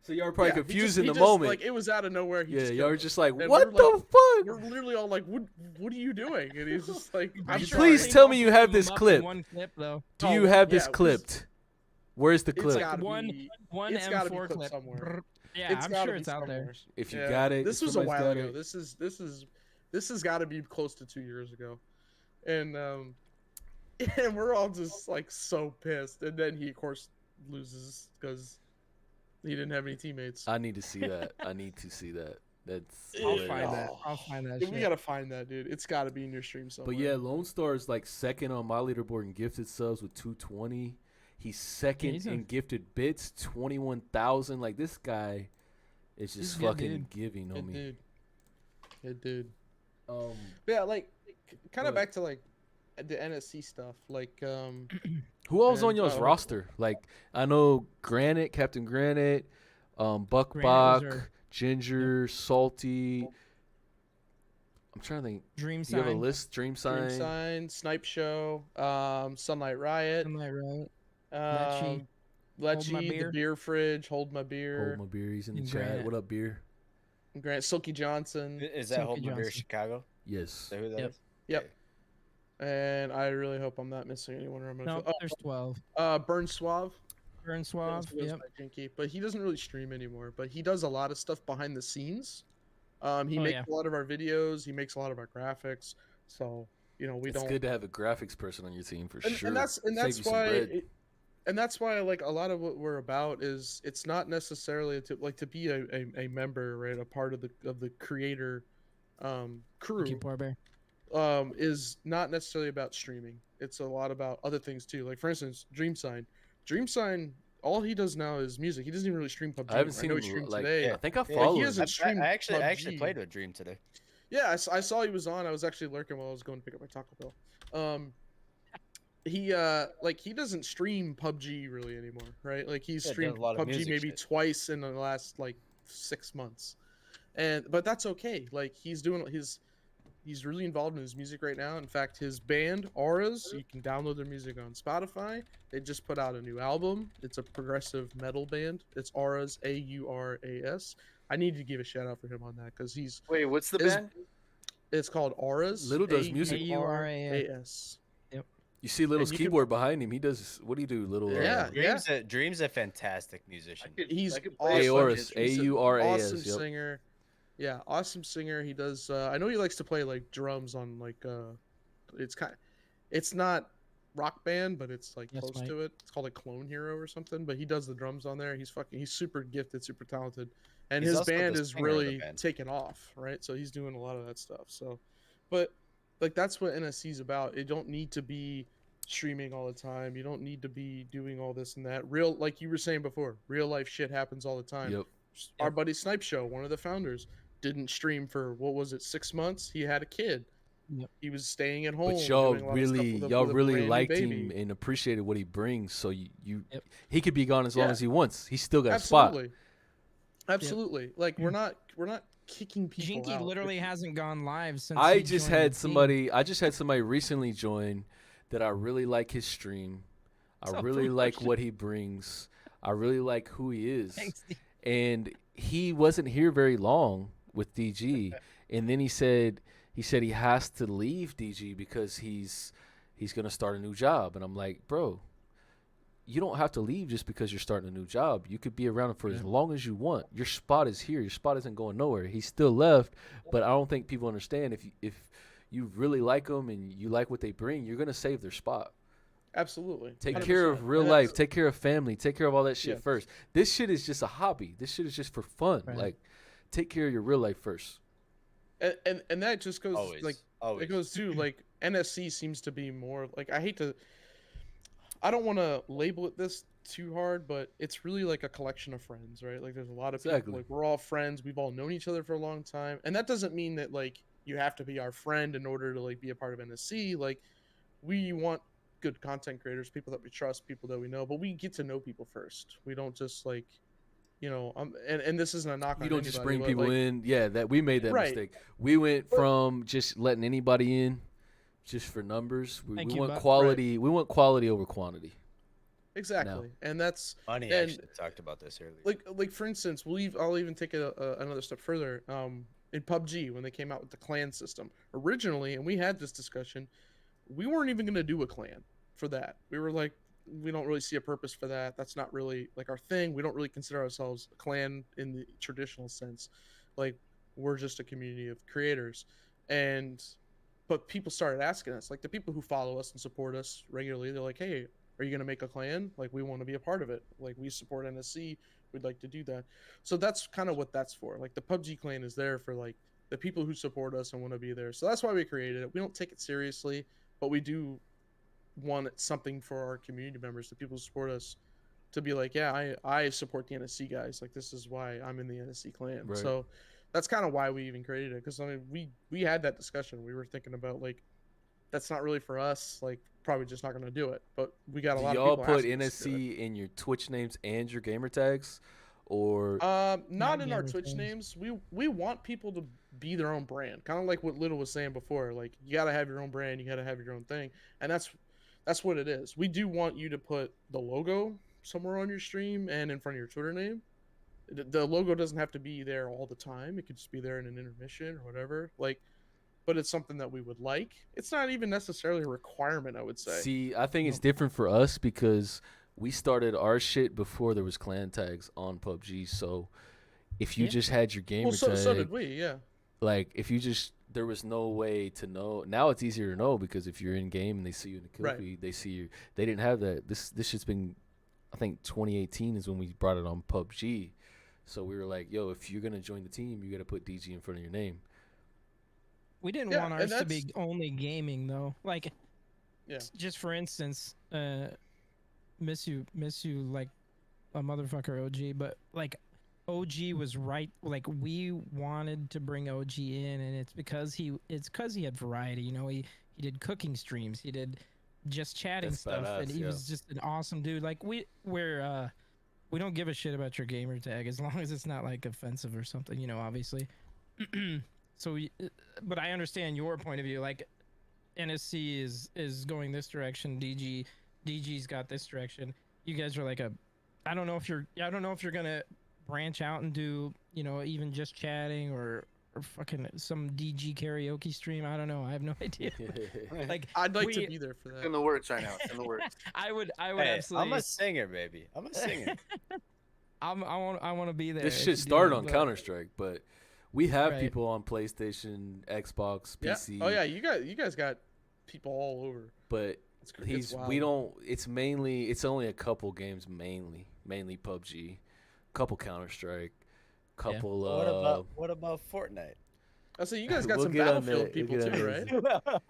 So y'all were probably Yeah, he confused just- in he the just, moment. Like it was out of nowhere. He Yeah, just y'all were killed just like, And we what were the like- fuck? us. We're literally all like, "What are you doing?" And he's just like, "I'm Please sorry." tell me you have Clean this them up in clip. One clip though. Do Oh, you have this yeah, it was- clipped? Where's the It's clip? gotta One- be. One It's gotta be M4 clipped clip. somewhere. Brr. Yeah, I'm gotta sure be it's out there. somewhere. If you Yeah. got it, This if was a somebody's while got ago. it. This has got to be close to 2 years ago, and and we're all just like so pissed. And then he of course loses because he didn't have any teammates. I need to see that. I need to see that. That's I'll yeah. find that. Oh. I'll find that. We shit. gotta find that, dude. It's gotta be in your stream somewhere. But yeah, Lone Star is like second on my leaderboard in gifted subs with 220. He's second he's a- in gifted bits, 21,000. Like this guy is He's just a good fucking dude. giving, Good homie. dude. Good dude. Um, Yeah, like kind What? of back to like the NSC stuff. Like who else on And, y'all's uh, roster? Like I know Granite, Captain Granite, Buck Granite was Bach, our- Ginger, Salty. I'm trying to think. Dream Do you have a sign. list? Dream Dream Sign. Sign, Snipe Show, Sunlight Riot, Am I right? um, Hold My Lecce, Beer. the Beer Fridge, Hold My Beer, Hold my beer. He's in the And chat. Granite. What up, beer? Grant Silky Johnson, Is that Silky Hold My Beer Johnson. Chicago? Yes. Is that who that Yep. is? Yep. Okay. and I really hope I'm not missing anyone. Or I'm gonna No, feel- there's 12. Burn Suave. Burn Suave. Goes Yep. by Jinky, but he doesn't really stream anymore. But he does a lot of stuff behind the scenes. He Oh, makes yeah. a lot of our videos. He makes a lot of our graphics. So we It's don't. good to have a graphics person on your team for and, sure. and that's Save you some why. bread. And that's why, like, a lot of what we're about is it's not necessarily to be a member, right? A part of the creator Thank crew. you, Poor Bear. is not necessarily about streaming. It's a lot about other things too. Like for instance, Dream Sign, all he does now is music. He doesn't even really stream PUBG. I haven't anymore. seen know him he streamed like. today. I think I Yeah. But follow he him. hasn't streamed I actually PUBG. played with Dream today. Yeah, I saw he was on. I was actually lurking while I was going to pick up my Taco Bell. He doesn't stream PUBG really anymore, right? Like he's Yeah, does streamed a lot of PUBG music maybe shit. twice in the last like 6 months, but that's okay. Like he's really involved in his music right now. In fact, his band Auras, you can download their music on Spotify. They just put out a new album. It's a progressive metal band. It's Auras, Auras. I need to give a shout out for him on that because he's Wait, what's the his- band? it's called Auras. Little does music. Auras. You see Little's and you can- keyboard behind him. He does. What do you do, Little? Yeah. Dream's a fantastic musician. He's I could play awesome. Auras, He's an Auras, awesome yep. singer. Yeah, awesome singer. He does. I know he likes to play like drums on like. It's not rock band, but it's like Yes, close Mike. to it. It's called a Clone Hero or something. But he does the drums on there. He's super gifted, super talented, and He's his also the band is singer of the really band. taken off, right? So he's doing a lot of that stuff. So, but like that's what NSC is about. It don't need to be streaming all the time. You don't need to be doing all this and that. Real, like you were saying before, real life shit happens all the time. Yep. Our buddy Snipe Show, one of the founders, didn't stream for what was it, 6 months? He had a kid. Yep. He was staying at home. But y'all doing a lot of stuff really, with a- y'all with a really brand new liked baby. him and appreciated what he brings. So you Yep. he could be gone as long Yeah. as he wants. He's still got a spot. Absolutely. Like we're not kicking people Jinky out. literally If- hasn't gone live since. I he just joined had the team. somebody. I just had somebody recently join that I really like his stream. I What's up, really food like question? what he brings. I really like who he is. Thanks, Steve. And he wasn't here very long with DG, and then he said he has to leave DG because he's gonna start a new job. And I'm like, bro, you don't have to leave just because you're starting a new job. You could be around for as long as you want. Your spot is here. Your spot isn't going nowhere. He still left, but I don't think people understand if you really like them and you like what they bring, you're gonna save their spot. Absolutely. Take 100%. care of real And life. that's- Take care of family. Take care of all that shit Yeah. first. This shit is just a hobby. This shit is just for fun. Right. Like, take care of your real life first. And that just goes Always. like Always. it goes to like NSC seems to be more like I don't want to label it this too hard, but it's really like a collection of friends, right? Like there's a lot of Exactly. people, like we're all friends, we've all known each other for a long time, and that doesn't mean that like you have to be our friend in order to like be a part of NSC. Like we want good content creators, people that we trust, people that we know, but we get to know people first. We don't just like and this isn't a knock on You don't just anybody, bring but, people like, in. Yeah, that we made that Right. mistake. We went But- from just letting anybody in just for numbers. We Thank you, want Buck. quality. We want quality over quantity. Exactly. And that's Money and- actually talked about this earlier. like for instance, I'll even take it another step further. In PUBG when they came out with the clan system originally, and we had this discussion, we weren't even going to do a clan for that. We were like, we don't really see a purpose for that. That's not really like our thing. We don't really consider ourselves a clan in the traditional sense. Like we're just a community of creators. But people started asking us, like the people who follow us and support us regularly, they're like, hey, are you going to make a clan? Like we want to be a part of it. Like we support NSC. We'd like to do that. So that's kind of what that's for. Like the PUBG clan is there for like the people who support us and want to be there. So that's why we created it. We don't take it seriously, but we do want something for our community members, the people who support us, to be like, yeah, I support the NSC guys. Like this is why I'm in the NSC clan. Right. So that's kind of why we even created it. Because I mean, we had that discussion. We were thinking about like, that's not really for us. Like probably just not going to do it. But we got a Do lot y'all of people put asking us to do it. NSC in your Twitch names and your gamer tags, or Not in our gamer Twitch tags. names. We want people to be their own brand, kind of like what Little was saying before. Like you gotta have your own brand, you gotta have your own thing, and that's what it is. We do want you to put the logo somewhere on your stream and in front of your Twitter name. The logo doesn't have to be there all the time. It could just be there in an intermission or whatever. Like, but it's something that we would like. It's not even necessarily a requirement, I would say. see, I think it's different for us because we started our shit before there was clan tags on PUBG. So if you Yeah. just had your gamer Well, so tag, did we, yeah. like if you just there was no way to know. Now it's easier to know because if you're in game and they see you in the kill Right. feed, they see you. They didn't have that. This shit's been, I think 2018 is when we brought it on PUBG. So we were like, yo, if you're gonna join the team, you got to put DG in front of your name. We didn't Yeah, want and ours to be that's- only gaming though. Like, Yeah. just for instance, miss you like a motherfucker OG, but like OG was right. Like we wanted to bring OG in, and it's because he had variety. You know, he did cooking streams, he did just chatting That's stuff, and badass, he yeah. was just an awesome dude. Like we don't give a shit about your gamer tag as long as it's not like offensive or something. You know, obviously. So, but I understand your point of view. Like NSC is going this direction. DG's got this direction. You guys are like I don't know if you're gonna branch out and do, you know, even just chatting or fucking some DG karaoke stream. I don't know. I have no idea. Like I'd like to be there for It's in that. the works right now. It's in the works. I would Hey, absolutely. I'm a singer, baby. I'm a singer. I want to be there. This if shit you do started it, on but- Counter Strike, but we have Right. people on PlayStation, Xbox, Yeah. PC. Oh yeah, you guys got people all over. But It's great. It's we wild. don't. It's only a couple games mainly PUBG, couple Counter Strike, couple. What about Fortnite? I say you guys got We'll some get on Battlefield that- people we'll get too, on right?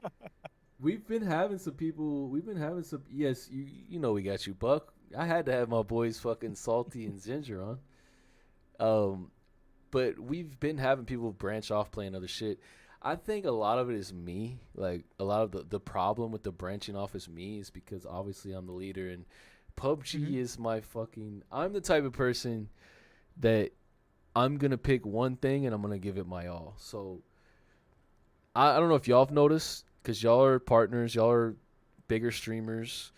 We've been having some people. We've been having some. Yes, you know we got you, Buck. I had to have my boys fucking Salty and Ginger on. But we've been having people branch off playing other shit. I think a lot of it is me. Like a lot of the problem with the branching off is me is because obviously I'm the leader and PUBG is my fucking. I'm the type of person that I'm gonna pick one thing and I'm gonna give it my all. So I don't know if y'all have noticed because y'all are partners, y'all are bigger streamers.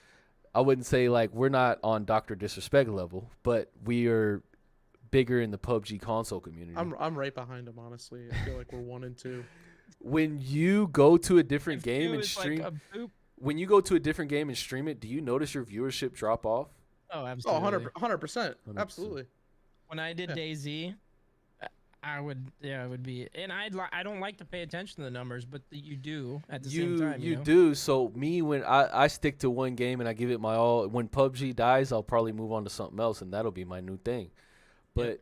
I wouldn't say like we're not on Dr. Disrespect level, but we are bigger in the PUBG console community. I'm right behind them, honestly. I feel like we're 1 and 2. When you go to a different If game you and is like stream, a boop- when you go to a different game and stream it, do you notice your viewership drop off? Oh, Oh, absolutely. 100%. 100%. Absolutely. When I did Yeah. DayZ, I would be, and I don't like to pay attention to the numbers, but you do at the same time. You know? do. So me, when I stick to one game and I give it my all, when PUBG dies, I'll probably move on to something else, and that'll be my new thing. But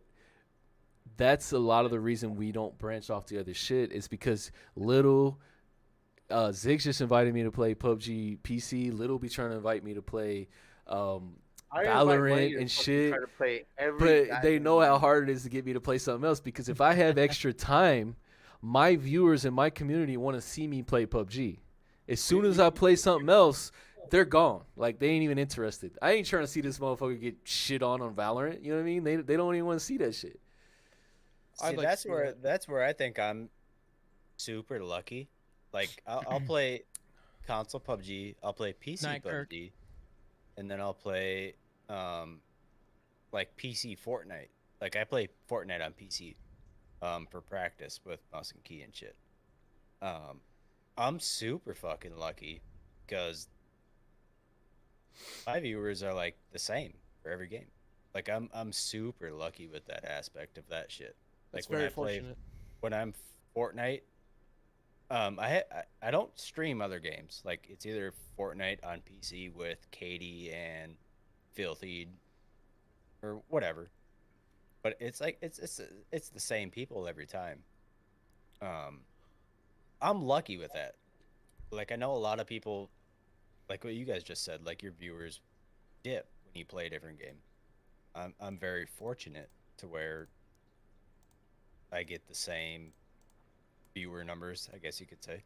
that's a lot of the reason we don't branch off to other shit is because Ziggs just invited me to play PUBG PC. Little be trying to invite me to play I invite Valorant Money to and fucking shit. Try to play every But they goddamn know how game. hard it is to get me to play something else because if I have extra time, my viewers in my community want to see me play PUBG. As soon as I play something else, they're gone. Like they ain't even interested. I ain't trying to see this motherfucker get shit on Valorant. You know what I mean? They don't even want to see that shit. I'd See, like to that's see where that. that's where I think I'm super lucky. Like I'll play console PUBG, I'll play PC Night, Kirk. PUBG, and then I'll play like PC Fortnite. Like I play Fortnite on PC for practice with mouse and key and shit. I'm super fucking lucky because my viewers are like the same for every game. Like I'm super lucky with that aspect of that shit. That's Like when very I play fortunate. when I'm Fortnite, I don't stream other games. Like it's either Fortnite on PC with Katie and Filthy or whatever. But it's like it's the same people every time. I'm lucky with that. Like I know a lot of people, like what you guys just said, like your viewers dip when you play a different game. I'm very fortunate to where I get the same viewer numbers, I guess you could say.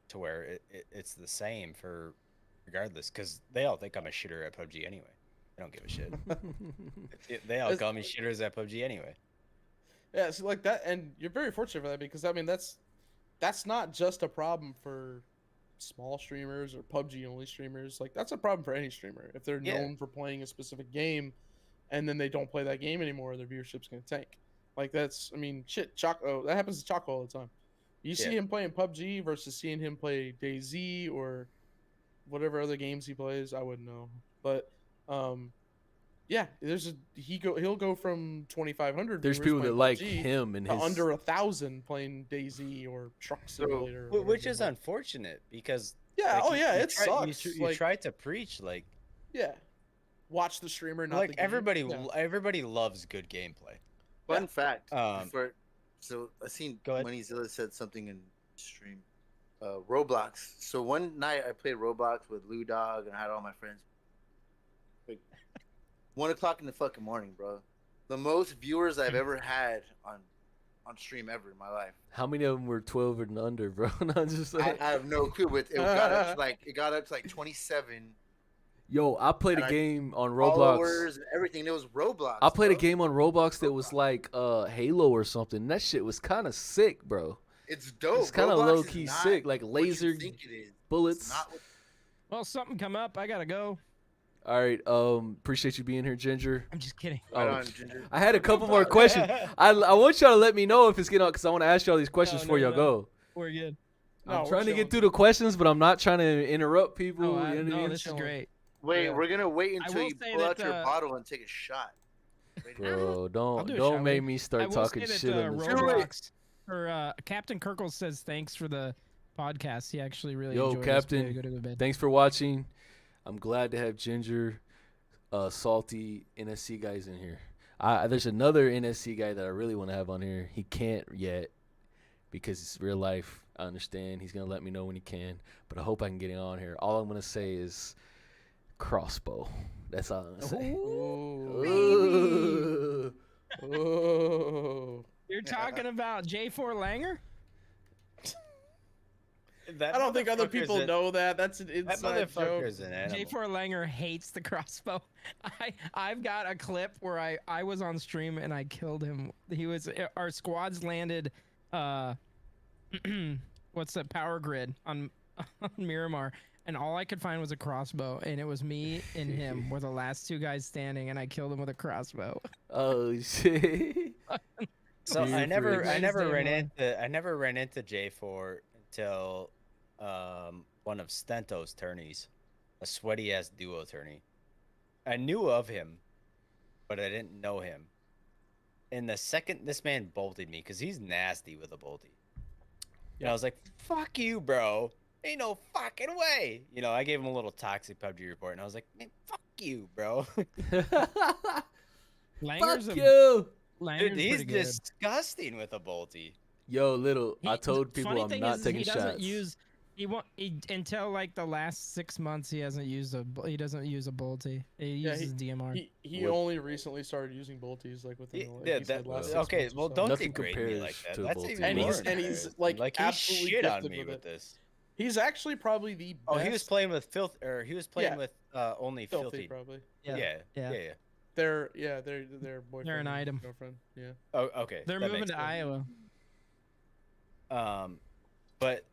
To where it's the same for regardless, because they all think I'm a shitter at PUBG anyway. I don't give a shit. They all It's- call me shitters at PUBG anyway. Yeah, so like that, and you're very fortunate for that because I mean that's not just a problem for small streamers or PUBG only streamers. Like that's a problem for any streamer if they're Yeah. known for playing a specific game, and then they don't play that game anymore, their viewership's gonna tank. Like that's, I mean, shit, Choco. That happens to Choco all the time. You see Yeah. him playing PUBG versus seeing him play DayZ or whatever other games he plays. I wouldn't know, but yeah, he'll go from 2,500. There's viewers people that playing like PUBG him and to his under 1,000 playing DayZ or Truck Simulator. or whatever Which they is play. unfortunate because Yeah, like, oh yeah, it try, sucks. You like, try to preach like yeah, watch the streamer, not like the game. everybody Yeah. everybody loves good gameplay. Fun fact Um, for So I seen Go ahead. Moneyzilla said something in stream. Roblox. So one night I played Roblox with Lou Dog and I had all my friends. Like 1 o'clock in the fucking morning, bro. The most viewers I've ever had on stream ever in my life. How many of them were 12 and under, bro? No, I'm just I like, have no clue, but it got up to like 27 yo, I played a and game on Roblox. followers and everything. It was Roblox. I played a bro. game on Roblox that was like Halo or something. That shit was kind of sick, bro. It's dope. It's kind of Roblox low is key not sick, like what you laser think it is. It's bullets. not what- Well, something come up. I gotta go. All right, appreciate you being here, Ginger. I'm just kidding. Right Oh, on, Ginger. I had a couple more questions. I want y'all to let me know if it's getting on because I want to ask y'all these questions No, before no, y'all no. go. We're good. No, I'm we're trying to chilling. get through the questions, but I'm not trying to interrupt people. Oh, you know what I no, mean? this is great. Wait, Yeah. we're gonna wait I until will you say pull out that, your bottle and take a shot. Wait, Bro, I'll don't do a don't shot make with- me I start will talking say that, shit on this. Roblox or Captain Kirkle says thanks for the podcast. He actually really Yo, enjoyed Captain, This. We gotta go to bed. Thanks for watching. I'm glad to have Ginger, Salty, NSC guys in here. There's another NSC guy that I really want to have on here. He can't yet because it's real life. I understand. He's gonna let me know when he can, but I hope I can get him on here. All I'm gonna say is crossbow. That's all I'm gonna say. Ooh. Oh. You're talking about J4 Langer? I don't think other people know that. That's an That inside joke. motherfucker's an animal. J4 Langer hates the crossbow. I've got a clip where I was on stream and I killed him. Our squads landed what's that, power grid on Miramar, and all I could find was a crossbow, and it was me and him were the last two guys standing, and I killed him with a crossbow. Oh shit. So Beer I never Wednesday ran morning. into J4 until one of Stento's tourneys, a sweaty ass duo tourney. I knew of him, but I didn't know him. And the second this man bolted me, because he's nasty with a bolty. And I was like, fuck you, bro. Ain't no fucking way. You know, I gave him a little toxic PUBG report, and I was like, man, fuck you, bro. Langer's Fuck you. Langer's Dude, he's pretty good. disgusting with a bolty. Yo, little. I He- told the people funny I'm thing not is taking he doesn't shots. Use, until like the last 6 months he doesn't use a bolty. He Yeah, uses DMR. He What? only recently started using bolties like within Yeah, like he said, last 6 okay, months or well, so. don't Nothing degrade me compares like that. to That's Bolty. even And more he's embarrassing. like he absolutely shit on gifted me with with it. this. He's actually probably the best. Oh, he was playing with filth, or he was playing Yeah. with only filthy. probably. Yeah. Yeah. They're boyfriend. They're an and item. Girlfriend. Yeah. Oh, okay. They're that moving makes to sense. Iowa. But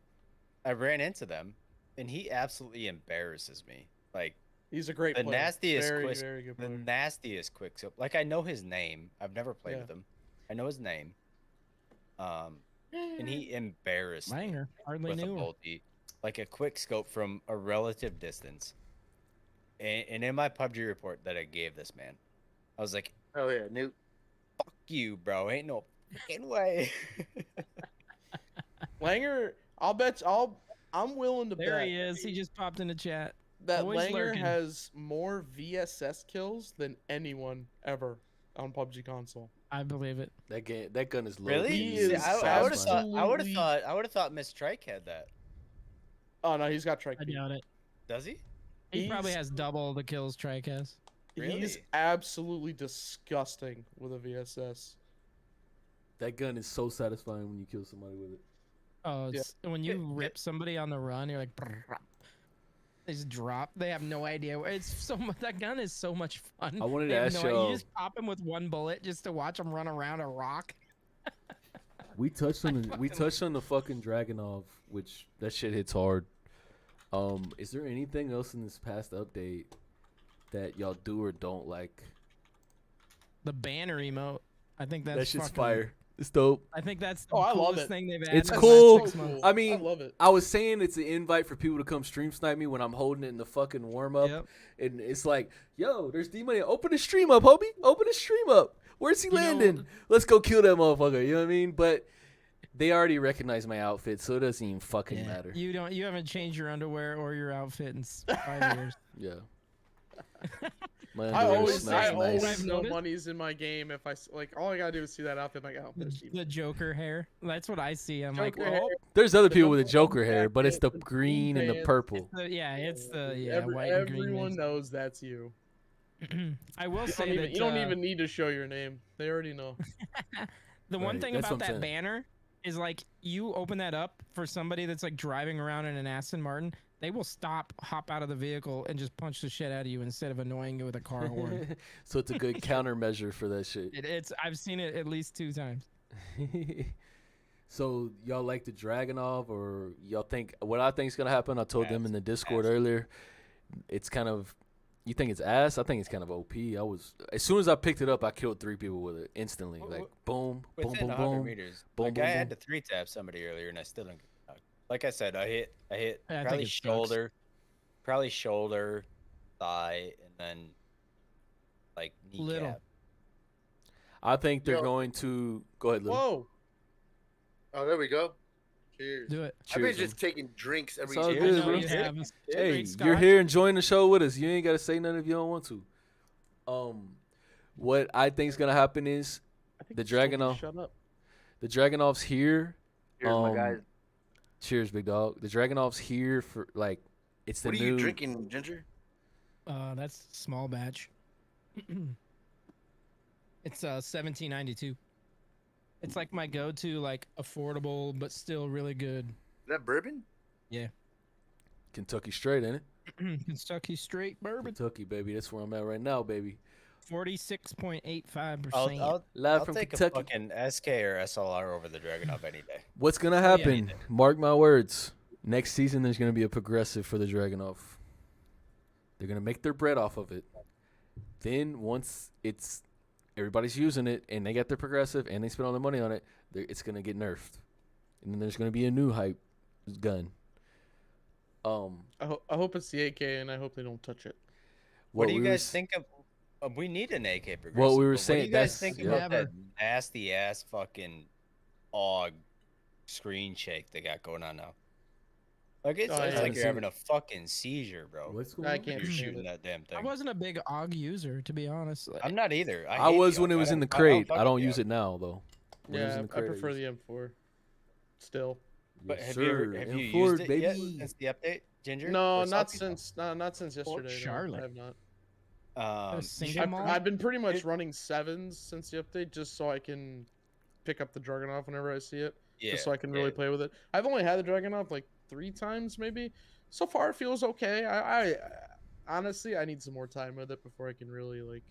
I ran into them, and he absolutely embarrasses me. Like He's a great the player. nastiest, Very good the player. nastiest quick. So, like I know his name. I've never played Yeah. with him. I know his name. And he embarrassed me Langer hardly with a knew her. bolty, like a quick scope from a relative distance. And in my PUBG report that I gave this man, I was like, Oh yeah, Newt. "Fuck you, bro! Ain't no fucking way." Langer, I'm willing to There bet he is. He just popped in the chat. that Always Langer lurking. has more VSS kills than anyone ever on PUBG console. I believe it. That gun is low. Really? He See, is I would have thought. I would have absolutely- thought. I would have thought Miss Trike had that. Oh no, he's got trike. I doubt it. Does he? He probably He's- has double the kills Trike has. He's Really? absolutely disgusting with a VSS. That gun is so satisfying when you kill somebody with it. Oh, Yeah. it's, when you rip somebody on the run, you're like, brrr, they just drop. They have no idea. It's so much. That gun is so much fun. I wanted They to have ask no idea. y'all. You just pop him with one bullet just to watch him run around a rock. We touched on the fucking Dragonov, which that shit hits hard. Is there anything else in this past update that y'all do or don't like? The banner emote. I think that's That shit's fucking- fire. It's dope. I think that's the Oh, I love coolest it. thing they've had. It's in the cool. last 6 months. I mean, I love it. I was saying it's an invite for people to come stream snipe me when I'm holding it in the fucking warm up, Yep. and it's like, yo, there's D-Money. Open the stream up, homie. Open the stream up. Where's he You know- landing? Let's go kill that motherfucker. You know what I mean? But they already recognize my outfit, so it doesn't even fucking Yeah. matter. You haven't changed your underwear or your outfit in 5 years. Yeah. Man, I Doris always, smells I nice. always I've know noticed- money's in my game if like all I gotta do is see that outfit. I'm like, oh, there's The Joker hair. That's what I see. I'm like, Joker well, hair. There's other The people with the number one Joker hair, but it's the jacket, the green and the pants. purple. it's the white and green. Everyone mix. knows that's you. I will You say don't, even, that you don't even need to show your name. They already know. the one Right, thing that's about what I'm that saying. banner is like you open that up for somebody that's like driving around in an Aston Martin, they will stop, hop out of the vehicle, and just punch the shit out of you instead of annoying you with a car horn. So it's a good countermeasure for that shit. It's I've seen it at least 2 times. So y'all like the Dragonov, or y'all think what I think is gonna happen? I told them in the Discord earlier. It's kind of, you think it's ass? I think it's kind of OP. As soon as I picked it up, I killed 3 people with it instantly. Like boom, boom, Within boom, 100 boom. meters. boom, Like boom, I had boom. to 3-tap somebody earlier, and I still didn't get knocked. Like I said, I hit I think probably it sucks. shoulder, thigh, and then like kneecap. Little. I think they're Yo. going to go ahead, Lou. Whoa. Oh, there we go. Cheers. Do it. I've been Cheers, just taking drinks every It's all day. good, I know bro. you have a Hey, straight you're scotch. here enjoying the show with us. You ain't gotta say nothing if you don't want to. What I think is gonna happen is I think The it's told me to Dragonov. Shut up. the Dragonov's here. Here's my guys. Cheers, big dog. The Dragonov's here for like it's the What are new. you drinking, Ginger? That's small batch. It's 1792. It's like my go-to, like affordable but still really good Is that bourbon? Kentucky straight, ain't it? Kentucky straight bourbon. Kentucky, baby. That's where I'm at right now, baby. 46.85%. Live I'll from take Kentucky. a fucking SK or SLR over the Dragonov any day. What's gonna yeah. happen? Mark my words. Next season, there's gonna be a progressive for the Dragonov. They're gonna make their bread off of it. Then once it's everybody's using it and they got their progressive and they spend all the money on it, it's gonna get nerfed, and then there's gonna be a new hype gun. I hope it's the AK, and I hope they don't touch it. What do we you were guys s- think of? We need an AK progressive. What we were but saying, What do you guys that's- think yeah. about that nasty ass fucking AUG screen shake they got going on now? Like it's, Oh, it's yeah. like Haven't you're seen having a fucking seizure, bro. What's going I on? can't You're stand shooting it. that damn I thing. wasn't a big AUG user, to be honest. I'm not either. I hate was the when it AUG. was in the I crate. fuck I don't with the use AUG. it now though. When it was Yeah, in the I crate, prefer used the it. M4. Still. But Yes, have you ever sir. have you M4, used it yet baby. since the update, Ginger? No, Or not Salty? since yesterday. No, Charlotte. I have not. You single should- malt? I've been pretty much It- running 7s since the update, just so I can pick up the Dragonov whenever I see it. Yeah, Just so I can really play with it. I've only had the Dragonov like 3 times, maybe. So far, it feels okay. I honestly, I need some more time with it before I can really like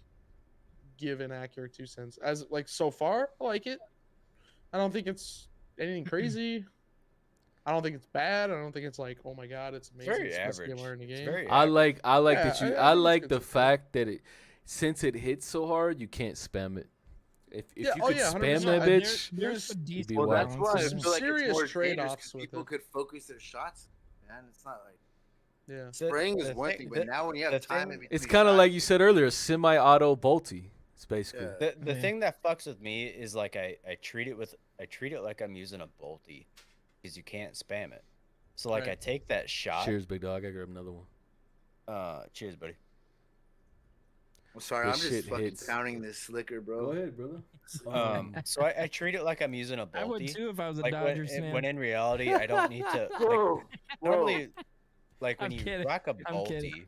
give an accurate 2 cents. As like so far, I like it. I don't think it's anything crazy. I don't think it's bad. I don't think it's like, oh my god, it's amazing. very It's the best game average. ever in the It's game. very I average. like Yeah, that you. I I think it's like good the so far. fact that since it hits so hard, you can't spam it. If Yeah, you oh could yeah, spam 100%. that There- bitch, There's a you'd be decent Well, wild. that's balance why I in Some feel like serious it's more dangerous trade-offs because with people it. could focus their shots. Man, it's not like Yeah. The- spraying is the one thing- thing, the- but now when you the have time thing- in it's between kind of like shots, you said earlier, semi-auto bolty. It's basically. Yeah. The Yeah. thing that fucks with me is like I treat it like I'm using a bolty because you can't spam it. So like I Right. take that shot. Cheers, big dog. I grab another one. Cheers, buddy. I'm sorry, This I'm shit just fucking hits. pounding this liquor, bro. Go ahead, brother. So I treat it like I'm using a bolty. I would too if I was a Like Dodgers fan. when in reality I don't need to. Like, Whoa, whoa. normally, like when I'm you kidding. rock a I'm bolty, kidding.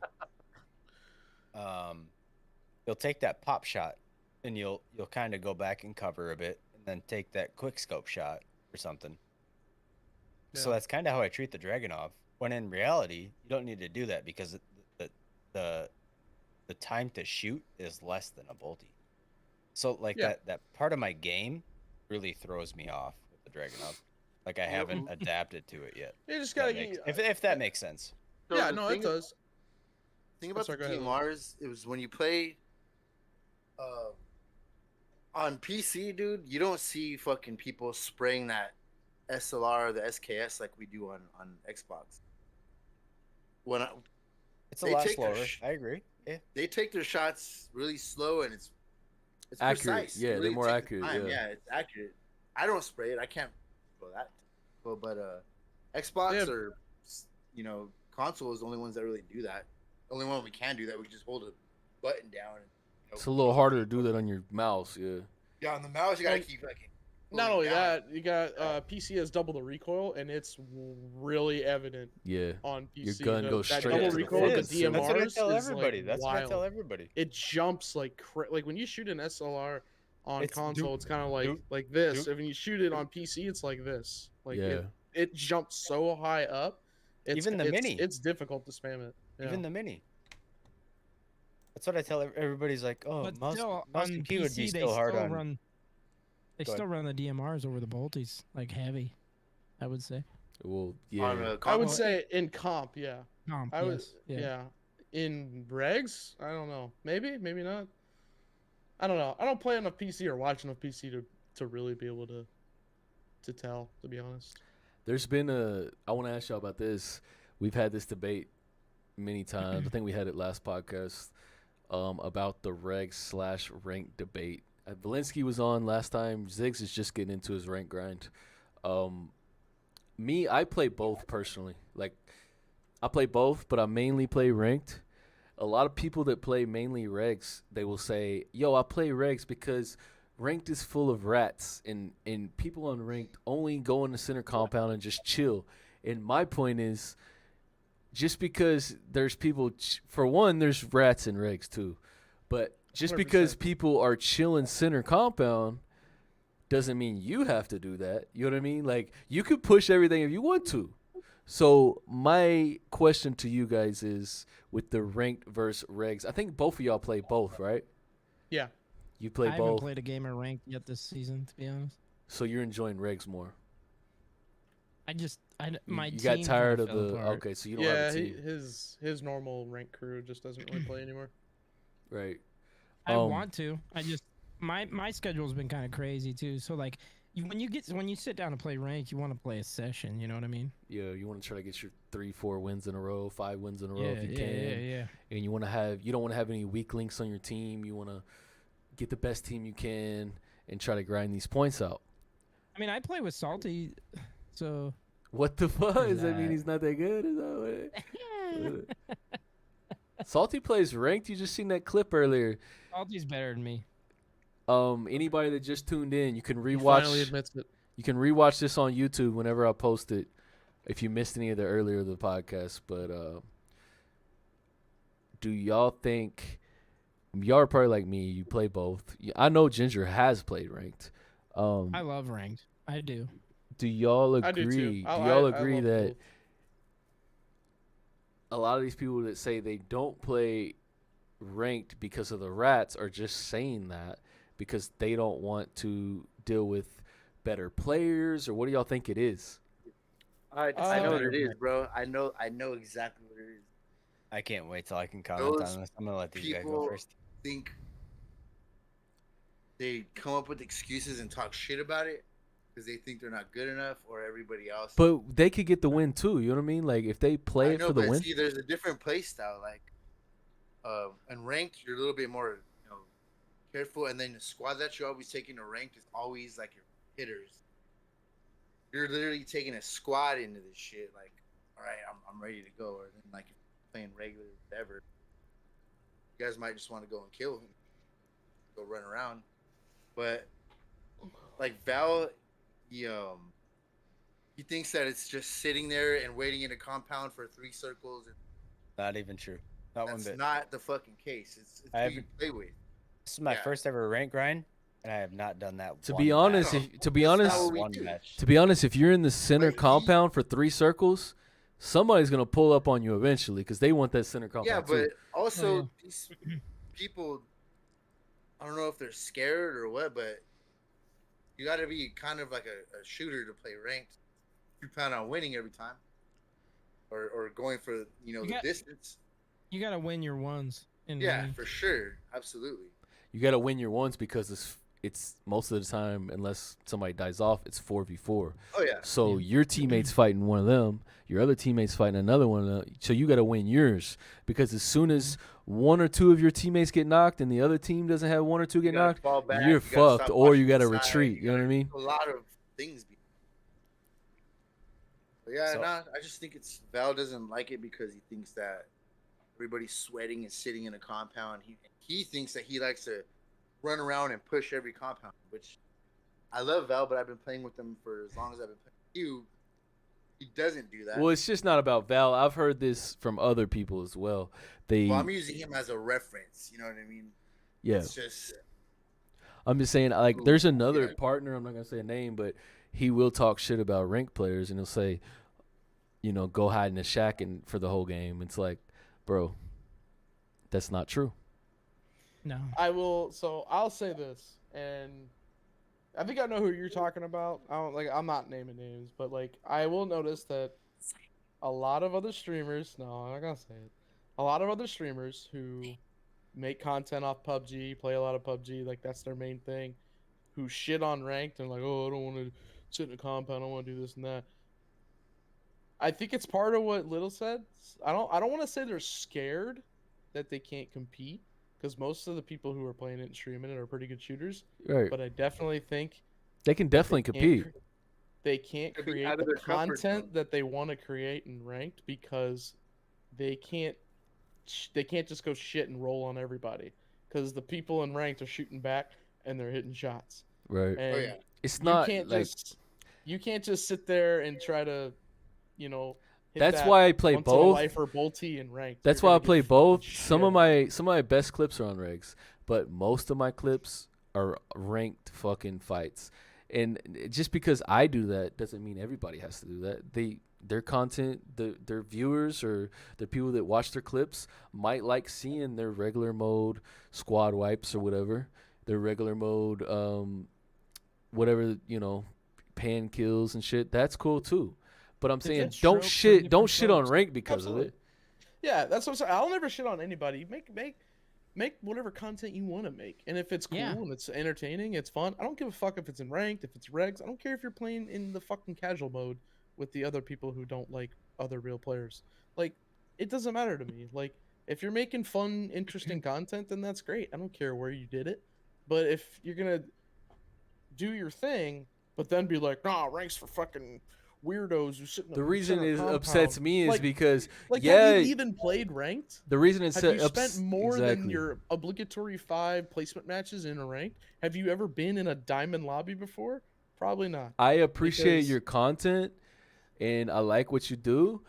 you'll take that pop shot and you'll kind of go back and cover a bit and then take that quick scope shot or something. So Yeah. that's kind of how I treat the Dragonov. When in reality, you don't need to do that because the time to shoot is less than a bolty. So like Yeah. that part of my game really throws me off with the Dragonov. Like I haven't adapted to it yet. You just If that gotta makes- if that makes sense. So yeah, the no, thing it does. Thing about sorry, the go ahead, DMRs, it was when you play on PC, dude, you don't see fucking people spraying that SLR or the SKS like we do on Xbox. When It's a They lot take their slower. sh- I agree. Yeah. they take their shots really slow and it's Accurate. precise. Yeah, They they're really more take accurate, the time. yeah. It's accurate. I don't spray it. I can't go that. But Xbox Yeah. or console is the only ones that really do that. The only one we can do that. We just hold a button down. And, It's a little harder to do that on your mouse. Yeah. Yeah, on the mouse you gotta And keep like. Not pulling only down. that, you got PC has double the recoil, and it's really evident Yeah. on PC. Your gun goes that straight double to the recoil, the focus, too. DMRs That's what I tell is everybody. like That's wild. what I tell everybody. It jumps like like when you shoot an SLR on It's console, it's kind of doop, like this. doop, If you shoot it on PC, it's like this. Like Yeah. it jumps so high up. Even the mini. It's difficult to spam it. Yeah. Even the mini. That's what I tell everybody's like, oh, But mouse, still, mouse on and key would be PC, they still hard still on. run. They Go ahead. still run the DMRs over the bolties like heavy. I would say. Well, On yeah. a I console. would say in comp, yeah. I would, yes, yeah. In regs, I don't know. Maybe not. I don't know. I don't play enough PC or watch enough PC to really be able to tell. To be honest. There's been I want to ask y'all about this. We've had this debate many times. I think we had it last podcast about the reg/rank debate. Valinsky was on last time. Ziggs is just getting into his rank grind. Me, I play both personally. Like, I play both, but I mainly play ranked. A lot of people that play mainly regs, they will say, yo, I play regs because ranked is full of rats, and people on ranked only go in the center compound and just chill. And my point is, just because there's people, for one, there's rats in regs too. But just because 100%. people are chilling center compound doesn't mean you have to do that. You know what I mean? Like, you could push everything if you want to. So my question to you guys is, with the ranked versus regs, I think both of y'all play both, right? Yeah. You play I haven't both, played a game of ranked yet this season, to be honest. so you're enjoying regs more. My You team got tired kinda of fell the apart. okay, so you don't Yeah. have a team, His normal rank crew just doesn't really play anymore. right? I want to. I just my schedule's been kind of crazy too. So like, when you sit down to play rank, you want to play a session. You know what I mean? Yeah, you want to try to get your 3-4 wins in a row, 5 wins in a row Yeah, if you yeah, can. yeah. And you don't want to have any weak links on your team. You want to get the best team you can and try to grind these points out. I mean, I play with Salty, so What the fuck? There's Does that mean that. he's not that good? Is that what Salty plays ranked. You just seen that clip earlier. Salty's better than me. Anybody that just tuned in, you can He finally rewatch. admits it. You can rewatch this on YouTube whenever I post it. If you missed any of the earlier of the podcast, but do y'all think y'all are probably like me? You play both. I know Ginger has played ranked. I love ranked. I do. Do y'all I do agree? too. Do y'all agree love that both. a lot of these people that say they don't play ranked because of the rats are just saying that because they don't want to deal with better players, or what do y'all think it is? I know what it is, bro. I know exactly what it is. I can't wait till I can comment Those on this. I'm gonna let these guys go people first. think they come up with excuses and talk shit about it because they think they're not good enough, or everybody else. But they could get the win too. You know what I mean? Like if they play I it know, for the but win. see, there's a different play style. Like, in ranked, you're a little bit more, careful, and then the squad that you're always taking to ranked is always like your hitters. You're literally taking a squad into this shit. Like, all right, I'm ready to go. Or then like if you're playing regular, whatever, you guys might just want to go and kill him, go run around. But like Val, he thinks that it's just sitting there and waiting in a compound for 3 circles. And Not even true. Not one that's bit. not the fucking case. It's I who you haven't- play with. This is my yeah. first ever rank grind, and I have not done that. To one be honest, match. if, to be That's not honest, what we One do. match. to be honest, if you're in the center Wait, he- compound for 3 circles, somebody's gonna pull up on you eventually because they want that center compound Yeah, too. but also yeah. these people, I don't know if they're scared or what, but you got to be kind of like a shooter to play ranked. You plan on winning every time, or going for the got- distance. You gotta win your ones. In Yeah, ranked. for sure, absolutely. You got to win your ones because it's most of the time, unless somebody dies off, it's 4v4. Oh yeah, So your teammates fighting one of them, your other teammates fighting another one of them. So you got to win yours because as soon as 1 or 2 of your teammates get knocked and the other team doesn't have 1 or 2 You get gotta knocked, fall back, you're you gotta fucked, stop or you watching got to the side, retreat. You know what I mean? A lot of things. But yeah, So- nah, I just think Val doesn't like it because he thinks that everybody's sweating and sitting in a compound. He thinks that he likes to run around and push every compound, which I love Val, but I've been playing with him for as long as I've been playing with you. He doesn't do that. Well, it's just not about Val. I've heard this from other people as well. Well, I'm using him as a reference. You know what I mean? Yeah. It's just. I'm just saying, like, there's another partner. I'm not gonna say a name, but he will talk shit about ranked players, and he'll say, you know, go hide in a shack and for the whole game. It's like, bro, that's not true. No. I'll say this, and I think I know who you're talking about. I'm not naming names, but like I will notice that a lot of other streamers. No, I'm not gonna say it. A lot of other streamers who make content off PUBG, play a lot of PUBG, like that's their main thing. Who shit on ranked and like, oh, I don't want to sit in a compound. I don't want to do this and that. I think it's part of what Little said. I don't want to say they're scared that they can't compete, because most of the people who are playing it and streaming it are pretty good shooters. Right. But I definitely think They can definitely compete. They can't Could be create out of the their comfort zone. content that they want to create in ranked because they can't just go shit and roll on everybody, because the people in ranked are shooting back and they're hitting shots. Right. And Oh yeah. It's not like you can't just sit there and try to, hit that's that why I play once in a both. lifer bolty and ranked. That's You're why I gonna get play fucking both. shit. Some of my best clips are on regs, but most of my clips are ranked fucking fights. And just because I do that doesn't mean everybody has to do that. Their content, their viewers or the people that watch their clips might like seeing their regular mode squad wipes or whatever, their regular mode, whatever, pan kills and shit. That's cool too. But I'm saying get don't strokes for shit different on folks. rank because of Absolutely. it. Yeah, that's what I'm saying. I'll never shit on anybody. Make whatever content you want to make, and if it's cool Yeah. and it's entertaining, it's fun. I don't give a fuck if it's in ranked, if it's regs. I don't care if you're playing in the fucking casual mode with the other people who don't like other real players. Like, it doesn't matter to me. Like, if you're making fun, interesting content, then that's great. I don't care where you did it. But if you're gonna do your thing, but then be like, nah, ranks for fucking weirdos who sit in The a reason center it compound. upsets me is Like- because Like, yeah, have you even played ranked? the reason it's Have you spent more than exactly. your obligatory 5 placement matches in a ranked? Have you ever been in a diamond lobby before? Probably not. I appreciate because- your content and I like what you do,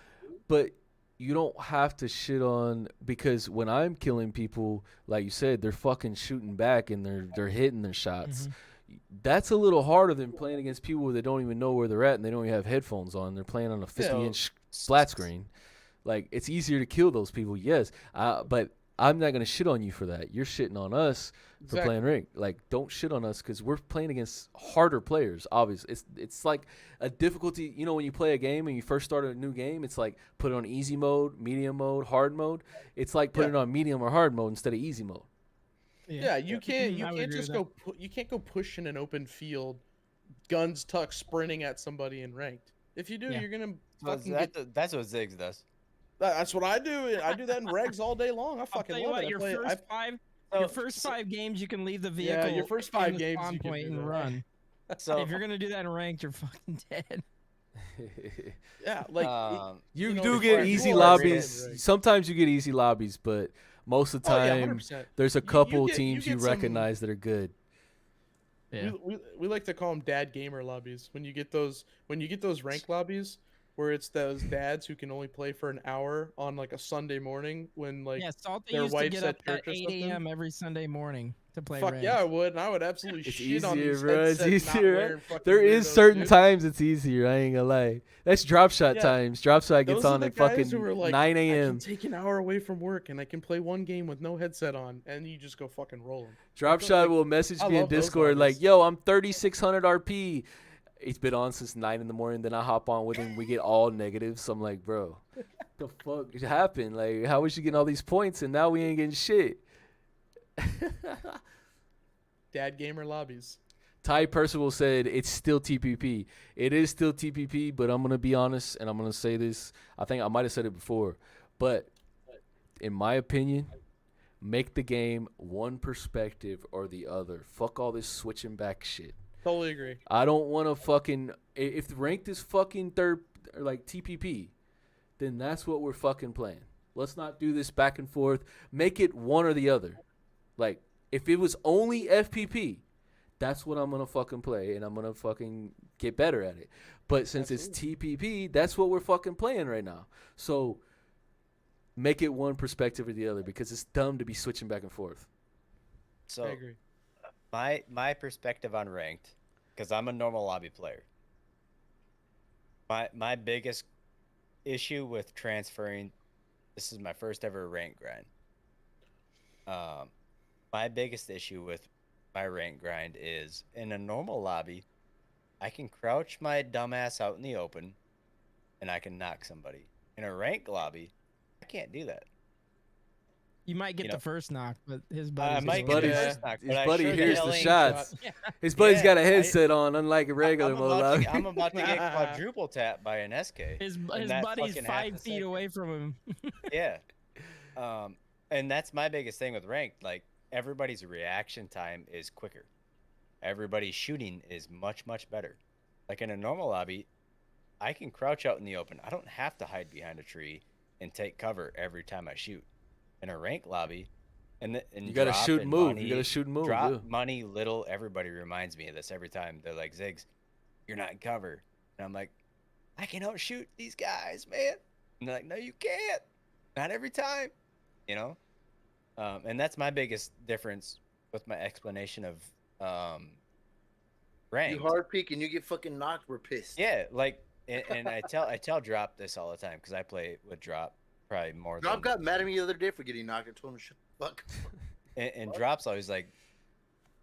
but you don't have to shit on, because when I'm killing people, like you said, they're fucking shooting back and they're hitting their shots. That's a little harder than playing against people that don't even know where they're at and they don't even have headphones on. They're playing on a 50-inch flat screen. Like, it's easier to kill those people, yes. But I'm not going to shit on you for that. You're shitting on us for playing rank. Like, don't shit on us because we're playing against harder players, obviously. It's like a difficulty. When you play a game and you first start a new game, it's like put it on easy mode, medium mode, hard mode. It's like putting it on medium or hard mode instead of easy mode. Yeah, you can't I would agree just with go you can't go push in an open field, guns tucked, sprinting at somebody in ranked. If you do, Yeah. you're gonna So fucking get. that's what Ziggs does. That's what I do. I do that in regs all day long. I I'll fucking tell you love what, it. your I play, first I, five, your first 5 games, you can leave the Yeah, vehicle. your first in 5 the games spawn you can point do and that. run. So If you're gonna do that in ranked, you're fucking dead. yeah, like You know, do if get you easy are lobbies. ranked. Sometimes you get easy lobbies, but most of the Oh, yeah, time 100%. there's a You couple get- you teams you get some- recognize that are good. Yeah. we like to call them dad gamer lobbies. When you get those rank lobbies where it's those dads who can only play for an hour on like a Sunday morning when like Yeah, Salty their used to wife's get at up at church or 8 something. a.m. every Sunday morning to play Fuck ranked. yeah, I would, and I would absolutely It's shit on easier, these bro. It's headsets not easier. wearing fucking There is weirdos, certain dude. times it's easier. I ain't gonna lie. That's drop shot Yeah. times. Drop shot gets Those are on the at guys fucking who are like, 9 I a.m. can take an hour away from work and I can play one game with no headset on, and you just go fucking roll 'em. Drop don't shot like- will message I me in love those Discord like, lobbies. "Yo, I'm 3600 RP." He's been on since 9 in the morning. Then I hop on with him. We get all negatives. So I'm like, bro, the fuck happened? Like, how was you getting all these points and now we ain't getting shit? Dad gamer lobbies. Ty Percival said it's still TPP. It is still TPP, but I'm gonna be honest and I'm gonna say this. I think I might have said it before, but in my opinion, make the game one perspective or the other. Fuck all this switching back shit. Totally agree. I don't want to fucking, if the ranked is fucking third or like TPP, then that's what we're fucking playing. Let's not do this back and forth. Make it one or the other. Like, if it was only FPP, that's what I'm going to fucking play, and I'm going to fucking get better at it. But since it's TPP, that's what we're fucking playing right now. So make it one perspective or the other, because it's dumb to be switching back and forth. So I agree. my perspective on ranked, because I'm a normal lobby player. My biggest issue with transferring, this is my first ever rank grind. My biggest issue with my rank grind is, in a normal lobby, I can crouch my dumbass out in the open, and I can knock somebody. In a rank lobby, I can't do that. You might get You the know, first knock, but his I buddy's might gonna get the win. first knock, His but I buddy sure hears hell the ain't shots. Yeah. His buddy's Yeah, got a headset on, unlike a regular I'm mode about, lobby. to, I'm about to get quadruple tapped by an SK. His in that buddy's fucking half a 5 feet second. away from him. Yeah. And that's my biggest thing with ranked. Like, everybody's reaction time is quicker. Everybody's shooting is much, much better. Like, in a normal lobby, I can crouch out in the open. I don't have to hide behind a tree and take cover every time I shoot. In a rank lobby, and You gotta Drop shoot and move. Money, You gotta shoot and move. Drop, Yeah. Money, Little, everybody reminds me of this every time. They're like, Ziggs, you're not in cover. And I'm like, I can outshoot these guys, man. And they're like, no, you can't. Not every time. You know? And that's my biggest difference with my explanation of ranked. You hard peek and you get fucking knocked. We're pissed. Yeah, like, and I tell Drop this all the time, because I play with Drop probably more Drop than. got mad at me the other day for getting knocked. I told him, shut the fuck. And Drop's always like,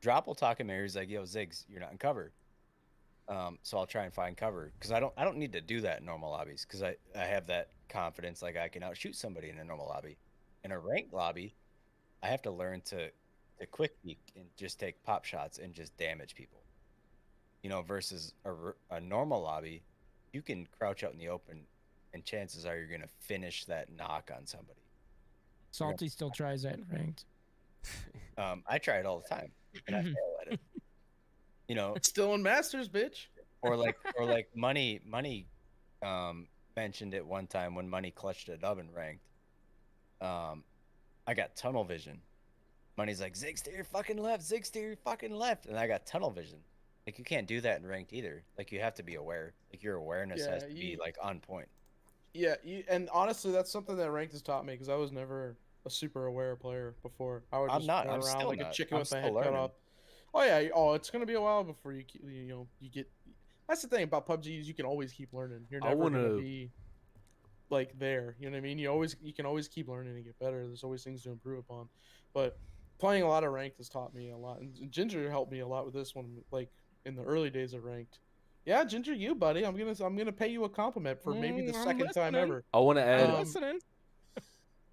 Drop will talk to me. He's like, yo, Ziggs, you're not in cover. So I'll try and find cover, because I don't need to do that in normal lobbies, because I have that confidence, like I can outshoot somebody in a normal lobby. In a ranked lobby, I have to learn to quick peek and just take pop shots and just damage people. You know, versus a normal lobby, you can crouch out in the open, and chances are you're gonna finish that knock on somebody. Salty still tries that in ranked. I try it all the time, and I fail at it. You know, It's still in Masters, bitch. or like money mentioned it one time when Money clutched a dub and ranked. I got tunnel vision. Money's like, Ziggs to your fucking left, Ziggs to your fucking left, and I got tunnel vision. Like, you can't do that in ranked either. Like, you have to be aware. Like, your awareness has to be like on point. Yeah, and honestly, that's something that ranked has taught me, because I was never a super aware player before. I would I'm just not. run I'm around still like a not. chicken I'm with my still head cut learning. off. Oh yeah. Oh, it's gonna be a while before you get. That's the thing about PUBG, is you can always keep learning. You're never gonna be like there. You know what I mean? You can always keep learning and get better. There's always things to improve upon. But playing a lot of ranked has taught me a lot, and Ginger helped me a lot with this one. Like in the early days of ranked. Yeah, Ginger, you buddy, I'm gonna pay you a compliment for maybe the I'm second time listening. ever. I want to add. Um, Listening.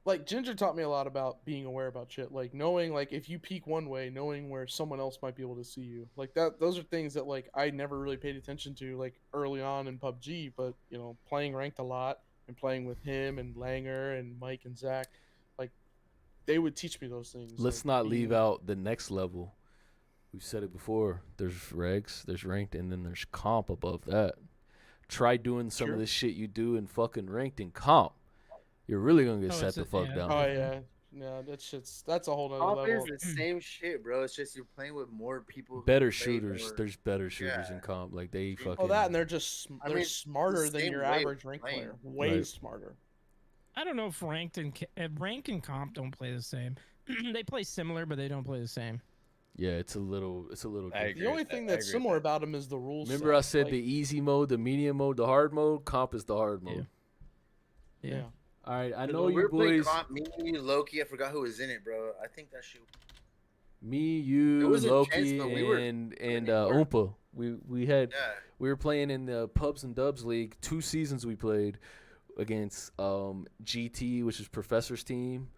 Like Ginger taught me a lot about being aware about shit, like knowing, like if you peek one way, knowing where someone else might be able to see you, like that. Those are things that like I never really paid attention to like early on in PUBG, but you know, playing ranked a lot and playing with him and Langer and Mike and Zach, like they would teach me those things. Let's like, not leave out the next level. We've said it before. There's regs, there's ranked, and then there's comp above that. Try doing some Sure. of this shit you do in fucking ranked and comp. You're really gonna get Oh, set it's the a- fuck yeah. down. Oh yeah, yeah, that's a whole nother Comp level. is the same shit, bro. It's just you're playing with more people. who Better play shooters. more. There's better shooters Yeah. in comp. Like they fucking. Oh, that, and they're just I they're mean, it's smarter the than same your way of average ranked playing. player. Way Right. smarter. I don't know if ranked and comp don't play the same. They play similar, but they don't play the same. Yeah, it's a little. I confusing. agree The only with that. thing I that's agree with similar that. about them is the rules. Remember, I said like, the easy mode, the medium mode, the hard mode. Comp is the hard mode. yeah. All right, I Because know when we you were playing boys. comp, me, Loki, I forgot who was in it, bro. I think that shit. Me, It you, was intense, Loki, but we were and putting in work. Oompa. We had Yeah. we were playing in the Pubs and Dubs League. 2 seasons we played against GT, which is Professor's team.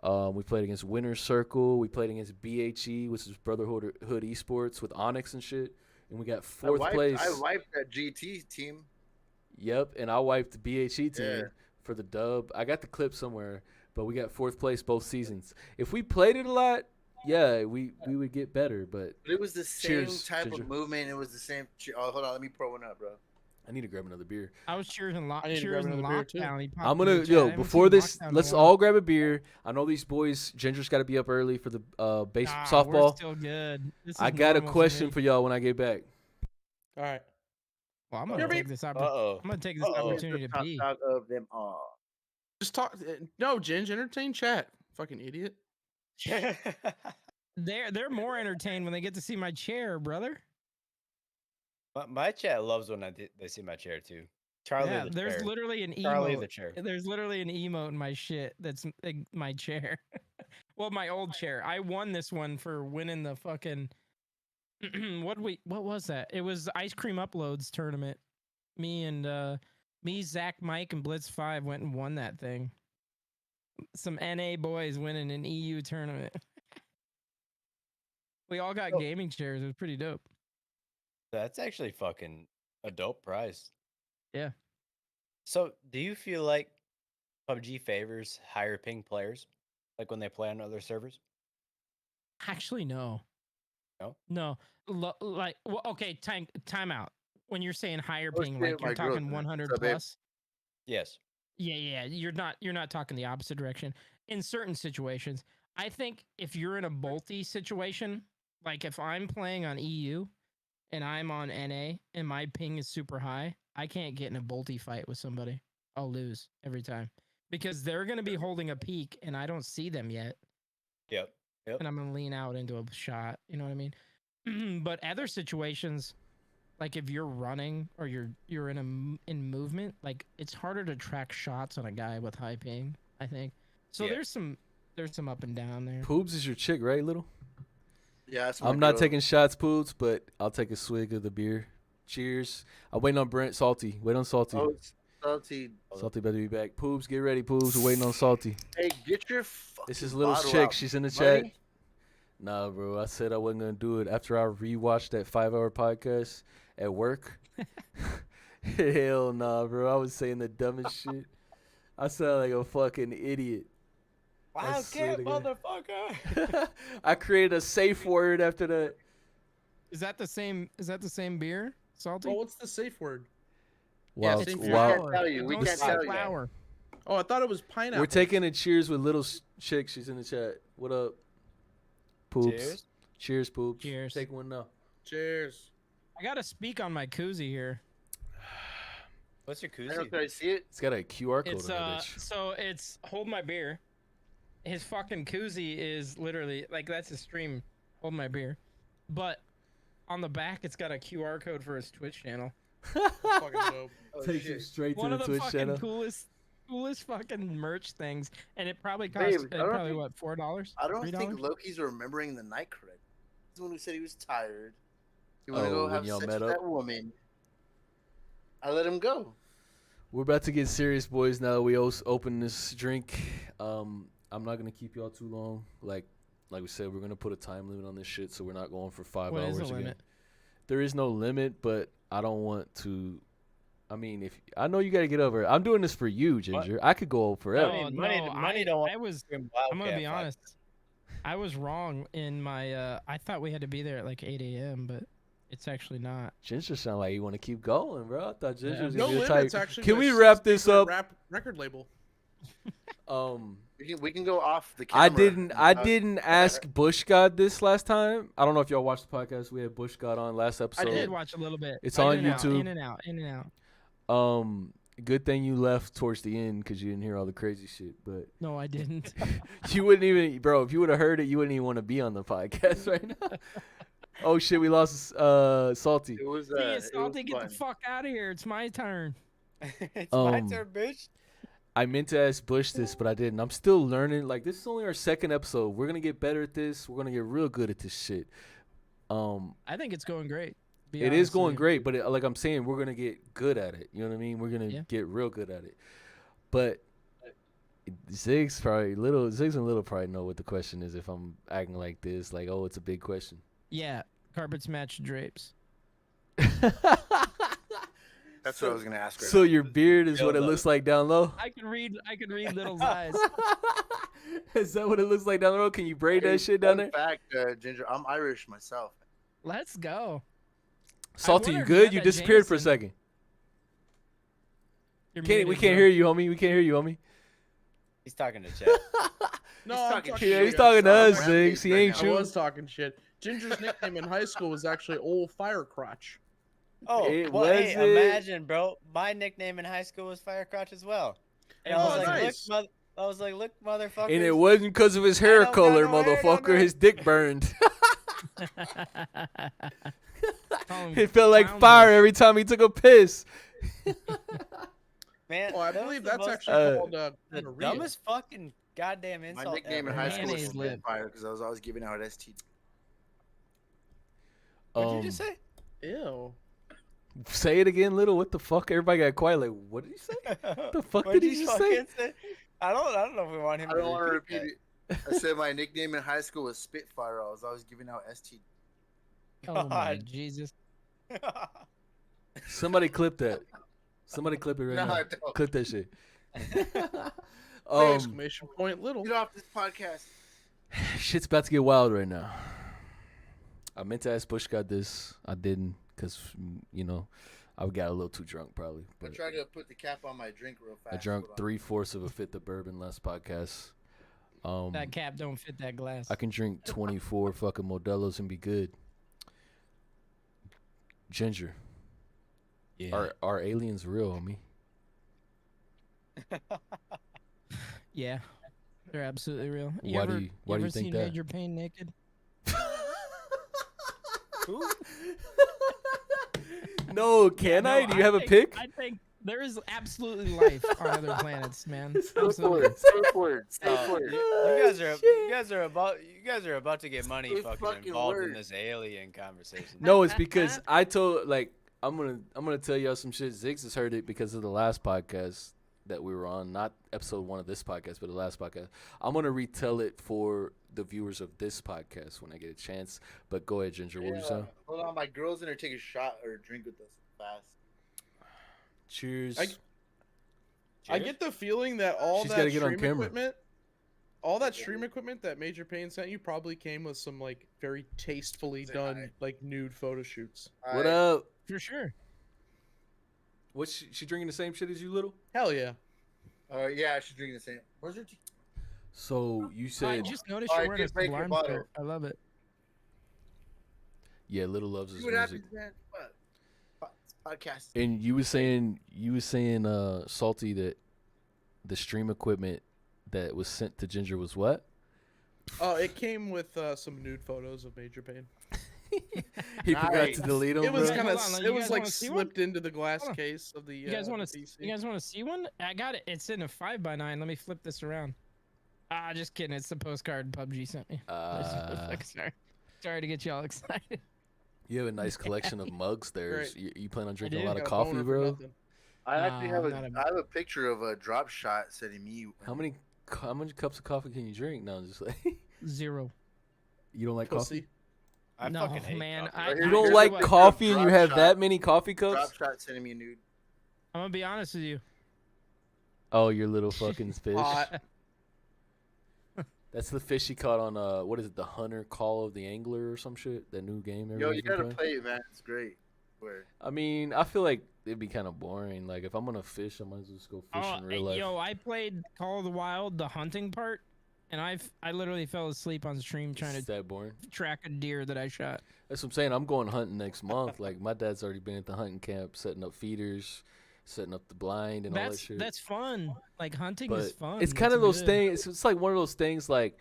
We played against Winner's Circle. We played against BHE, which is Brotherhood Esports with Onyx and shit. And we got fourth place. I wiped that GT team. Yep, and I wiped the BHE team Yeah. for the dub. I got the clip somewhere, but we got fourth place both seasons. If we played it a lot, yeah, we would get better. But But it was the same Cheers, type Ginger. of movement. It was the same. Oh, hold on. Let me pour one up, bro. I need to grab another beer. I was cheers in I need to grab another beer, too. lockdown. He popped I'm in the gonna chat. I haven't before seen this. Lockdown in a Let's while. all grab a beer. I know these boys. Ginger's got to be up early for the Nah, We're softball. still good. This is I got a normal question me. for y'all when I get back. All right. Well, I'm gonna Kirby. take this opportunity. Uh-oh. I'm gonna take this opportunity to pee. Of them all. Just talk. No, Ginge, entertain chat. Fucking idiot. They're more entertained when they get to see my chair, brother. My chat loves when they see my chair too. Charlie Yeah, the there's chair. literally an Charlie emote. the chair. There's literally an emote in my shit that's my chair. Well, my old chair. I won this one for winning the fucking what was that? It was the Ice Cream Uploads tournament. Me, Zach, Mike, and Blitz 5 went and won that thing. Some NA boys winning an EU tournament. We all got gaming chairs. It was pretty dope. That's actually fucking a dope prize. Yeah. So, do you feel like PUBG favors higher ping players, like when they play on other servers? Actually, no. No? No. Like, well, okay, time out. When you're saying higher Oh, ping, shit, like my you're girl's talking in it. 100 What's up, babe? plus. Yes. Yeah. You're not talking the opposite direction. In certain situations, I think if you're in a bolty situation, like if I'm playing on EU and I'm on NA and my ping is super high, I can't get in a bolty fight with somebody. I'll lose every time because they're going to be holding a peak and I don't see them yet. Yep. And I'm going to lean out into a shot. You know what I mean? But other situations, like if you're running or you're in movement, like it's harder to track shots on a guy with high ping, I think. So Yeah. there's some up and down there. Poobs is your chick, right, little? Yeah, that's my I'm not girl. taking shots, Poobs, but I'll take a swig of the beer. Cheers. I'm waiting on Brent. Salty. Wait on Salty. Oh, Salty. Salty better be back. Poobs, get ready. Poobs, we're waiting on Salty. Hey, get your fucking This is Little's bottle chick. out, She's in the buddy. chat. Nah, bro. I said I wasn't going to do it. After I rewatched that 5-hour podcast at work. Hell nah, bro. I was saying the dumbest shit. I sound like a fucking idiot. I swear Wildcat to God. motherfucker. I created a safe word after that. Is that the same beer? Salty? Oh, what's the safe word? Yeah, Wild, it's We wild. can't tell you. We Don't can't say tell you. flower. Oh, I thought it was pineapple. We're taking a cheers with Little Chick. She's in the chat. What up? Poops. Cheers. Cheers, Poops. Cheers. Take one now. Cheers. I gotta speak on my koozie here. What's your I don't know if koozie? I see it. It's got a QR code It's on that bitch. so it's hold my beer. His fucking koozie is literally like that's his stream. Hold my beer, but on the back it's got a QR code for his Twitch channel. Fucking dope. Oh, Takes you shit. straight to One the of the Twitch fucking channel. coolest fucking merch things, and it probably Babe, cost I don't probably think- what $4. I don't $3? think Loki's remembering the night correct. He's the one who said he was tired. He wanted to Oh, go when have y'all sex met with up? that woman. I let him go. We're about to get serious, boys. Now that we open this drink, I'm not gonna keep y'all too long. Like we said, we're gonna put a time limit on this shit, so we're not going for 5 What hours is the again. limit? There is no limit, but I don't want to. I mean, if I know you got to get over it. I'm doing this for you, Ginger. I could go forever. No, money don't want I was. Scream I'm gonna Wildcat be fight. honest. I was wrong in my. I thought we had to be there at like 8 a.m., but it's actually not. Ginger sound like you want to keep going, bro. I thought Ginger Yeah. was No gonna be the limits, type. actually. Can There's we wrap 6 this different up? Rap record label. We can go off the camera. I didn't ask Bush God this last time. I don't know if y'all watched the podcast. We had Bush God on last episode. I did watch a little bit. It's In on and out, YouTube. In and out. In and out. Good thing you left towards the end because you didn't hear all the crazy shit. But No, I didn't. you wouldn't even, bro. If you would have heard it, you wouldn't even want to be on the podcast right now. Oh shit, we lost Salty. It was Dang it, it was Salty, get the fun. fuck out of here. It's my turn. It's my turn, bitch. I meant to ask Bush this, but I didn't. I'm still learning. Like, this is only our second episode. We're gonna get better at this. We're gonna get real good at this shit. I think it's going great. Be It honest is with going you. great, but like I'm saying, we're gonna get good at it. You know what I mean? We're gonna Yeah. get real good at it. But Ziggs and Little probably know what the question is if I'm acting like this. Like, oh, it's a big question. Yeah, carpets match drapes. That's what I was gonna ask. Right So now. your beard is what it looks like down low. I can read Little's eyes. Is that what it looks like down the road? Can you braid Hey, that shit down fun there? fact, Ginger, I'm Irish myself. Let's go. Salty, you wondered good? about You that disappeared for a Jameson. second. You're We muted, can't bro. hear you, homie. We can't hear you, homie. He's talking to chat. No, He's I'm talking talking shit. Yeah, he's shit. talking to I'm us, rampage Ziggs. He right ain't now. I you. was talking shit. Ginger's nickname in high school was actually Old Fire Crotch. Oh, It well, hey, wasn't. imagine, bro. My nickname in high school was Firecrotch as well. And I was Oh, like, nice. look, motherfucker. And it wasn't because of his I hair don't got color, no hair down motherfucker. there. His dick burned. Call him It felt like Clown fire Bush. every time he took a piss. Man, Oh, I that was believe the that's most- actually called the gonorrhea. dumbest fucking goddamn My insult nickname in ever. high school was Mayonnaise lip. Spitfire because I was always giving out STD. What'd you just say? Ew. Say it again, little. What the fuck? Everybody got quiet. Like, what did he say? What the fuck did he just say? I don't know if we want him I don't want to repeat repeat it. I said my nickname in high school was Spitfire. I was always giving out STD. Oh my God. Jesus. that. Somebody clip that. Somebody clip it right No, now. I don't. Clip that shit. Exclamation point little. Get off this podcast. Shit's about to get wild right now. I meant to ask Bush got this. I didn't because, I got a little too drunk probably. I But tried to put the cap on my drink real fast. I drank Hold on. 3/4 of a fifth of bourbon last podcast. That cap don't fit that glass. I can drink 24 fucking Modelo's and be good. Ginger, Yeah. are aliens real, homie? Yeah. They're absolutely real. Why do you ever think seen that? Major Payne naked? Who? No, can No, I? Do you have a think- pick? I think there is absolutely life on other planets, man. Safe Absolutely. word. Safe word. Safe word. You guys are about to get money Good fucking fucking involved in word. this alien conversation. No, it's because I told I'm gonna tell y'all some shit. Ziggs has heard it because of the last podcast that we were on, not episode 1 of this podcast, but the last podcast. I'm gonna retell it for the viewers of this podcast when I get a chance. But go ahead, Ginger. What were you saying? Hold on, my girl's gonna take a shot or a drink with us fast. Cheers. I get the feeling that all She's that gotta get on stream camera. equipment, all that stream equipment that Major Payne sent you probably came with some like very tastefully Say done hi. like nude photo shoots. What up? For sure. What's she drinking the same shit as you, little? Hell yeah. Yeah, she's drinking the same. Where's your tea? So you I said, just noticed Alright, you're wearing a just make your Sublime bottle. shirt. I love it. yeah, little loves his See what music. happens, man. What? Podcast. And you was saying, Salty, that the stream equipment that was sent to Ginger was what? Oh, it came with some nude photos of Major Payne. He forgot Nice. to delete them. It was bro. kind Hold of on, it you was guys like wanna see one? slipped into the glass Hold on. case of the. You guys want the to? PC. You guys want to see one? I got it. It's in a 5x9. Let me flip this around. Just kidding. It's the postcard PUBG sent me. Sorry to get y'all excited. You have a nice collection of mugs there. Great. You plan on drinking a do. lot of Got a coffee, boner for bro? nothing. I actually have not I have a picture of a drop shot sending me. How many cups of coffee can you drink? No, I'm just like, 0. you don't like coffee? Pussy. I No, fucking hate man, coffee. I- You I- don't here's like what- coffee and you Drop have shot. that many coffee cups? Drop shot sending me a nude. I'm gonna be honest with you. Oh, your little fucking fish. Hot. That's the fish he caught on what is it, the Hunter Call of the Angler or some shit? That new game Yo, everybody's you been gotta playing? play it, man. It's great. Where? I mean, I feel like it'd be kind of boring. Like if I'm gonna fish, I might as well just go fish in real life. Yo, I played Call of the Wild, the hunting part, and I literally fell asleep on stream trying It's to that boring. track a deer that I shot. That's what I'm saying. I'm going hunting next month. Like my dad's already been at the hunting camp, setting up feeders, setting up the blind and all that shit. That's fun. Like hunting But is fun. it's kind of those good. things. It's like one of those things. Like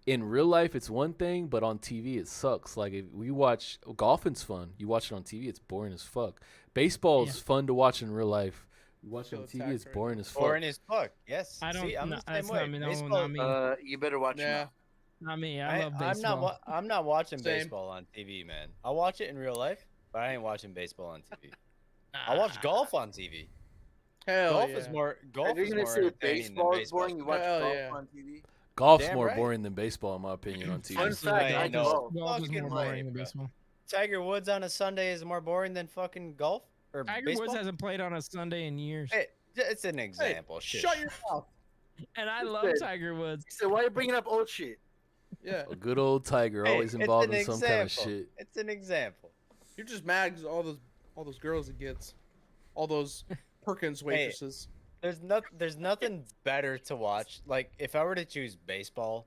in real life, it's one thing, but on TV, it sucks. Like if we watch golfing's fun. You watch it on TV, it's boring as fuck. Baseball is Yeah. fun to watch in real life. You watch it Feel on TV, attacked it's right boring as fuck. Boring as fuck. Yes. I don't. See, I'm no, the same that's way. not me. No, Baseball, not me. You better watch Yeah. it. Not me. I love I'm baseball. I'm not watching Same. baseball on TV, man. I'll watch it in real life, but I ain't watching baseball on TV. I watch golf on TV. Hell golf yeah. is more If golf you're is gonna more say entertaining baseball than is boring, you watch Hell golf yeah. on TV. Golf's Damn more right. boring than baseball, in my opinion, on TV. Fun Absolutely fact, I ain't no know. Golf is more fucking boring way, than bro. baseball. Tiger Woods on a Sunday is more boring than fucking golf or Tiger baseball. Woods hasn't played on a Sunday in years, Hey, it's an example. Shit. Shut your mouth. and I He love said- Tiger Woods. He said, "Why are you bringing up old shit?" Yeah. A good old Tiger, Hey, always it's involved an in some kind of example. shit. It's an example. You're just mad 'cause all those girls it gets. All those Perkins waitresses. There's nothing better to watch. Like if I were to choose baseball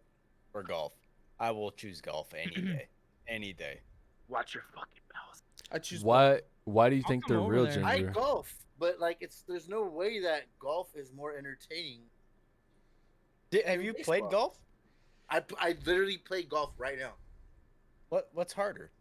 or golf, I will choose golf any day. Any day. Watch your fucking mouth. I choose. Why do you I'll think come they're over real, there. I Ginger? golf, but like there's no way that golf is more entertaining. Have you played Baseball. golf? I literally play golf right now. What's harder?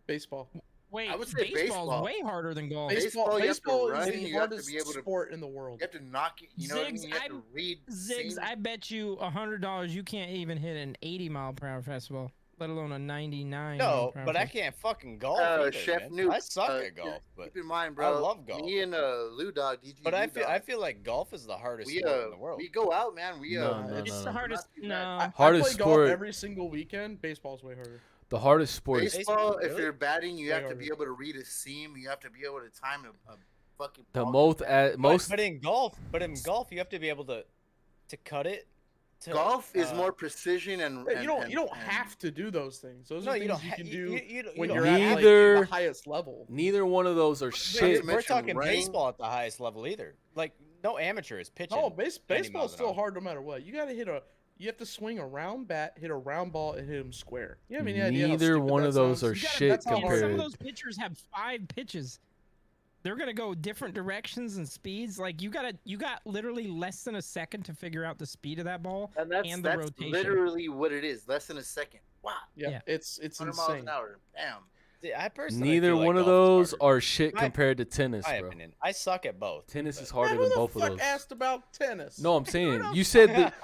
Baseball. Wait, I would say baseball's baseball. way harder than golf. Baseball, you have to Baseball run, is the you have to hardest be able to- sport in the world. You have to knock it. You know what I Ziggs, mean? You have to read. Ziggs, same- I bet you $100 you can't even hit an 80-mile-per-hour fastball, let alone a 99. No, but I can't fucking golf either, Chef man. I Nuke, suck at golf, but keep in mind, bro. I love golf. Me and Lou Dog, DG. But I Lou Dog, feel like golf is the hardest we sport in the world. we go out, man. We No, no, It's no, the no. hardest. Not too No, bad. Hardest I play sport- golf every single weekend. Baseball's way harder. The hardest sport is Baseball, if really? you're batting, you Way have to harder. be able to read a seam. You have to be able to time a fucking. the ball. most. But in golf, you have to be able to cut it. To, Golf is more precision and. Yeah, you and- don't and- have to do those things. Those No, are you things don't. you Ha- can you, do you don't- you when don't you're have at like, Neither- the highest level. Neither one of those are We're shit mention talking running. baseball at the highest level either. Like no amateur is pitching. No, 90 baseball's miles an still hour. hard no matter what. You got to You have to swing a round bat, hit a round ball, and hit them square. You have any idea how Neither stupid one that of those sounds? are You gotta- shit that's how and hard it some compared. of those pitchers have 5 pitches. They're gonna go different directions and speeds. Like you got literally less than a second to figure out the speed of that ball And that's and the rotation. literally what it is. Less than a second. Wow. Yeah, Yeah. it's 100 miles insane. an hour. Damn. See, I personally Neither feel like one of golf is those harder. are shit My- compared to tennis, My bro. opinion. I suck at both. Tennis is but- harder Man, who than the both of fuck those. asked about tennis? No, I'm saying you said that.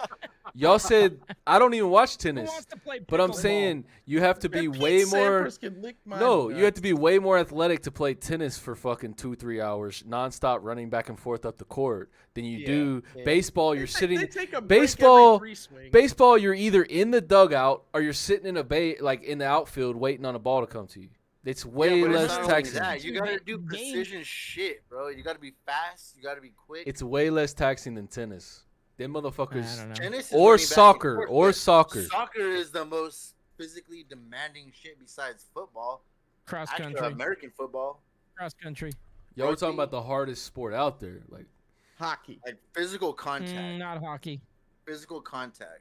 Y'all said I don't even watch Who tennis, wants to play but I'm pickleball? saying you have to be Man, way Pete more. Sampras can lick my No, you have nuts. to be way more athletic to play tennis for fucking 2-3 hours nonstop, running back and forth up the court than you Yeah, do yeah. baseball. They You're take- sitting. they take a break every baseball- 3 swings. Baseball, you're either in the dugout or you're sitting in a like in the outfield waiting on a ball to come to you. It's way Yeah, but it's less not only taxing. that. You Dude, gotta the do game- precision shit, bro. You gotta be fast. You gotta be quick. It's way less taxing than tennis. Them I motherfuckers. don't know. Tennis is Or running back and soccer, forth, or but soccer. Soccer is the most physically demanding shit besides football. Cross Actually, country. American football, Cross country. Y'all were talking Rugby. about the hardest sport out there. Like, Hockey. like physical contact. Not hockey. Physical contact.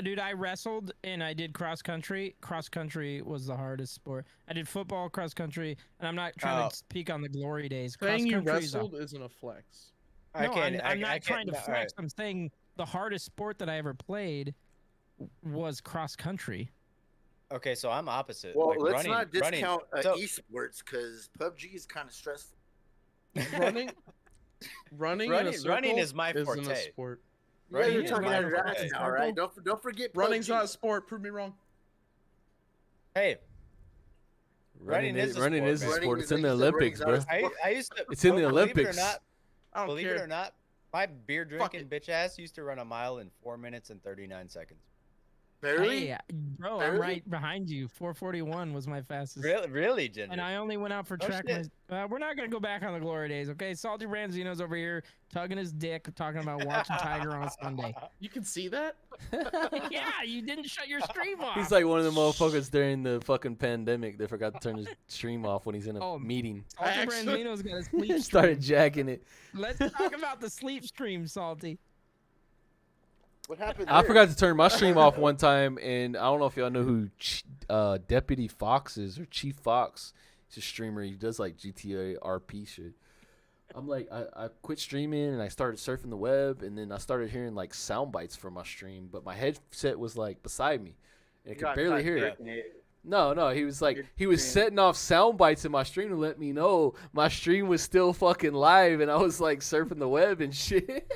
Dude, I wrestled and I did cross country. Cross country was the hardest sport. I did football, cross country, and I'm not trying Oh. to speak on the glory days. Cross Saying you country is a- wrestled isn't a flex. I No, can't. I'm not I can't, trying to no, flex. I'm saying the hardest sport that I ever played was cross country. Okay, so I'm opposite. Well, like let's running, not running. discount So- esports because PUBG is kind of stressful. Running, running, in a Running circle is my isn't a forte. sport. You guys Running are is talking my out of your forte. ass now, right? Don't forget. Running's PUBG. not a sport. Prove me wrong. Hey, Running is a sport, running is a man. sport. Running It's is in the like you said, Olympics, running's bro. not I used to. It's in the believe Olympics. It or not, I don't believe care. it or not, my beer Fuck drinking bitch ass used to run a mile in 4 minutes and 39 seconds. Barely. Hey, bro, I'm Barely? right behind you. 441 was my fastest. Really, Ginger. And I only went out for Oh, track. shit. We're not gonna go back on the glory days, okay? SaltyBranzino's over here tugging his dick, talking about watching Tiger on Sunday. You can see that. Yeah, you didn't shut your stream off. He's like one of the motherfuckers during the fucking pandemic that forgot to turn his stream off when he's in a Oh, meeting. I actually- SaltyBranzino's got a sleep stream. Started jacking it. Let's talk about the sleep stream, Salty. What happened? I there? forgot to turn my stream off one time, and I don't know if y'all know who Deputy Fox is or Chief Fox. He's a streamer. He does like GTA RP shit. I'm like, I quit streaming and I started surfing the web, and then I started hearing like sound bites from my stream, but my headset was like beside me, and I You could got barely caught hear it. jerking it. No, he was like, You're he was streaming. setting off sound bites in my stream to let me know my stream was still fucking live, and I was like surfing the web and shit.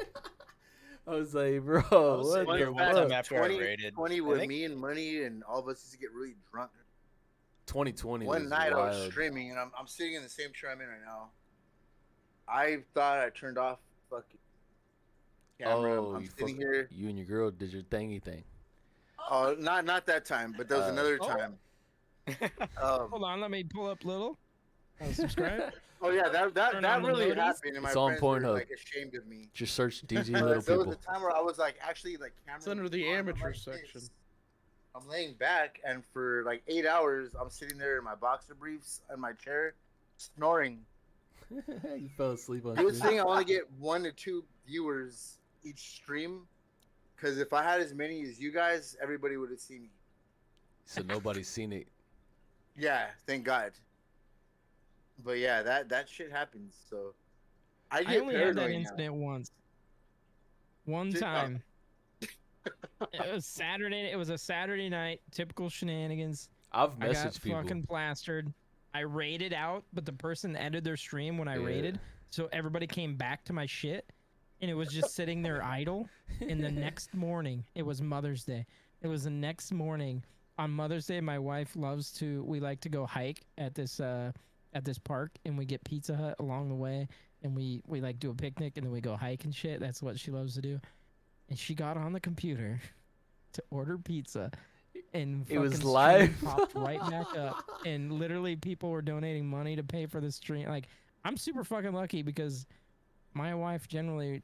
I was like, bro, was what sitting the here Fun one fuck? time fact, after I raided. 20 I with think- me and Money, and all of us used to get really drunk. 2020 One was night I was wild. streaming, and I'm sitting in the same chair I'm in right now. I thought I turned off fucking camera. Oh, I'm you, sitting here. you and your girl did your thingy thing. Oh, not that time, but there was another Oh. time. Hold on, let me pull up little. Subscribe. Oh yeah, Turn that on the really notice. happened, and my It's on friends were Pornhub. like ashamed of me. Just search DG There Little was People. a time where I was like actually like camera. It's under the on, I'm amateur like section. this. I'm laying back, and for like 8 hours, I'm sitting there in my boxer briefs in my chair, snoring. You fell asleep on Good stream. thing I only get 1 to 2 viewers each stream. Because if I had as many as you guys, everybody would have seen me. So nobody's seen it. Yeah, thank God. But yeah, that shit happens. So I I get only had that paranoid now. incident once. One Dude, time. It was Saturday. It was a Saturday night. Typical shenanigans. I've I got messaged people. fucking plastered. I raided out, but the person ended their stream when I Yeah. raided, so everybody came back to my shit, and it was just sitting there idle. And the next morning, it was Mother's Day. It was the next morning on Mother's Day. My wife loves to. We like to go hike at this park, and we get Pizza Hut along the way, and we like do a picnic, and then we go hike and shit. That's what she loves to do. And she got on the computer to order pizza. And It was fucking live? stream popped right back up, and literally people were donating money to pay for the stream. Like, I'm super fucking lucky because my wife generally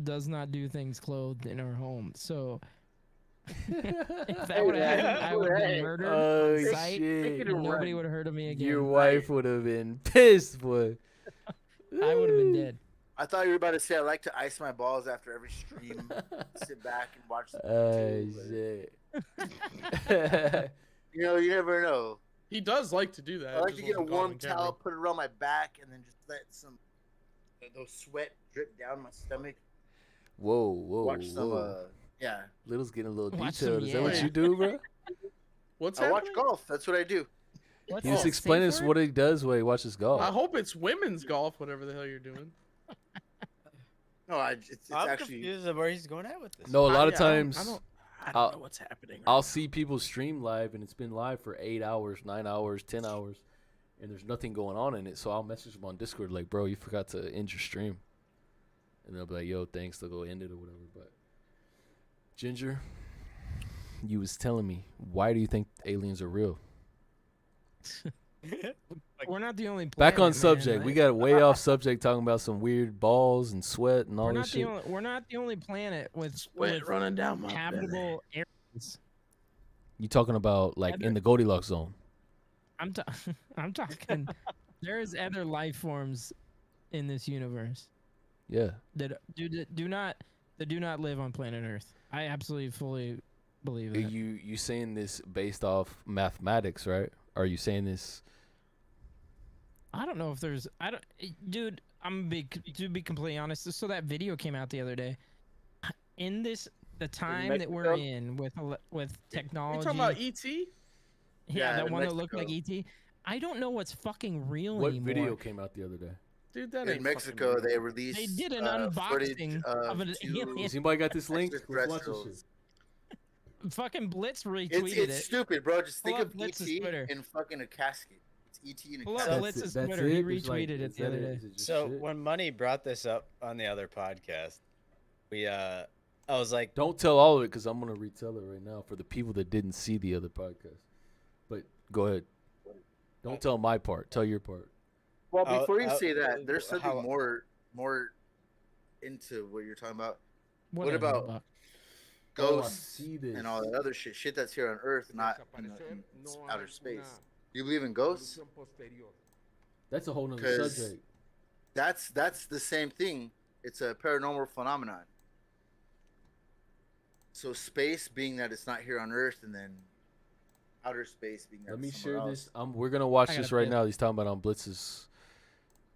does not do things clothed in her home. So if that would have happened, I would have been murdered Oh, on site. shit. And nobody would have heard of me again. Your wife would have been pissed, boy. I would have been dead. I thought you were about to say I like to ice my balls after every stream, sit back and watch. The Oh, YouTube, shit. you know, you never know. He does like to do that. I like just to get a wasn't caught warm on camera. towel, put it around my back, and then just let those sweat drip down my stomach. Whoa, whoa, Watch some, whoa. yeah. Little's getting a little Watch detailed. some Is that what Yang. you do, bro? What's I watch happening? golf. That's what I do. What's He was that, explaining safe us word? what he does when he watches golf. I hope it's women's golf, whatever the hell you're doing. No, it's I'm actually. confused of where he's going at with this. No, a lot of Yeah, I don't- times I don't I'll- know what's happening. right I'll now. see people stream live, and it's been live for 8 hours, 9 hours, 10 hours, and there's nothing going on in it. So I'll message them on Discord like, bro, you forgot to end your stream. And they'll be like, yo, thanks, they'll go end it or whatever. But Ginger, you was telling me, why do you think aliens are real? We're not the only Back planet, on man. subject. We got way off subject talking about some weird balls and sweat and all We're this not the shit. only. We're not the only planet with Sweat running down my belly. habitable areas. You talking about like in the Goldilocks zone? I'm I'm talking. There's other life forms in this universe Yeah. that do not live on planet Earth. I absolutely fully believe that. You saying this based off mathematics, right? Are you saying this? I don't know if there's. I don't, dude. To be completely honest. So that video came out the other day. In the time that we're Mexico? in with You technology. talking about ET? Yeah, that in one that looked like Mexico. ET. I don't know what's fucking real What anymore. video came out the other day? Dude, that ain't In Mexico, fucking they real. released. They did an footage unboxing of an two alien. Has anybody got this link? Let's watch this extraterrestrials. shit. Fucking Blitz retweeted It's it. stupid, bro. Just think Pull up of Blitz's ET Twitter. in fucking a casket. It's ET in a Pull up casket. Blitz's That's Twitter. He There's like- retweeted it is the that other it? day. Is it just So shit? when Money brought this up on the other podcast, I was like, Don't tell all of it because I'm gonna retell it right now for the people that didn't see the other podcast. But go ahead. Don't tell my part. Tell your part. Well, I'll- before you I'll- say that, there's something how- more into what you're talking about. Whatever, about Buck. Oh, I Ghosts see this. and all that other shit that's here on Earth, not in outer space. You believe in ghosts? That's a whole nother 'Cause- subject. That's the same thing. It's a paranormal phenomenon. So space being that it's not here on Earth, and then outer space being that Let me it's somewhere share else. this. We're gonna watch I this gotta right piss. now. He's talking about on Blitz's.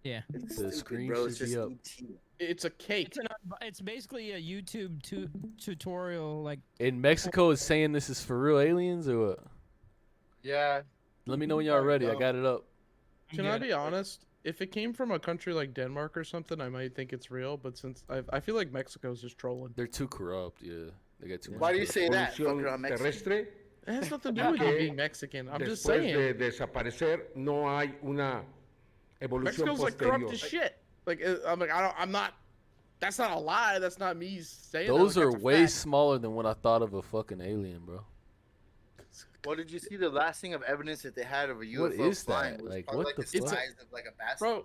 Yeah. It's The stupid, screen bro. It's should be just up. ET. It's a cake. It's basically a YouTube tutorial. Like, In Mexico is saying this is for real aliens or what? Yeah. Let me know when y'all ready. I got it up. Can I be honest? If it came from a country like Denmark or something, I might think it's real. But since I feel like Mexico's just trolling. They're too corrupt. Yeah, they got too much. Why do you corrupt- say that? Fucker, I'm Mexican. terrestre It has nothing to do with you being Mexican. I'm just después saying. de desaparecer no hay una evolución Mexico's like corrupt posterior. as shit. Like I'm like I'm not. That's not a lie. That's not me saying. Those that. are Like, that's a way fact. smaller than what I thought of a fucking alien, bro. Well, did you see the last thing of evidence that they had of a UFO What is flying? that? Was Like, probably what the the fuck? size of like a basket. Bro,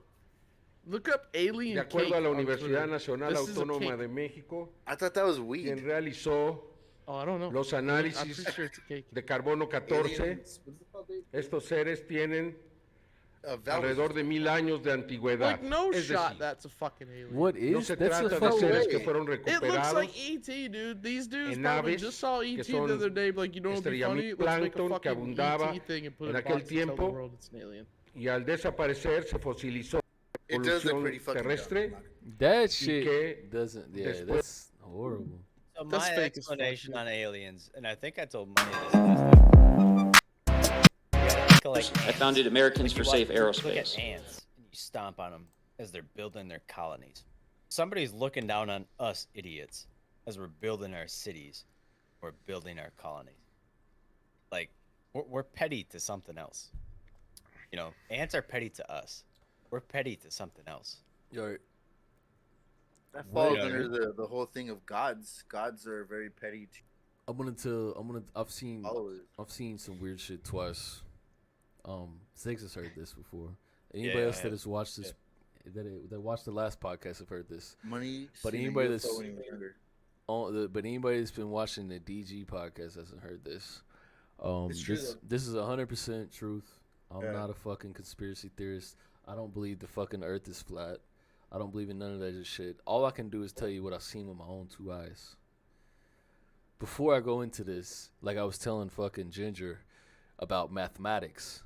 look up alien De acuerdo cake a la on Universidad Twitter. Nacional This is a Autónoma cake. de México, I thought that was quien weed. realizó Oh, I don't know. los I'm análisis pretty sure it's a cake. de carbono 14, Aliens. What's it called, babe? estos seres tienen That was alrededor de 1000 años de antigüedad. Like no Es shot, decir, that's a fucking alien. What no is se that's a trata de fucking seres way. que fueron It looks recuperados like ET, dude. These dudes en probably naves just saw ET que the son other day. Like, you know what'd be funny? Let's make a estrellamil que fucking abundaba ET thing and put en it in a aquel box and tell the tiempo. world it's an alien. y al desaparecer se fosilizó la It does look evolución pretty fucking terrestre. dumb. that Y shit que doesn't. Yeah, después- that's horrible. So That's my fake as fuck, explanation dude. on aliens, and I think I told Money this last time. You gotta think of like I founded ants. Americans Like for you Safe look at Aerospace. ants and you stomp on them as they're building their colonies. Somebody's looking down on us idiots as we're building our cities, we're building our colonies. Like we're petty to something else. You know, ants are petty to us. We're petty to something else. Yo, That falls Wait. under the whole thing of gods. Gods are very petty to I've seen followers. some weird shit twice. Ziggs has heard this before. Anybody Yeah, else I that have. has watched this, that watched the last podcast have heard this. Money. But seen a anybody UFO that's- when he was younger. But anybody that's been watching the DG podcast hasn't heard this. It's true, This though. this is 100% truth. I'm Yeah. not a fucking conspiracy theorist. I don't believe the fucking Earth is flat. I don't believe in none of that shit. All I can do is tell you what I've seen with my own two eyes. Before I go into this, like I was telling fucking Ginger about mathematics.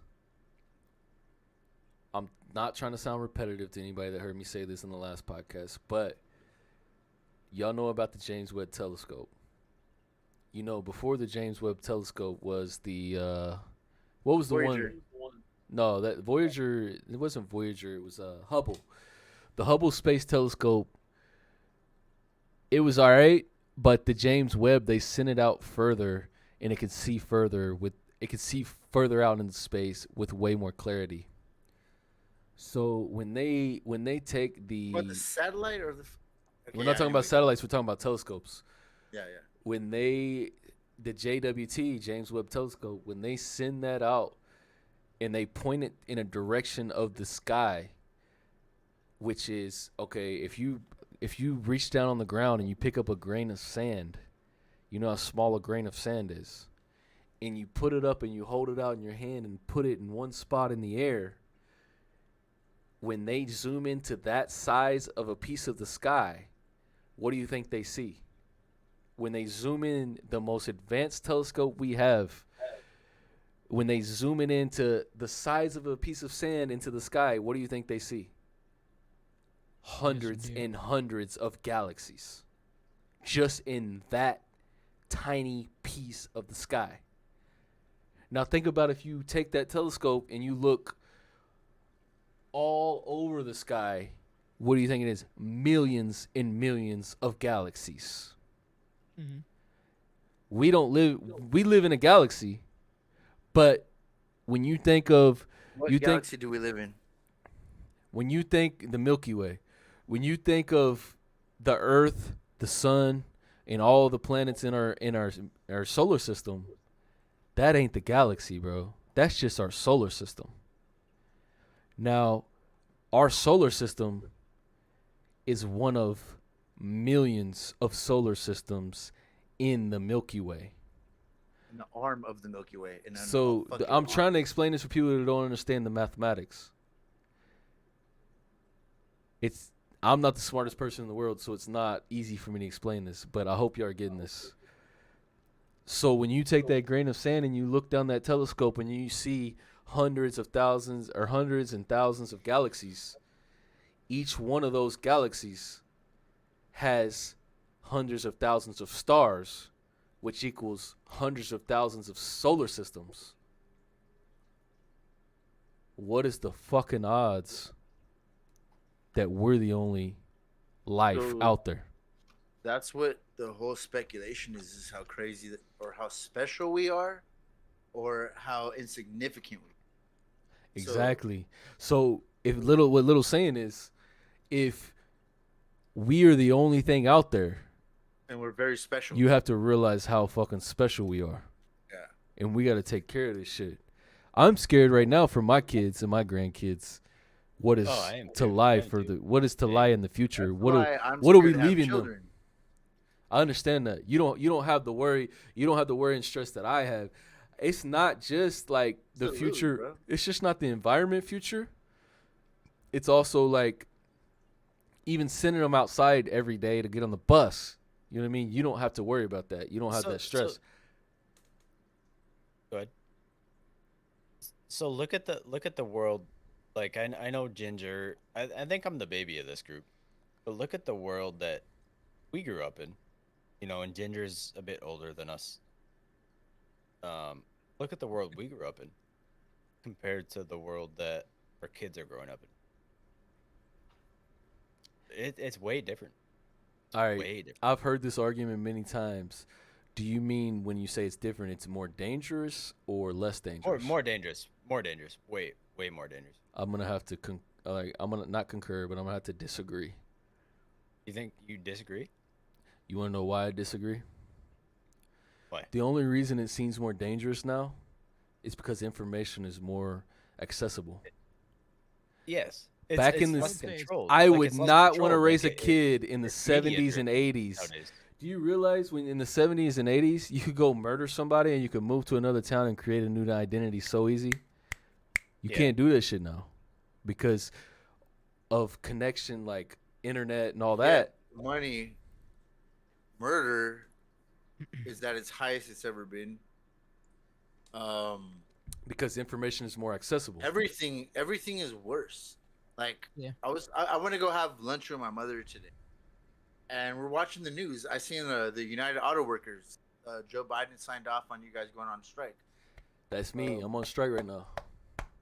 I'm not trying to sound repetitive to anybody that heard me say this in the last podcast, but y'all know about the James Webb Telescope. You know, before the James Webb Telescope was the what was the Voyager. one? No, that Voyager. It wasn't Voyager. It was Hubble. The Hubble Space Telescope. It was all right, but the James Webb, they sent it out further, and it could see further out into space with way more clarity. So when they take the, What, the satellite or the? we're not talking about satellites, we're talking about telescopes. Yeah, yeah. When the JWT, James Webb Telescope, when they send that out and they point it in a direction of the sky, which is, okay, if you reach down on the ground and you pick up a grain of sand, you know how small a grain of sand is, and you put it up and you hold it out in your hand and put it in one spot in the air, when they zoom into that size of a piece of the sky, what do you think they see? When they zoom in, the most advanced telescope we have, when they zoom it into the size of a piece of sand into the sky, what do you think they see? Hundreds and hundreds of galaxies just in that tiny piece of the sky. Now think about if you take that telescope and you look all over the sky, what do you think it is? Millions and millions of galaxies. Mm-hmm. We live in a galaxy, but when you think of, What you galaxy think, do we live in? when you think the Milky Way, when you think of the Earth, the Sun, and all the planets in our solar system, that ain't the galaxy, bro. That's just our solar system. Now, our solar system is one of millions of solar systems in the Milky Way. An arm of the Milky Way. And So I'm trying to explain this for people that don't understand the mathematics. I'm not the smartest person in the world, so it's not easy for me to explain this, but I hope you are getting this. So when you take that grain of sand and you look down that telescope and you see hundreds and thousands of galaxies, each one of those galaxies has hundreds of thousands of stars, which equals hundreds of thousands of solar systems. What is the fucking odds that we're the only life So- out there? That's what the whole speculation is how crazy or how special we are, or how insignificant we are. Exactly. So what Little's saying is, if we are the only thing out there, And we're very special. you have to realize how fucking special we are. Yeah. And we got to take care of this shit. I'm scared right now for my kids and my grandkids. What is I am to too. lie I am for too. what is to lie in the future? That's What why I'm are we scared to have leaving them? children. I understand that. You don't have the worry and stress that I have. it's not just like the Absolutely, future. bro. It's just not the environment future. It's also like even sending them outside every day to get on the bus. You know what I mean? You don't have to worry about that. You don't have that stress. Go ahead. So look at the world. Like I know Ginger. I think I'm the baby of this group, but look at the world that we grew up in. You know, and Ginger's a bit older than us. Look at the world we grew up in compared to the world that our kids are growing up in. It's way different. All right. Way different. I've heard this argument many times. Do you mean when you say it's different, it's more dangerous or less dangerous? More dangerous. More dangerous. Way more dangerous. I'm gonna have to I'm gonna not concur, but I'm gonna have to disagree. You think you disagree? You wanna know why I disagree? Why? The only reason it seems more dangerous now is because information is more accessible. Yes. Back it's in the less controlled. I Like, would it's less not want to controlled. raise a Like, kid in the it's media 70s and driven 80s. nowadays. Do you realize when in the 70s and 80s you could go murder somebody and you could move to another town and create a new identity so easy? You Yeah. can't do that shit now because of connection like internet and all that. Money, murder is at its highest it's ever been. Because information is more accessible. Everything is worse. Like Yeah. I went to go have lunch with my mother today, and we're watching the news. I seen the United Auto Workers. Joe Biden signed off on you guys going on strike. That's me. I'm on strike right now.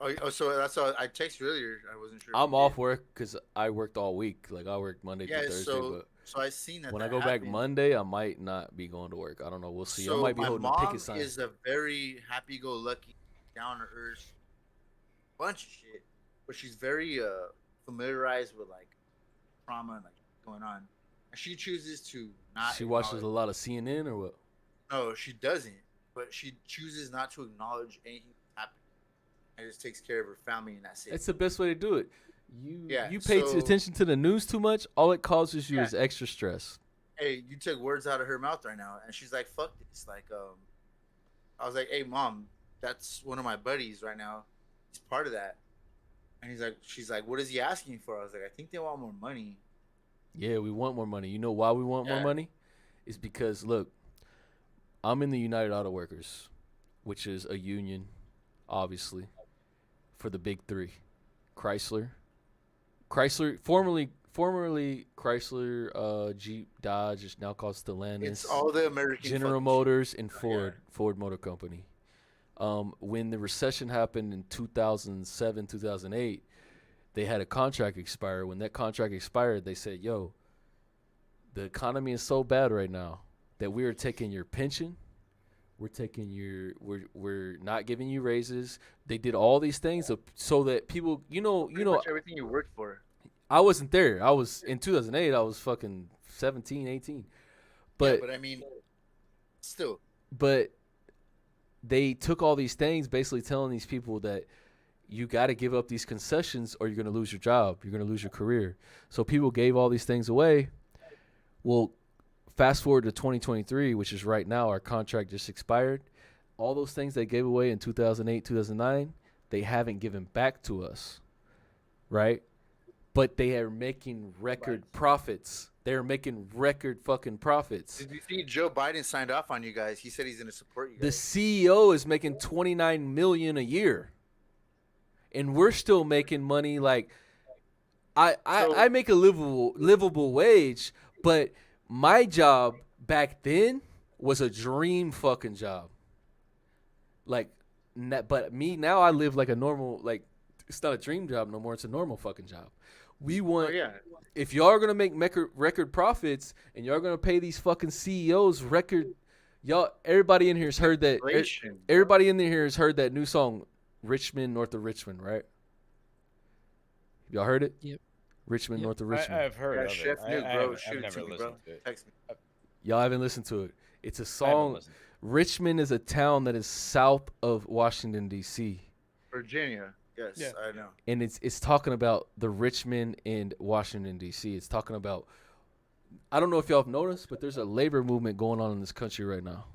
Oh, so that's all. I texted you earlier. I wasn't sure. if I'm you off did. work because I worked all week. Like I worked Monday Yeah, through Thursday, so I seen that. but when I that go back happened. Monday, I might not be going to work. I don't know. We'll see. So I might be my holding a mom picket sign. is a very happy-go-lucky, down-to-earth bunch of shit, but she's very familiarized with like trauma and like going on. And she chooses to not. She watches a acknowledge- lot of CNN or what? No, she doesn't. But she chooses not to acknowledge anything that's happening. And just takes care of her family, and that's it. It's the best way to do it. Yeah, You pay so- attention to the news too much. All it causes you Yeah. is extra stress. Hey, you took words out of her mouth right now, and she's like, "Fuck this!" Like, I was like, "Hey, mom, that's one of my buddies right now. He's part of that." And she's like, "What is he asking for?" I was like, "I think they want more money." Yeah, we want more money. You know why we want more Yeah. money? It's because look, I'm in the United Auto Workers, which is a union, obviously, for the big three: Chrysler, formerly Chrysler, Jeep, Dodge, is now called Stellantis. It's all the American General fucking Motors shit. and Ford Motor Company. When the recession happened in 2007, 2008, they had a contract expire. When that contract expired, they said, "Yo, the economy is so bad right now that we are taking your pension. We're not giving you raises." They did all these things so that people, Pretty much everything you worked for. I wasn't there. I was in 2008. I was fucking 17, 18. But But I mean, still, but they took all these things, basically telling these people that you got to give up these concessions or you're going to lose your job. You're going to lose your career. So people gave all these things away. Well, fast forward to 2023, which is right now. Our contract just expired. All those things they gave away in 2008, 2009, they haven't given back to us, right? But they are making record profits. They're making record fucking profits. did you see Joe Biden signed off on you guys? He said he's going to support you The guys. CEO is making $29 million a year, and we're still making money. Like I make a livable wage, but my job back then was a dream fucking job. Like, but me now, I live like a normal, like, it's not a dream job no more. It's a normal fucking job. We want, if y'all are gonna make record profits and y'all are gonna pay these fucking CEOs record, everybody in here has heard that. Inflation, Everybody in here has heard that new song, "Richmond, North of Richmond," right? Y'all heard it? Yep. Richmond, North of Richmond. I've heard of Chef it. knew, bro. I've Shoot it never to me, listened bro. to it. Text me. Y'all haven't listened to it. It's a I haven't song. listened. Richmond is a town that is south of Washington, D.C. Virginia. Yes, Yeah. I know. And it's talking about the Richmond and Washington, D.C. It's talking about, I don't know if y'all have noticed, but there's a labor movement going on in this country right now.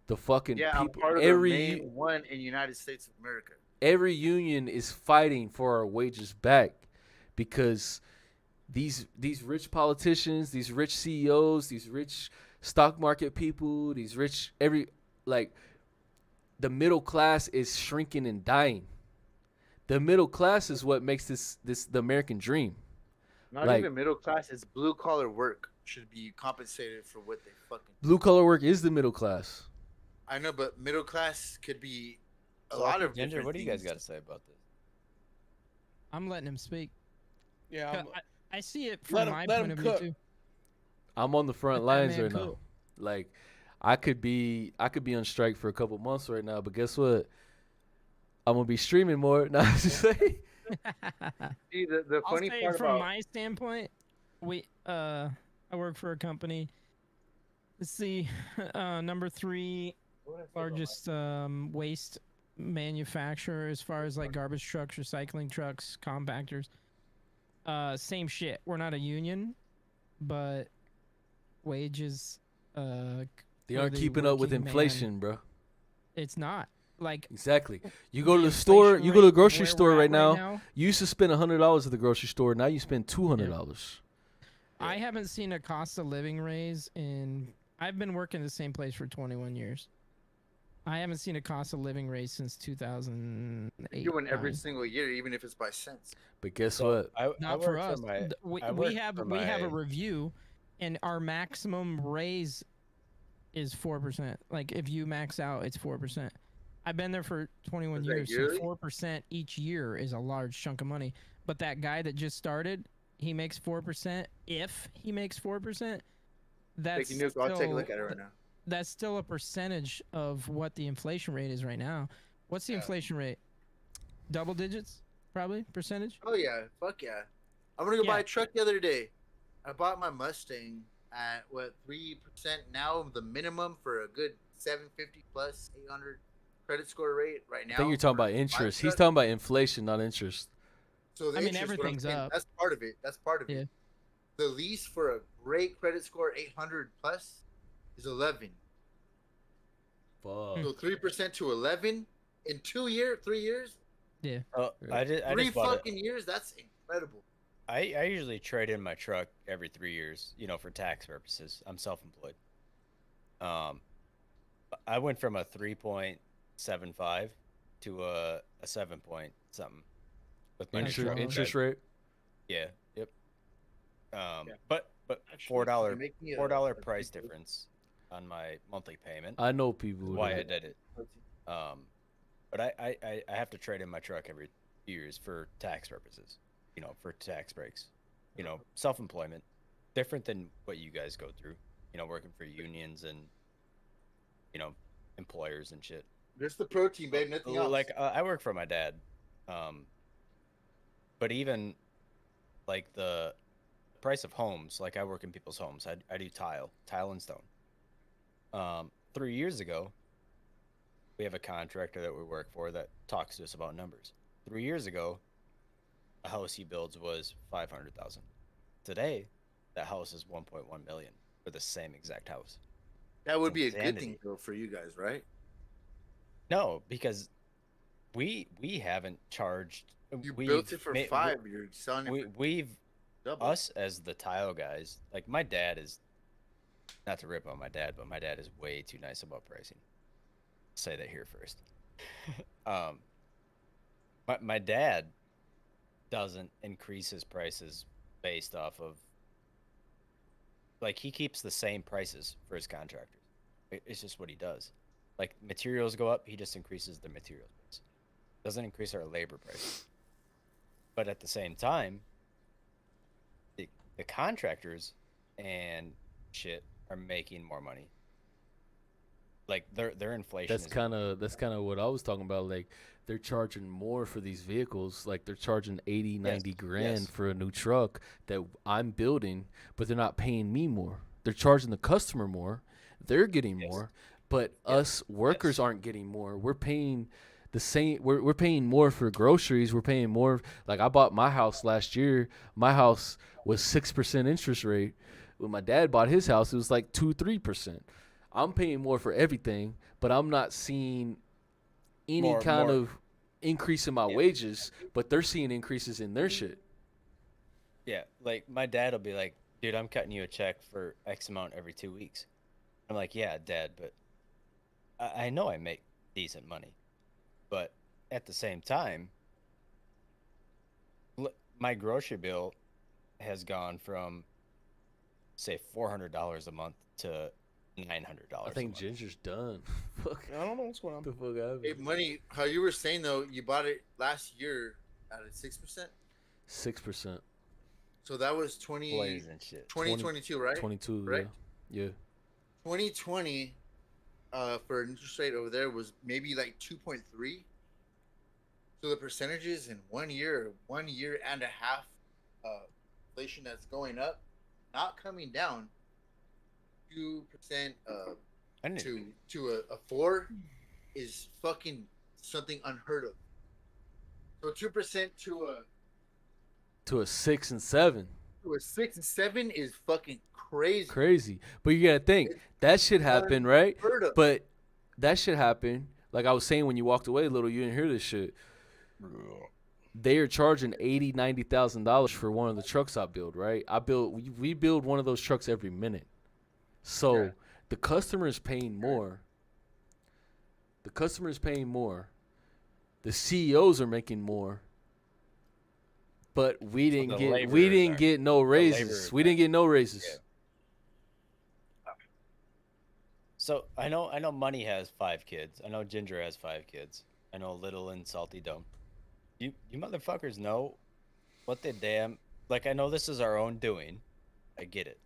The fucking Yeah, I'm people, part of the main one in United States of America. every union is fighting for our wages back because these rich politicians, these rich CEOs, these rich stock market people, these rich the middle class is shrinking and dying. The middle class is what makes this the American dream. Not Like- even middle class. It's blue collar work should be compensated for what they fucking. Blue collar work is the middle class. I know, but middle class could be a So, lot of Ginger, different what do you guys things. got to say about this? I'm letting him speak. Yeah, 'Cause I see it from Let him- my let point him of view cook. too. I'm on the front Let that lines man right now. cook. Like I could be on strike for a couple months right now, but guess what? I'm gonna be streaming more. Now just say See, the I'll funny say part from about my standpoint, I work for a company. It's the number 3 largest waste manufacturer as far as like garbage trucks, recycling trucks, compactors. Same shit. We're not a union, but wages. they for aren't the keeping up with working man, inflation, bro. It's not like Exactly. You go to the inflation store. You go to the rate of grocery where store we're at right now. You used to spend $100 at the grocery store. Now you spend $200. I haven't seen a cost of living raise in. I've been working the same place for 21 years. I haven't seen a cost of living raise since 2008. doing every 9. single year, even if it's by cents. But guess So, what? I Not work for us. my, We I we work have for we have a my- review, and our maximum raise is 4%. Like if you max out, it's 4%. I've been there for 21 Is that years, so yearly? 4% each year is a large chunk of money. But that guy that just started, he makes 4%. If he makes 4%, that's Taking Nuke, I'll take a still- look at it right now. that's still a percentage of what the inflation rate is right now. What's the Yeah. inflation rate? Double digits, probably percentage. Oh yeah, fuck yeah! I'm gonna go buy Yeah. a truck the other day. I bought my Mustang at what 3% now, the minimum for a good 750 plus 800 credit score rate right now. I think you're talking for about a fire interest. He's truck. talking about inflation, not interest. So the I mean, interest, what I'm everything's saying, up. That's part of it. That's part of Yeah. it. The lease for a great credit score 800 plus is 11. Fuck. So 3% to 11 in 3 years, Oh, I just 3 bought it. fucking years. That's incredible. I usually trade in my truck every 3 years, for tax purposes. I'm self-employed. I went from a 3.75 to a 7 point something with my new That's truck. low. Interest rate. Yeah. Yep. Yeah. But Actually, $4 can you make me a- $4 a price big- difference on my monthly payment. I know people. Why I that- did it. But I have to trade in my truck every few years for tax purposes. For tax breaks. Self-employment, different than what you guys go through. Working for unions and employers and shit. Just the protein, babe. Nothing else. Like I work for my dad, but even like the price of homes, like I work in people's homes. I do tile and stone. 3 years ago, we have a contractor that we work for that talks to us about numbers. 3 years ago, a house he builds was 500,000. Today, that house is 1.1 million for the same exact house. that would be a good insanity. thing though for you guys, right? No, because we haven't charged. You we've built it for ma- 5. You're selling it for We've double. us as the tile guys. Like my dad is, not to rip on my dad, but my dad is way too nice about pricing. Say that here first. My dad doesn't increase his prices based off of. Like he keeps the same prices for his contractors. It's just what he does. Like materials go up, he just increases the material price. Doesn't increase our labor price. But at the same time, the contractors and shit are making more money. Like their inflation. That's kind of what I was talking about. Like they're charging more for these vehicles. Like they're charging 80, 90 grand yes. for a new truck that I'm building, but they're not paying me more. They're charging the customer more. They're getting Yes. more, but us workers aren't getting more. We're paying the same. We're paying more for groceries. We're paying more. Like I bought my house last year. My house was 6% interest rate. When my dad bought his house, it was like 2-3%. I'm paying more for everything, but I'm not seeing any More- kind more- of increase in my Yeah. wages, but they're seeing increases in their shit. Yeah, like my dad will be like, "Dude, I'm cutting you a check for X amount every 2 weeks." I'm like, "Yeah, Dad, but I know I make decent money, but at the same time, my grocery bill has gone from say $400 a month to $900 I a think month." Ginger's done. Fuck. I don't know what's going on. The fuck happened? Hey, money. How you were saying though, you bought it last year at a 6%. 6%. So that was 20, Blaze and shit. 2022, right? 22, Right? yeah. 2020, for an interest rate over there was maybe like 2.3. So the percentages in 1 year and a half, inflation that's going up, not coming down, 2% I didn't to a 4 is fucking something unheard of. So 2% To a 6 and 7. to a 6 and 7 is fucking crazy. Crazy. But you gotta think, that shit happened, right? Unheard of. But that shit happened. Like I was saying when you walked away a little, you didn't hear this shit. They are charging $80,000-$90,000 for one of the trucks I build, right? We build one of those trucks every minute. So Yeah. the customer is paying more. The customer is paying more. The CEOs are making more. But we So didn't the get laborers are- no raises. laborers We didn't get no raises. Yeah. So I know Money has 5 kids. I know Ginger has 5 kids. I know Little and Salty don't. You motherfuckers know what the damn, like, I know this is our own doing. I get it.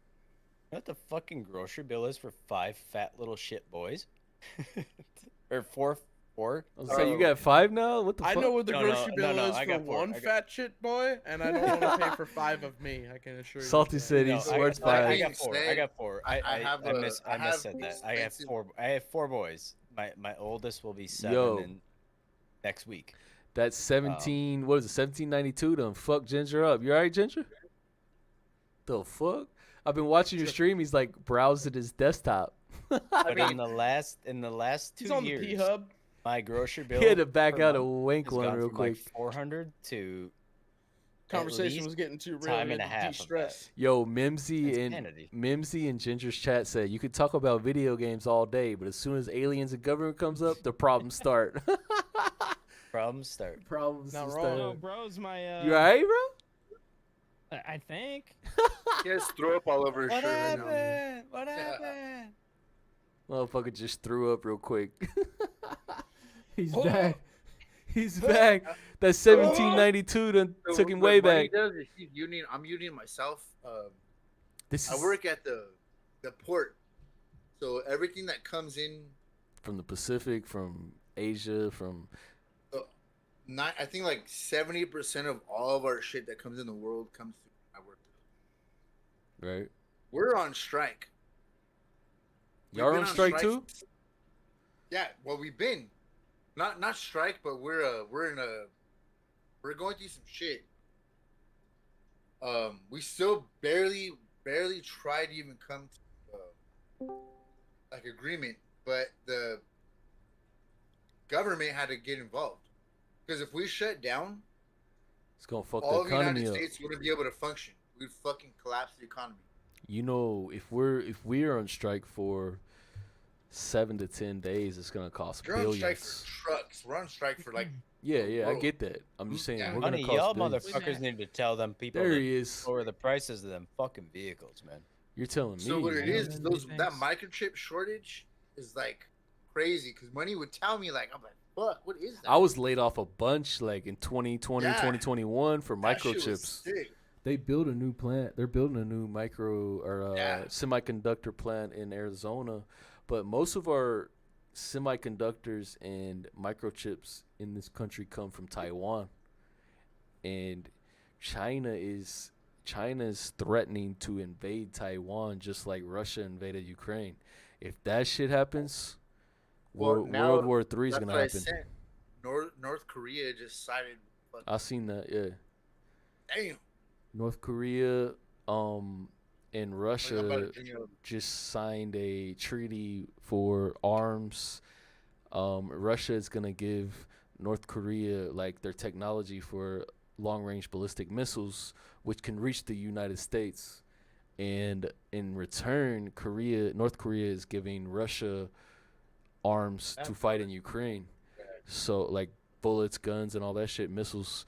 You know what the fucking grocery bill is for 5 fat little shit boys? Or four? I was saying, you got 5 now? What the fuck? I know what the No, grocery no, bill no, is I for got 4. one fat shit boy, and I don't want to pay for 5 of me. I can assure you. Salty of that. said No, he's I worth got 5. 4. I got 4. I have I a- miss I have said that. I have expensive- 4. I have 4 boys. My oldest will be 7 Yo. in next week. That's 17. What is it? 1792. Done fuck Ginger up. You alright, Ginger? The fuck? I've been watching your stream. He's like browsing his desktop. But in the last 2 He's on the years, P Hub. my grocery bill He had to back per out a month wank has one gone real from, like, quick. 400 to Conversation least was getting too real. time we and a had to half of de-stress. Yo, Mimsy Insanity. and Ginger's chat said you could talk about video games all day, but as soon as aliens and government comes up, the problems start. problems start. Problems Not start. wrong. No, bro's my. You alright, bro? I think. He has throw up all over his What shirt right now. happened? What happened? Motherfucker just threw up real quick. He's Oh. back. He's back. That 1792 done So took him what way Money back. does is I'm union myself. This I is work at the port, so everything that comes in, from the Pacific, from Asia, from I think like 70% of all of our shit that comes in the world comes through my work. right. We're on strike. We've Y'all been on strike too? Yeah, well, we've been not strike, but we're going through some shit. We still barely tried to even come to like agreement, but the government had to get involved because if we shut down, It's gonna fuck all the of the economy United up. States wouldn't be able to function. We'd fucking collapse the economy. You know, if we're on strike for 7 to 10 days, it's gonna cost You're on strike billions. for trucks. We're on strike for like Yeah, I Bro. get that. I'm just saying Yeah. we're Money, gonna y'all cost billions. motherfuckers need to tell them people There to he is. lower the prices of them fucking vehicles, man. You're telling me. So what it Yeah, is, that'd be that nice. microchip shortage is like crazy because Money would tell me like, I'm like, fuck, what is that? I was laid off a bunch like in 2020, Yeah. 2021 for That shit was microchips. sick. They built a new plant. They're building a new micro or Yeah. semiconductor plant in Arizona, but most of our semiconductors and microchips in this country come from Taiwan, and China is threatening to invade Taiwan just like Russia invaded Ukraine. If that shit happens, Well, now, World War III is that's gonna what I happen. said. North Korea just sided. I seen that, yeah. Damn. North Korea, and Like, I'm Russia about to drink just signed a treaty for arms. Russia is gonna give North Korea like their technology for long-range ballistic missiles, which can reach the United States. And in return, North Korea is giving Russia arms to fight in Ukraine. So like bullets, guns, and all that shit, missiles.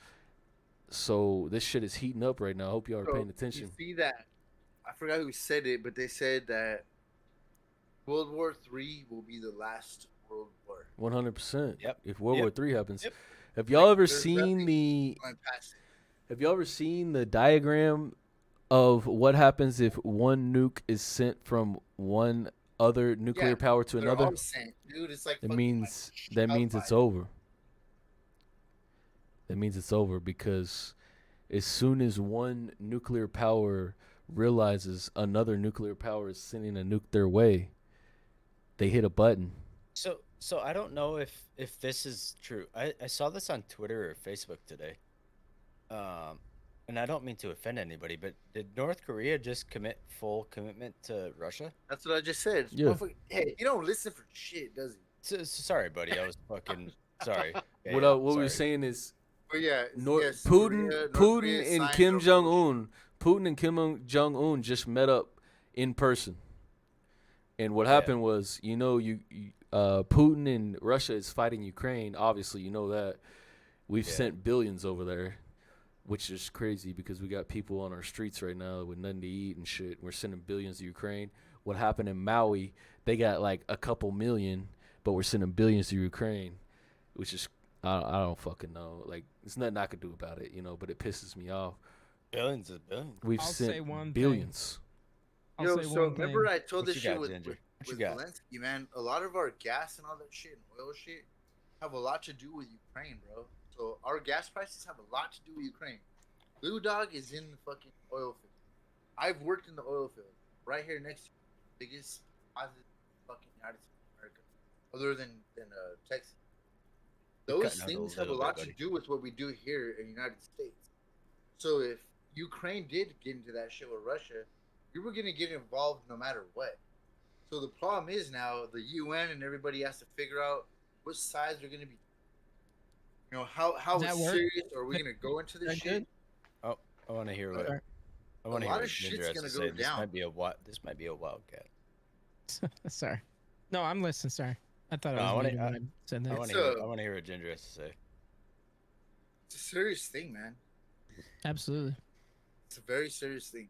So this shit is heating up right now. I hope y'all are So, paying You attention. see that? I forgot who said it, but they said that World War III will be the last world war. 100%. Yep. If World Yep. War III happens, Yep. have y'all ever There's seen nothing the? going past it. Have y'all ever seen the diagram of what happens if one nuke is sent from one other nuclear Yeah, power to They're another? all sent, dude. It's like That fucking, means like, that means it's hellfire. over. That means it's over because as soon as one nuclear power realizes another nuclear power is sending a nuke their way, they hit a button. So I don't know if this is true. I saw this on Twitter or Facebook today. And I don't mean to offend anybody, but did North Korea just commit full commitment to Russia? That's what I just said. Yeah. Motherfucker- Hey, he don't listen for shit, does he? Sorry, buddy. I was fucking sorry. Yeah, What yeah, we were sorry. saying is But yeah, yes, Putin North Korea and signed Kim a Jong bullshit- Un, Putin and Kim Jong Un just met up in person. And what Yeah. happened was, Putin and Russia is fighting Ukraine. Obviously, you know that. We've Yeah. sent billions over there, which is crazy because we got people on our streets right now with nothing to eat and shit. We're sending billions to Ukraine. What happened in Maui, they got like a couple million, but we're sending billions to Ukraine, which is, I don't fucking know. Like, there's nothing I could do about it, but it pisses me off. Billions is billions. We've I'll say sent one thing. billions. I'll Yo, say so one remember thing. I told What this you shit got, with, Ginger? with, What you with got? Zelensky, man. A lot of our gas and all that shit and oil shit have a lot to do with Ukraine, bro. So our gas prices have a lot to do with Ukraine. Blue Dog is in the fucking oil field. I've worked in the oil field right here next to the biggest deposit in the fucking United States of America, other than Texas. Those cutting out a things have a little lot bit, to buddy. do with what we do here in the United States. So if Ukraine did get into that shit with Russia, we were gonna get involved no matter what. So the problem is now the UN and everybody has to figure out which sides they're gonna be. How Does that work? serious are we gonna go into this That shit? good? Oh, I want to hear what. Sorry. I want to lot hear of what Ginger shit's has gonna to go say. This down. might be this might be a wildcat. Sorry. No, I'm listening. Sorry. I thought No, I I was wanna- muted when I said I that. want It's to hear. a- I want to hear what Ginger has to say. It's a serious thing, man. Absolutely. It's a very serious thing.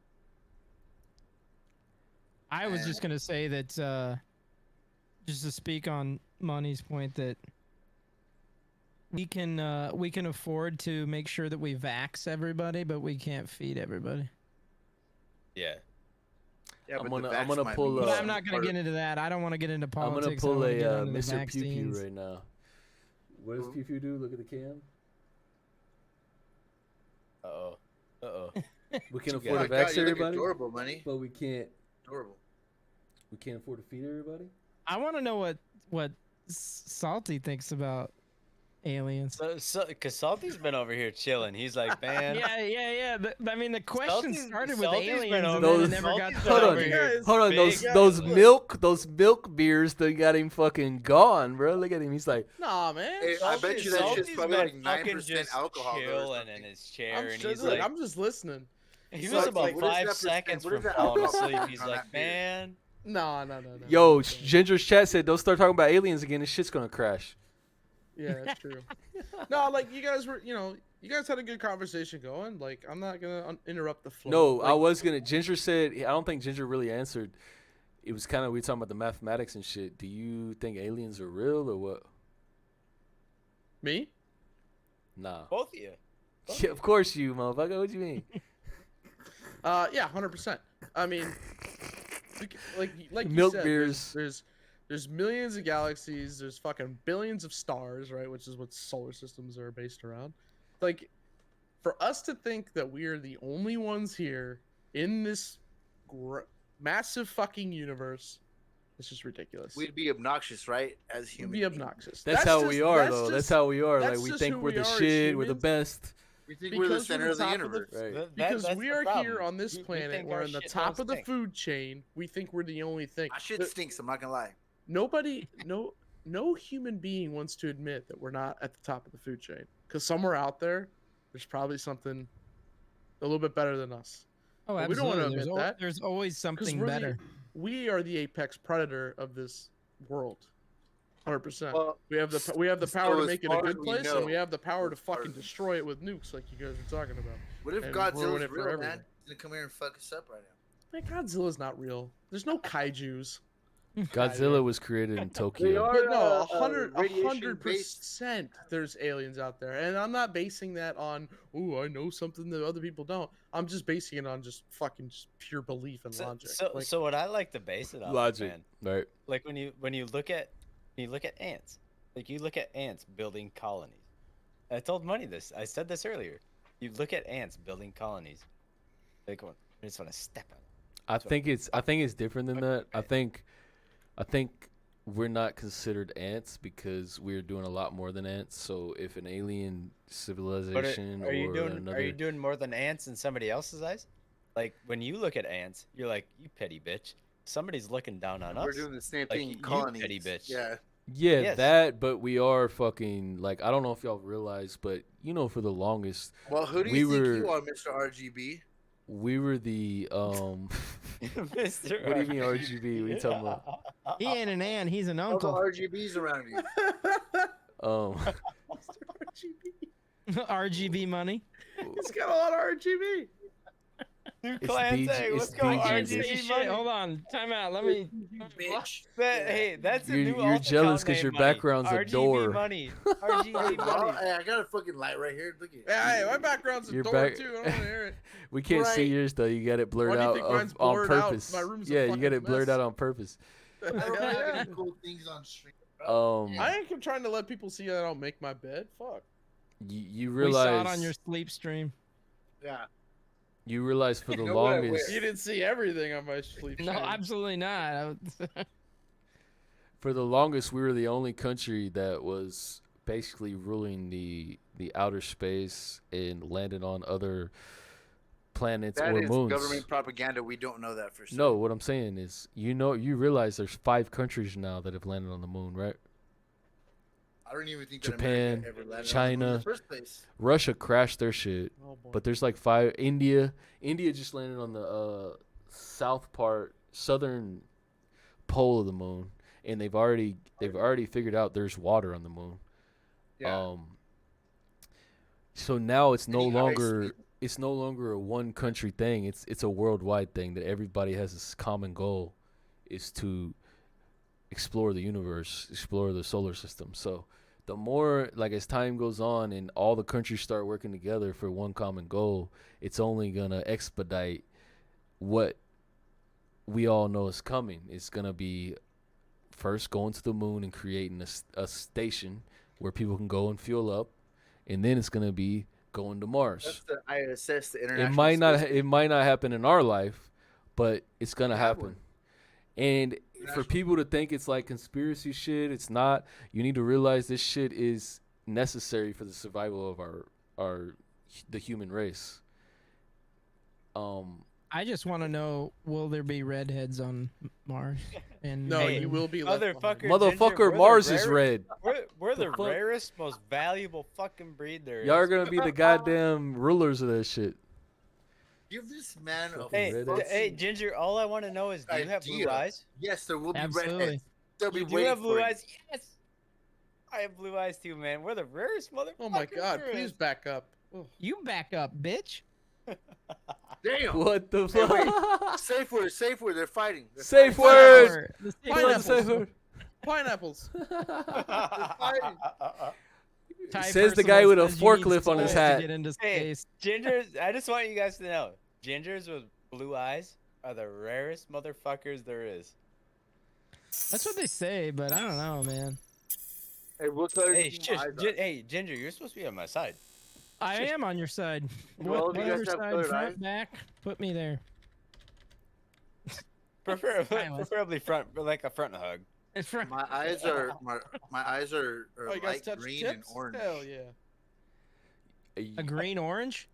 I was just gonna say that just to speak on Money's point that we can afford to make sure that we vax everybody, but we can't feed everybody. Yeah. Yeah, I'm but gonna- the I'm vax gonna might pull be up- But Uh, I'm not gonna part get of- into that. I don't want to get into I'm politics. gonna I pull wanna get a onto the Mr. Pew Pew vaccines. right now. What does Pew Pew do? Look at the cam. Uh oh. Uh oh. We can You afford got to it. God, vax you look everybody, adorable, money. but we can't Adorable. afford to feed everybody. I want to know what Salty thinks about aliens. So, cause Salty's been over here chilling. He's like, man. Yeah. But, I mean, the question Salty's- started with Salty's been aliens, over- and then it Those- never got Salty's to been Hold over on, here. hold on. big Those guy. milk beers, they got him fucking gone, bro. Look at him. He's like, Nah, man. Hey, I bet you that shit's Salty's probably been like fucking 9% just alcohol. though, or chilling something. in his chair, I'm and sure, he's look, like, I'm just listening. he So was it's about like, what is 5 that seconds percent- what from is that falling alcohol asleep. He's on like, that beer? man. No. yo, Ginger's chat said, don't start talking about aliens again. This shit's gonna crash. Yeah, that's true. No, like you guys were, you guys had a good conversation going. Like I'm not gonna interrupt the flow. No, Like, I was gonna. Ginger said, I don't think Ginger really answered. It was kind of, we were talking about the mathematics and shit. Do you think aliens are real or what? Me? Nah. Both of you. Yeah, of course you, motherfucker. What you mean? Yeah, 100%. I mean, like you Milk said, beers. There's millions of galaxies. There's fucking billions of stars, right? Which is what solar systems are based around. Like, for us to think that we are the only ones here in this massive fucking universe, it's just ridiculous. We'd be obnoxious, right? As We'd humans. be obnoxious. That's how we are, that's though. just- That's how we are. Like, that's we just think who we're we the are as shit. We're the humans. best. We think we're the Because we're center the of the top of the- universe. Right. Because that's we the are problem. here on this We planet, think we're our in the shit top don't of the stink. food chain. We think we're the only thing. My shit stinks. I'm not gonna lie. Nobody, no human being wants to admit that we're not at the top of the food chain. Because somewhere out there, there's probably something a little bit better than us. Oh, But we don't absolutely. want to admit that. There's always 'Cause something we're better. we are the apex predator of this world. 100%. Well, We have the so power to as make it a far as good we place, know, and we have the power to as far fucking as- destroy it with nukes, like you guys were talking about. What if and ruin Godzilla's it for real, everything. man? He's gonna come here and fuck us up right now. Man, Godzilla's not real. There's no kaiju's. Godzilla was created in They Tokyo. are, But no, radiation based. 100% there's aliens out there. And I'm not basing that on, I know something that other people don't. I'm just basing it on just fucking just pure belief and logic. Like, So what I like to base it on, Logic, man, right? like when you look at ants, like you look at ants building colonies. I told Money this. I said this earlier. You look at ants building colonies. They go, I just want to step on it. I think it's different than that. I think we're not considered ants because we're doing a lot more than ants. So if an alien civilization Are you or doing another, are you doing more than ants in somebody else's eyes? Like when you look at ants, you're like, you petty bitch. Somebody's looking down on us. We're doing the same Like, thing. you Colonies. petty bitch. Yeah. yeah, Yes. that. But we are fucking like I don't know if y'all realize, but for the longest Well, who do We you think were- you are, Mr. RGB? we were the Mr. What do you mean RGB? What you talking about? He ain't an ant. He's an All the uncle. RGBs around you. RGB money. He's got a lot of RGB. New It's clan DG thing. Let's it's go, DG, I can't bitch. say RGB shit. money. Hold on. Time out. Let me. Bitch. Hey, that's a You're- new you're alt jealous account 'cause your name, money. background's a RGB door. money. RGB money. Hey, I got a fucking light right here. Look at it. Hey, my background's a Your door back- too. I don't want to hear it. We can't see Right. yours though. You got it blurred Why do you out think mine's on blurred out? purpose. My room's a Yeah, you fucking got it blurred mess. out on purpose. I don't have Yeah. any cool things on stream. bro. I ain't trying to let people see that I don't make my bed. Fuck. You We saw realize it on your sleep stream. Yeah. you realize for the You know what I longest wear. You didn't see everything on my sleep. No, stream. absolutely not. for the longest we were the only country that was basically ruling the outer space and landed on other planets That or is moons. government propaganda. We don't know that for sure. No, what I'm saying is, you realize there's 5 countries now that have landed on the moon, right? I don't even think Japan, that America ever landed on the moon in China. the first place. Russia crashed their shit, Oh, boy. but there's like 5. India just landed on the southern pole of the moon, and they've already figured out there's water on the moon. Yeah. So now it's no Any ice longer either. it's no longer a one country thing. It's a worldwide thing that everybody has this common goal, is to explore the universe, explore the solar system. So the more, like, as time goes on and all the countries start working together for one common goal, it's only gonna expedite what we all know is coming. It's gonna be first going to the moon and creating a station where people can go and fuel up, and then it's gonna be going to Mars. That's the ISS, the It International might not Space it might not happen in our life, but it's gonna Yeah, it happen. would. And for International- people to think it's like conspiracy shit, it's not. You need to realize this shit is necessary for the survival of the human race. I just want to know: will there be redheads on Mars? And No, Hey, you will be left Motherfucker, behind. Ginger, Motherfucker, we're the Mars is rarest- red. We're The the fuck? rarest, most valuable fucking breed there is. Y'all are gonna be the goddamn rulers of that shit. Give this man a Hey, Redheads. fucking hey, Ginger. All I want to know is, do you have blue idea. eyes? Yes, there will be Absolutely. redheads. They'll be You do waiting have for blue you. eyes? Yes. I have blue eyes too, man. We're the rarest motherfuckers. Oh my god! there Please is. back up. Oh. you back up, bitch. Damn. What the Hey, wait. fuck? Safe word. Safe word. They're fighting. They're Safe fighting. word. The Pineapples. Safe word. Pineapples. Fighting. Ty Says the guy Percival with a says you need forklift on his souls to hat. get into Hey, space. gingers. I just want you guys to know, gingers with blue eyes are the rarest motherfuckers there is. That's what they say, but I don't know, man. Hey, what color Hey, do you shush, eyes are? hey, Ginger, you're supposed to be on my side. I am on your side. Well, do you guys Whatever have side, colored front, eyes? back, put me there. Preferably front, but like a front hug. It's front. My eyes are my eyes are Oh, you guys light touch green and tips? orange. Hell yeah. A green orange,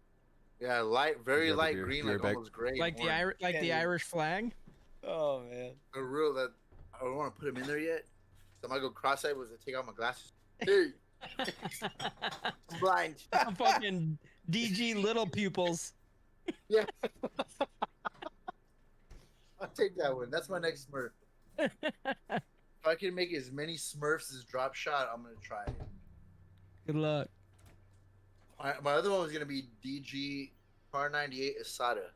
Yeah, light, very You got the light beer- green, beer like back? almost gray. like and the orange. like the Irish flag. Oh man. A real that I don't want to put him in there yet. So I might go cross-eyed was to take out my glasses. Hey, I'm blind. Fucking DG little pupils. Yeah. I'll take that one. That's my next Smurf. If I can make as many Smurfs as drop shot, I'm gonna try it. Good luck. My other one was gonna be DG Car 98 Asada.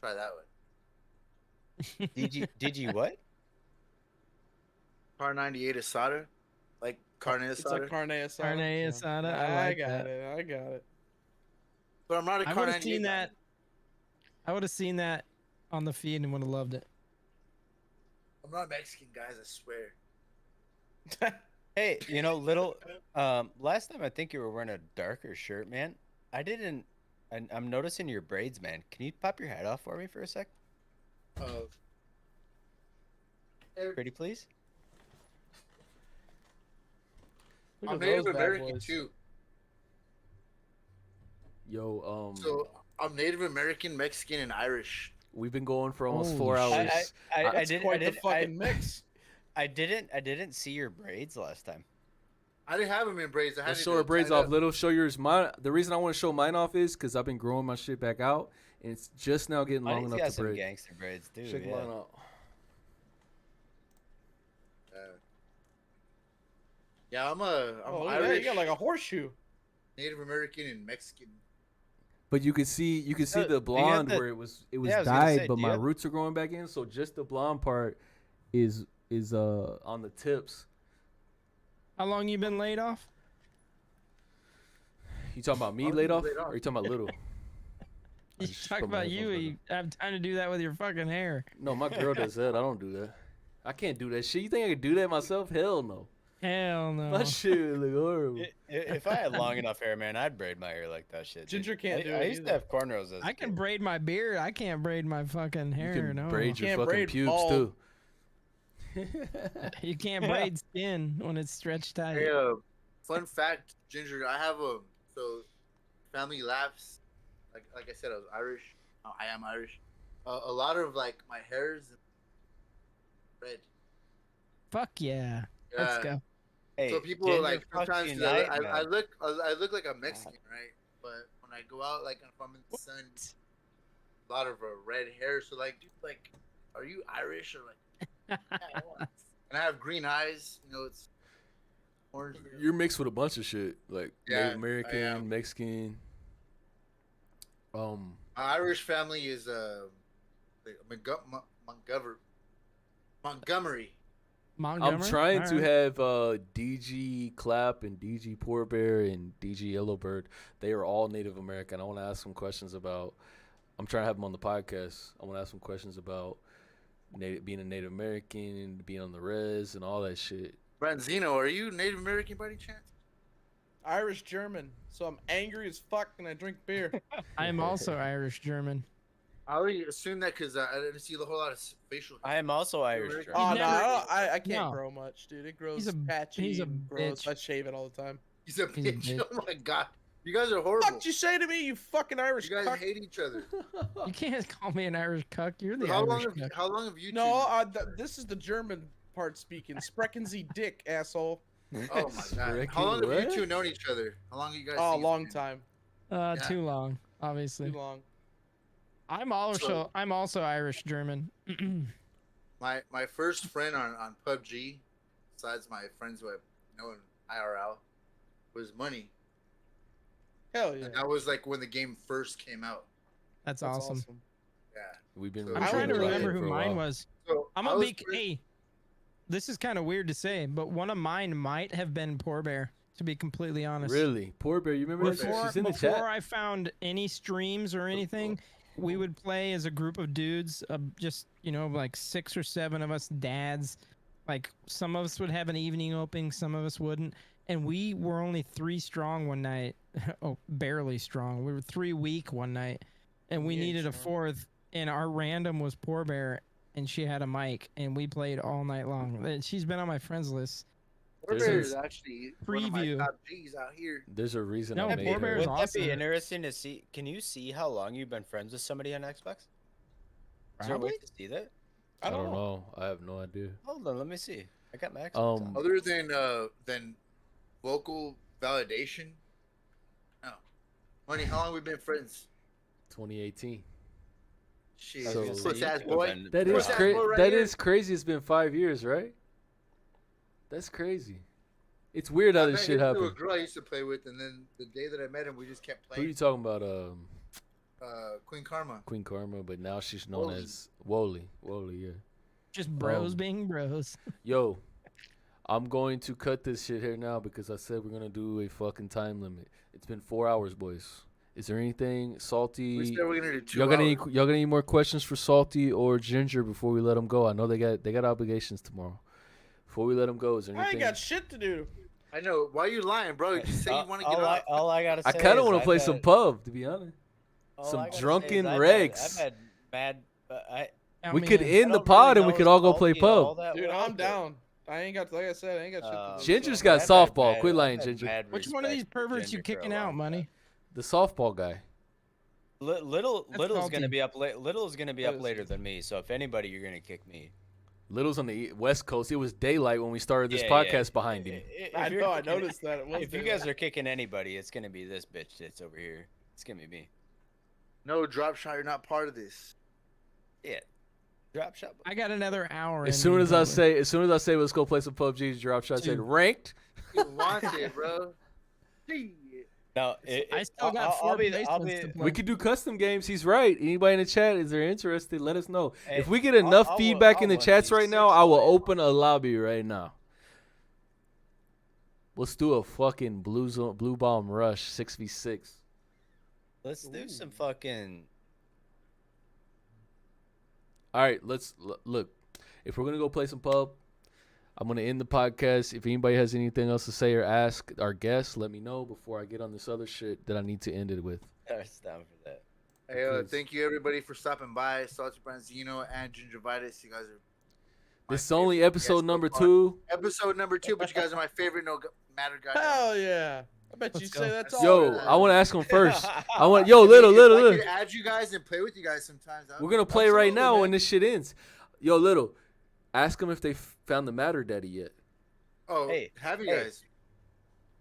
Try that one. DG what? Car 98 Asada, like carne It's asada. like carne asada. Carne asada. I like got that. it. I got it. But I'm not a I Car would have 98 seen guy. that. I would have seen that on the feed and would have loved it. I'm not Mexican, guys. I swear. Hey, little. Last time I think you were wearing a darker shirt, man. I didn't. I'm noticing your braids, man. Can you pop your hat off for me for a sec? Pretty please. Look I'm at Native those bad American boys. too. Yo, So I'm Native American, Mexican, and Irish. we've been going for almost Holy 4 hours. I That's didn't. quite the fucking mix. I didn't see your braids last time. I didn't have them in braids. I had Let's it show our braids tied off. up. Little, show yours. Mine. The reason I want to show mine off is because I've been growing my shit back out, and it's just now getting long He's enough got to some braid. gangster braids too. Check Yeah. mine out. Yeah, I'm Oh, look at that. Irish, You got like a horseshoe. Native American, and Mexican. But you can see do you the have blonde the- where it was I was gonna dyed, say, but do my you have- roots are growing back in. So just the blonde part is on the tips. How long you been laid off? You talking about me How laid you off, laid off? or you talking about little? I You just talk put my about you. headphones You have time to do that with your fucking hair. No, my girl does that. I don't do that. I can't do that shit. You think I could do that myself? Hell no. Hell no. My shit look horrible. If I had long enough hair, man, I'd braid my hair like that shit. dude. Ginger can't do I it used to either. have cornrows as a I can kid. braid my beard. I can't braid my fucking hair. You can no. braid your Can't fucking braid pubes bald. too. You can't braid skin when it's stretched tight. Hey, fun fact, Ginger, I have so family laughs. Like I said, I was Irish. I am Irish. A lot of like my hairs red. Fuck yeah. Let's Yeah. go. Hey, So people Ginger, like fuck sometimes you, 'cause I, night, I, I man. look like a Mexican, right? But when I go out, like if I'm in the sun, a lot of red hair. So like, dude, like, are you Irish or like? Yeah, what? And I have green eyes. It's orange. You're mixed with a bunch of shit, like Yeah, Native I American, am. Mexican. My Irish family is Montgomery. Montgomery? I'm trying to Alright. have DG Clap and DG Poor Bear and DG Yellowbird. They are all Native American. I want to ask some questions about. I'm trying to have them on the podcast. I want to ask some questions about being a Native American, being on the res, and all that shit. Branzino, are you Native American by any chance? Irish German. So I'm angry as fuck and I drink beer. I am also Irish German. I already assumed that because I didn't see a whole lot of facial. I am also Irish. American. German. Oh no, never- I can't No. grow much, dude. It grows He's a- patchy he's a and gross. bitch. I shave it all the time. He's a He's a bitch. bitch. Oh my god, you guys are horrible. Fuck you say to me, you fucking Irish You guys cuck? hate each other. You can't call me an Irish cuck. You're the How Irish long? cuck. How long have you? No, two... this is the German part speaking. Sprechen Sie dick, asshole. Oh my god. Sprechen How long have what? you two known each other? How long have you guys? Oh, a seen each long other? time. Yeah. Too long, obviously. Too long. I'm also Irish German. My first friend on PUBG, besides my friends who I've known IRL, was Money. Hell yeah. And that was like when the game first came out. That's That's awesome. Yeah. We've been. I'm I'm I trying to was like remember it who for a mine while. was. So I'm I gonna was be. first- Hey, this is kind of weird to say, but one of mine might have been Poor Bear. To be completely honest. Really, Poor Bear. You remember that shit? Before, She's in the before chat. I found any streams or anything, we would play as a group of dudes, just like 6 or 7 of us dads. Like some of us would have an evening opening, some of us wouldn't, and we were only 3 strong one night. Oh, barely strong. We were 3 weak one night, and we You ain't needed a strong. 4th. And our random was Poor Bear, and she had a mic, and we played all night long. And she's been on my friends list There's Bear a- is actually one of my Preview. top G's out here. There's a reason No, I made Poor her. Bear's Wouldn't that be awesome. interesting to see? Can you see how long you've been friends with somebody on Xbox? Is there a way Probably. to see that? I don't know. know. I have no idea. Hold on, let me see. I got my Xbox. on. Other than vocal validation. No. Money, how long we been friends? 2018. Shit, I was gonna say, puss you ass two have boy. been That friends. is Puss ass crazy. boy right That here. is crazy. It's been 5 years, right? That's crazy. It's weird how I this met shit him through a happened. girl I used to play with, and then the day that I met him, we just kept Who you playing. talking about? Queen Karma. Queen Karma, but now she's known Wooly. as Wooly. Wooly, yeah. Just bros Um, being bros. Yo, I'm going to cut this shit here now because I said we're gonna do a fucking time limit. It's been 4 hours, boys. Is there anything Salty? We said we're gonna do 2 Y'all got any? hours. Y'all got any more questions for Salty or Ginger before we let them go? I know they got obligations tomorrow. Before we let them go, is there I anything? ain't got shit to do. I know. Why are you lying, bro? You just say you want to get off. All I gotta say I kind of is want to I've play had- some pub, to be honest. all some I gotta say is drunken I've regs. Had mad. I We mean, could I end the don't pod really and we know could all go play Salty all pub. that Dude, well, I'm but, down. I ain't got, like I said, I ain't got shit to do. Ginger's so- got I've had softball. mad- Quit lying, I've had Ginger. mad Which one of these respect for perverts you Ginger for a kicking long out, time. money? The softball guy. Little's Salty. gonna be up late. Little's gonna be That up is later salty. than me. So if anybody, you're gonna kick me. Little's on the West Coast. It was daylight when we started this Yeah, podcast yeah. behind him. I you're know, I kicking- noticed that. It was If you daylight. guys are kicking anybody, it's gonna be this bitch that's over here. It's gonna be me. No, drop shot. You're not part of this. Yeah. Drop shot. I got another hour. As in soon me, as I probably. say, let's go play some PUBG, drop shot said Dude. ranked. You want it, bro. Shit. No, I still got four placements to play. We could do custom games. He's right. Anybody in the chat, is there interested? Let us know. Hey, If we get enough I'll feedback in the run chats these right now, six I will players. open a lobby right now. Let's do a fucking blue bomb rush 6v6. Let's do some fucking. All right, look. If we're gonna go play some pub, I'm gonna end the podcast. If anybody has anything else to say or ask our guests, let me know before I get on this other shit that I need to end it with. That's down for that. Hey, Because- thank you everybody for stopping by. SaltyBranzino and Ging3rvituz. You guys are my This is only favorite episode guests so number far. 2. Episode number 2, but you guys are my favorite. No matter, guys. Hell yeah. I bet you Let's say go. that's all. Yo, man. I want to ask him first. Little. I could add you guys and play with you guys sometimes. We're gonna play right Absolutely, now man. when this shit ends. Yo, Little, ask them if they found the Matter Daddy yet. Oh, Hey, have you hey. guys?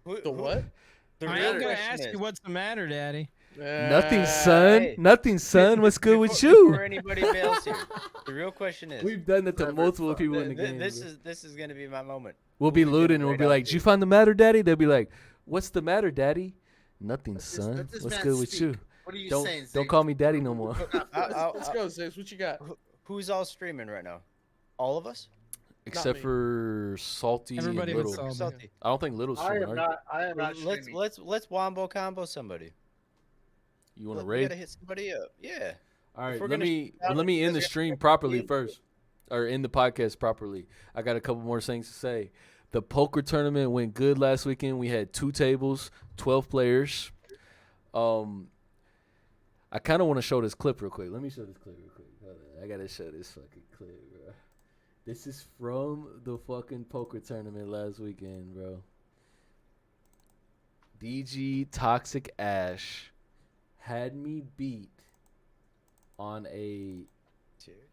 The what? The I real ain't gonna question ask is- you what's the matter, Daddy. Nothing, son. hey. Nothing, son. What's good with Before you? anybody else here, the real question is. We've done that to Whatever, multiple fuck. people in the th- game. this bro. is gonna be my moment. We'll be we'll be looting getting and we'll right be out like, of "Did you here." find the Matter Daddy?" They'll be like, "What's the matter, Daddy?" Nothing, Let this- son. let this What's man good with speak. you? What are you Don't saying? don't Ziggs? call me Daddy no more. Let's go, Ziggs. What you got? Who's all streaming right now? All of us? Except me. for Salty Everybody and but Little. Salty. Salty. I don't think Little's streaming. Are you? I am not Let's streaming. let's wombo combo somebody. You want to We raid? gotta hit somebody up. Yeah. All right, we're let gonna me shout out let me to end the the- stream properly first, or end the podcast properly. I got a couple more things to say. The poker tournament went good last weekend. We had 2 tables, 12 players. I kind of want to show this clip real quick. Let me show this clip real quick. Hold on. I gotta show this fucking clip, bro. This is from the fucking poker tournament last weekend, bro. DG Toxic Ash had me beat on a.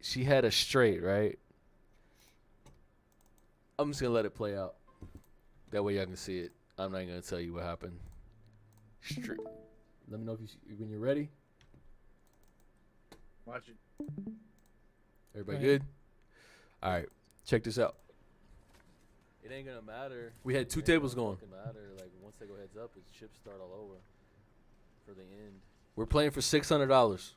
She had a straight, right? I'm just gonna let it play out. That way y'all can see it. I'm not gonna tell you what happened. Straight. Let me know if when you're ready. Watch it. Everybody Right. good? All right. Check this out. It ain't gonna matter. We had 2 tables going. Matter. Like once they go heads up, it's chips start all over for the end. We're playing for $600.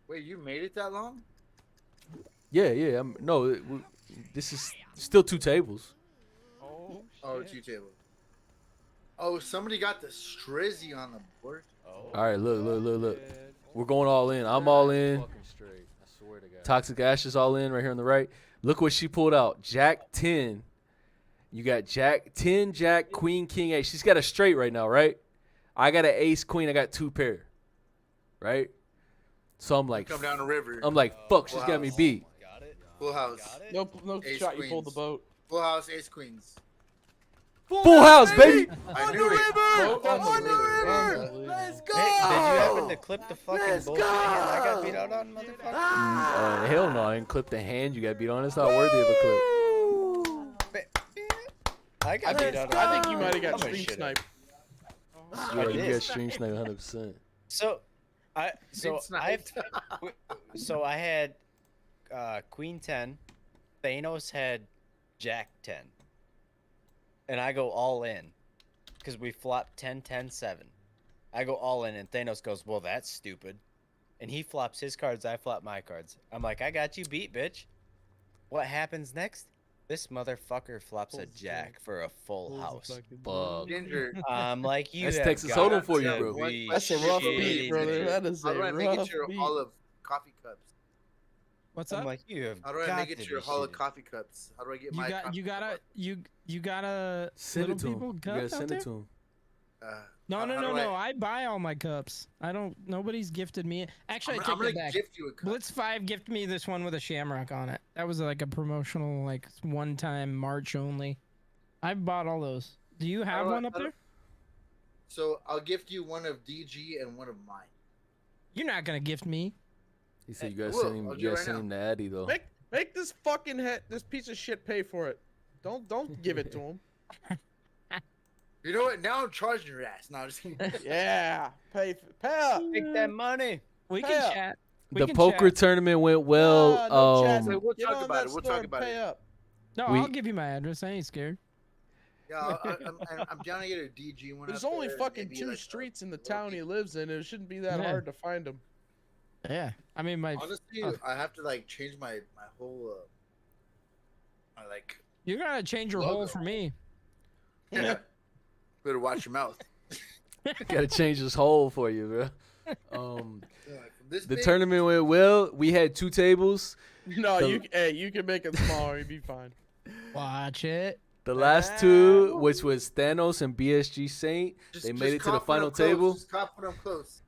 Wait, you made it that long? Yeah. This is still 2 tables. Oh, 2 tables. Oh, somebody got the strizzy on the board. Oh. All right, look. We're going all in. I'm all in. Toxic Ash is all in right here on the right. Look what she pulled out. Jack 10. You got Jack 10, Jack, Queen, King, Ace. She's got a straight right now, right? I got an Ace, Queen. I got 2 pair. Right? So I'm like, Come down the river. fuck, she's got me beat. Got it. Full house. Got it. No Ace shot. You pulled the queens. boat. Full house, ace queens. Full house, baby. I knew it. On the river. Let's go. Hey, did you happen to clip the fucking bullshit hand I got beat out on, motherfucker? Hell no, I didn't clip the hand you got beat on. It's not worthy of a clip. I got beat out on. I think you might have got I'm a stream shitter. sniped. You did. got stream snipe 100%. So, I had Queen 10, Thanos had Jack 10, and I go all in because we flopped 10, 10, 7. I go all in, and Thanos goes, "Well, that's stupid," and he flops his cards. I flop my cards. I'm like, "I got you beat, bitch." What happens next? This motherfucker flops a jack for a full house. Fuck. Ginger. I'm like, you. That's have Texas got Hold'em for you, to bro. be That's a rough shitting beat, brother. me. That is How a do I make it rough to your beat. hall of coffee cups? What's I'm up? like, you have. How do I got make it to to your be hall of shitting. coffee cups? How do I get You my got coffee you cup? gotta you gotta Send it to little him. people You cups gotta out send there? it to him. No, How no, do no, I- no. I buy all my cups. I don't. Nobody's gifted me. Actually, I'm I gonna take that back. gift you a cup. Blitz 5 gifted me this one with a shamrock on it. That was like a promotional, like one-time March only. I've bought all those. Do you have do I- one up how do- there? So I'll gift you one of DG and one of mine. You're not gonna gift me. He said you gotta Look, send him. I'll You do it gotta right send him the Addy though. Make this fucking this piece of shit pay for it. Don't give it to him. You know what? Now I'm charging your ass. No, I'm just kidding. Yeah, pay up. Take that money. We Pay can up. chat. We The can poker chat. tournament went well. No chat. So we'll Get talk on about that it. We'll store talk and about pay it. up. No, we- I'll give you my address. I ain't scared. Yeah, I'm down to get a DG one. There's up only there, fucking maybe two like a streets in the local town he lives in. It shouldn't be that Yeah. hard to find him. Yeah. I mean, my. Honestly, I have to like change my whole my like. You're gonna change your logo. hole for me. Yeah. Better watch your mouth. Gotta change this hole for you, bro. Yeah, from this The big- tournament went well. We had 2 tables. No, The- you can make it smaller. You'd be fine. Watch it. The last 2, which was Thanos and BSG Saint, they made it to the cough when final I'm close. table. Just cough when I'm close.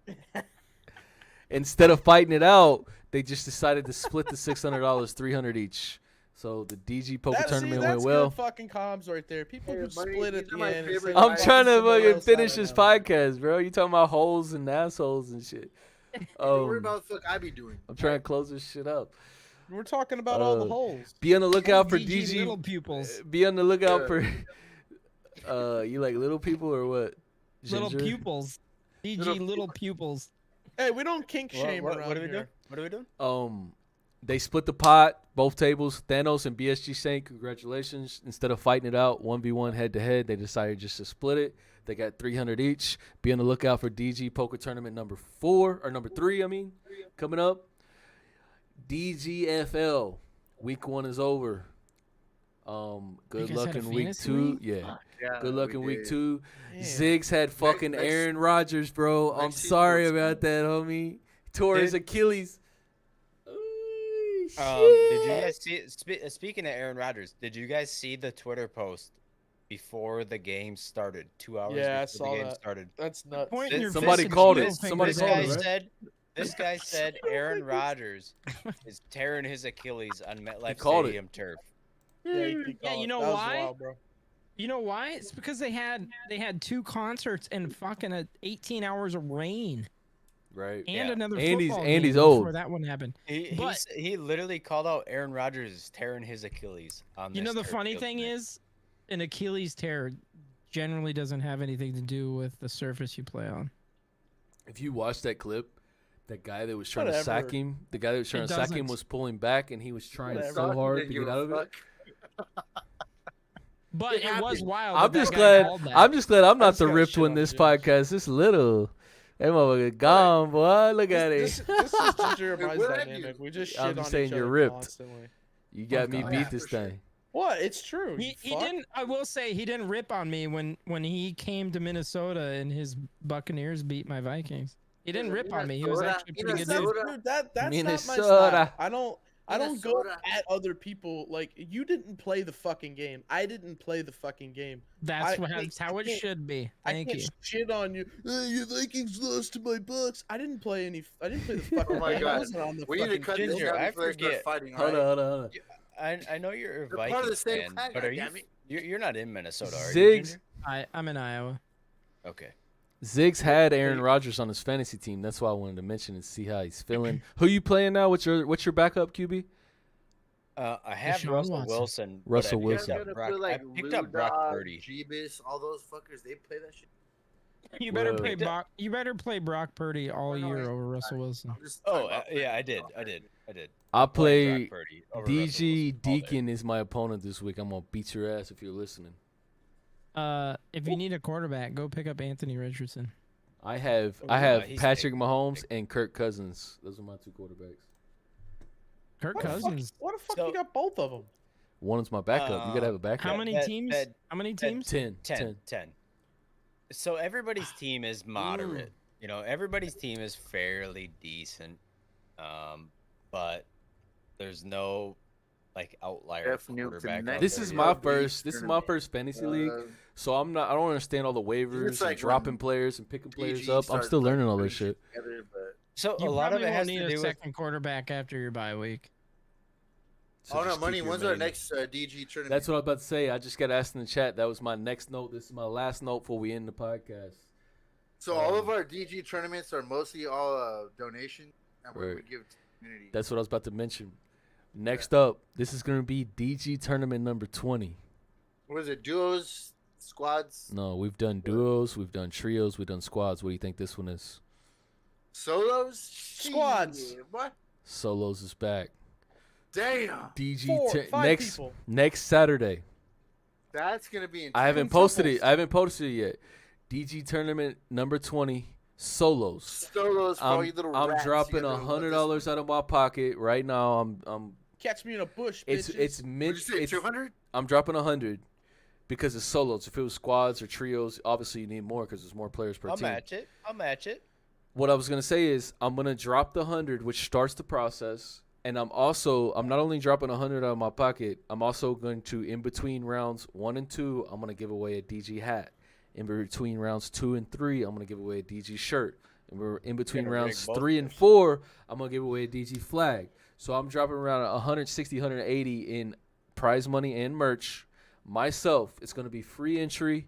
Instead of fighting it out, they just decided to split the $600, $300 each. So the DG poker tournament went that's well. good fucking comms right there. People Hey, who buddy, split at these are the my end. and favorite say, I'm guys. trying to somebody fucking else finish out this of podcast, bro. You talking about holes and assholes and shit. Don't worry about what the fuck I be doing. I'm trying to close this shit up. We're talking about all the Uh, holes. Be on the lookout for DG DG. little pupils. Be on the lookout Yeah. for. You like little people or what? Little Ginger? pupils. DG little pupils. Hey, we don't kink shame What around are we doing? here. What are we doing? They split the pot, both tables. Thanos and BSG Saint, congratulations. Instead of fighting it out 1v1 head to head, they decided just to split it. They got 300 each. Be on the lookout for DG Poker Tournament number 3. I mean, coming up. DGFL week 1 is over. Good guys luck had a in week fantasy 2. week? Yeah. Yeah, Good luck we in week did. 2. Damn. Ziggs had fucking next- Aaron Rodgers, bro. I'm next season sorry looks about that, homie. Tore his Did- Achilles. Did you guys see? Speaking of Aaron Rodgers, did you guys see the Twitter post before the game started? 2 hours Yeah, I before saw the game that. started. That's nuts. Point in your Somebody fist called and it. middle finger Somebody This called guy it, right? said. This guy said Aaron Rodgers is tearing his Achilles on MetLife called it. Stadium turf. Yeah, you, can Yeah, call you it. know That was why? wild, bro. You know why? It's because they had 2 concerts and fucking 18 hours of rain Right. and Yeah. another Andy's- football Andy's game old. before that one happened. He literally called out Aaron Rodgers is tearing his Achilles on. You know this the turf funny field thing tonight. is, an Achilles tear generally doesn't have anything to do with the surface you play on. If you watch that clip, that guy that was trying to sack Whatever. him, the guy that was trying It to sack him doesn't. was pulling back, and he was trying Whatever. so hard to Didn't get give a out of it. fuck. But It it was happened. wild. I'm that just guy glad. called that. I'm just glad I'm I not just the got ripped shit one on this James. podcast. It's little. That motherfucker gone, boy. Look at This it. is Ginger and Wait, Mine's what happened? dynamic. We just shit I'm just on saying each you're other ripped. constantly. You got me God. beat Yeah, this for sure. thing. What? It's true. He you fuck. didn't. I will say he didn't rip on me when he came to Minnesota and his Buccaneers beat my Vikings. He didn't rip on me. He was actually a pretty good dude. Minnesota. Dude, that's not my Minnesota. style. I don't go Minnesota. at other people like you didn't play the fucking game. I didn't play the fucking game. That's I how it can't- should be. I Thank can't you. shit on you. Your Vikings lost to my Bucks. I didn't play the fucking Oh my game. I God. wasn't on the We need to fucking cut field. this Ginger, out I before they start forget. fighting. Hold alright? on. I know you're a They're part of Vikings the same fan, flag, but are you? goddammit. You're not in Minnesota, are you? Ziggs. Ginger? I'm in Iowa. Okay. Ziggs had Aaron Rodgers on his fantasy team. That's why I wanted to mention and see how he's feeling. Who you playing now? What's your backup QB? I have Deshaun Russell Watson. Wilson. but Russell I You guys picked Wilson. up gonna Brock- put like I picked up Brock Dog, Purdy. Jeebus, all those fuckers. They play that shit. You better Whoa. play Brock. You better play Brock Purdy all No, year I- over Russell Wilson. I'm just talking Oh, about yeah, I Purdy. did. I did. I Playing play Brock Purdy over Russell DG Wilson all day. Deacon is my opponent this week. I'm gonna beat your ass if you're listening. If you need a quarterback, go pick up Anthony Richardson. I have he's Patrick big. Mahomes and Kirk Cousins. Those are my two quarterbacks. Kirk What the fuck? Cousins. What the fuck? So- You got both of them. One is my backup. You gotta have a backup. How many That- teams? that- How many teams? 10. 10. So everybody's team is moderate. You know, everybody's team is fairly decent. But there's no like outlier Jeff Newton quarterback. next out This there is yet. my Big first. This is my tournament. first fantasy league. Uh, So I don't understand all the waivers It's like and dropping when players and picking players DG up. I'm starts still learning all putting this shit. together, but- So You a lot of probably it won't has need to a do with second quarterback after your bye week. So Oh no, just money. keep your When's our main- next DG tournament? That's what I was about to say. I just got asked in the chat. That was my next note. This is my last note before we end the podcast. So all of our DG tournaments are mostly all donation, and we Right. give to the community. That's what I was about to mention. Next up, this is going to be DG tournament number 20. What is it? Duos, squads, No, we've done duos, we've done trios, we've done squads. What do you think this one is? solos, Squads. Shit, What? Solos is back. Damn, DG Five next people. next Saturday. that's gonna be. Intense. I haven't posted it. I haven't posted it yet. DG tournament number 20 solos. Solos for all you little I'm rats. You dropping gotta know about $100 out of my pocket right now. I'm Catch me in a bush. it's bitches. it's this. mid. What'd you say? It's, 200? I'm dropping 100 because it's solos. If it was squads or trios, obviously you need more because there's more players per I'll team. match it. What I was gonna say is I'm gonna drop the 100, which starts the process, and I'm not only dropping 100 out of my pocket. I'm also going to, in between rounds 1 and 2, I'm gonna give away a DG hat. In between rounds 2 and 3, I'm gonna give away a DG shirt. And we're in between gonna rig rounds both 3 and those. 4, I'm gonna give away a DG flag. So I'm dropping around 160, 180 in prize money and merch. Myself, it's gonna be free entry.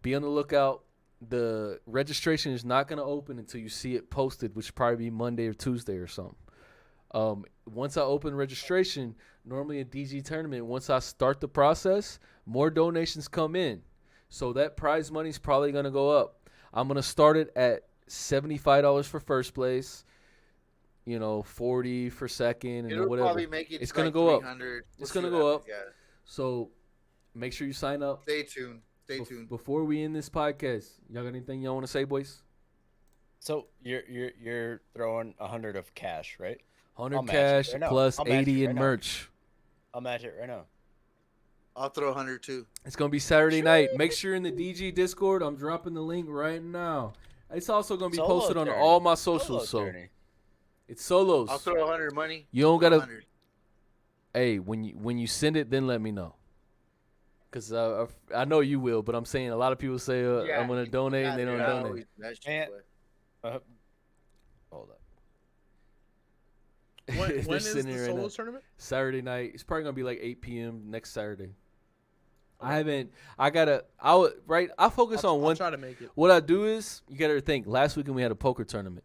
Be on the lookout. The registration is not going to open until you see it posted, which will probably be Monday or Tuesday or something. Once I open registration, normally a DG tournament, once I start the process, more donations come in. So that prize money is probably going to go up. I'm going to start it at $75 for first place, $40 for second, and It'll whatever. probably make it. It's to gonna like go up. 300. It's see gonna what go happens, up. So make sure you sign up. Yeah. Stay tuned. Stay tuned. Before we end this podcast, y'all got anything y'all want to say, boys? So you're throwing 100 of cash, right? 100 I'll match it cash right now. plus I'll match 80 it in right now. merch. I'll match it right now. I'll throw 100 too. It's going to be Saturday night. Make sure you're in the DG Discord. I'm dropping the link right now. It's also going to be Solo posted on tourney. all my Solo socials. So tourney. it's solos. I'll throw 100 money. You don't got to. 100. Hey, when you send it, then let me know. Because I know you will, but I'm saying a lot of people say Yeah, I'm going to donate and they don't Yeah, donate. always that shit, Man. but- Hold up. When They're is sitting the here right now. solos tournament? Saturday night. It's probably gonna be like 8 p.m. next Saturday. I focus on I'll one. try to make it. What I do is, you gotta think. Last weekend we had a poker tournament.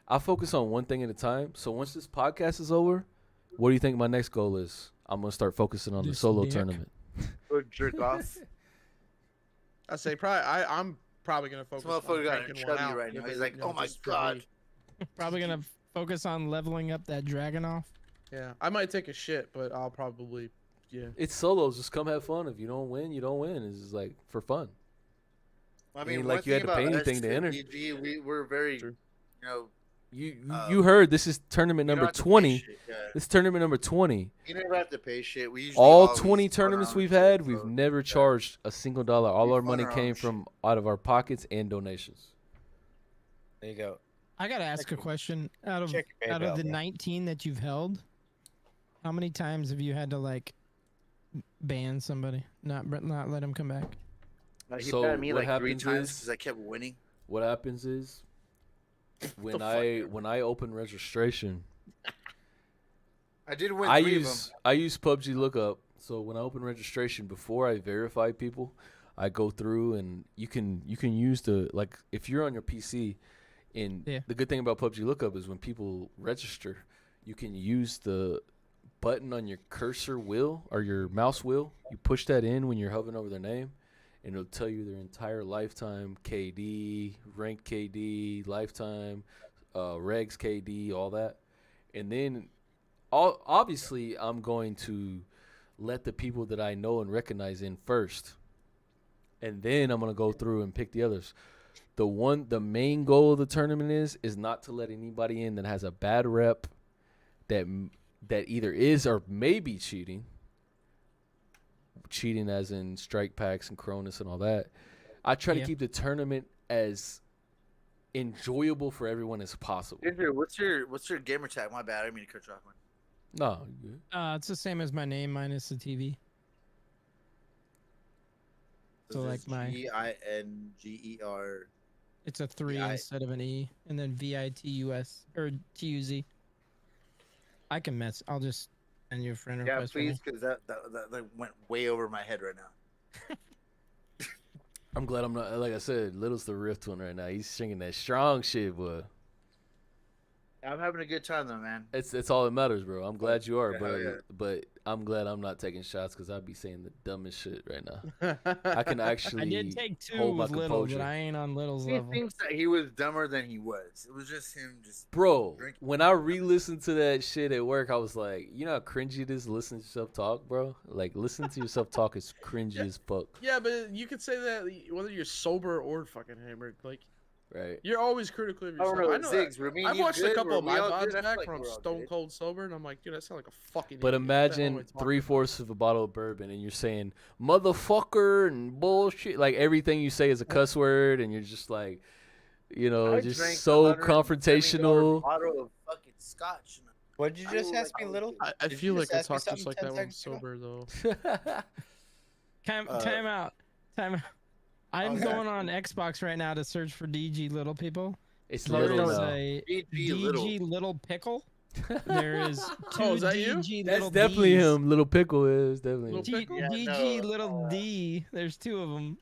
I focus on one thing at a time. So once this podcast is over, what do you think my next goal is? I'm gonna start focusing on the This solo dick. tournament. Go jerk off. I say I'm probably gonna focus. This on motherfucker got cranking a one chubby out, right now. give He's it, like, you know, oh my just for god. me. Probably gonna focus on leveling up that dragon off. Yeah, I might take a shit, but I'll probably. Yeah. It's solos. Just come have fun. If you don't win, you don't win. It's just like for fun. I Ain't mean, like one you had thing to pay about anything us to at enter. DG, we're very, True. you know, You heard this is tournament you don't number have to pay 20. shit, yeah. This is tournament number 20. You never have to pay shit. We usually All always 20 fund tournaments our we've shit, had, so, we've never charged a single dollar. All We our fund money our came own from out of our pockets and donations. There you go. I gotta ask a question. Out of Check your out of PayPal, the bro. 19 that you've held, how many times have you had to like ban somebody, not let them come back? He So banned me what like 3 happens times is- because I kept winning. What happens is when The fuck, I dude? when I open registration, I did win I 3 of use them. I use PUBG Lookup. So when I open registration, before I verify people, I go through and you can use the, like, if you're on your PC, and Yeah. the good thing about PUBG Lookup is when people register, you can use the button on your cursor wheel or your mouse wheel. You push that in when you're hovering over their name, and it'll tell you their entire lifetime KD, ranked KD, lifetime, regs KD, all that. And then obviously I'm going to let the people that I know and recognize in first, and then I'm gonna go through and pick the others. The main goal of the tournament is not to let anybody in that has a bad rep, that either is or may be cheating as in strike packs and Cronus and all that. I try to keep the tournament as enjoyable for everyone as possible. Ginger, what's your gamer tag? My bad, I didn't mean to cut you off. No, you good. It's the same as my name minus the TV. So like my GINGER. It's a 3 instead of an E, and then VITUS or TUZ. I can mess. I'll just send you a friend request. Yeah, please, because that went way over my head right now. I'm glad I'm not, like I said, Little's the Rift one right now. He's singing that strong shit, boy. I'm having a good time though, man. It's all that matters, bro. I'm glad you are, Yeah, but I'm glad I'm not taking shots because I'd be saying the dumbest shit right now. I can actually. I did take 2 hold my with Little, composure. but I ain't on Little's He level. thinks that he was dumber than he was. It was just him, Bro, drinking. when I re-listened to that shit at work, I was like, you know how cringy it is to listen to yourself talk, bro? Like, listening to yourself talk is cringy as fuck. Yeah, but you could say that whether you're sober or fucking hammered. Like, right? You're always critical of I yourself. don't know, Ziggs, were me and I've you watched a good? couple Were of we my all VODs good? I feel back like when I'm we're all stone good. cold sober, and I'm like, dude, I sound like a fucking But idiot. What the hell am I imagine talking 3/4 of a bottle of bourbon and you're saying motherfucker and bullshit. Like, everything you say is a cuss word, and you're just like, you know, I just drank so $170 confrontational. bottle of fucking scotch. What did you just ask me, Little? I Did feel you like just I ask me talk just something like 10 that when I'm seconds ago? sober, though. Time out. Time out. I'm Okay. going on Xbox right now to search for DG Little people. It's There Little is now. a DG Little Pickle. There is 2 Oh, is that you? DG That's Little definitely Ds. him. Little Pickle is definitely him. Little Pickle? Yeah, DG no, Little D. There's 2 of them.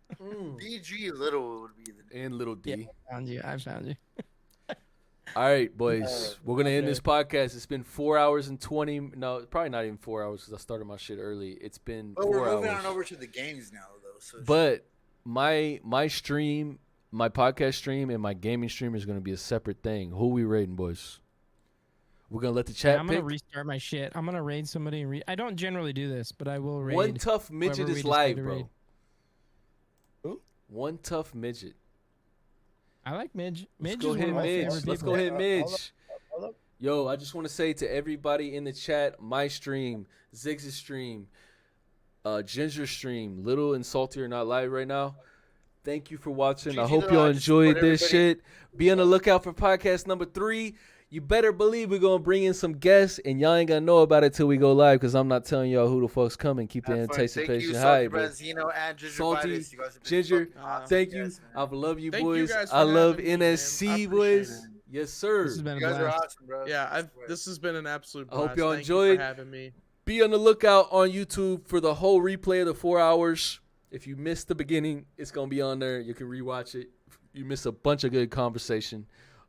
DG Little would be the And Little D. Yeah, I found you. All right, boys. We're going to end this podcast. It's been 4 hours and 20. No, probably not even 4 hours because I started my shit early. It's been But 4 we're hours. moving on over to the games now, though. So But my stream, my podcast stream, and my gaming stream is going to be a separate thing. Who we rating, boys? We're going to let the chat I'm pick. gonna restart my shit. I'm gonna raid somebody. And I don't generally do this, but I will raid. One Tough Midget whoever we is decide live, to bro. raid. Who? One Tough Midget. I like Midge. Let's Midge go is hit one of my Midge. favorite Let's people. go hit Hold Midge. Hold up. Yo, I just want to say to everybody in the chat, my stream, Ziggs' stream, Ginger's stream, Little and Salty are not live right now. Thank you for watching. I GG hope Little, y'all I just enjoyed support this everybody. shit. Be on the lookout for podcast number 3. You better believe we're going to bring in some guests, and y'all ain't going to know about it till we go live because I'm not telling y'all who the fuck's coming. Keep the have fun. Thank anticipation you, high. Salty But Branzino and Ginger Salty, Vitus. You guys have been Ginger, fucking awesome. thank you. Yes, man. I love you, Thank you boys. guys for I love having me, man. I NSC, appreciate boys. it. Yes, sir. This has been a You guys are blast. awesome, bro. Yeah, this has been an absolute I hope blast. y'all Thank you enjoyed. for having me. Be on the lookout on YouTube for the whole replay of the 4 hours. If you missed the beginning, it's going to be on there. You can rewatch it. You missed a bunch of good conversation.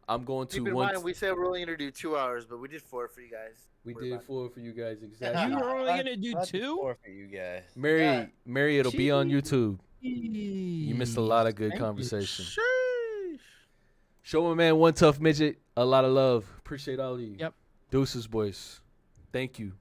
I'm going to Keep in one. mind, we said we're only gonna do 2 hours, but we did 4 for you guys. We We're did about- 4 for you guys exactly. You were only gonna do That's 2? 4 for you guys. Mary, it'll be on YouTube. You You missed a lot of good Thank you. conversation. Sheesh. Show my man One Tough Midget a lot of love. Appreciate all of you. Yep. Deuces, boys. Thank you.